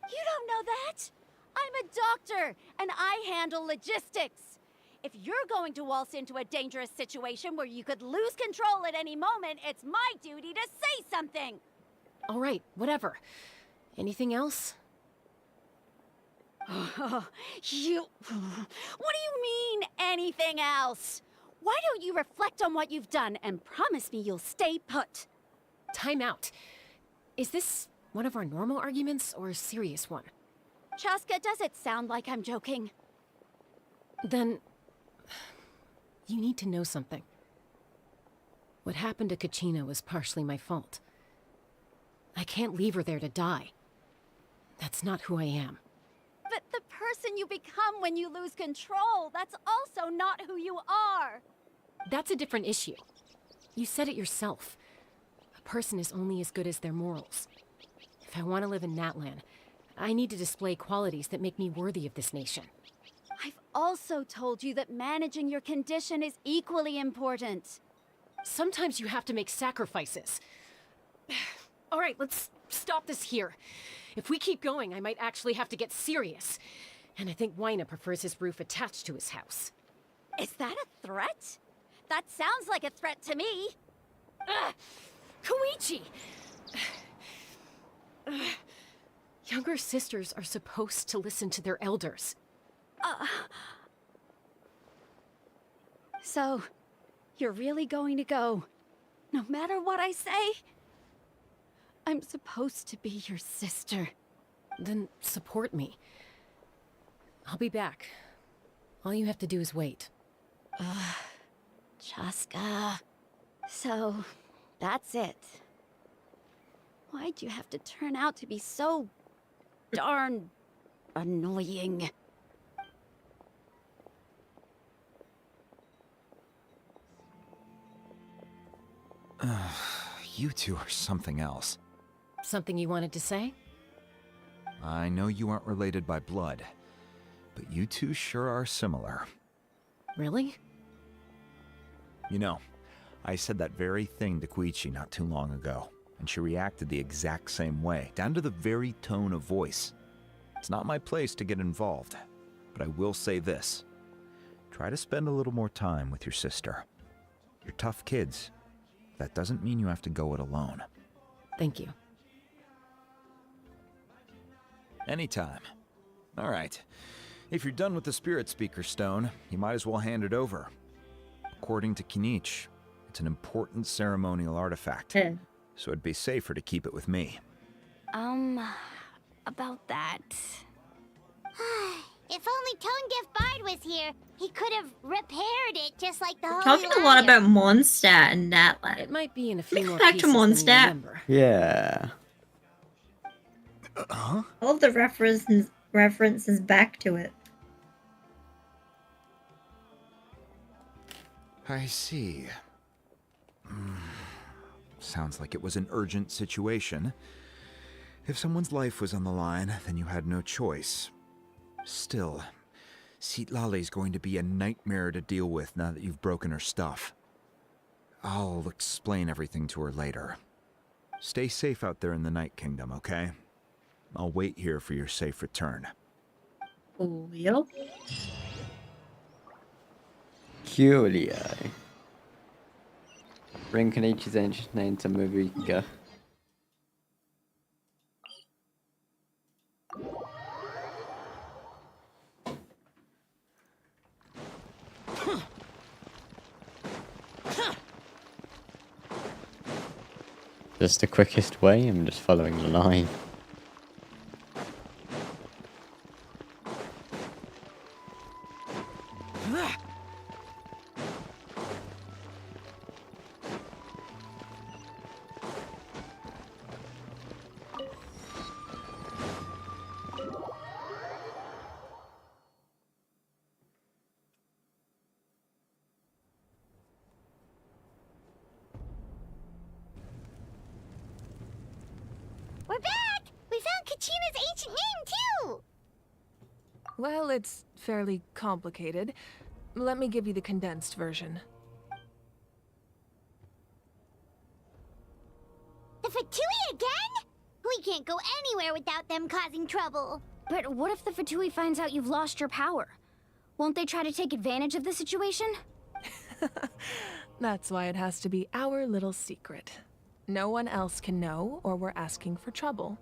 You don't know that? I'm a doctor, and I handle logistics. If you're going to waltz into a dangerous situation where you could lose control at any moment, it's my duty to say something. All right, whatever. Anything else? What do you mean, anything else? Why don't you reflect on what you've done and promise me you'll stay put? Time out. Is this one of our normal arguments or a serious one? Chaska, does it sound like I'm joking? Then you need to know something. What happened to Kachina was partially my fault. I can't leave her there to die. That's not who I am. But the person you become when you lose control, that's also not who you are. That's a different issue. You said it yourself. A person is only as good as their morals. If I want to live in Natlan, I need to display qualities that make me worthy of this nation. I've also told you that managing your condition is equally important. Sometimes you have to make sacrifices. All right, let's stop this here. If we keep going, I might actually have to get serious. And I think Wina prefers his roof attached to his house. Is that a threat? That sounds like a threat to me. Koichi! Younger sisters are supposed to listen to their elders. So, you're really going to go, no matter what I say? I'm supposed to be your sister. Then support me. I'll be back. All you have to do is wait. Chaska. So, that's it. Why'd you have to turn out to be so darn annoying? You two are something else. Something you wanted to say? I know you aren't related by blood, but you two sure are similar. Really? You know, I said that very thing to Koichi not too long ago, and she reacted the exact same way, down to the very tone of voice. It's not my place to get involved, but I will say this. Try to spend a little more time with your sister. You're tough kids. That doesn't mean you have to go it alone. Thank you. Anytime. All right. If you're done with the Spirit Speaker Stone, you might as well hand it over. According to Kinich, it's an important ceremonial artifact, so it'd be safer to keep it with me. About that. If only Tonegif Bard was here, he could have repaired it just like the We're Holy talking a lot Lion. about Mondstadt and Natlan. It might be in a few more back to pieces than you Mondstadt. remember. Yeah. All of the references back to it. I see. Sounds like it was an urgent situation. If someone's life was on the line, then you had no choice. Still, Citlali's going to be a nightmare to deal with now that you've broken her stuff. I'll explain everything to her later. Stay safe out there in the Night Kingdom, okay? I'll wait here for your safe return. Coolio. Coolio. Bring Kenichi's ancient name to Mavuka. Just the quickest way, I'm just following the line. We're back! We found Kachina's ancient name, too! Well, it's fairly complicated. Let me give you the condensed version. The Fatui again? We can't go anywhere without them causing trouble. But what if the Fatui finds out you've lost your power? Won't they try to take advantage of the situation? That's why it has to be our little secret. No one else can know, or we're asking for trouble.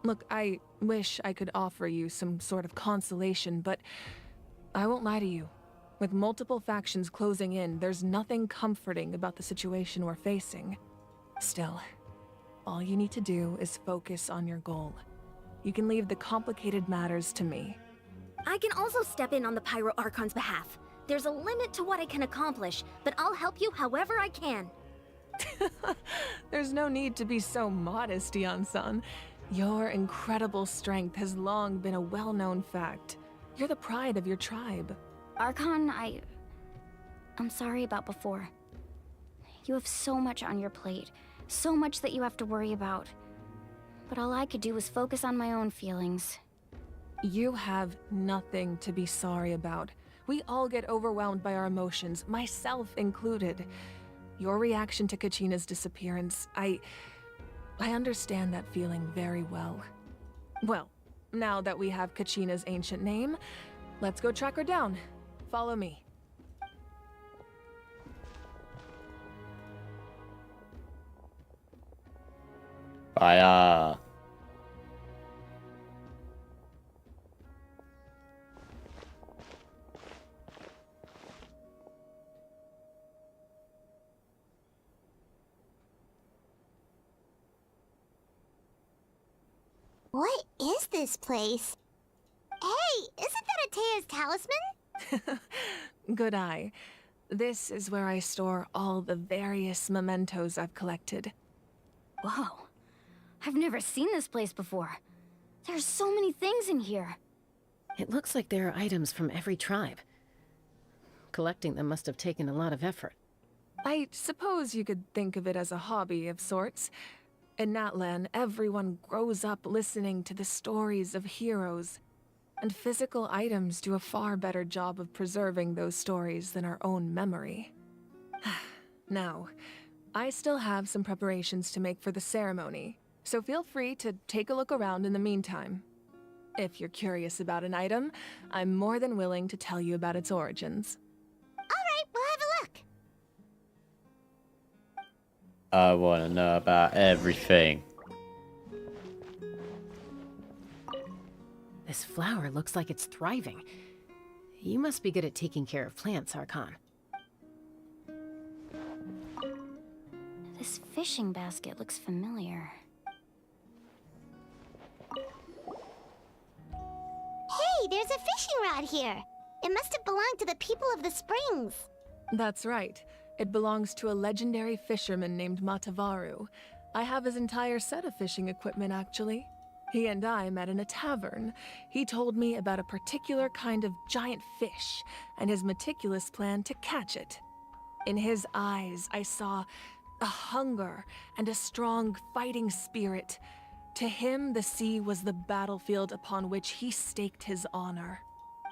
Look, I wish I could offer you some sort of consolation, but I won't lie to you. With multiple factions closing in, there's nothing comforting about the situation we're facing. Still, all you need to do is focus on your goal. You can leave the complicated matters to me. I can also step in on the Pyro Archon's behalf. There's a limit to what I can accomplish, but I'll help you however I can. There's no need to be so modest, Dion-san. Your incredible strength has long been a well-known fact. You're the pride of your tribe. Archon, I'm sorry about before. You have so much on your plate, so much that you have to worry about. But all I could do was focus on my own feelings. You have nothing to be sorry about. We all get overwhelmed by our emotions, myself included. Your reaction to Kachina's disappearance, I understand that feeling very well. Well, now that we have Kachina's ancient name, let's go track her down. Follow me. Fire. What is this place? Hey, isn't that Atea's talisman? Good eye. This is where I store all the various mementos I've collected. Whoa. I've never seen this place before. There's so many things in here. It looks like there are items from every tribe. Collecting them must have taken a lot of effort. I suppose you could think of it as a hobby of sorts. In Natlan, everyone grows up listening to the stories of heroes, and physical items do a far better job of preserving those stories than our own memory. Now, I still have some preparations to make for the ceremony, so feel free to take a look around in the meantime. If you're curious about an item, I'm more than willing to tell you about its origins. Alright, we'll have a look. I want to know about everything. This flower looks like it's thriving. You must be good at taking care of plants, Archon. This fishing basket looks familiar. Hey, there's a fishing rod here. It must have belonged to the people of the springs. That's right. It belongs to a legendary fisherman named Matavaru. I have his entire set of fishing equipment, actually. He and I met in a tavern. He told me about a particular kind of giant fish and his meticulous plan to catch it. In his eyes, I saw a hunger and a strong fighting spirit. To him, the sea was the battlefield upon which he staked his honor.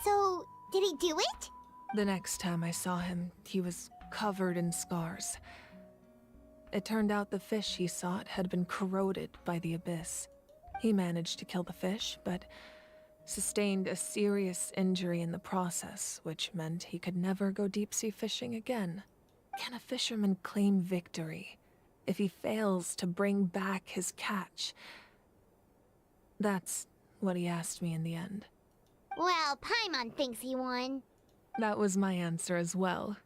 So, did he do it? The next time I saw him, he was covered in scars. It turned out the fish he sought had been corroded by the abyss. He managed to kill the fish, but sustained a serious injury in the process, which meant he could never go deep-sea fishing again. Can a fisherman claim victory if he fails to bring back his catch? That's what he asked me in the end. Well, Paimon thinks he won. That was my answer as well.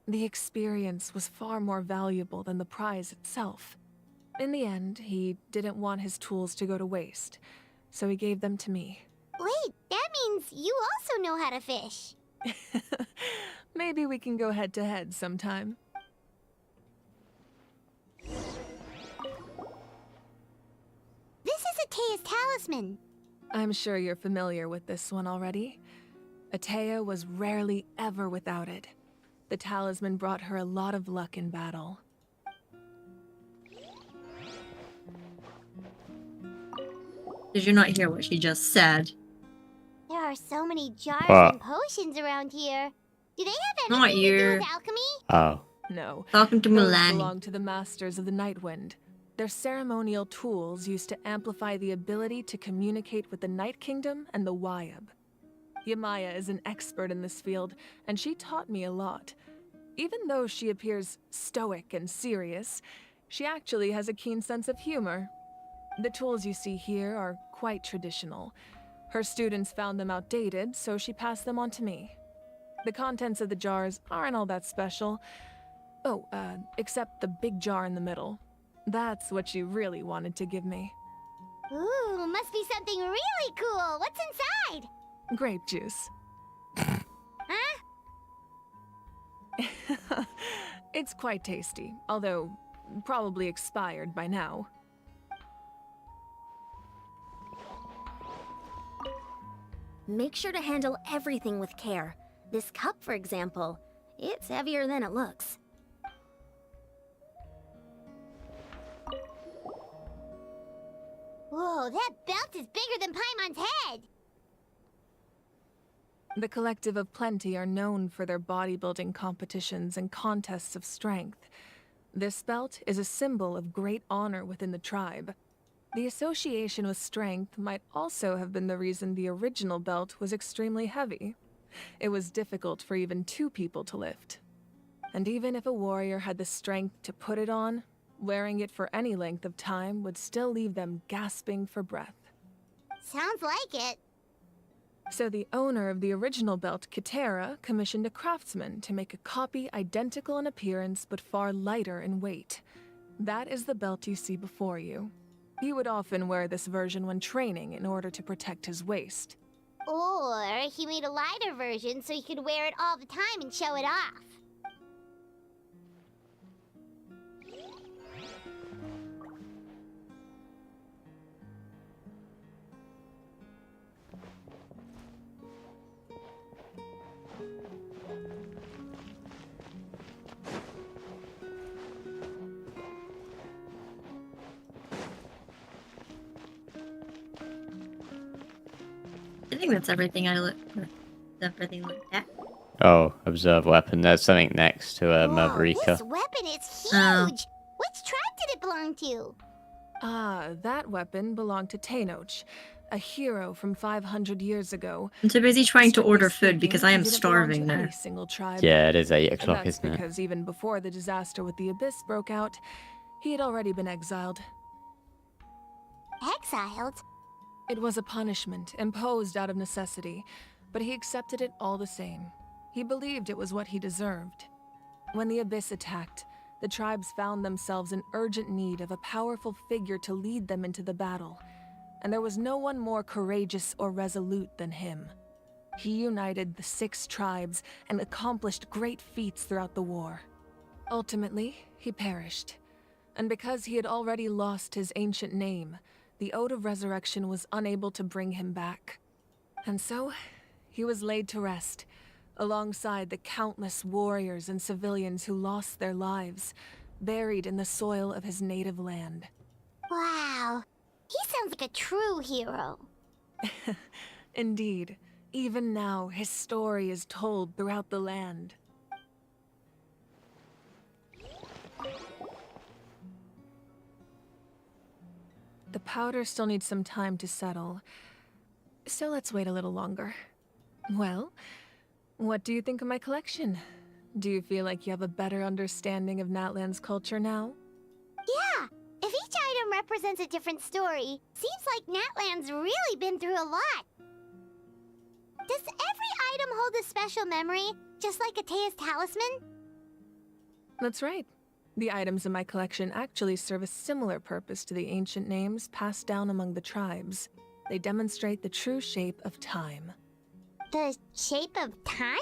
The experience was far more valuable than the prize itself. In the end, he didn't want his tools to go to waste, so he gave them to me. Wait, that means you also know how to fish. Maybe we can go head-to-head sometime. This is Atea's talisman. I'm sure you're familiar with this one already. Atea was rarely ever without it. The talisman brought her a lot of luck in battle. Did you not hear what she just said? There are so many jars What? and potions around here. Do they have Not anything to do you. with alchemy? Oh. No. Talking to Those Milani. belong to the Masters of the Nightwind. They're ceremonial tools used to amplify the ability to communicate with the Night Kingdom and the Wyab. Yamaya is an expert in this field, and she taught me a lot. Even though she appears stoic and serious, she actually has a keen sense of humor. The tools you see here are quite traditional. Her students found them outdated, so she passed them on to me. The contents of the jars aren't all that special. Oh, except the big jar in the middle. That's what she really wanted to give me. Ooh, must be something really cool. What's inside? Grape juice. Huh? It's quite tasty, although probably expired by now. Make sure to handle everything with care. This cup, for example, it's heavier than it looks. Whoa, that belt is bigger than Paimon's head! The Collective of Plenty are known for their bodybuilding competitions and contests of strength. This belt is a symbol of great honor within the tribe. The association with strength might also have been the reason the original belt was extremely heavy. It was difficult for even 2 people to lift. And even if a warrior had the strength to put it on, wearing it for any length of time would still leave them gasping for breath. Sounds like it. So the owner of the original belt, Kitera, commissioned a craftsman to make a copy identical in appearance but far lighter in weight. That is the belt you see before you. He would often wear this version when training in order to protect his waist. Or he made a lighter version so he could wear it all the time and show it off. I think that's everything I looked at. Oh, observe weapon. There's something next to Whoa, Mavrika. this weapon is huge! Oh. Which tribe did it belong to? Ah, that weapon belonged to Tenoch, a hero from 500 years ago. I'm too busy trying to order Strictly food because speaking, I am he didn't starving belong to now. any single tribe. Yeah, it is 8 And o'clock, that's isn't it? because even before the disaster with the Abyss broke out, he had already been exiled. Exiled? It was a punishment imposed out of necessity, but he accepted it all the same. He believed it was what he deserved. When the Abyss attacked, the tribes found themselves in urgent need of a powerful figure to lead them into the battle, and there was no one more courageous or resolute than him. He united the 6 tribes and accomplished great feats throughout the war. Ultimately, he perished, and because he had already lost his ancient name, the Ode of Resurrection was unable to bring him back. And so, he was laid to rest, alongside the countless warriors and civilians who lost their lives, buried in the soil of his native land. Wow, he sounds like a true hero. Indeed, even now his story is told throughout the land. The powder still needs some time to settle. So let's wait a little longer. Well, what do you think of my collection? Do you feel like you have a better understanding of Natlan's culture now? Yeah! If each item represents a different story, seems like Natlan's really been through a lot. Does every item hold a special memory, just like Atea's talisman? That's right. The items in my collection actually serve a similar purpose to the ancient names passed down among the tribes. They demonstrate the true shape of time. The shape of time?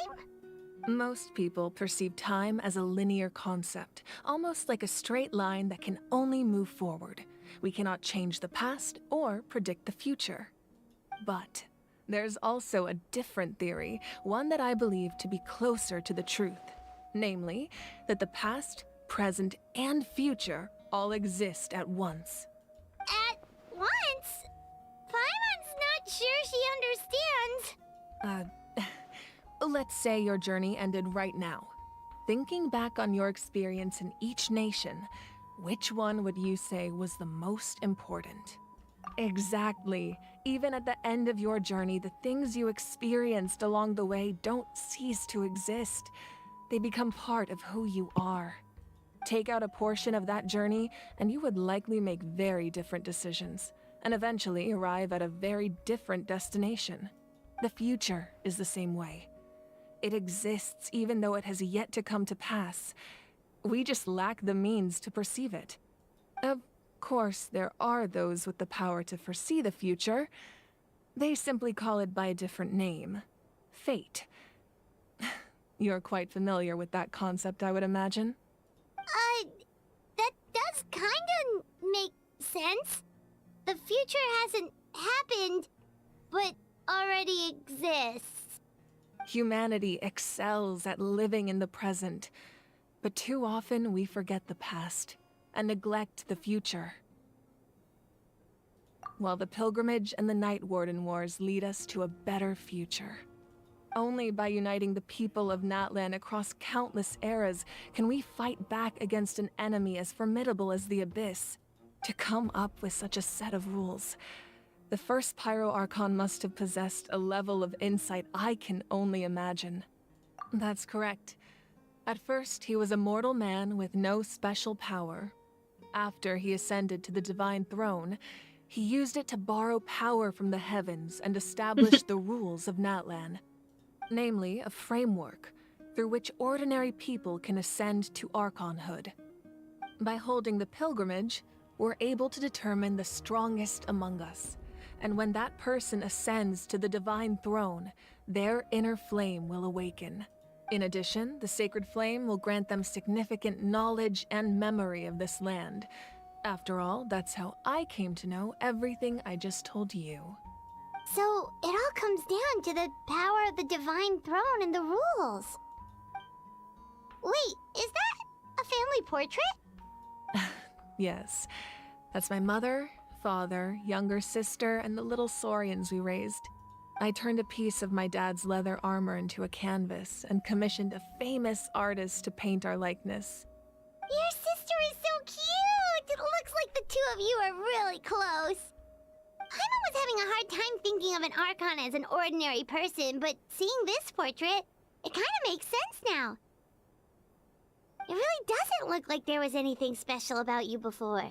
Most people perceive time as a linear concept, almost like a straight line that can only move forward. We cannot change the past or predict the future. But there's also a different theory, one that I believe to be closer to the truth. Namely, that the past, present, and future all exist at once. At once? Paimon's not sure she understands. Let's say your journey ended right now. Thinking back on your experience in each nation, which one would you say was the most important? Exactly. Even at the end of your journey, the things you experienced along the way don't cease to exist. They become part of who you are. Take out a portion of that journey, and you would likely make very different decisions, and eventually arrive at a very different destination. The future is the same way. It exists even though it has yet to come to pass. We just lack the means to perceive it. Of course, there are those with the power to foresee the future. They simply call it by a different name. Fate. You're quite familiar with that concept, I would imagine. That does kinda make sense. The future hasn't happened, but already exists. Humanity excels at living in the present, but too often we forget the past and neglect the future. While the pilgrimage and the Night Warden Wars lead us to a better future. Only by uniting the people of Natlan across countless eras can we fight back against an enemy as formidable as the Abyss. To come up with such a set of rules, the first Pyro Archon must have possessed a level of insight I can only imagine. That's correct. At first, he was a mortal man with no special power. After he ascended to the Divine Throne, he used it to borrow power from the heavens and establish the rules of Natlan. Namely, a framework through which ordinary people can ascend to Archonhood. By holding the pilgrimage, we're able to determine the strongest among us, and when that person ascends to the Divine Throne, their inner flame will awaken. In addition, the sacred flame will grant them significant knowledge and memory of this land. After all, that's how I came to know everything I just told you. So, it all comes down to the power of the Divine Throne and the rules. Wait, is that a family portrait? Yes, that's my mother, father, younger sister, and the little saurians we raised. I turned a piece of my dad's leather armor into a canvas and commissioned a famous artist to paint our likeness. Your sister is so cute! It looks like the two of you are really close. Paimon was having a hard time thinking of an Archon as an ordinary person, but seeing this portrait, it kind of makes sense now. It really doesn't look like there was anything special about you before.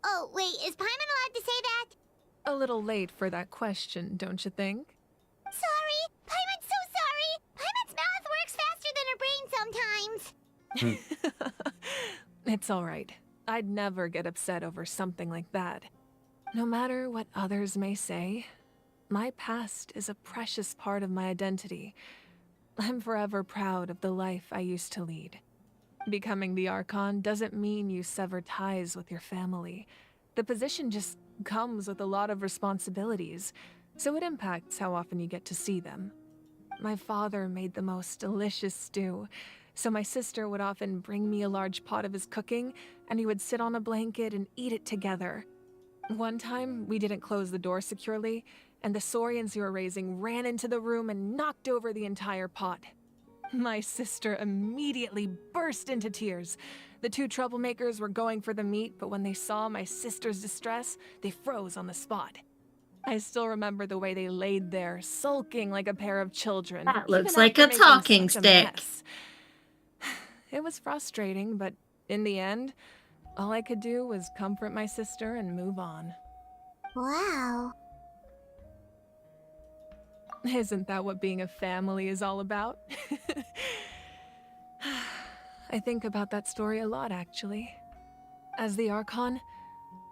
Oh, wait, is Paimon allowed to say that? A little late for that question, don't you think? Sorry! Paimon's so sorry! Paimon's mouth works faster than her brain sometimes! It's alright. I'd never get upset over something like that. No matter what others may say, my past is a precious part of my identity. I'm forever proud of the life I used to lead. Becoming the Archon doesn't mean you sever ties with your family. The position just comes with a lot of responsibilities, so it impacts how often you get to see them. My father made the most delicious stew, so my sister would often bring me a large pot of his cooking, and we would sit on a blanket and eat it together. One time, we didn't close the door securely, and the saurians we were raising ran into the room and knocked over the entire pot. My sister immediately burst into tears. The two troublemakers were going for the meat, but when they saw my sister's distress, they froze on the spot. I still remember the way they laid there, sulking like a pair of children. That looks even like after a making talking such a stick. mess. It was frustrating, but in the end, all I could do was comfort my sister and move on. Wow. Isn't that what being a family is all about? I think about that story a lot, actually. As the Archon,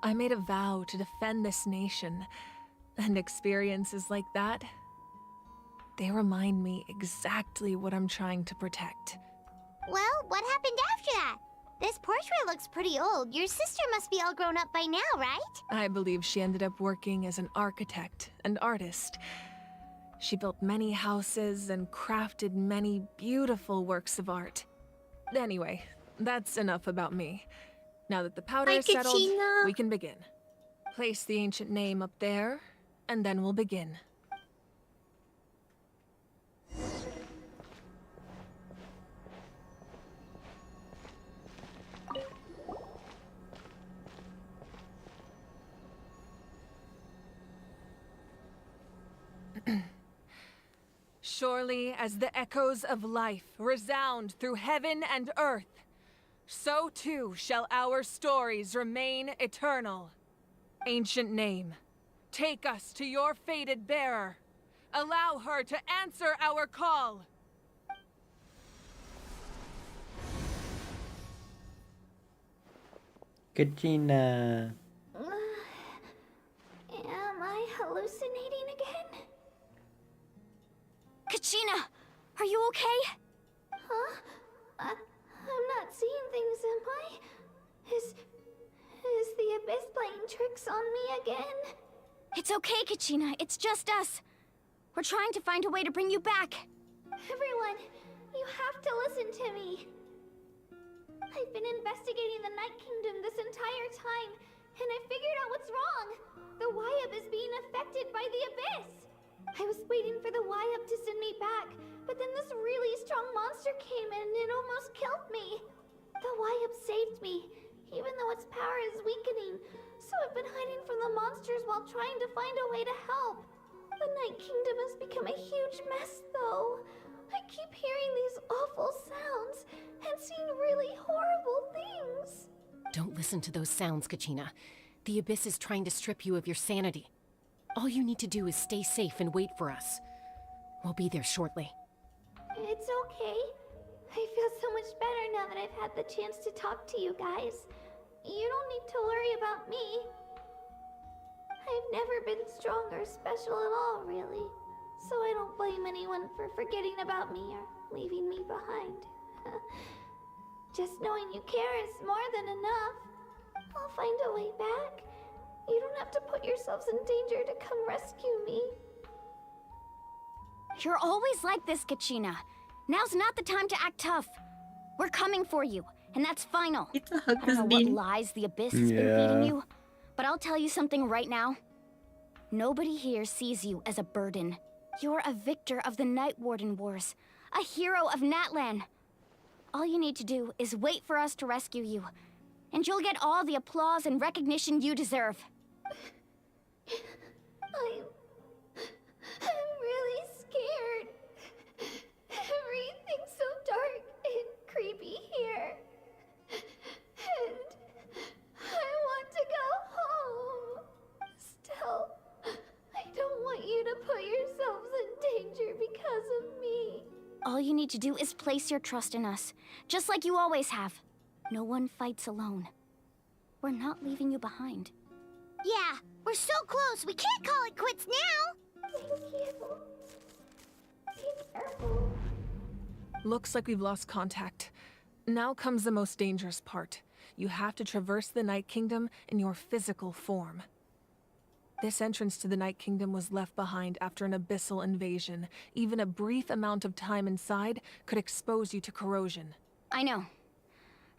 I made a vow to defend this nation, and experiences like that, they remind me exactly what I'm trying to protect. Well, what happened after that? This portrait looks pretty old. Your sister must be all grown up by now, right? I believe she ended up working as an architect and artist. She built many houses and crafted many beautiful works of art. Anyway, that's enough about me. Now that the powder is settled, we can begin. Place the ancient name up there, and then we'll begin. Surely as the echoes of life resound through heaven and earth, so too shall our stories remain eternal. Ancient name, take us to your fated bearer. Allow her to answer our call. Kachina. Am I hallucinating again? Kachina, are you okay? Huh? I'm not seeing things, am I? Is the Abyss playing tricks on me again? It's okay, Kachina. It's just us. We're trying to find a way to bring you back. Everyone, you have to listen to me. I've been investigating the Night Kingdom this entire time, and I figured out what's wrong. The Wyab is being affected by the Abyss. I was waiting for the Wyab to send me back, but then this really strong monster came in and it almost killed me. The Wyab saved me, even though its power is weakening, so I've been hiding from the monsters while trying to find a way to help. The Night Kingdom has become a huge mess, though. I keep hearing these awful sounds and seeing really horrible things. Don't listen to those sounds, Kachina. The Abyss is trying to strip you of your sanity. All you need to do is stay safe and wait for us. We'll be there shortly. It's okay. I feel so much better now that I've had the chance to talk to you guys. You don't need to worry about me. I've never been strong or special at all, really. So I don't blame anyone for forgetting about me or leaving me behind. Just knowing you care is more than enough. I'll find a way back. You don't have to put yourselves in danger to come rescue me. You're always like this, Kachina. Now's not the time to act tough. We're coming for you, and that's final. I don't know what lies the Abyss has been feeding you, but I'll tell you something right now. Nobody here sees you as a burden. You're a victor of the Night Warden Wars, a hero of Natlan. All you need to do is wait for us to rescue you, and you'll get all the applause and recognition you deserve. I'm really scared. Everything's so dark and creepy here. And I want to go home. Still, I don't want you to put yourselves in danger because of me. All you need to do is place your trust in us, just like you always have. No one fights alone. We're not leaving you behind. Yeah, we're so close, we can't call it quits now! Thank you. Be careful. Looks like we've lost contact. Now comes the most dangerous part. You have to traverse the Night Kingdom in your physical form. This entrance to the Night Kingdom was left behind after an abyssal invasion. Even a brief amount of time inside could expose you to corrosion. I know.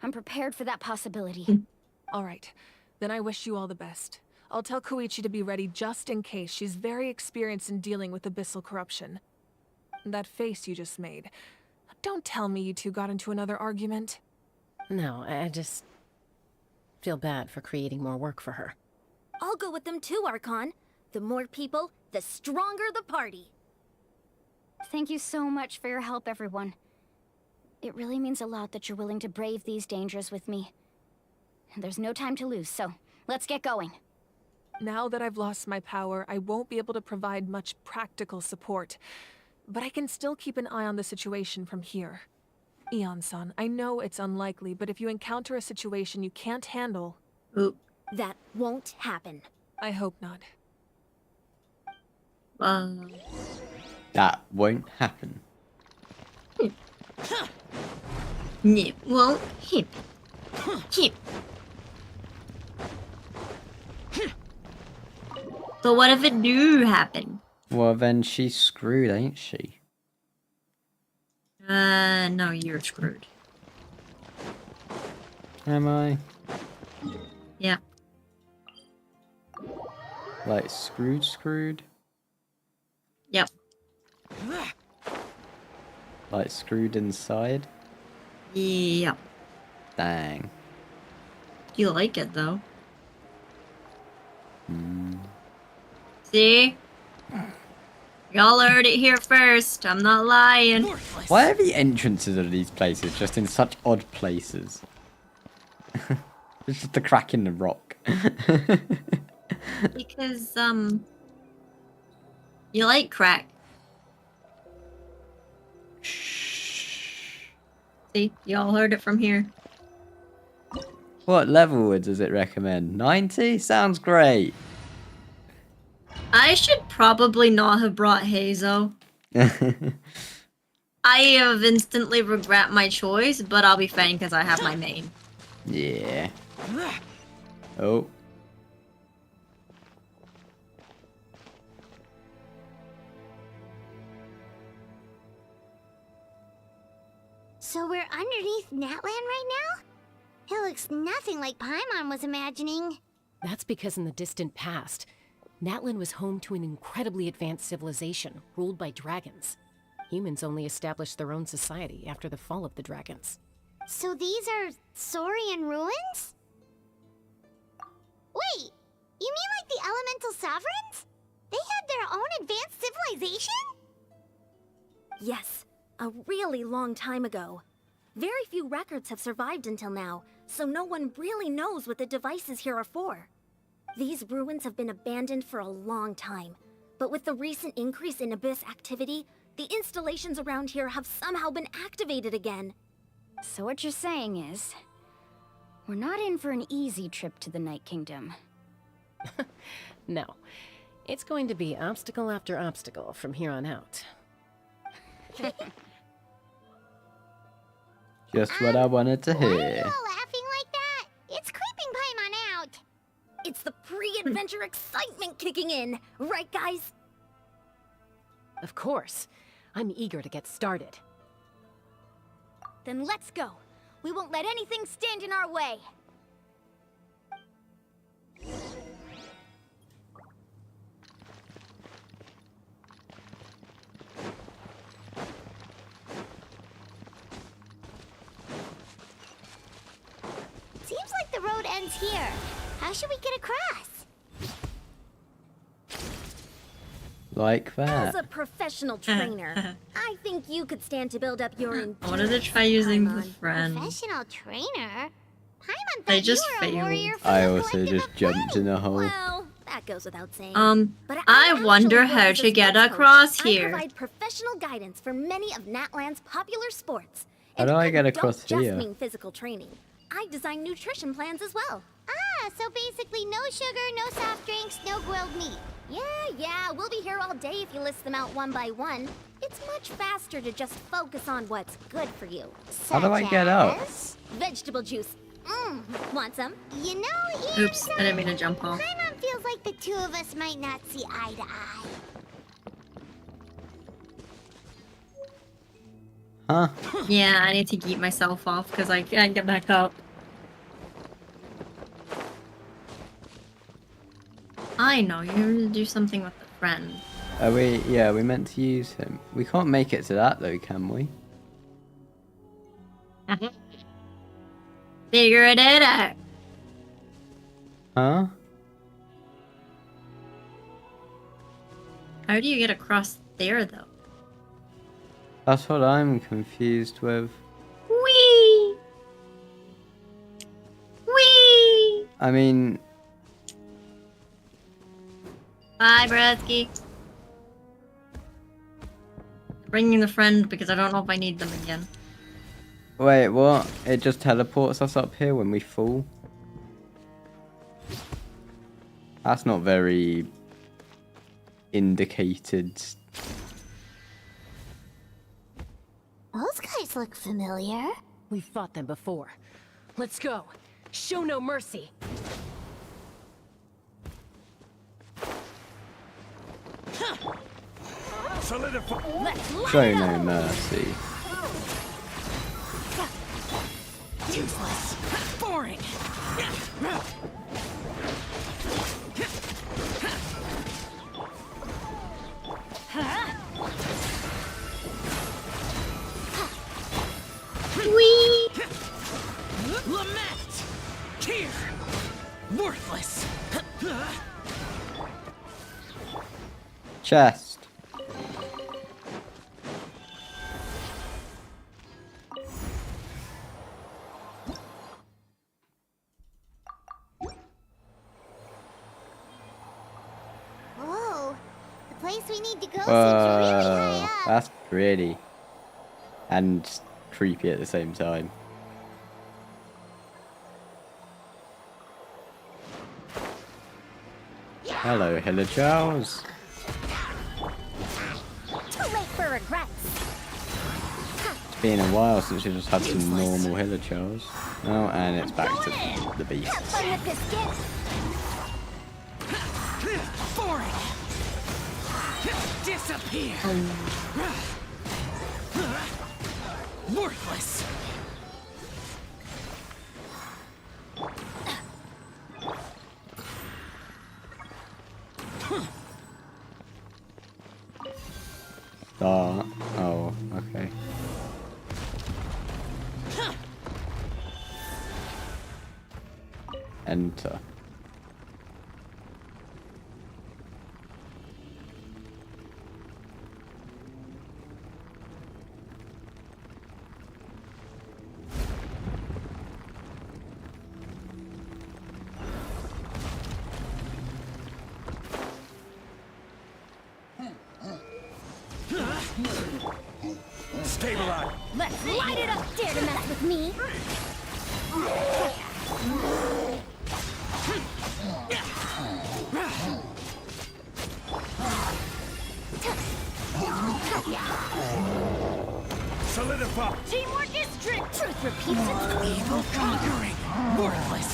I'm prepared for that possibility. All right, then I wish you all the best. I'll tell Koichi to be ready just in case. She's very experienced in dealing with abyssal corruption. That face you just made. Don't tell me you two got into another argument. No, I just feel bad for creating more work for her. I'll go with them too, Archon. The more people, the stronger the party. Thank you so much for your help, everyone. It really means a lot that you're willing to brave these dangers with me. And there's no time to lose, so let's get going. Now that I've lost my power, I won't be able to provide much practical support. But I can still keep an eye on the situation from here. Eon-san, I know it's unlikely, but if you encounter a situation you can't handle... Oop. That won't happen. I hope not. That won't happen. It won't happen. So what if it do happen? Well, then she's screwed, ain't she? No, you're screwed. Am I? Yeah. Like, screwed? Yep. Like, screwed inside? Yep. Dang. You like it, though. Mm. See? Y'all heard it here first. I'm not lying. Why are the entrances of these places just in such odd places? It's just a crack in the rock. Because, you like crack. See? Y'all heard it from here. What level does it recommend? 90? Sounds great. I should probably not have brought Hazo. I have instantly regret my choice, but I'll be fine because I have my main. Yeah. Oh. So we're underneath Natlan right now? It looks nothing like Paimon was imagining. That's because in the distant past, Natlan was home to an incredibly advanced civilization ruled by dragons. Humans only established their own society after the fall of the dragons. So these are Saurian ruins? Wait, you mean like the elemental sovereigns? They had their own advanced civilization? Yes, a really long time ago. Very few records have survived until now, so no one really knows what the devices here are for. These ruins have been abandoned for a long time, but with the recent increase in Abyss activity, the installations around here have somehow been activated again. So what you're saying is, we're not in for an easy trip to the Night Kingdom. No. It's going to be obstacle after obstacle from here on out. Just what I wanted to hear. Why are you all laughing like that? It's creeping Paimon out. It's the pre-adventure excitement kicking in, right guys? Of course. I'm eager to get started. Then let's go. We won't let anything stand in our way. Seems like the road ends here. How should we get across? Like that. As a professional trainer, I think you could stand to build up your endurance. I wanted to try using the friend. Professional trainer? Paimon I thought just you were a warrior failed. for I the also collective just jumped in a hole. Well, that goes without saying. But I wonder actually how work as to a get sports across coach. here. I provide professional guidance for many of Natlan's popular sports. How And do I get across don't here? just mean physical training. I design nutrition plans as well. Ah, so basically no sugar, no soft drinks, no grilled meat. Yeah, we'll be here all day if you list them out one by one. It's much faster to just focus on what's good for you. How do I get up? Vegetable juice. Want some? You know, Oops, I didn't mean to jump off. Paimon feels like the two of us might not see eye to eye. Huh? Yeah, I need to keep myself off because I can't get back up. I know, you're gonna do something with the friend. Are we? Yeah, we meant to use him. We can't make it to that though, can we? Figure it out. Huh? How do you get across there, though? That's what I'm confused with. Whee! Whee! I mean... Bye, Bradsky. Bringing the friend because I don't know if I need them again. Wait, what? It just teleports us up here when we fall? That's not very... indicated. Those guys look familiar. We've fought them before. Let's go. Show no mercy. Show no mercy. Useless. Boring. Whee! Lament! Here! Worthless! Chest. Whoa, the place we need to go seems really high up. That's pretty. And creepy at the same time. Hello, Hillagers. Too late for regrets. It's been a while since we just had some normal Hillagers. Oh, and it's back to the beast. Have fun with this gift. Boring! Disappear! Worthless! Start. Oh, okay. Enter. Stabilize! Let's light it up. Dare to mess with me? Solidify! Teamwork is strength. Truth repeats itself. Evil conquering! Worthless!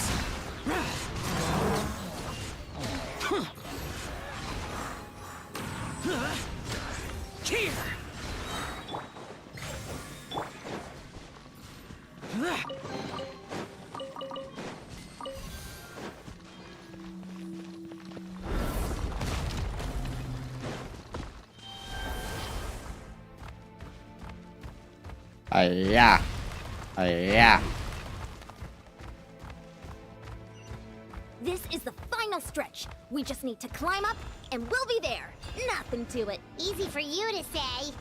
Here! Yeah. Yeah. This is the final stretch. We just need to climb up, and we'll be there. Nothing to it. Easy for you to say.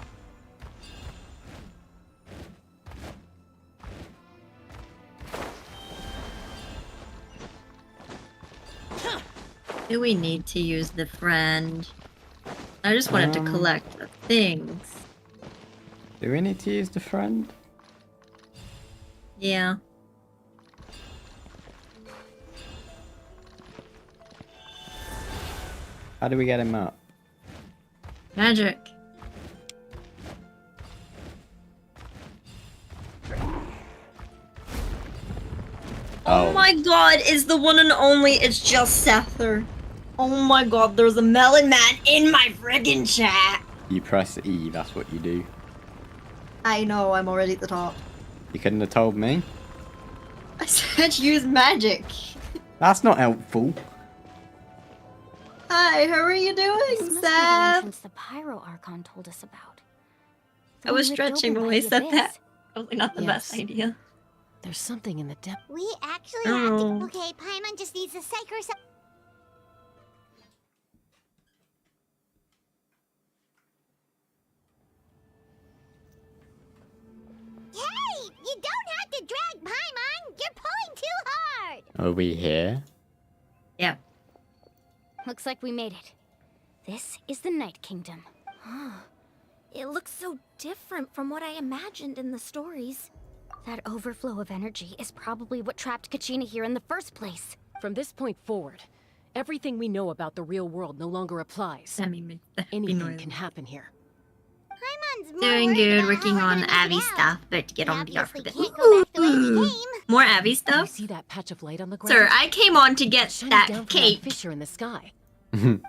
Do we need to use the friend? I just wanted to collect the things. Do we need to use the friend? Yeah. How do we get him up? Magic. Oh my god, it's the one and only, it's just Sether. Oh my god, there's a melon man in my friggin' chat. You press E, that's what you do. I know, I'm already at the top. You couldn't have told me. I said use magic. That's not helpful. Hi, how are you doing, This must be the Seth? entrance the Pyro Archon told us about. I was The one ripped stretching open when by I the said abyss. that. Probably not the Yes. best idea. There's something in the depth. We actually have to. Oh. Okay, Paimon just needs to psych herself. Hey, you don't have to drag Paimon. You're pulling too hard. Are we here? Yeah. Looks like we made it. This is the Night Kingdom. It looks so different from what I imagined in the stories. That overflow of energy is probably what trapped Kachina here in the first place. From this point forward, everything we know about the real world no longer applies. Anything can happen here. Doing good, working on Abby stuff, but to get on VR for a bit. More Abby stuff? See that patch of light on the ground? Sir, I came on to get that Down from cake. that fissure in the sky. You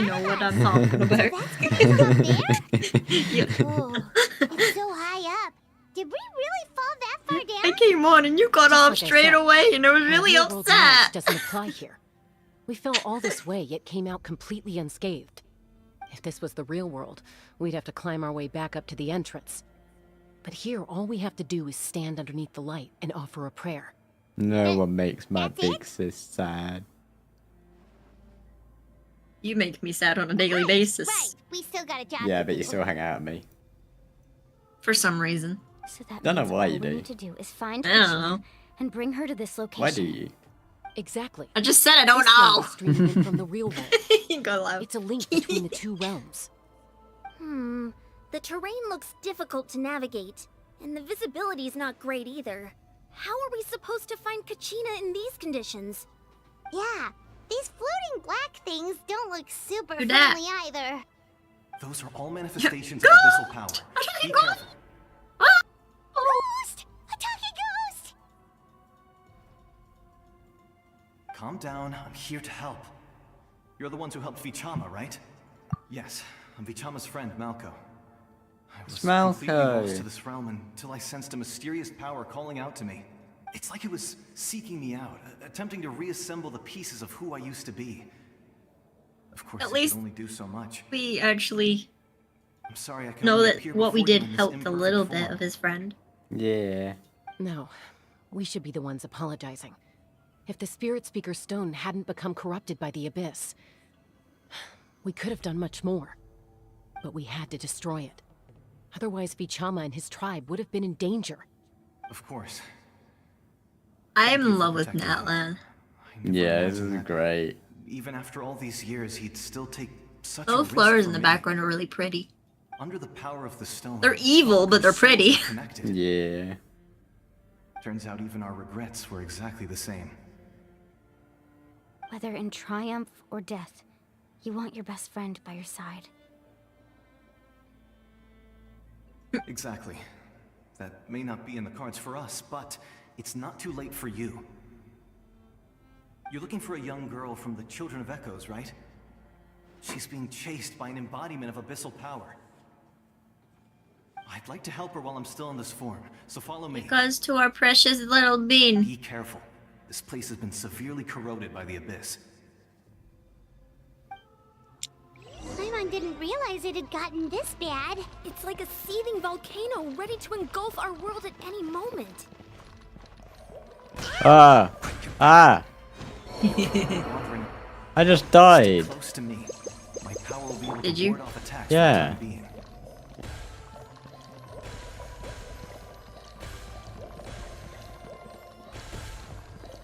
know what I'm talking about. Oh, it's so high up. Did we really fall that far down? I came on and you got Just off like I straight said, away and I was our really real-world knowledge upset. doesn't apply here. We fell all this way, yet came out completely unscathed. If this was the real world, we'd have to climb our way back up to the entrance. But here, all we have to do is stand underneath the light and offer a prayer. No one makes my big sis sad. You make me sad on a daily basis. Right, we still got a job. Yeah, but you still hang out with me. For some reason. So that Don't know means why all you we do. need to do is find I don't Kachina know. and bring her to this location. Why do you? Exactly. I just said I don't This light know. is streaming in from the real world. You go loud. It's a link between the two realms. The terrain looks difficult to navigate, and the visibility's not great either. How are we supposed to find Kachina in these conditions? Yeah, these floating black things don't look super Who dat? friendly either. Those are all manifestations of abyssal power. Be careful. Ghost! A talking ghost! Calm down. I'm here to help. You're the ones who helped Vichama, right? Yes, I'm Vichama's friend, Malco. I was completely lost to this realm until I sensed a mysterious power calling out to me. It's like it was seeking me out, attempting to reassemble the pieces of who I used to be. Of course, At it least could only do so much. We actually I'm sorry I could know only that appear what we before you did in this helped a imperfect little form. bit of his friend. Yeah. No, we should be the ones apologizing. If the Spirit Speaker Stone hadn't become corrupted by the Abyss, we could have done much more. But we had to destroy it. Otherwise, Vichama and his tribe would have been in danger. Of course. I am in love with Natlan. Yeah, this is great. Even after all these years, he'd still take such Those a risk flowers for in the me. background are really pretty. Under the power of the stone. They're evil, but they're pretty. Connected. Yeah. Turns out even our regrets were exactly the same. Whether in triumph or death, you want your best friend by your side. Exactly. That may not be in the cards for us, but it's not too late for you. You're looking for a young girl from the Children of Echoes, right? She's being chased by an embodiment of abyssal power. I'd like to help her while I'm still in this form, so follow me. Because to our precious little bean. Be careful. This place has been severely corroded by the Abyss. Paimon didn't realize it had gotten this bad. It's like a seething volcano ready to engulf our world at any moment. Ah! Ah! I just died. Close to me. My power will be able Did to you? ward off attacks Yeah. for the time being.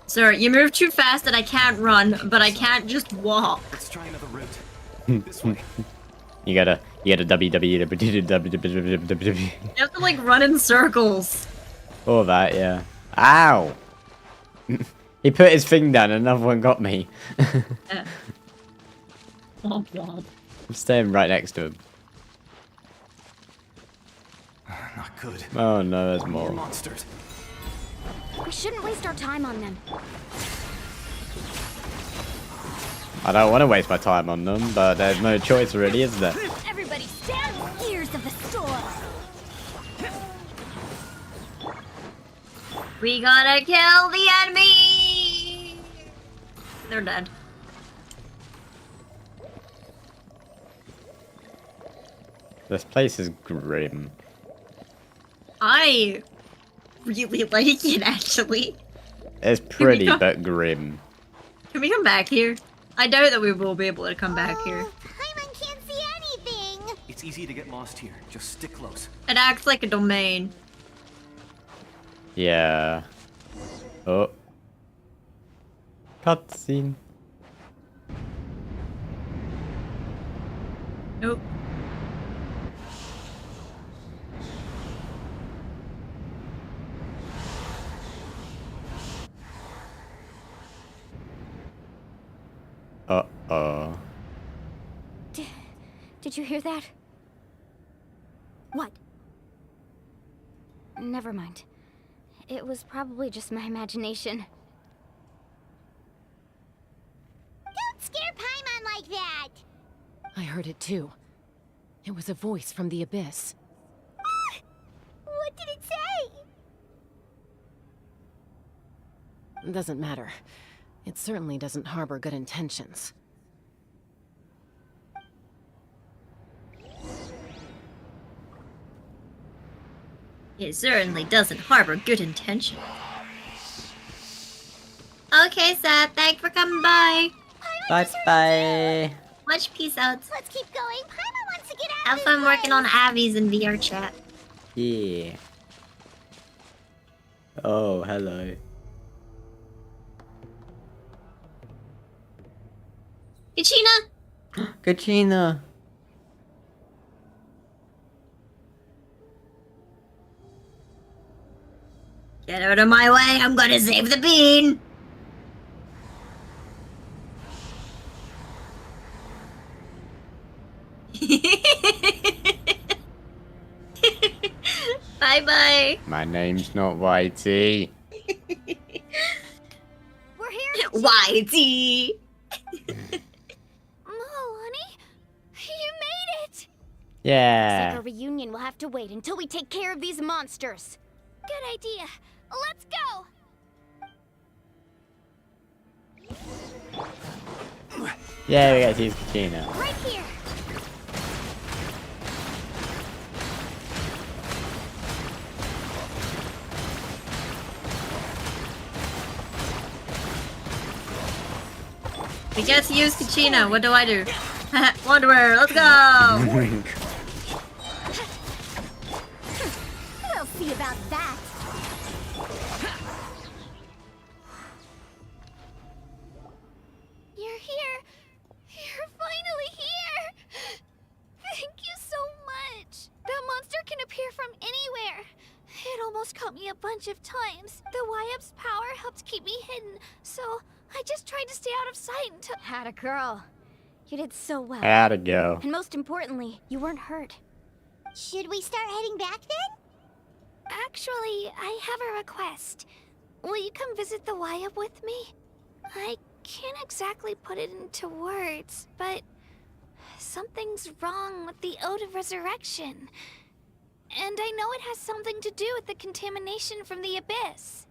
Sir, you move too fast and I can't run, but I can't just walk. Let's try another route. This way. You gotta www. You have to like run in circles. All that, yeah. Ow! He put his thing down and another one got me. Yeah. Womp womp. I'm staying right next to him. Not good. Oh no, there's More more. monsters. We shouldn't waste our time on them. I don't want to waste my time on them, but there's no choice really, is there? Everybody stand ears of the storm. We gotta kill the enemy! They're dead. This place is grim. I really like it, actually. It's pretty, but grim. Can we come back here? I doubt that we will be able to come back here. Paimon can't see anything. It's easy to get lost here. Just stick close. It acts like a domain. Yeah. Oh. Cutscene. Nope. Uh-oh. Did you hear that? What? Never mind. It was probably just my imagination. Don't scare Paimon like that! I heard it too. It was a voice from the abyss. What did it say? Doesn't matter. It certainly doesn't harbor good intentions. It certainly doesn't harbor good intention. Okay, Seth, thanks for coming by. Bye-bye. Much peace out. Let's keep going. Paimon wants to get out Have of fun this working on place. Avies in VR chat. Yeah. Oh, hello. Kachina! Kachina. Get out of my way, I'm gonna save the bean! Bye-bye. My name's not Whitey. We're here. Whitey! Oh, honey, you made it! Looks Yeah. like our reunion will have to wait until we take care of these monsters. Good idea. Let's go. Yeah, we got to use Kachina. Right here. We get to use Kachina, what do I do? Wanderer, let's go! We'll see about that. You're here. You're finally here. Thank you so much. That monster can appear from anywhere. It almost caught me a bunch of times. The Y-Up's power helped keep me hidden, so I just tried to stay out of sight until— Had a girl. You did so well. How'd it go? And most importantly, you weren't hurt. Should we start heading back then? Actually, I have a request. Will you come visit the Y-Up with me? I can't exactly put it into words, but something's wrong with the Ode of Resurrection. And I know it has something to do with the contamination from the Abyss.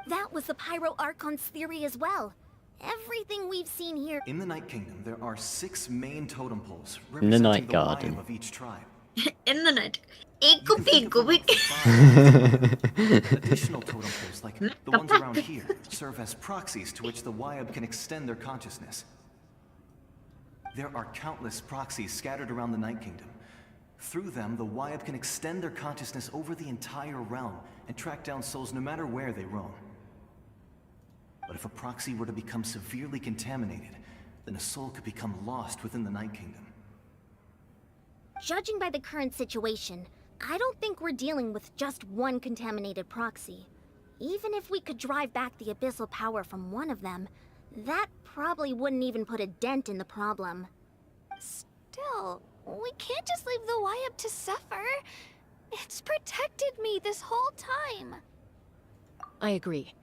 That was the Pyro Archon's theory as well. Everything we've seen here. In the Night Kingdom, there are 6 main totem poles In the representing Night the Garden. Wayab of each tribe. In the night. Additional totem poles, like the ones around here, serve as proxies to which the Wayab can extend their consciousness. There are countless proxies scattered around the Night Kingdom. Through them, the Wayab can extend their consciousness over the entire realm and track down souls no matter where they roam. But if a proxy were to become severely contaminated, then a soul could become lost within the Night Kingdom. Judging by the current situation, I don't think we're dealing with just one contaminated proxy. Even if we could drive back the abyssal power from one of them, that probably wouldn't even put a dent in the problem. Still, we can't just leave the Y-Up to suffer. It's protected me this whole time. I agree.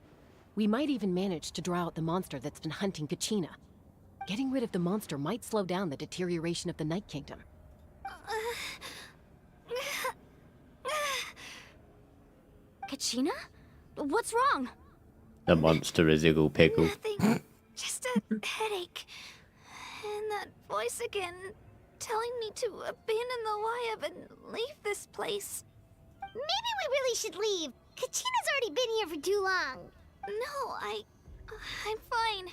We might even manage to draw out the monster that's been hunting Kachina. Getting rid of the monster might slow down the deterioration of the Night Kingdom. Kachina? What's wrong? The monster is Iggle Pickle. Nothing. Just a headache. And that voice again, telling me to abandon the Y-Up and leave this place. Maybe we really should leave. Kachina's already been here for too long. No, I'm fine.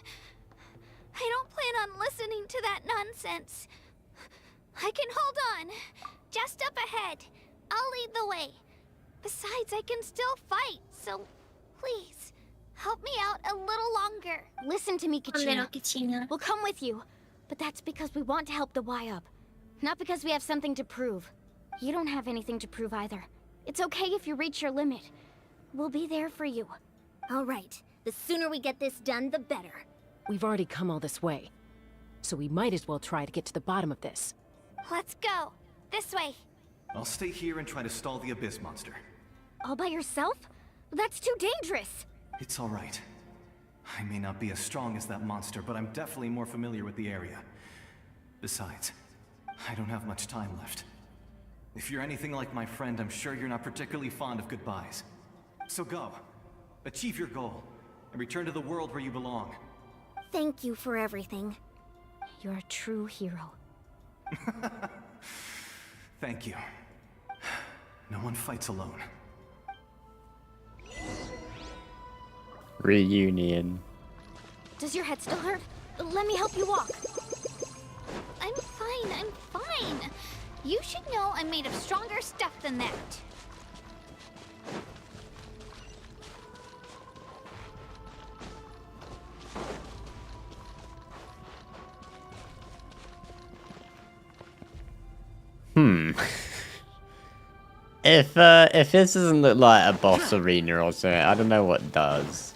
I don't plan on listening to that nonsense. I can hold on. Just up ahead. I'll lead the way. Besides, I can still fight, so please, help me out a little longer. Listen to me, Kachina. Kachina. We'll come with you, but that's because we want to help the Y-Up. Not because we have something to prove. You don't have anything to prove either. It's okay if you reach your limit. We'll be there for you. All right. The sooner we get this done, the better. We've already come all this way, so we might as well try to get to the bottom of this. Let's go. This way. I'll stay here and try to stall the Abyss monster. All by yourself? That's too dangerous. It's all right. I may not be as strong as that monster, but I'm definitely more familiar with the area. Besides, I don't have much time left. If you're anything like my friend, I'm sure you're not particularly fond of goodbyes. So go. Achieve your goal, and return to the world where you belong. Thank you for everything. You're a true hero. Thank you. No one fights alone. Reunion. Does your head still hurt? Let me help you walk. I'm fine. You should know I'm made of stronger stuff than that. If this doesn't look like a boss arena or something, I don't know what does.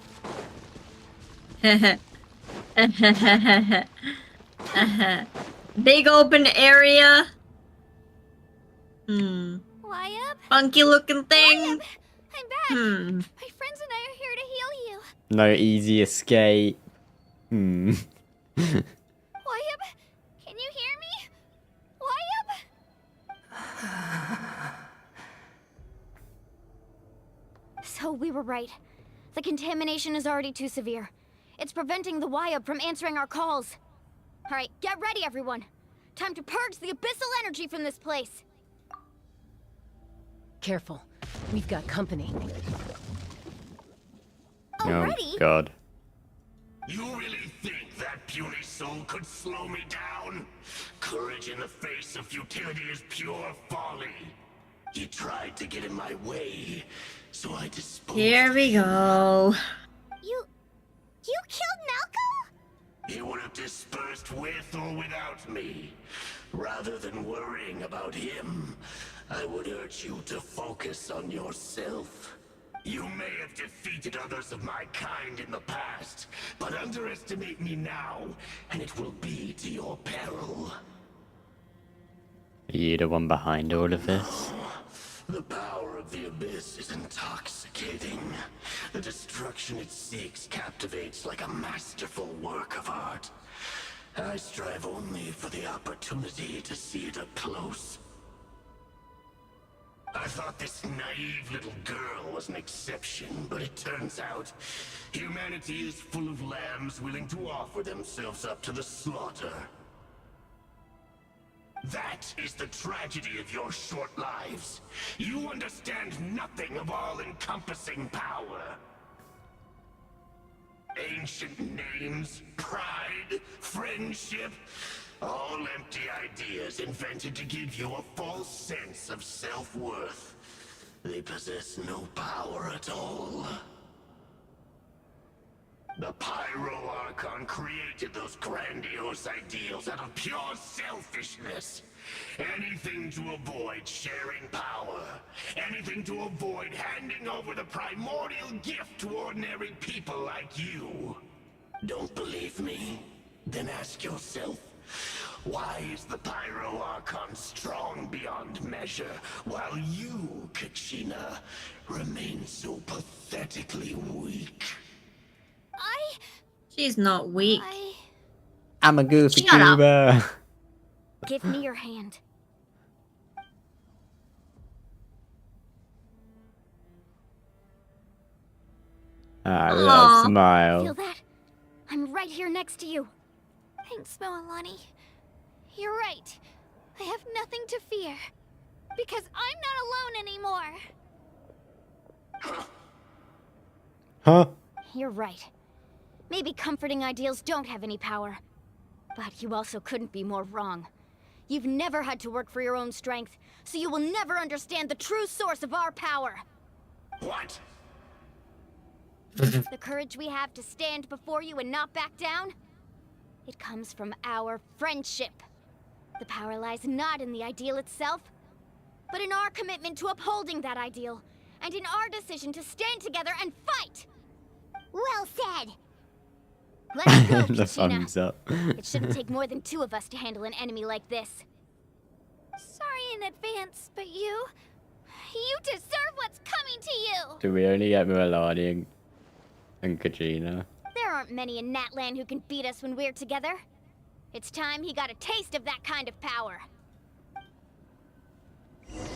Big open area. Y-Up? Funky looking thing. Y-Up, I'm back. My friends and I are here to heal you. No easy escape. Y-Up, can you hear me? Y-Up? So we were right. The contamination is already too severe. It's preventing the Y-Up from answering our calls. All right, get ready, everyone. Time to purge the abyssal energy from this place. Careful. We've got company. Oh, God. You really think that puny soul could slow me down? Courage in the face of futility is pure folly. He tried to get in my way, so I disposed. Here we go. You killed Malco? He would have dispersed with or without me. Rather than worrying about him, I would urge you to focus on yourself. You may have defeated others of my kind in the past, but underestimate me now, and it will be to your peril. Are you the one behind all of this? The power of the Abyss is intoxicating. The destruction it seeks captivates like a masterful work of art. I strive only for the opportunity to see it up close. I thought this naive little girl was an exception, but it turns out humanity is full of lambs willing to offer themselves up to the slaughter. That is the tragedy of your short lives. You understand nothing of all-encompassing power. Ancient names, pride, friendship, all empty ideas invented to give you a false sense of self-worth. They possess no power at all. The Pyro Archon created those grandiose ideals out of pure selfishness. Anything to avoid sharing power. Anything to avoid handing over the primordial gift to ordinary people like you. Don't believe me? Then ask yourself, why is the Pyro Archon strong beyond measure, while you, Kachina, remain so pathetically weak? She's not weak. I'm a goofy Shut up. tuber. Give me your hand. Ah, that smile. Feel that? I'm right here next to you. Thanks, Moalani. You're right. I have nothing to fear. Because I'm not alone anymore. Huh? You're right. Maybe comforting ideals don't have any power. But you also couldn't be more wrong. You've never had to work for your own strength, so you will never understand the true source of our power. What? The courage we have to stand before you and not back down? It comes from our friendship. The power lies not in the ideal itself, but in our commitment to upholding that ideal, and in our decision to stand together and fight! Well said! Let's go, The thumbs Kachina. up. It shouldn't take more than 2 of us to handle an enemy like this. Sorry in advance, but you deserve what's coming to you! Do we only get Milani and Kachina? There aren't many in Natlan who can beat us when we're together. It's time he got a taste of that kind of power.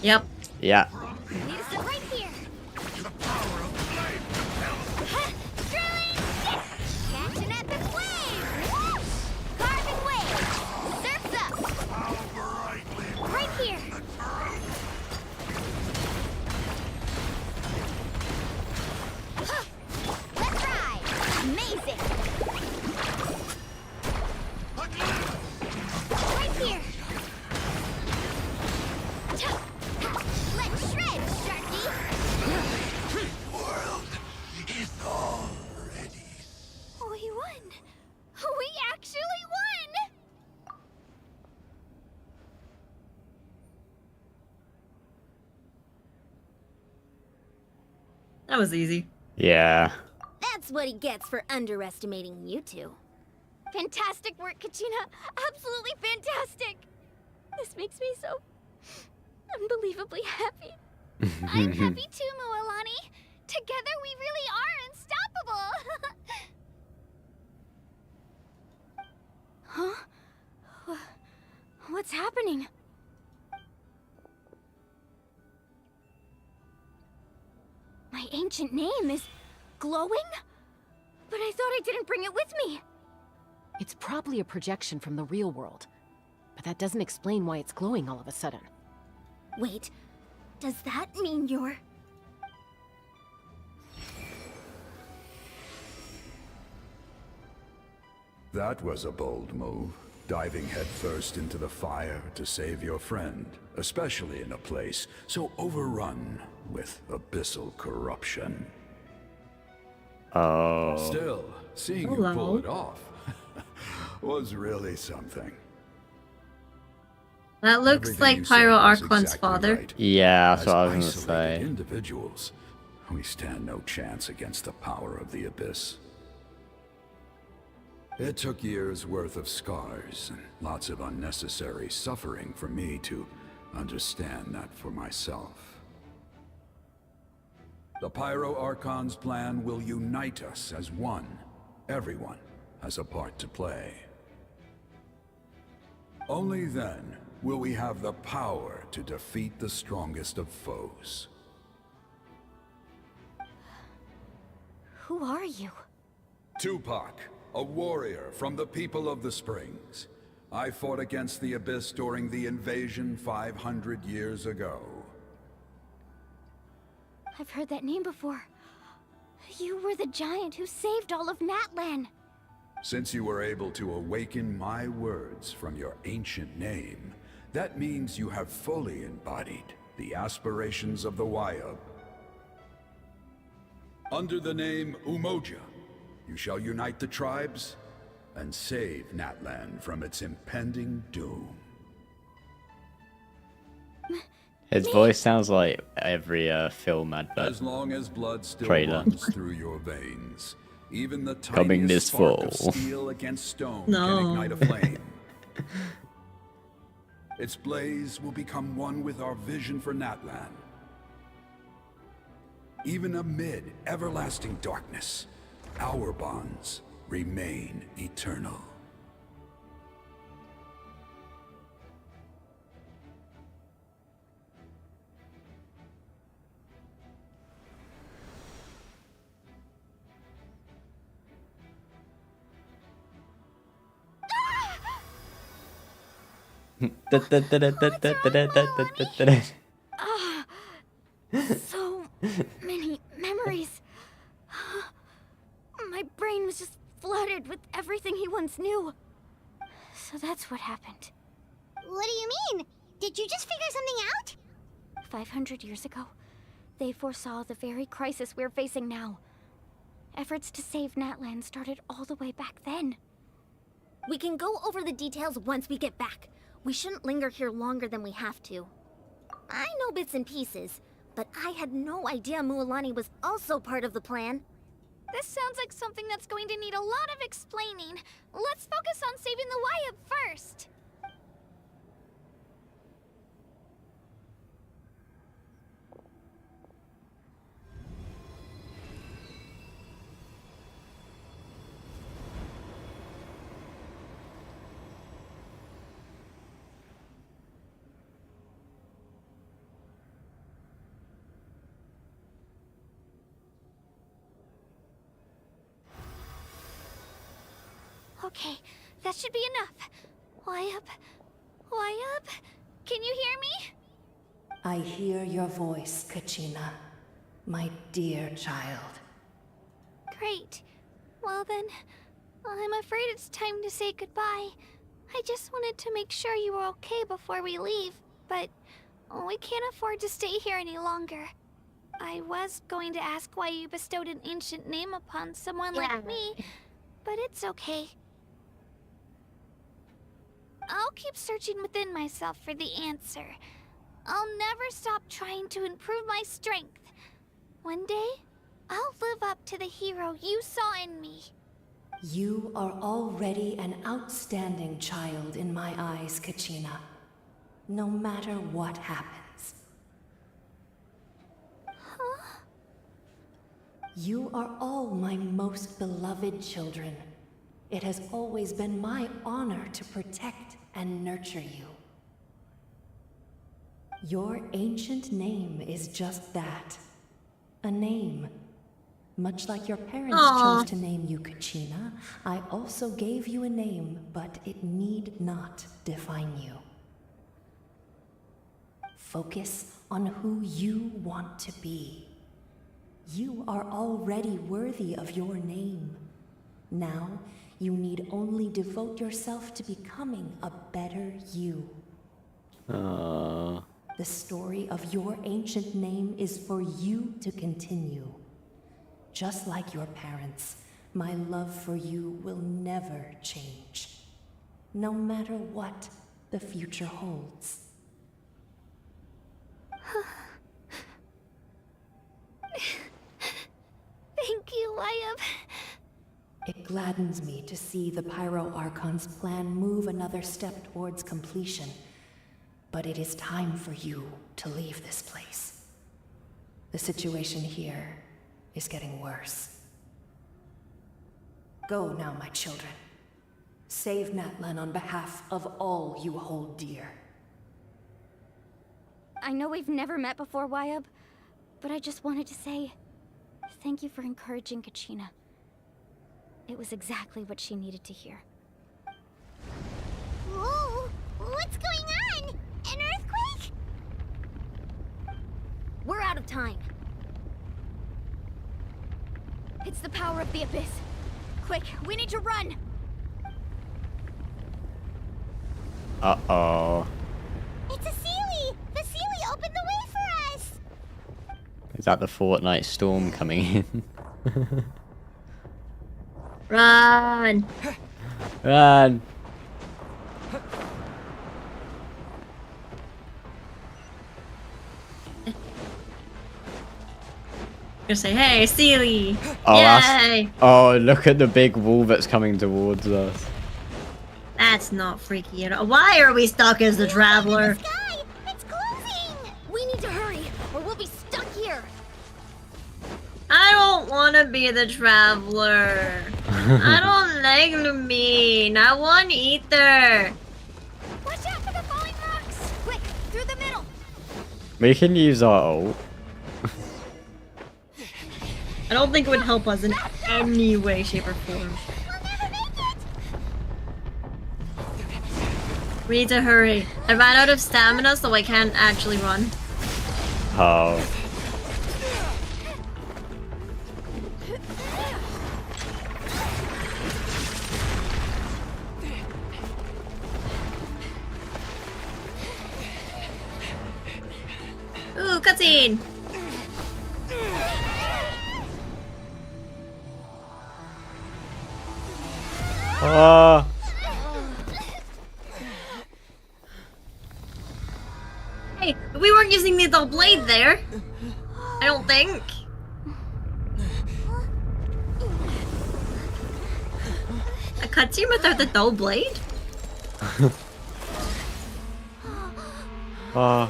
Yep. Yeah. Need us right here. Catch an epic wave! Carbon wave! Surf's up! Right here! Let's ride! Amazing! Right here! Let's shred, Sharky! World is all ready. We won! We actually won! That was easy. Yeah. That's what he gets for underestimating you two. Fantastic work, Kachina! Absolutely fantastic! This makes me so unbelievably happy. I'm happy too, Mualani. Together we really are unstoppable. Huh? What's happening? My ancient name is glowing? But I thought I didn't bring it with me. It's probably a projection from the real world. But that doesn't explain why it's glowing all of a sudden. Wait, does that mean you're... That was a bold move, diving headfirst into the fire to save your friend, especially in a place so overrun with abyssal corruption. Oh. Still, seeing you pull it off was really something. That looks like Pyro Archon's father. Right. Yeah, that's what I was As gonna say. isolated individuals, we stand no chance against the power of the Abyss. It took years' worth of scars and lots of unnecessary suffering for me to understand that for myself. The Pyro Archon's plan will unite us as one. Everyone has a part to play. Only then will we have the power to defeat the strongest of foes. Who are you? Tupac, a warrior from the people of the Springs. I fought against the Abyss during the invasion 500 years ago. I've heard that name before. You were the giant who saved all of Natlan. Since you were able to awaken my words from your ancient name, that means you have fully embodied the aspirations of the Wayub. Under the name Umoja, you shall unite the tribes and save Natlan from its impending doom. His voice sounds like every film advert. As long as blood still Trailer. runs through your veins, even the Coming tiniest this spark of fall. steel against stone No. can ignite a flame. Its blaze will become one with our vision for Natlan. Even amid everlasting darkness, our bonds remain eternal. So many memories. My brain was just flooded with everything he once knew. So that's what happened. What do you mean? Did you just figure something out? 500 years ago, they foresaw the very crisis we're facing now. Efforts to save Natlan started all the way back then. We can go over the details once we get back. We shouldn't linger here longer than we have to. I know bits and pieces, but I had no idea Mualani was also part of the plan. This sounds like something that's going to need a lot of explaining. Let's focus on saving the Wyab first. Okay, that should be enough. Wyab? Wyab? Can you hear me? I hear your voice, Kachina, my dear child. Great. Well then, I'm afraid it's time to say goodbye. I just wanted to make sure you were okay before we leave, but we can't afford to stay here any longer. I was going to ask why you bestowed an ancient name upon someone like me, but it's okay. I'll keep searching within myself for the answer. I'll never stop trying to improve my strength. One day, I'll live up to the hero you saw in me. You are already an outstanding child in my eyes, Kachina. No matter what happens. Huh? You are all my most beloved children. It has always been my honor to protect and nurture you. Your ancient name is just that. A name. Much like your parents chose to name you Kachina, I also gave you a name, but it need not define you. Focus on who you want to be. You are already worthy of your name. Now, you need only devote yourself to becoming a better you. The story of your ancient name is for you to continue. Just like your parents, my love for you will never change. No matter what the future holds. Thank you, Wyab. It gladdens me to see the Pyro Archon's plan move another step towards completion. But it is time for you to leave this place. The situation here is getting worse. Go now, my children. Save Natlan on behalf of all you hold dear. I know we've never met before, Wyab, but I just wanted to say thank you for encouraging Kachina. It was exactly what she needed to hear. Whoa! What's going on? An earthquake? We're out of time. It's the power of the Abyss. Quick, we need to run! Uh-oh. It's a Sealy! The Sealy opened the way for us! Is that the Fortnite storm coming in? Run! Run! Gonna say, hey, Sealy! Oh, Yay! Oh, look at the big wall that's coming towards us. That's not freaky at all. Why are we stuck as the traveler? It's closing! We need to hurry, or we'll be stuck here. I don't want to be the traveler. I don't like Lumine. I want Ether. Watch out for the falling rocks! Quick, through the middle! We can use our ult. I don't think it would help us in any way, shape, or form. We need to hurry. I ran out of stamina, so I can't actually run. Oh. fine. Oh. Hey, we weren't using the dull blade there. I don't think. A cutscene without the dull blade? Oh.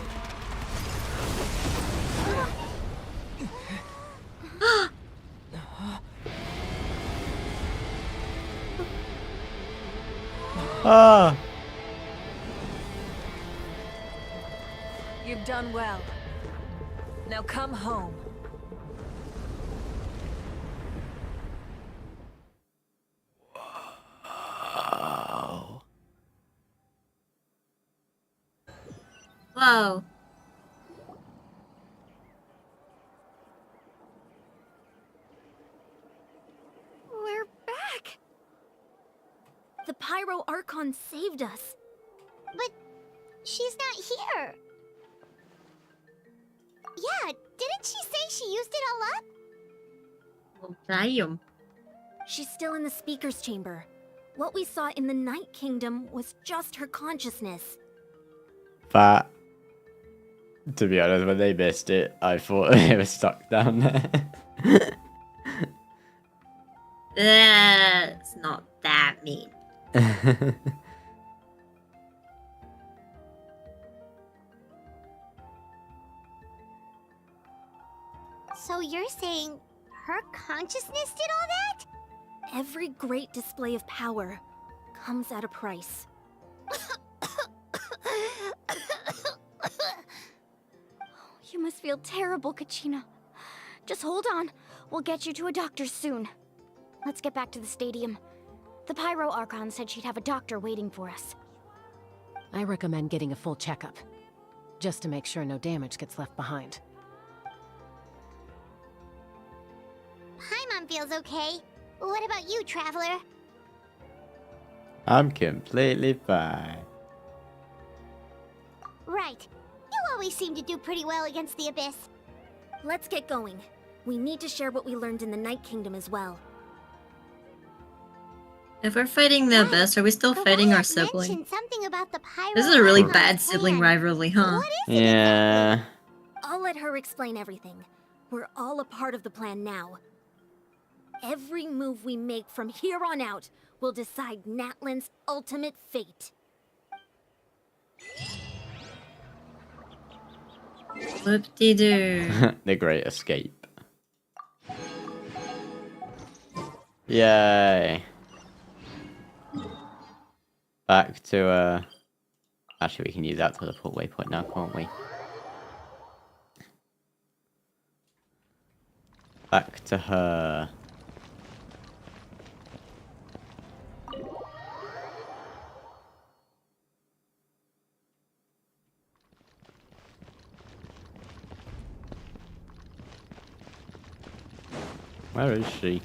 Ah. You've done well. Now come home. Wow. Whoa. We're back! The Pyro Archon saved us. But she's not here. Yeah, didn't she say she used it all up? Well, damn. She's still in the speaker's chamber. What we saw in the Night Kingdom was just her consciousness. But to be honest, when they missed it, I thought it was stuck down there. That's not that mean. So you're saying her consciousness did all that? Every great display of power comes at a price. You must feel terrible, Kachina. Just hold on. We'll get you to a doctor soon. Let's get back to the stadium. The Pyro Archon said she'd have a doctor waiting for us. I recommend getting a full checkup, just to make sure no damage gets left behind. Paimon feels okay. What about you, Traveler? I'm completely fine. Right. You always seem to do pretty well against the Abyss. Let's get going. We need to share what we learned in the Night Kingdom as well. If we're fighting the Abyss, are we still fighting our sibling? Mentioned something about the Pyro This is a really Archon's bad sibling plan. rivalry, huh? Yeah. I'll let her explain everything. We're all a part of the plan now. Every move we make from here on out will decide Natlan's ultimate fate. Whoop-de-doo. The Great Escape. Yay. Back to, actually, we can use that to teleport waypoint now, can't we? Back to her. Where is she?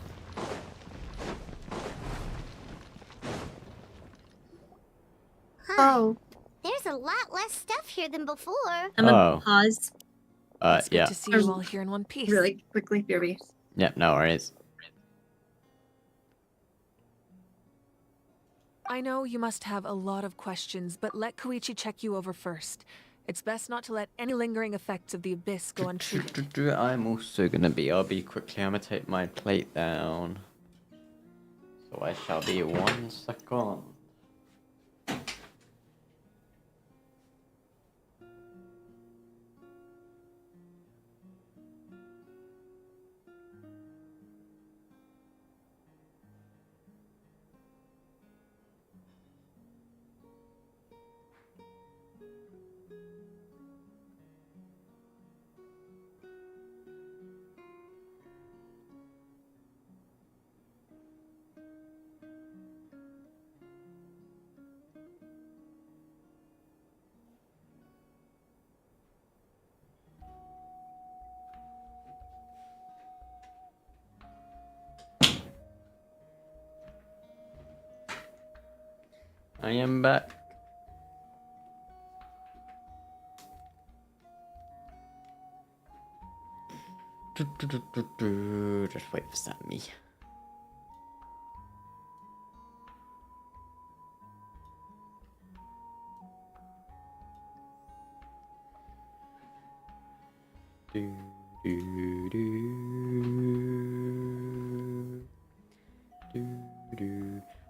Oh. There's a lot less stuff here than before. I'm gonna pause. It's good Yeah. to see you all here in one piece. Really quickly, Fury. Yep, no worries. I know you must have a lot of questions, but let Koichi check you over first. It's best not to let any lingering effects of the Abyss go untreated. I'm also gonna be, I'll be quickly, I'm gonna take my plate down. So I shall be 1 second. I am back. Just wait for Sammy.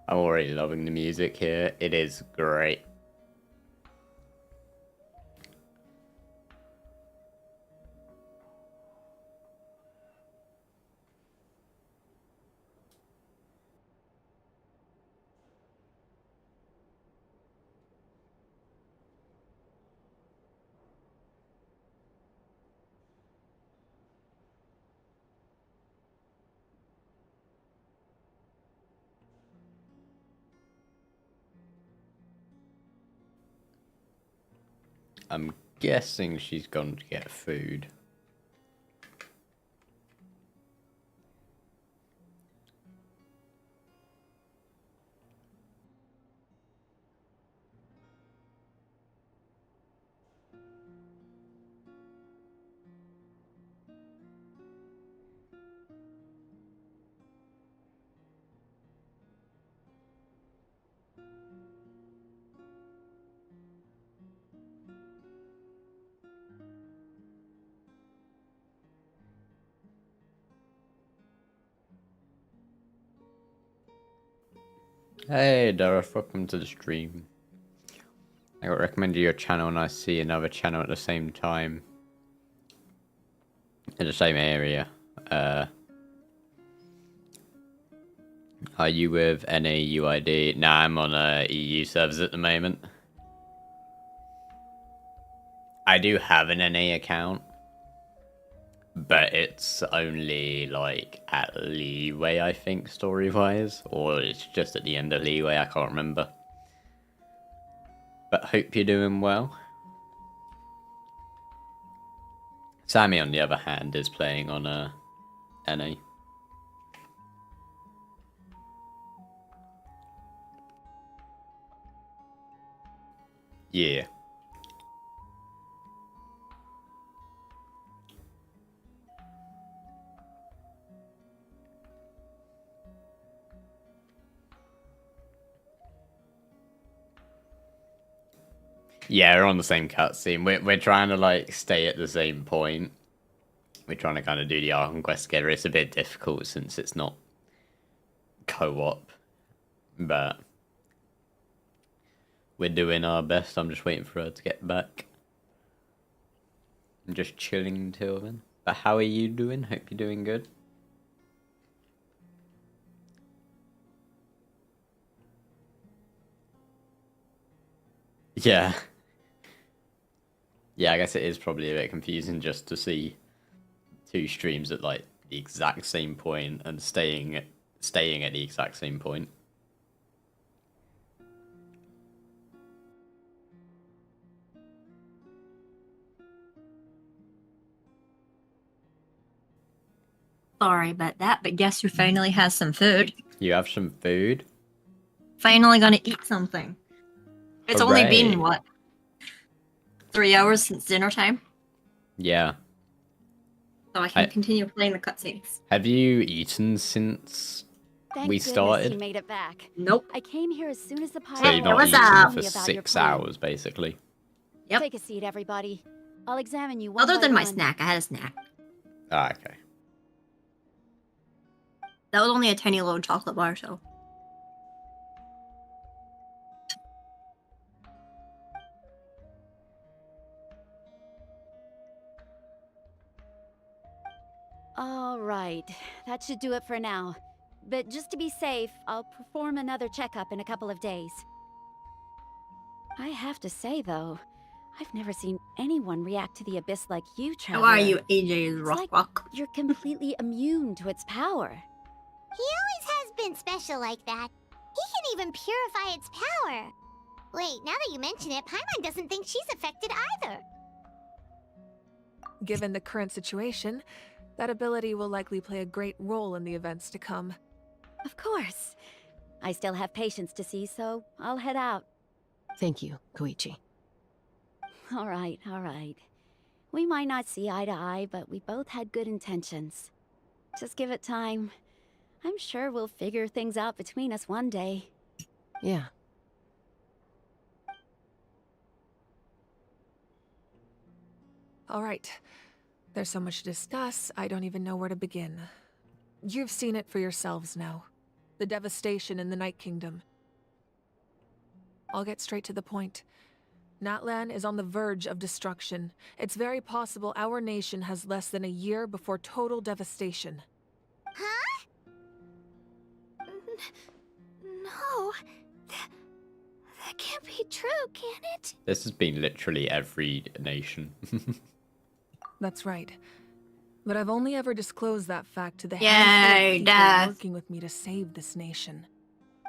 I'm already loving the music here. It is great. I'm guessing she's gone to get food. Hey Dareth, welcome to the stream. I got recommended your channel and I see another channel at the same time. In the same area. Are you with NAUID? Nah, I'm on EU servers at the moment. I do have an NA account. But it's only, like, at leeway, I think, story-wise. Or it's just at the end of leeway, I can't remember. But hope you're doing well. Sammy, on the other hand, is playing on NA. Yeah. Yeah, we're on the same cutscene. We're trying to like stay at the same point. We're trying to kind of do the Archon quest together. It's a bit difficult since it's not co-op, but we're doing our best. I'm just waiting for her to get back. I'm just chilling until then. But how are you doing? Hope you're doing good. Yeah. Yeah, I guess it is probably a bit confusing just to see two streams at like the exact same point and staying at the exact same point. Sorry about that, but guess who finally has some food? You have some food? Finally gonna eat something. It's Hooray. only been, what, 3 hours since dinner time? Yeah. So I can continue playing the cutscenes. Have you eaten since Thank we goodness started? you made it back. Nope. I came here as soon as the So you've not eaten for 6 hours, basically. Yep. Take a seat, everybody. I'll examine you one Other by than my one. snack, I had a snack. Ah, okay. That was only a tiny little chocolate bar, so. All right, that should do it for now. But just to be safe, I'll perform another checkup in a couple of days. I have to say, though, I've never seen anyone react to the abyss like you, Trevor. How are you, AJ's Rock? You're completely immune to its power. He always has been special like that. He can even purify its power. Wait, now that you mention it, Paimon doesn't think she's affected either. Given the current situation, that ability will likely play a great role in the events to come. Of course. I still have patients to see, so I'll head out. Thank you, Koichi. All right, all right. We might not see eye to eye, but we both had good intentions. Just give it time. I'm sure we'll figure things out between us one day. Yeah. All right. There's so much to discuss, I don't even know where to begin. You've seen it for yourselves now. The devastation in the Night Kingdom. I'll get straight to the point. Natlan is on the verge of destruction. It's very possible our nation has less than a year before total devastation. Huh? No. That can't be true, can it? This has been literally every nation. That's right. But I've only ever disclosed that fact to the Yay, handful of people death. working with me to save this nation.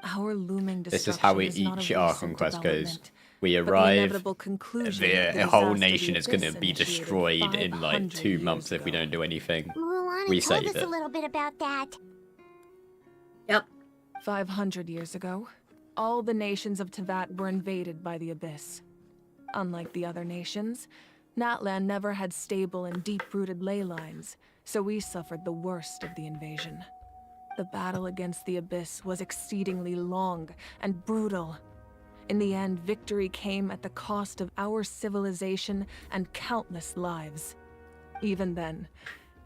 Our looming This destruction is how is not each a Archon recent quest goes. development, We but the arrive, inevitable conclusion that the whole disaster nation the is going to Abyss be initiated destroyed in like 500 2 years months if we ago. don't do anything. Mulan We told save us it. a little bit about that. Yep. 500 years ago, all the nations of Teyvat were invaded by the Abyss. Unlike the other nations, Natlan never had stable and deep-rooted ley lines, so we suffered the worst of the invasion. The battle against the Abyss was exceedingly long and brutal. In the end, victory came at the cost of our civilization and countless lives. Even then,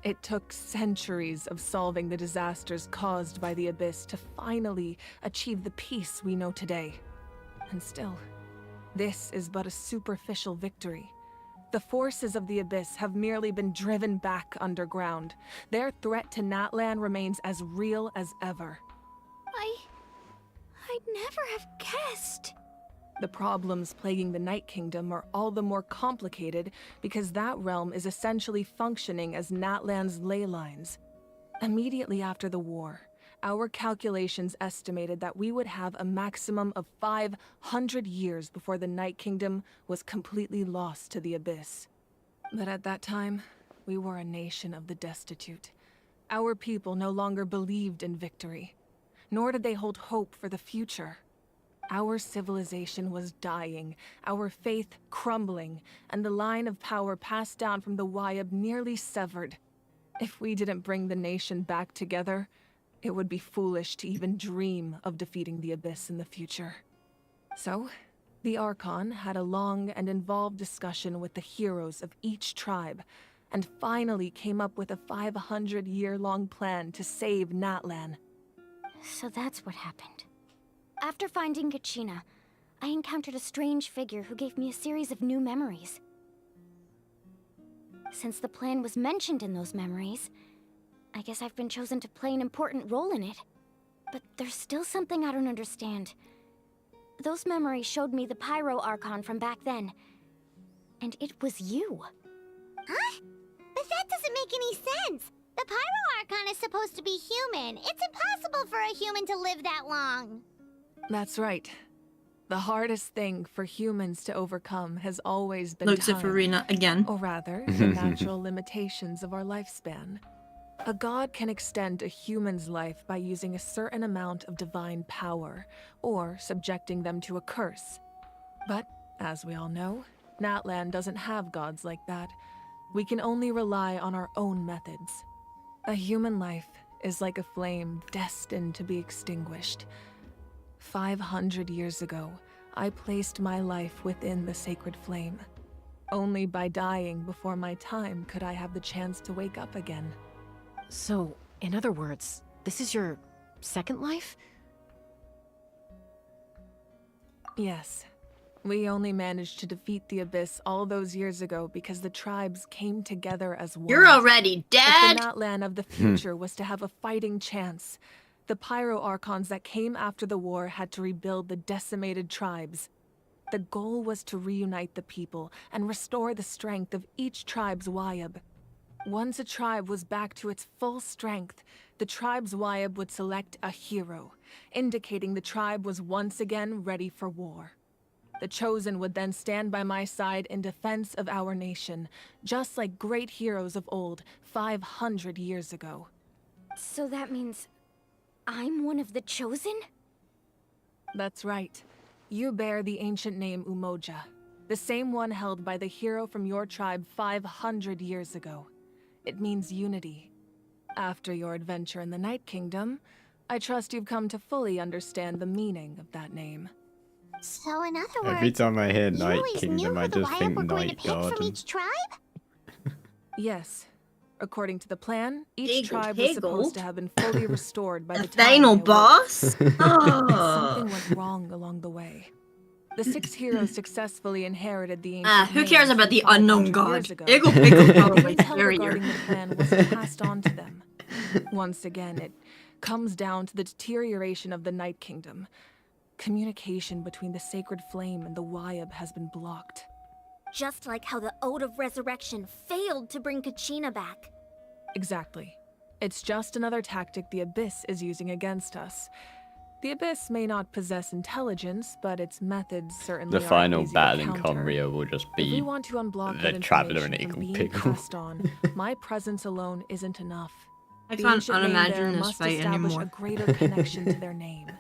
it took centuries of solving the disasters caused by the Abyss to finally achieve the peace we know today. And still, this is but a superficial victory. The forces of the Abyss have merely been driven back underground. Their threat to Natlan remains as real as ever. I'd never have guessed. The problems plaguing the Night Kingdom are all the more complicated because that realm is essentially functioning as Natlan's ley lines. Immediately after the war, our calculations estimated that we would have a maximum of 500 years before the Night Kingdom was completely lost to the Abyss. But at that time, we were a nation of the destitute. Our people no longer believed in victory, nor did they hold hope for the future. Our civilization was dying, our faith crumbling, and the line of power passed down from the Wayab nearly severed. If we didn't bring the nation back together, it would be foolish to even dream of defeating the Abyss in the future. So, the Archon had a long and involved discussion with the heroes of each tribe, and finally came up with a 500-year-long plan to save Natlan. So that's what happened. After finding Kachina, I encountered a strange figure who gave me a series of new memories. Since the plan was mentioned in those memories, I guess I've been chosen to play an important role in it. But there's still something I don't understand. Those memories showed me the Pyro Archon from back then. And it was you. Huh? But that doesn't make any sense. The Pyro Archon is supposed to be human. It's impossible for a human to live that long. That's right. The hardest thing for humans to overcome has always been Looks at time. Farina again. Or rather, the natural limitations of our lifespan. A god can extend a human's life by using a certain amount of divine power, or subjecting them to a curse. But, as we all know, Natlan doesn't have gods like that. We can only rely on our own methods. A human life is like a flame destined to be extinguished. 500 years ago, I placed my life within the sacred flame. Only by dying before my time could I have the chance to wake up again. So, in other words, this is your second life? Yes. We only managed to defeat the Abyss all those years ago because the tribes came together as one. You're already dead! If the Natlan of the future was to have a fighting chance, the Pyro Archons that came after the war had to rebuild the decimated tribes. The goal was to reunite the people and restore the strength of each tribe's Wayab. Once a tribe was back to its full strength, the tribe's Wayab would select a hero, indicating the tribe was once again ready for war. The Chosen would then stand by my side in defense of our nation, just like great heroes of old 500 years ago. So that means I'm one of the Chosen? That's right. You bear the ancient name Umoja. The same one held by the hero from your tribe 500 years ago. It means unity. After your adventure in the Night Kingdom, I trust you've come to fully understand the meaning of that name. So in other words, Every time I hear you Night always knew Kingdom, who I the just Wyatt think were going to Night pick from Garden. each tribe? Yes. According to the plan, each Higgled, tribe was higgled. supposed to have been fully restored by the The time final I awoke. boss? But Oh. something went wrong along the way. The 6 heroes successfully inherited the ancient Who cares names about from the unknown 500 god? years ago. Iggle Pickle The probably intel scarier. regarding the plan wasn't passed on to them. Once again, it comes down to the deterioration of the Night Kingdom. Communication between the Sacred Flame and the Wyatt has been blocked. Just like how the Ode of Resurrection failed to bring Kachina back. Exactly. It's just another tactic the Abyss is using against us. The Abyss may not possess intelligence, but its methods certainly The aren't final easy to battle in counter. Conrio will just If we be want to unblock the that Traveler and information from Iggle being Pickle. passed on, my presence alone isn't enough. I The can't ancient name unimagine bearer this must fight establish anymore. a greater connection to their name.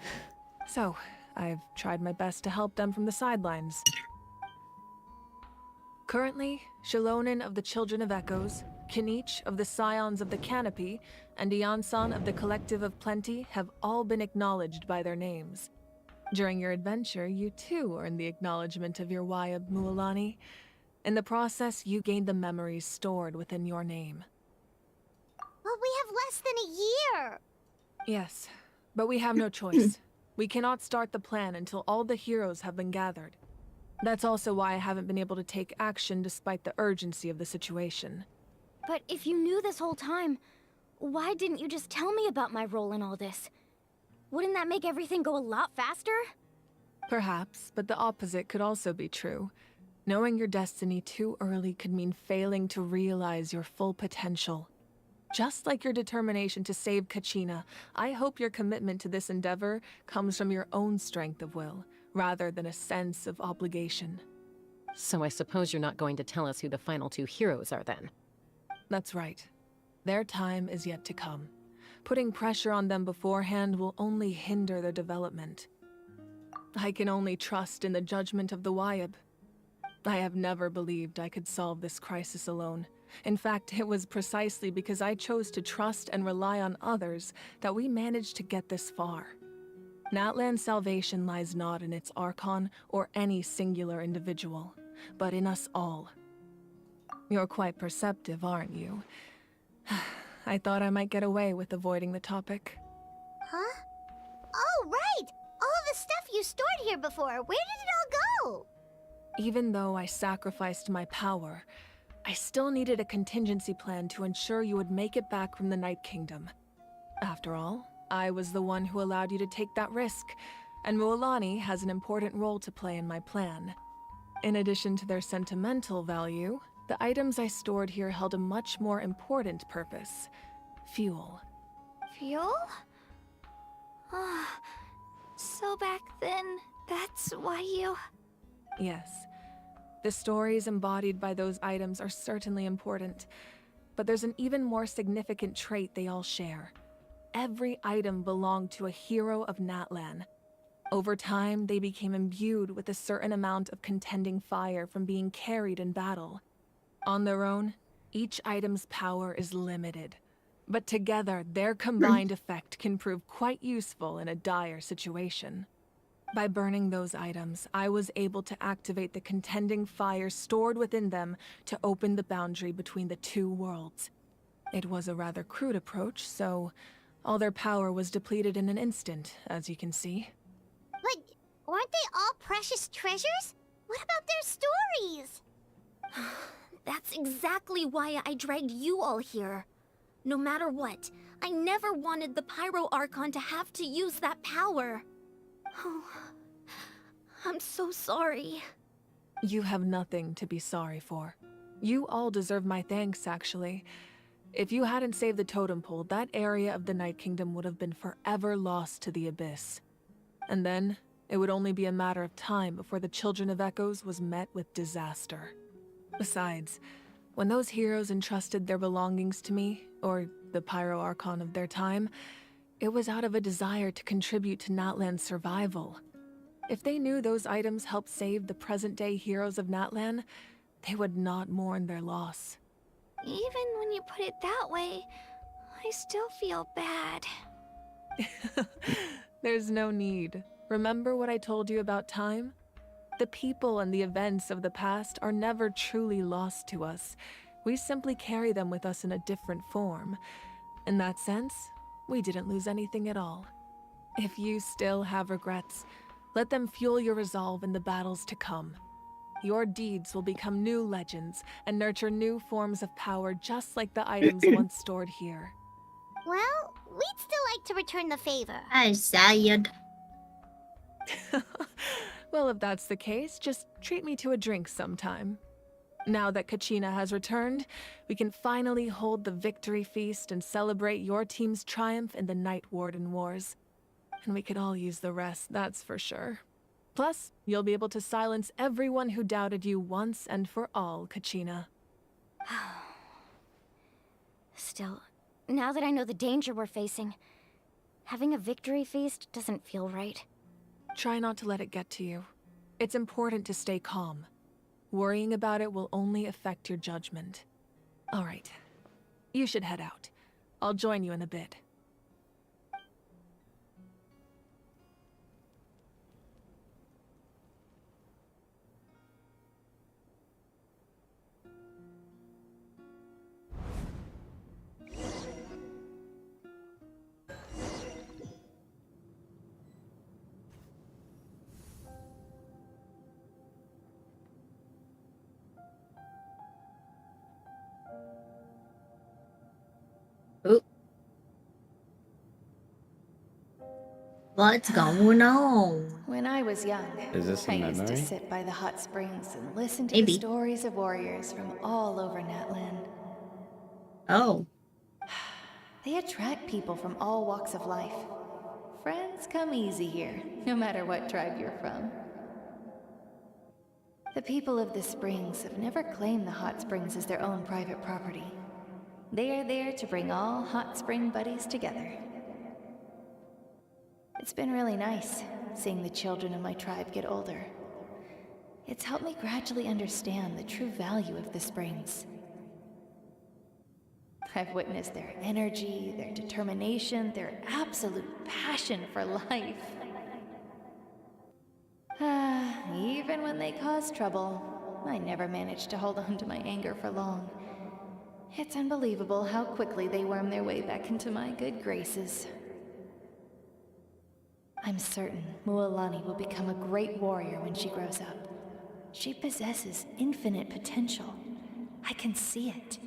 So, I've tried my best to help them from the sidelines. Currently, Shalonin of the Children of Echoes, Kinich of the Scions of the Canopy, and Iansan of the Collective of Plenty have all been acknowledged by their names. During your adventure, you too earned the acknowledgement of your Wayab Mualani. In the process, you gained the memories stored within your name. But we have less than a year. Yes, but we have no choice. We cannot start the plan until all the heroes have been gathered. That's also why I haven't been able to take action despite the urgency of the situation. But if you knew this whole time, why didn't you just tell me about my role in all this? Wouldn't that make everything go a lot faster? Perhaps, but the opposite could also be true. Knowing your destiny too early could mean failing to realize your full potential. Just like your determination to save Kachina, I hope your commitment to this endeavor comes from your own strength of will, rather than a sense of obligation. So I suppose you're not going to tell us who the final 2 heroes are then? That's right. Their time is yet to come. Putting pressure on them beforehand will only hinder their development. I can only trust in the judgment of the Wayab. I have never believed I could solve this crisis alone. In fact, it was precisely because I chose to trust and rely on others that we managed to get this far. Natlan's salvation lies not in its Archon or any singular individual, but in us all. You're quite perceptive, aren't you? I thought I might get away with avoiding the topic. Huh? Oh, right! All the stuff you stored here before, where did it all go? Even though I sacrificed my power, I still needed a contingency plan to ensure you would make it back from the Night Kingdom. After all, I was the one who allowed you to take that risk, and Mualani has an important role to play in my plan. In addition to their sentimental value, the items I stored here held a much more important purpose: fuel. Fuel? Ah, so back then, that's why you... Yes. The stories embodied by those items are certainly important, but there's an even more significant trait they all share. Every item belonged to a hero of Natlan. Over time, they became imbued with a certain amount of contending fire from being carried in battle. On their own, each item's power is limited, but together, their combined effect can prove quite useful in a dire situation. By burning those items, I was able to activate the contending fire stored within them to open the boundary between the 2 worlds. It was a rather crude approach, so all their power was depleted in an instant, as you can see. But aren't they all precious treasures? What about their stories? That's exactly why I dragged you all here. No matter what, I never wanted the Pyro Archon to have to use that power. Oh, I'm so sorry. You have nothing to be sorry for. You all deserve my thanks, actually. If you hadn't saved the totem pole, that area of the Night Kingdom would have been forever lost to the Abyss. And then, it would only be a matter of time before the Children of Echoes was met with disaster. Besides, when those heroes entrusted their belongings to me, or the Pyro Archon of their time, it was out of a desire to contribute to Natlan's survival. If they knew those items helped save the present-day heroes of Natlan, they would not mourn their loss. Even when you put it that way, I still feel bad. There's no need. Remember what I told you about time? The people and the events of the past are never truly lost to us. We simply carry them with us in a different form. In that sense, we didn't lose anything at all. If you still have regrets, let them fuel your resolve in the battles to come. Your deeds will become new legends and nurture new forms of power just like the items once stored here. Well, we'd still like to return the favor. I'm sad. Well, if that's the case, just treat me to a drink sometime. Now that Kachina has returned, we can finally hold the victory feast and celebrate your team's triumph in the Night Warden Wars. And we could all use the rest, that's for sure. Plus, you'll be able to silence everyone who doubted you once and for all, Kachina. Still, now that I know the danger we're facing, having a victory feast doesn't feel right. Try not to let it get to you. It's important to stay calm. Worrying about it will only affect your judgment. All right. You should head out. I'll join you in a bit. What's going on? When I was young, Is this a I used to memory? sit by the hot springs and listen to Maybe. the stories of warriors from all over Natlan. Oh. They attract people from all walks of life. Friends come easy here, no matter what tribe you're from. The people of the springs have never claimed the hot springs as their own private property. They are there to bring all hot spring buddies together. It's been really nice, seeing the children of my tribe get older. It's helped me gradually understand the true value of the springs. I've witnessed their energy, their determination, their absolute passion for life. Even when they cause trouble, I never managed to hold on to my anger for long. It's unbelievable how quickly they worm their way back into my good graces. I'm certain Mualani will become a great warrior when she grows up. She possesses infinite potential. I can see it.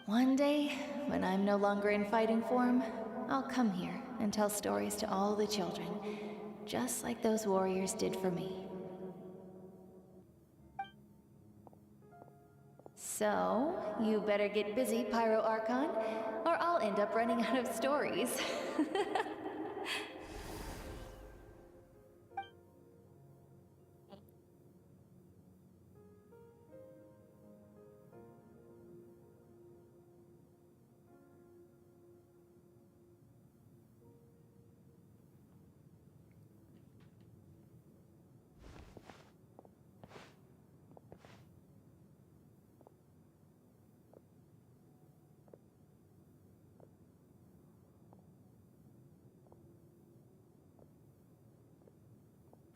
One day, when I'm no longer in fighting form, I'll come here and tell stories to all the children, just like those warriors did for me. So, you better get busy, Pyro Archon, or I'll end up running out of stories.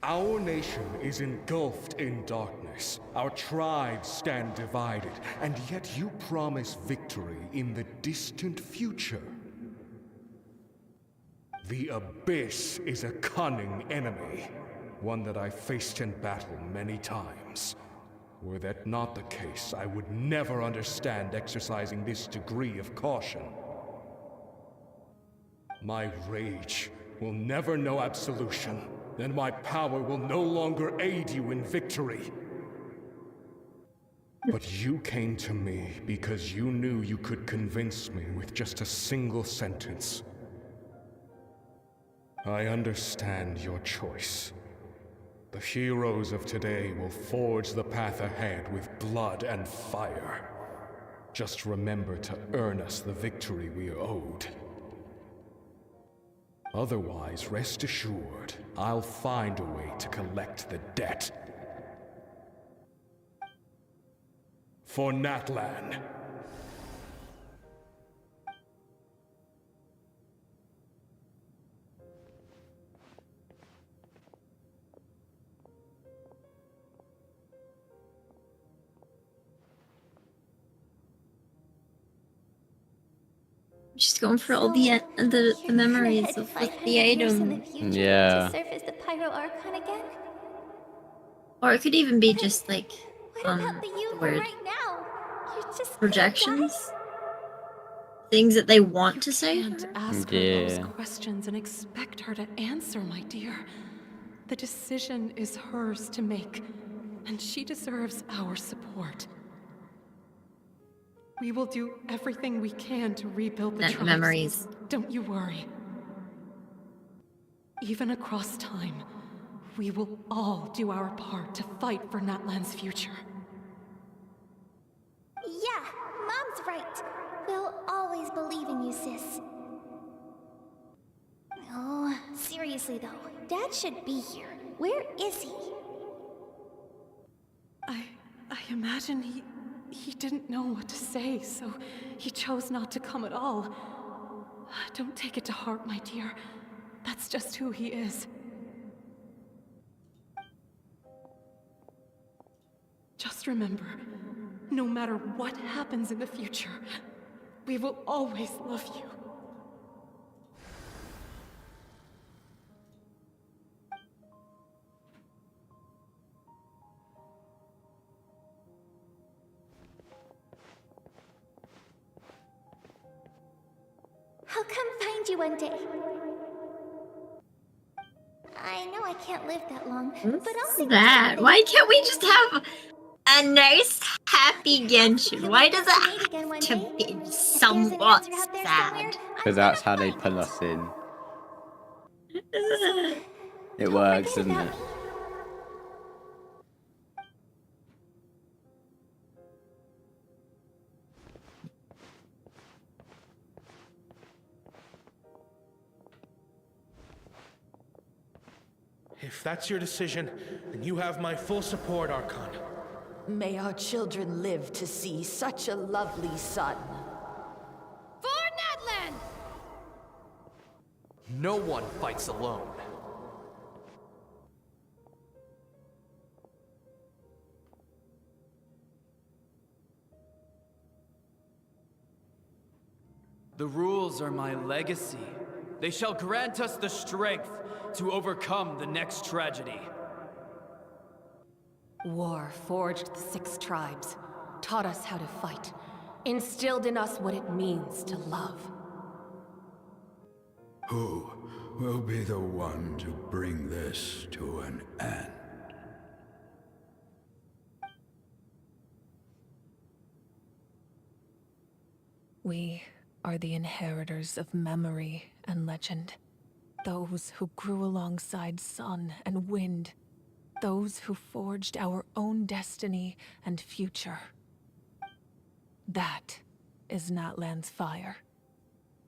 Our nation is engulfed in darkness. Our tribes stand divided, and yet you promise victory in the distant future. The Abyss is a cunning enemy, one that I faced in battle many times. Were that not the case, I would never understand exercising this degree of caution. My rage will never know absolution, and my power will no longer aid you in victory. But you came to me because you knew you could convince me with just a single sentence. I understand your choice. The heroes of today will forge the path ahead with blood and fire. Just remember to earn us the victory we are owed. Otherwise, rest assured, I'll find a way to collect the debt. For Natlan. Just going for all the memories of like the item. Yeah. To serve as the Pyro Archon again? Or it could even be just like What about the you the from word right now? You're just projections. Things that they want to say. Can't ask her those questions and expect her to answer, my dear. The decision is hers to make, and she deserves our support. We will do everything we can to rebuild the tribes. Memories. Don't you worry. Even across time, we will all do our part to fight for Natlan's future. Yeah, Mom's right. We'll always believe in you, sis. Oh, seriously though, Dad should be here. Where is he? I imagine he didn't know what to say, so he chose not to come at all. Don't take it to heart, my dear. That's just who he is. Just remember, no matter what happens in the future, we will always love you. I'll come find you one day. I know I can't live that long, but I'll think That? Why can't we just have a nice, happy Genshin? Why does it have to be somewhat sad? Because that's how they pull us in. It works, doesn't it? If that's your decision, then you have my full support, Archon. May our children live to see such a lovely son. For Natlan! No one fights alone. The rules are my legacy. They shall grant us the strength to overcome the next tragedy. War forged the 6 tribes, taught us how to fight, instilled in us what it means to love. Who will be the one to bring this to an end? We are the inheritors of memory and legend. Those who grew alongside sun and wind. Those who forged our own destiny and future. That is Natlan's fire.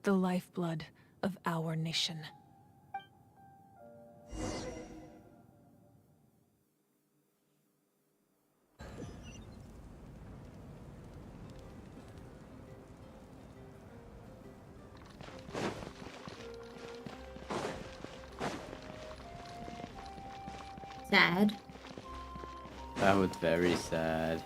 The lifeblood of our nation. Sad. That was very sad.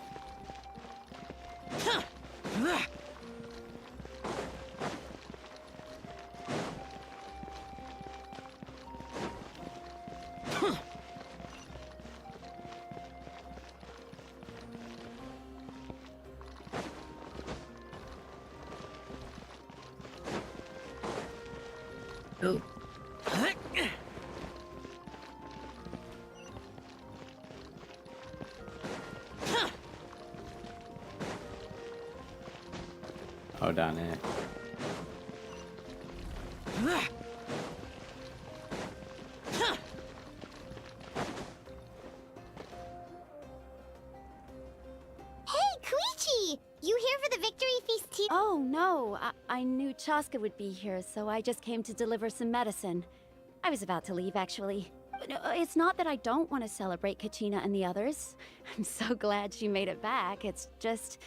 Oh. Oh, down here. Hey, Koichi! You here for the victory feast too? Oh, no. I knew Chaska would be here, so I just came to deliver some medicine. I was about to leave, actually. No, it's not that I don't want to celebrate Kachina and the others. I'm so glad she made it back. It's just...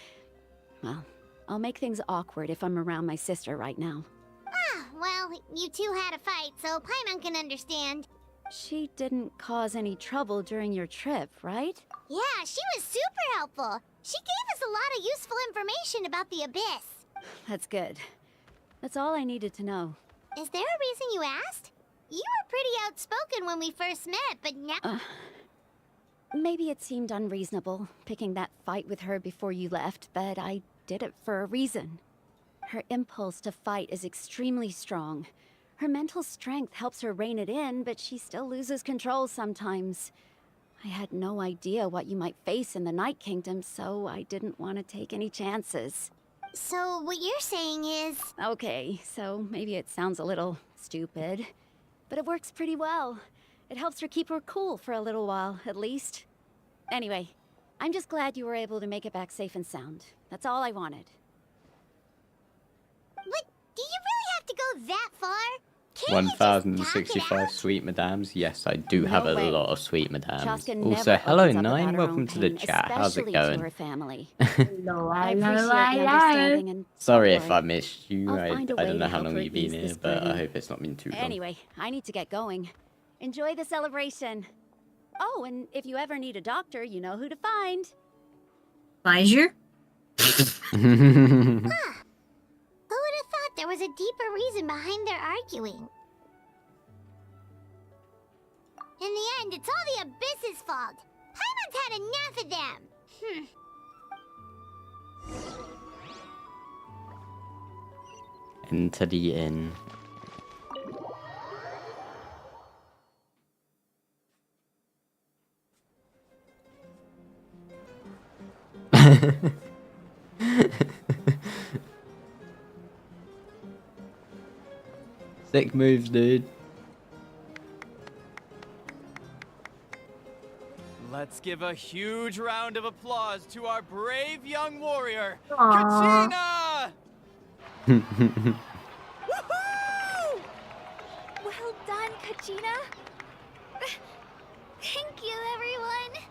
well, I'll make things awkward if I'm around my sister right now. Ah, well, you two had a fight, so Paimon can understand. She didn't cause any trouble during your trip, right? Yeah, she was super helpful. She gave us a lot of useful information about the Abyss. That's good. That's all I needed to know. Is there a reason you asked? You were pretty outspoken when we first met, but now... Maybe it seemed unreasonable, picking that fight with her before you left, but I did it for a reason. Her impulse to fight is extremely strong. Her mental strength helps her rein it in, but she still loses control sometimes. I had no idea what you might face in the Night Kingdom, so I didn't want to take any chances. So what you're saying is... Okay, so maybe it sounds a little stupid, but it works pretty well. It helps her keep her cool for a little while, at least. Anyway, I'm just glad you were able to make it back safe and sound. That's all I wanted. But do you really have to go that far? 1065 sweet madams. Yes, I do have a lot of sweet madams. Chaska Also, never hello opens up Nine, about her welcome own to the pain, chat. How's it especially going? to her family. I appreciate the understanding and Sorry if support. I missed you. I'll I find a don't way know to how help long her you've been ease here, this but I burden. hope it's not been too long. Anyway, I need to get going. Enjoy the celebration. Oh, and if you ever need a doctor, you know who to find. Pfizer? Who would have thought there was a deeper reason behind their arguing? In the end, it's all the Abyss's fault. Paimon's had enough of them. Into the inn. Sick moves, dude. Let's give a huge round of applause to our brave young warrior, Aww. Kachina! Well done, Kachina. Thank you, everyone.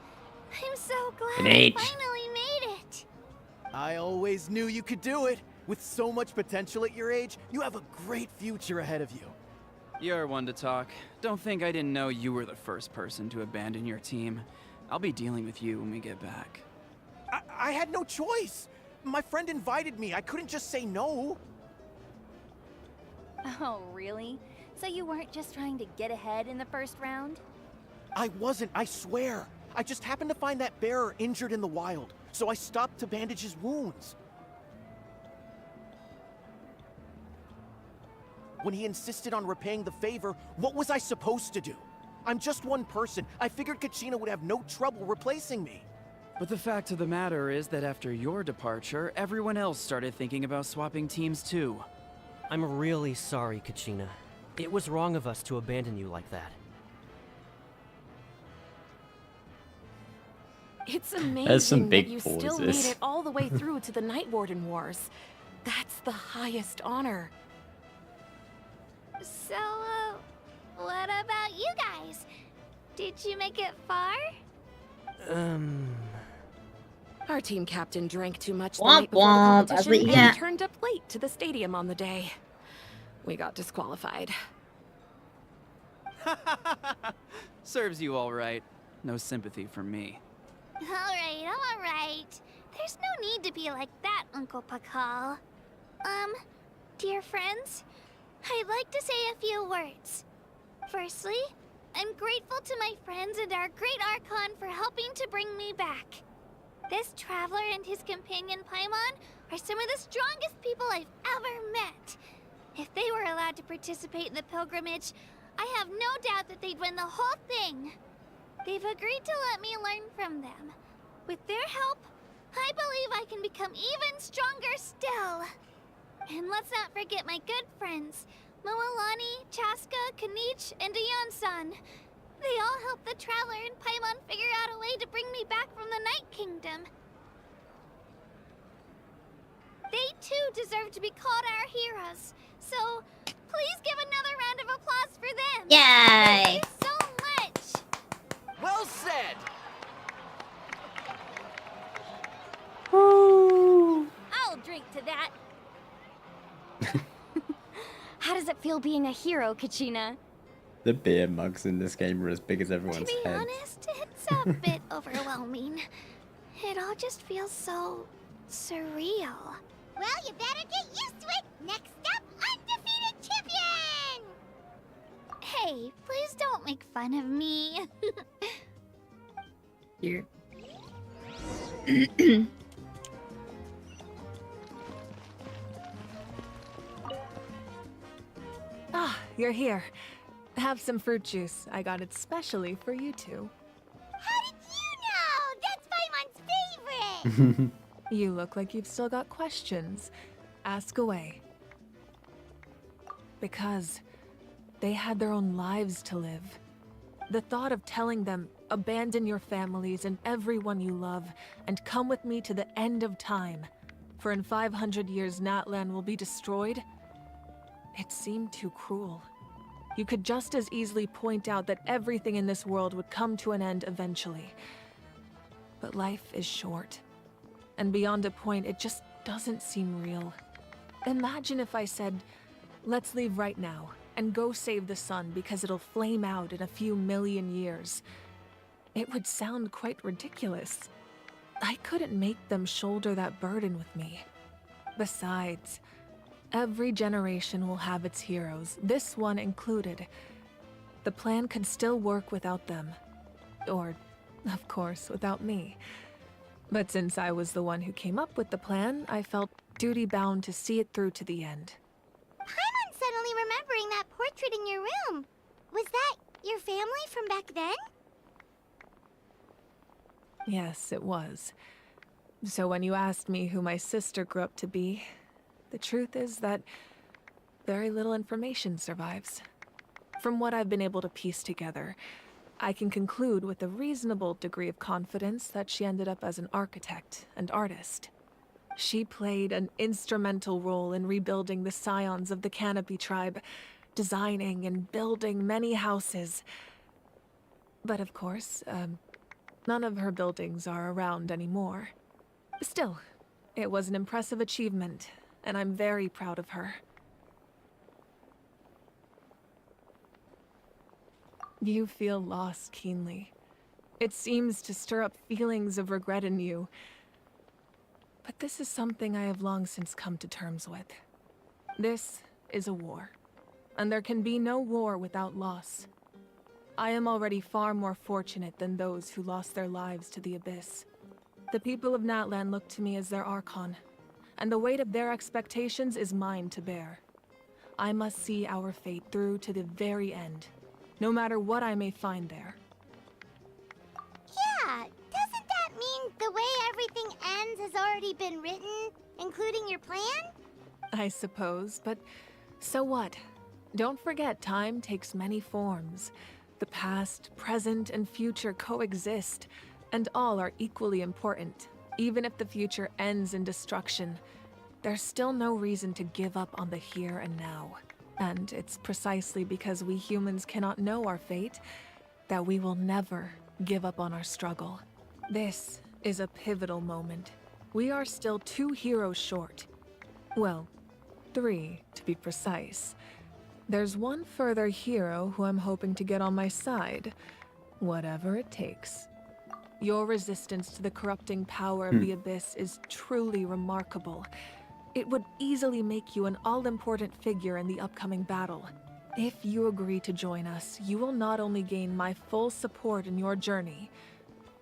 I'm so glad An I H. finally made it. I always knew you could do it. With so much potential at your age, you have a great future ahead of you. You're one to talk. Don't think I didn't know you were the first person to abandon your team. I'll be dealing with you when we get back. I had no choice. My friend invited me. I couldn't just say no. Oh, really? So you weren't just trying to get ahead in the first round? I wasn't, I swear. I just happened to find that bearer injured in the wild, so I stopped to bandage his wounds. When he insisted on repaying the favor, what was I supposed to do? I'm just one person. I figured Kachina would have no trouble replacing me. But the fact of the matter is that after your departure, everyone else started thinking about swapping teams too. I'm really sorry, Kachina. It was wrong of us to abandon you like that. It's amazing There's some big that you still made pauses. it all the way through to the Night Warden Wars. That's the highest honor. So, what about you guys? Did you make it far? Our team captain drank too much the Womp night before the womp, that's what competition you and get. turned up late to the stadium on the day. We got disqualified. Serves you all right. No sympathy from me. Alright, I'm alright. There's no need to be like that, Uncle Pakal. Dear friends, I'd like to say a few words. Firstly, I'm grateful to my friends and our great Archon for helping to bring me back. This traveler and his companion Paimon are some of the strongest people I've ever met. If they were allowed to participate in the pilgrimage, I have no doubt that they'd win the whole thing. They've agreed to let me learn from them. With their help, I believe I can become even stronger still. And let's not forget my good friends, Moalani, Chaska, Kanich, and Aeon-san. They all helped the Traveler and Paimon figure out a way to bring me back from the Night Kingdom. They too deserve to be called our heroes. So, please give another round of applause for them. Yay! Thank you so much. Well said! I'll drink to that. How does it feel being a hero, Kachina? The beer mugs in this game are as big as To everyone's be heads. honest, it's a bit overwhelming. It all just feels so surreal. Well, you better get used to it. Next up, undefeated champion! Hey, please don't make fun of me. Here. Ah, you're here. Have some fruit juice. I got it specially for you two. How did you know? That's Paimon's favorite! You look like you've still got questions. Ask away. Because they had their own lives to live. The thought of telling them, abandon your families and everyone you love, and come with me to the end of time, for in 500 years Natlan will be destroyed, it seemed too cruel. You could just as easily point out that everything in this world would come to an end eventually. But life is short. And beyond a point, it just doesn't seem real. Imagine if I said, let's leave right now, and go save the sun because it'll flame out in a few million years. It would sound quite ridiculous. I couldn't make them shoulder that burden with me. Besides, every generation will have its heroes, this one included. The plan could still work without them. Or, of course, without me. But since I was the one who came up with the plan, I felt duty-bound to see it through to the end. Paimon's suddenly remembering that portrait in your room. Was that your family from back then? Yes, it was. So when you asked me who my sister grew up to be, the truth is that very little information survives. From what I've been able to piece together, I can conclude with a reasonable degree of confidence that she ended up as an architect and artist. She played an instrumental role in rebuilding the scions of the Canopy tribe, designing and building many houses. But of course, none of her buildings are around anymore. Still, it was an impressive achievement, and I'm very proud of her. You feel loss keenly. It seems to stir up feelings of regret in you. But this is something I have long since come to terms with. This is a war, and there can be no war without loss. I am already far more fortunate than those who lost their lives to the Abyss. The people of Natlan look to me as their Archon, and the weight of their expectations is mine to bear. I must see our fate through to the very end, no matter what I may find there. Yeah, doesn't that mean the way everything ends has already been written, including your plan? I suppose, but so what? Don't forget, time takes many forms. The past, present, and future coexist, and all are equally important. Even if the future ends in destruction, there's still no reason to give up on the here and now. And it's precisely because we humans cannot know our fate that we will never give up on our struggle. This is a pivotal moment. We are still 2 heroes short. Well, 3 to be precise. There's one further hero who I'm hoping to get on my side, whatever it takes. Your resistance to the corrupting power of the Abyss is truly remarkable. It would easily make you an all-important figure in the upcoming battle. If you agree to join us, you will not only gain my full support in your journey,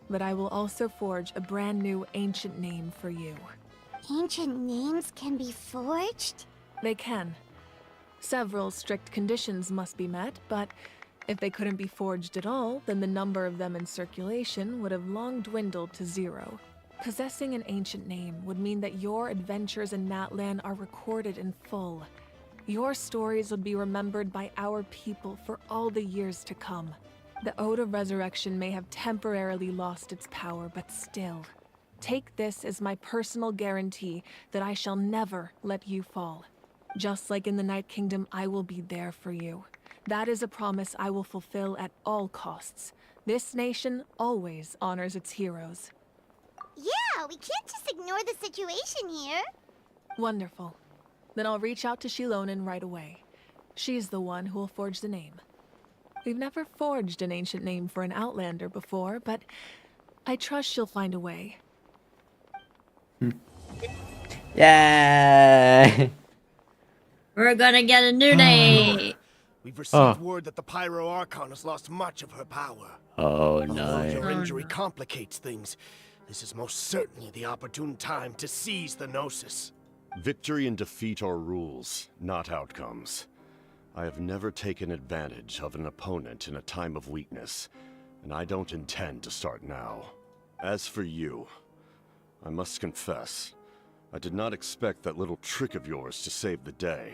but I will also forge a brand new ancient name for you. Ancient names can be forged? They can. Several strict conditions must be met, but if they couldn't be forged at all, then the number of them in circulation would have long dwindled to 0. Possessing an ancient name would mean that your adventures in Natlan are recorded in full. Your stories would be remembered by our people for all the years to come. The Ode of Resurrection may have temporarily lost its power, but still, Take this as my personal guarantee that I shall never let you fall. Just like in the Night Kingdom, I will be there for you. That is a promise I will fulfill at all costs. This nation always honors its heroes. Yeah, we can't just ignore the situation here. Wonderful. Then I'll reach out to Shilonen right away. She's the one who will forge the name. We've never forged an ancient name for an Outlander before, but I trust she'll find a way. Yay! We're gonna get a new name. We've received word that the Pyro Archon has lost much of her power. Oh Although your no. injury complicates things, this is most certainly the opportune time to seize the Gnosis. Victory and defeat are rules, not outcomes. I have never taken advantage of an opponent in a time of weakness, and I don't intend to start now. As for you, I must confess, I did not expect that little trick of yours to save the day.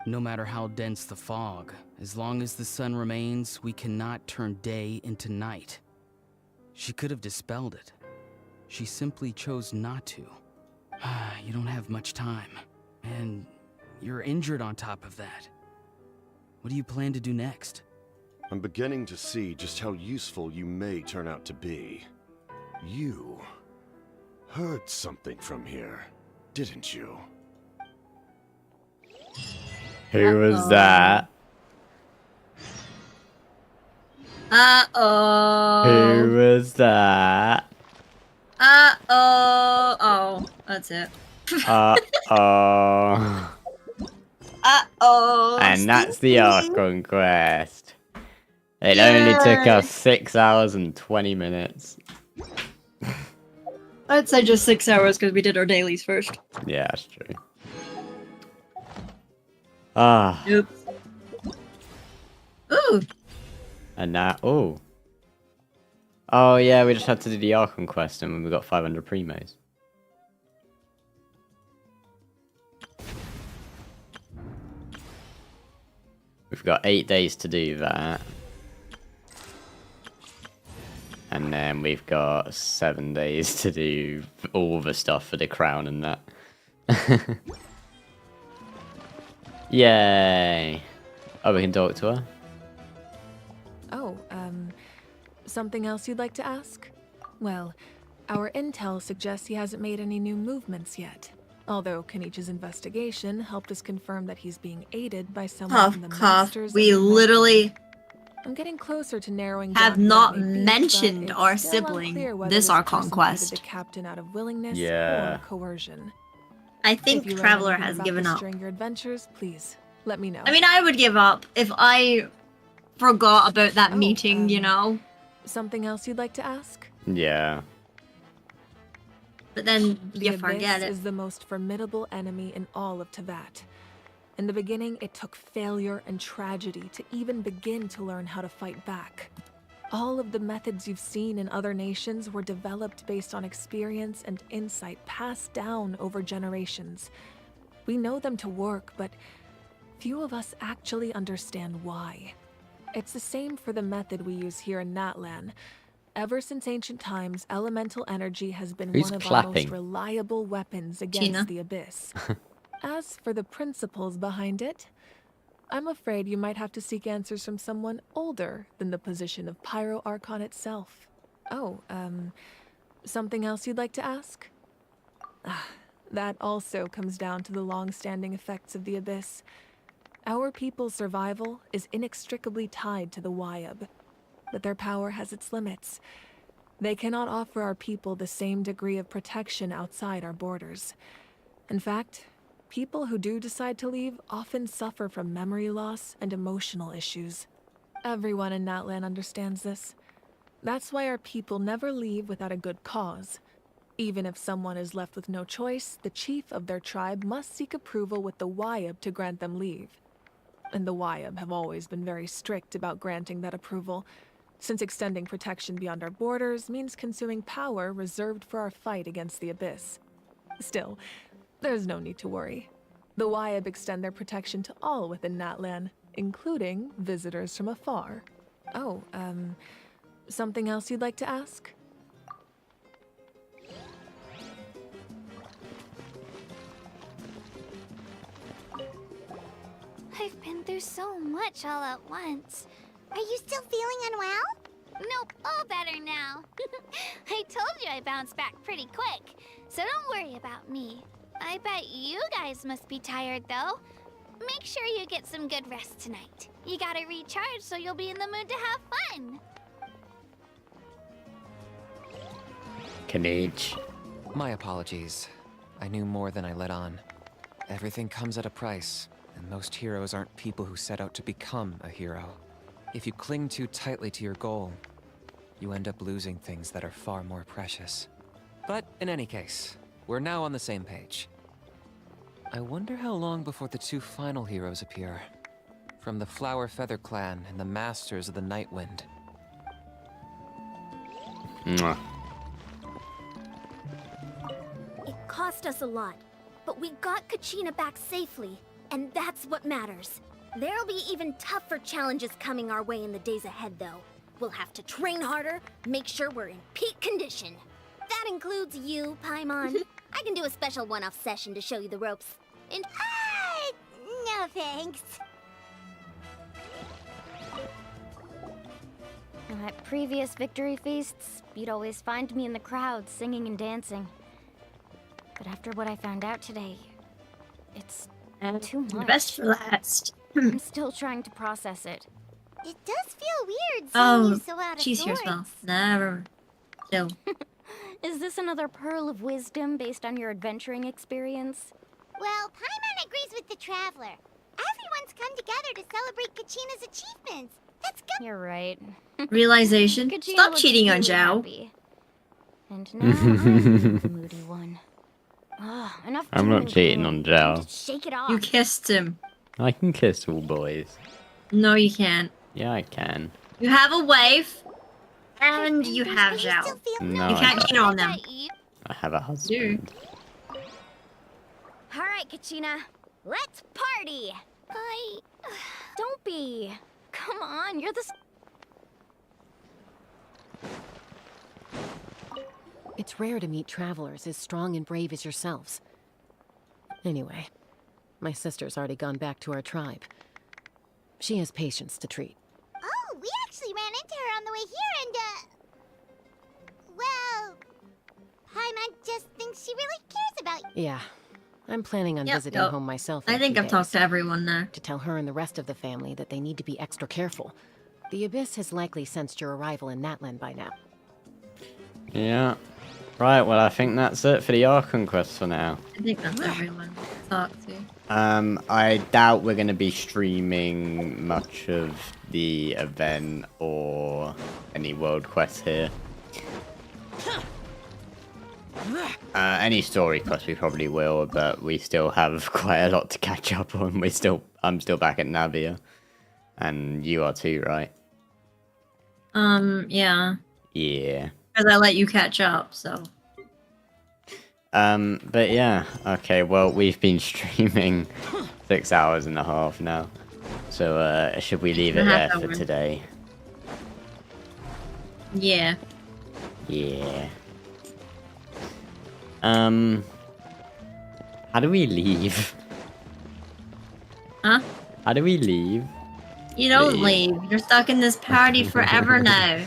No matter how dense the fog, as long as the sun remains, we cannot turn day into night. She could have dispelled it. She simply chose not to. You don't have much time, and you're injured on top of that. What do you plan to do next? I'm beginning to see just how useful you may turn out to be. You heard something from here, didn't you? Who was that? Uh-oh. Who was that? Uh-oh. Oh, that's it. Uh-oh. Uh-oh. And that's the Archon quest. It only took us 6 hours and 20 minutes. I'd say just 6 hours because we did our dailies first. Yeah, that's true. Ah. Oops. Ooh. And now, oh. Oh yeah, we just had to do the Archon quest and we got 500 primos. We've got 8 days to do that. And then we've got 7 days to do all the stuff for the crown and that. Yay! Oh, we can talk to her? Oh, something else you'd like to ask? Well, our intel suggests he hasn't made any new movements yet. Although Kenichi's investigation helped us confirm that he's being aided by someone from the Masters. We literally I'm getting closer to narrowing have down not who that may be, mentioned but our it's still sibling unclear whether this this Archon person quest. aided the captain out of willingness Yeah. or coercion. I If think you learn Traveler anything has about given this up. during your adventures, please let me know. I mean, I would give up if I forgot about that meeting, you know? Something else you'd like to ask? Yeah. But then The you Abyss forget it. is the most formidable enemy in all of Teyvat. In the beginning, it took failure and tragedy to even begin to learn how to fight back. All of the methods you've seen in other nations were developed based on experience and insight passed down over generations. We know them to work, but few of us actually understand why. It's the same for the method we use here in Natlan. Ever since ancient times, elemental energy has been Who's one of our clapping? most reliable weapons against Gina. the Abyss. As for the principles behind it, I'm afraid you might have to seek answers from someone older than the position of Pyro Archon itself. Oh, something else you'd like to ask? That also comes down to the long-standing effects of the Abyss. Our people's survival is inextricably tied to the Wyab, but their power has its limits. They cannot offer our people the same degree of protection outside our borders. In fact, people who do decide to leave often suffer from memory loss and emotional issues. Everyone in Natlan understands this. That's why our people never leave without a good cause. Even if someone is left with no choice, the chief of their tribe must seek approval with the Wyab to grant them leave. And the Wyab have always been very strict about granting that approval, since extending protection beyond our borders means consuming power reserved for our fight against the Abyss. Still, there's no need to worry. The Wyab extend their protection to all within Natlan, including visitors from afar. Oh, something else you'd like to ask? through so much all at once. Are you still feeling unwell? Nope, all better now. I told you I bounced back pretty quick, so don't worry about me. I bet you guys must be tired though. Make sure you get some good rest tonight. You gotta recharge so you'll be in the mood to have fun. Canage. My apologies. I knew more than I let on. Everything comes at a price, and most heroes aren't people who set out to become a hero. If you cling too tightly to your goal, you end up losing things that are far more precious. But in any case, we're now on the same page. I wonder how long before the two final heroes appear. From the Flower Feather Clan and the Masters of the Night Wind. Mwah. It cost us a lot, but we got Kachina back safely, and that's what matters. There'll be even tougher challenges coming our way in the days ahead, though. We'll have to train harder, make sure we're in peak condition. That includes you, Paimon. I can do a special one-off session to show you the ropes. And no thanks. At previous victory feasts, you'd always find me in the crowd singing and dancing. But after what I found out today, it's too much. The best for last. I'm still trying to process it. It does feel weird seeing you so out of she's here sorts. as well. Never. Still. Is this another pearl of wisdom based on your adventuring experience? Well, Paimon agrees with the Traveler. Everyone's come together to celebrate Kachina's achievements. That's good. You're right. Realization. Kachina Stop looks cheating on really Zhao. happy. And now I'm the moody one. Enough I'm not cheating on Zhao. Shake it off. You kissed him. I can kiss all boys. No, you can't. Yeah, I can. You have a wife, and you have Zhao. No, You can't cheat on them. I have a husband. All right, Kachina. Let's party. Don't be. Come on, you're the... It's rare to meet travelers as strong and brave as yourselves. Anyway, my sister's already gone back to our tribe. She has patients to treat. Oh, we actually ran into her on the way here and, well, Paimon just thinks she really cares about you. Yeah, I'm planning on visiting home myself. I think I've talked to everyone there. To tell her and the rest of the family that they need to be extra careful. The Abyss has likely sensed your arrival in Natlan by now. Yeah. Right, well, I think that's it for the Archon quest for now. I think that's everyone to talk to. I doubt we're going to be streaming much of the event or any world quests here. Any story quests we probably will, but we still have quite a lot to catch up on. I'm still back at Navia. And you are too, right? Yeah. Yeah. Because I let you catch up, so. But yeah, okay, well, we've been streaming 6 hours and a half now. So, should we leave it there for today? Yeah. Yeah. How do we leave? Huh? How do we leave? You don't leave. You're stuck in this party forever now.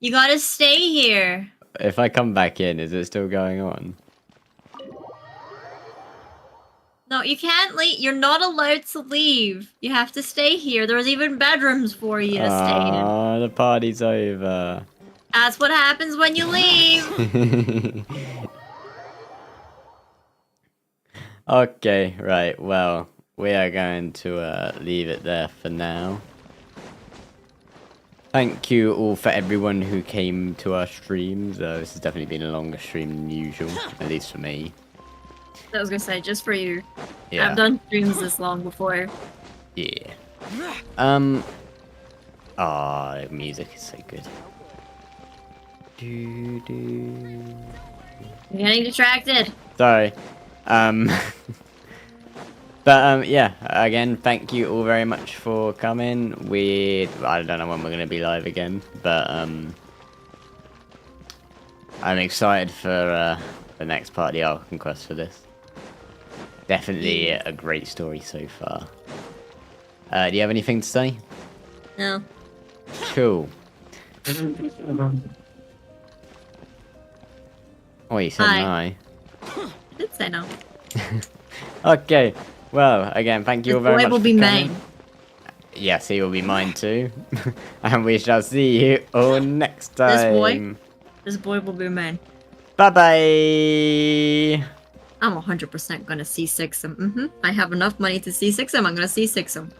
You gotta stay here. If I come back in, is it still going on? No, you can't leave. You're not allowed to leave. You have to stay here. There's even bedrooms for you to stay in. Oh, the party's over. That's what happens when you leave. Okay, right, well, we are going to leave it there for now. Thank you all for everyone who came to our streams. This has definitely been a longer stream than usual, at least for me. I was gonna say, just for you. Yeah. I've done streams this long before. Yeah. The music is so good. You're getting distracted. Sorry. But yeah, again, thank you all very much for coming. I don't know when we're gonna be live again, but I'm excited for the next part of the Archon quest for this. Definitely a great story so far. Do you have anything to say? No. Cool. Oh, you said no. I did say no. Okay. Well, again, thank you all very much. This boy will for be coming. mine. Yes, he will be mine too. And we shall see you all next time. This boy will be mine. Bye bye. I'm 100% gonna C6 him. I have enough money to C6 him. I'm gonna C6 him.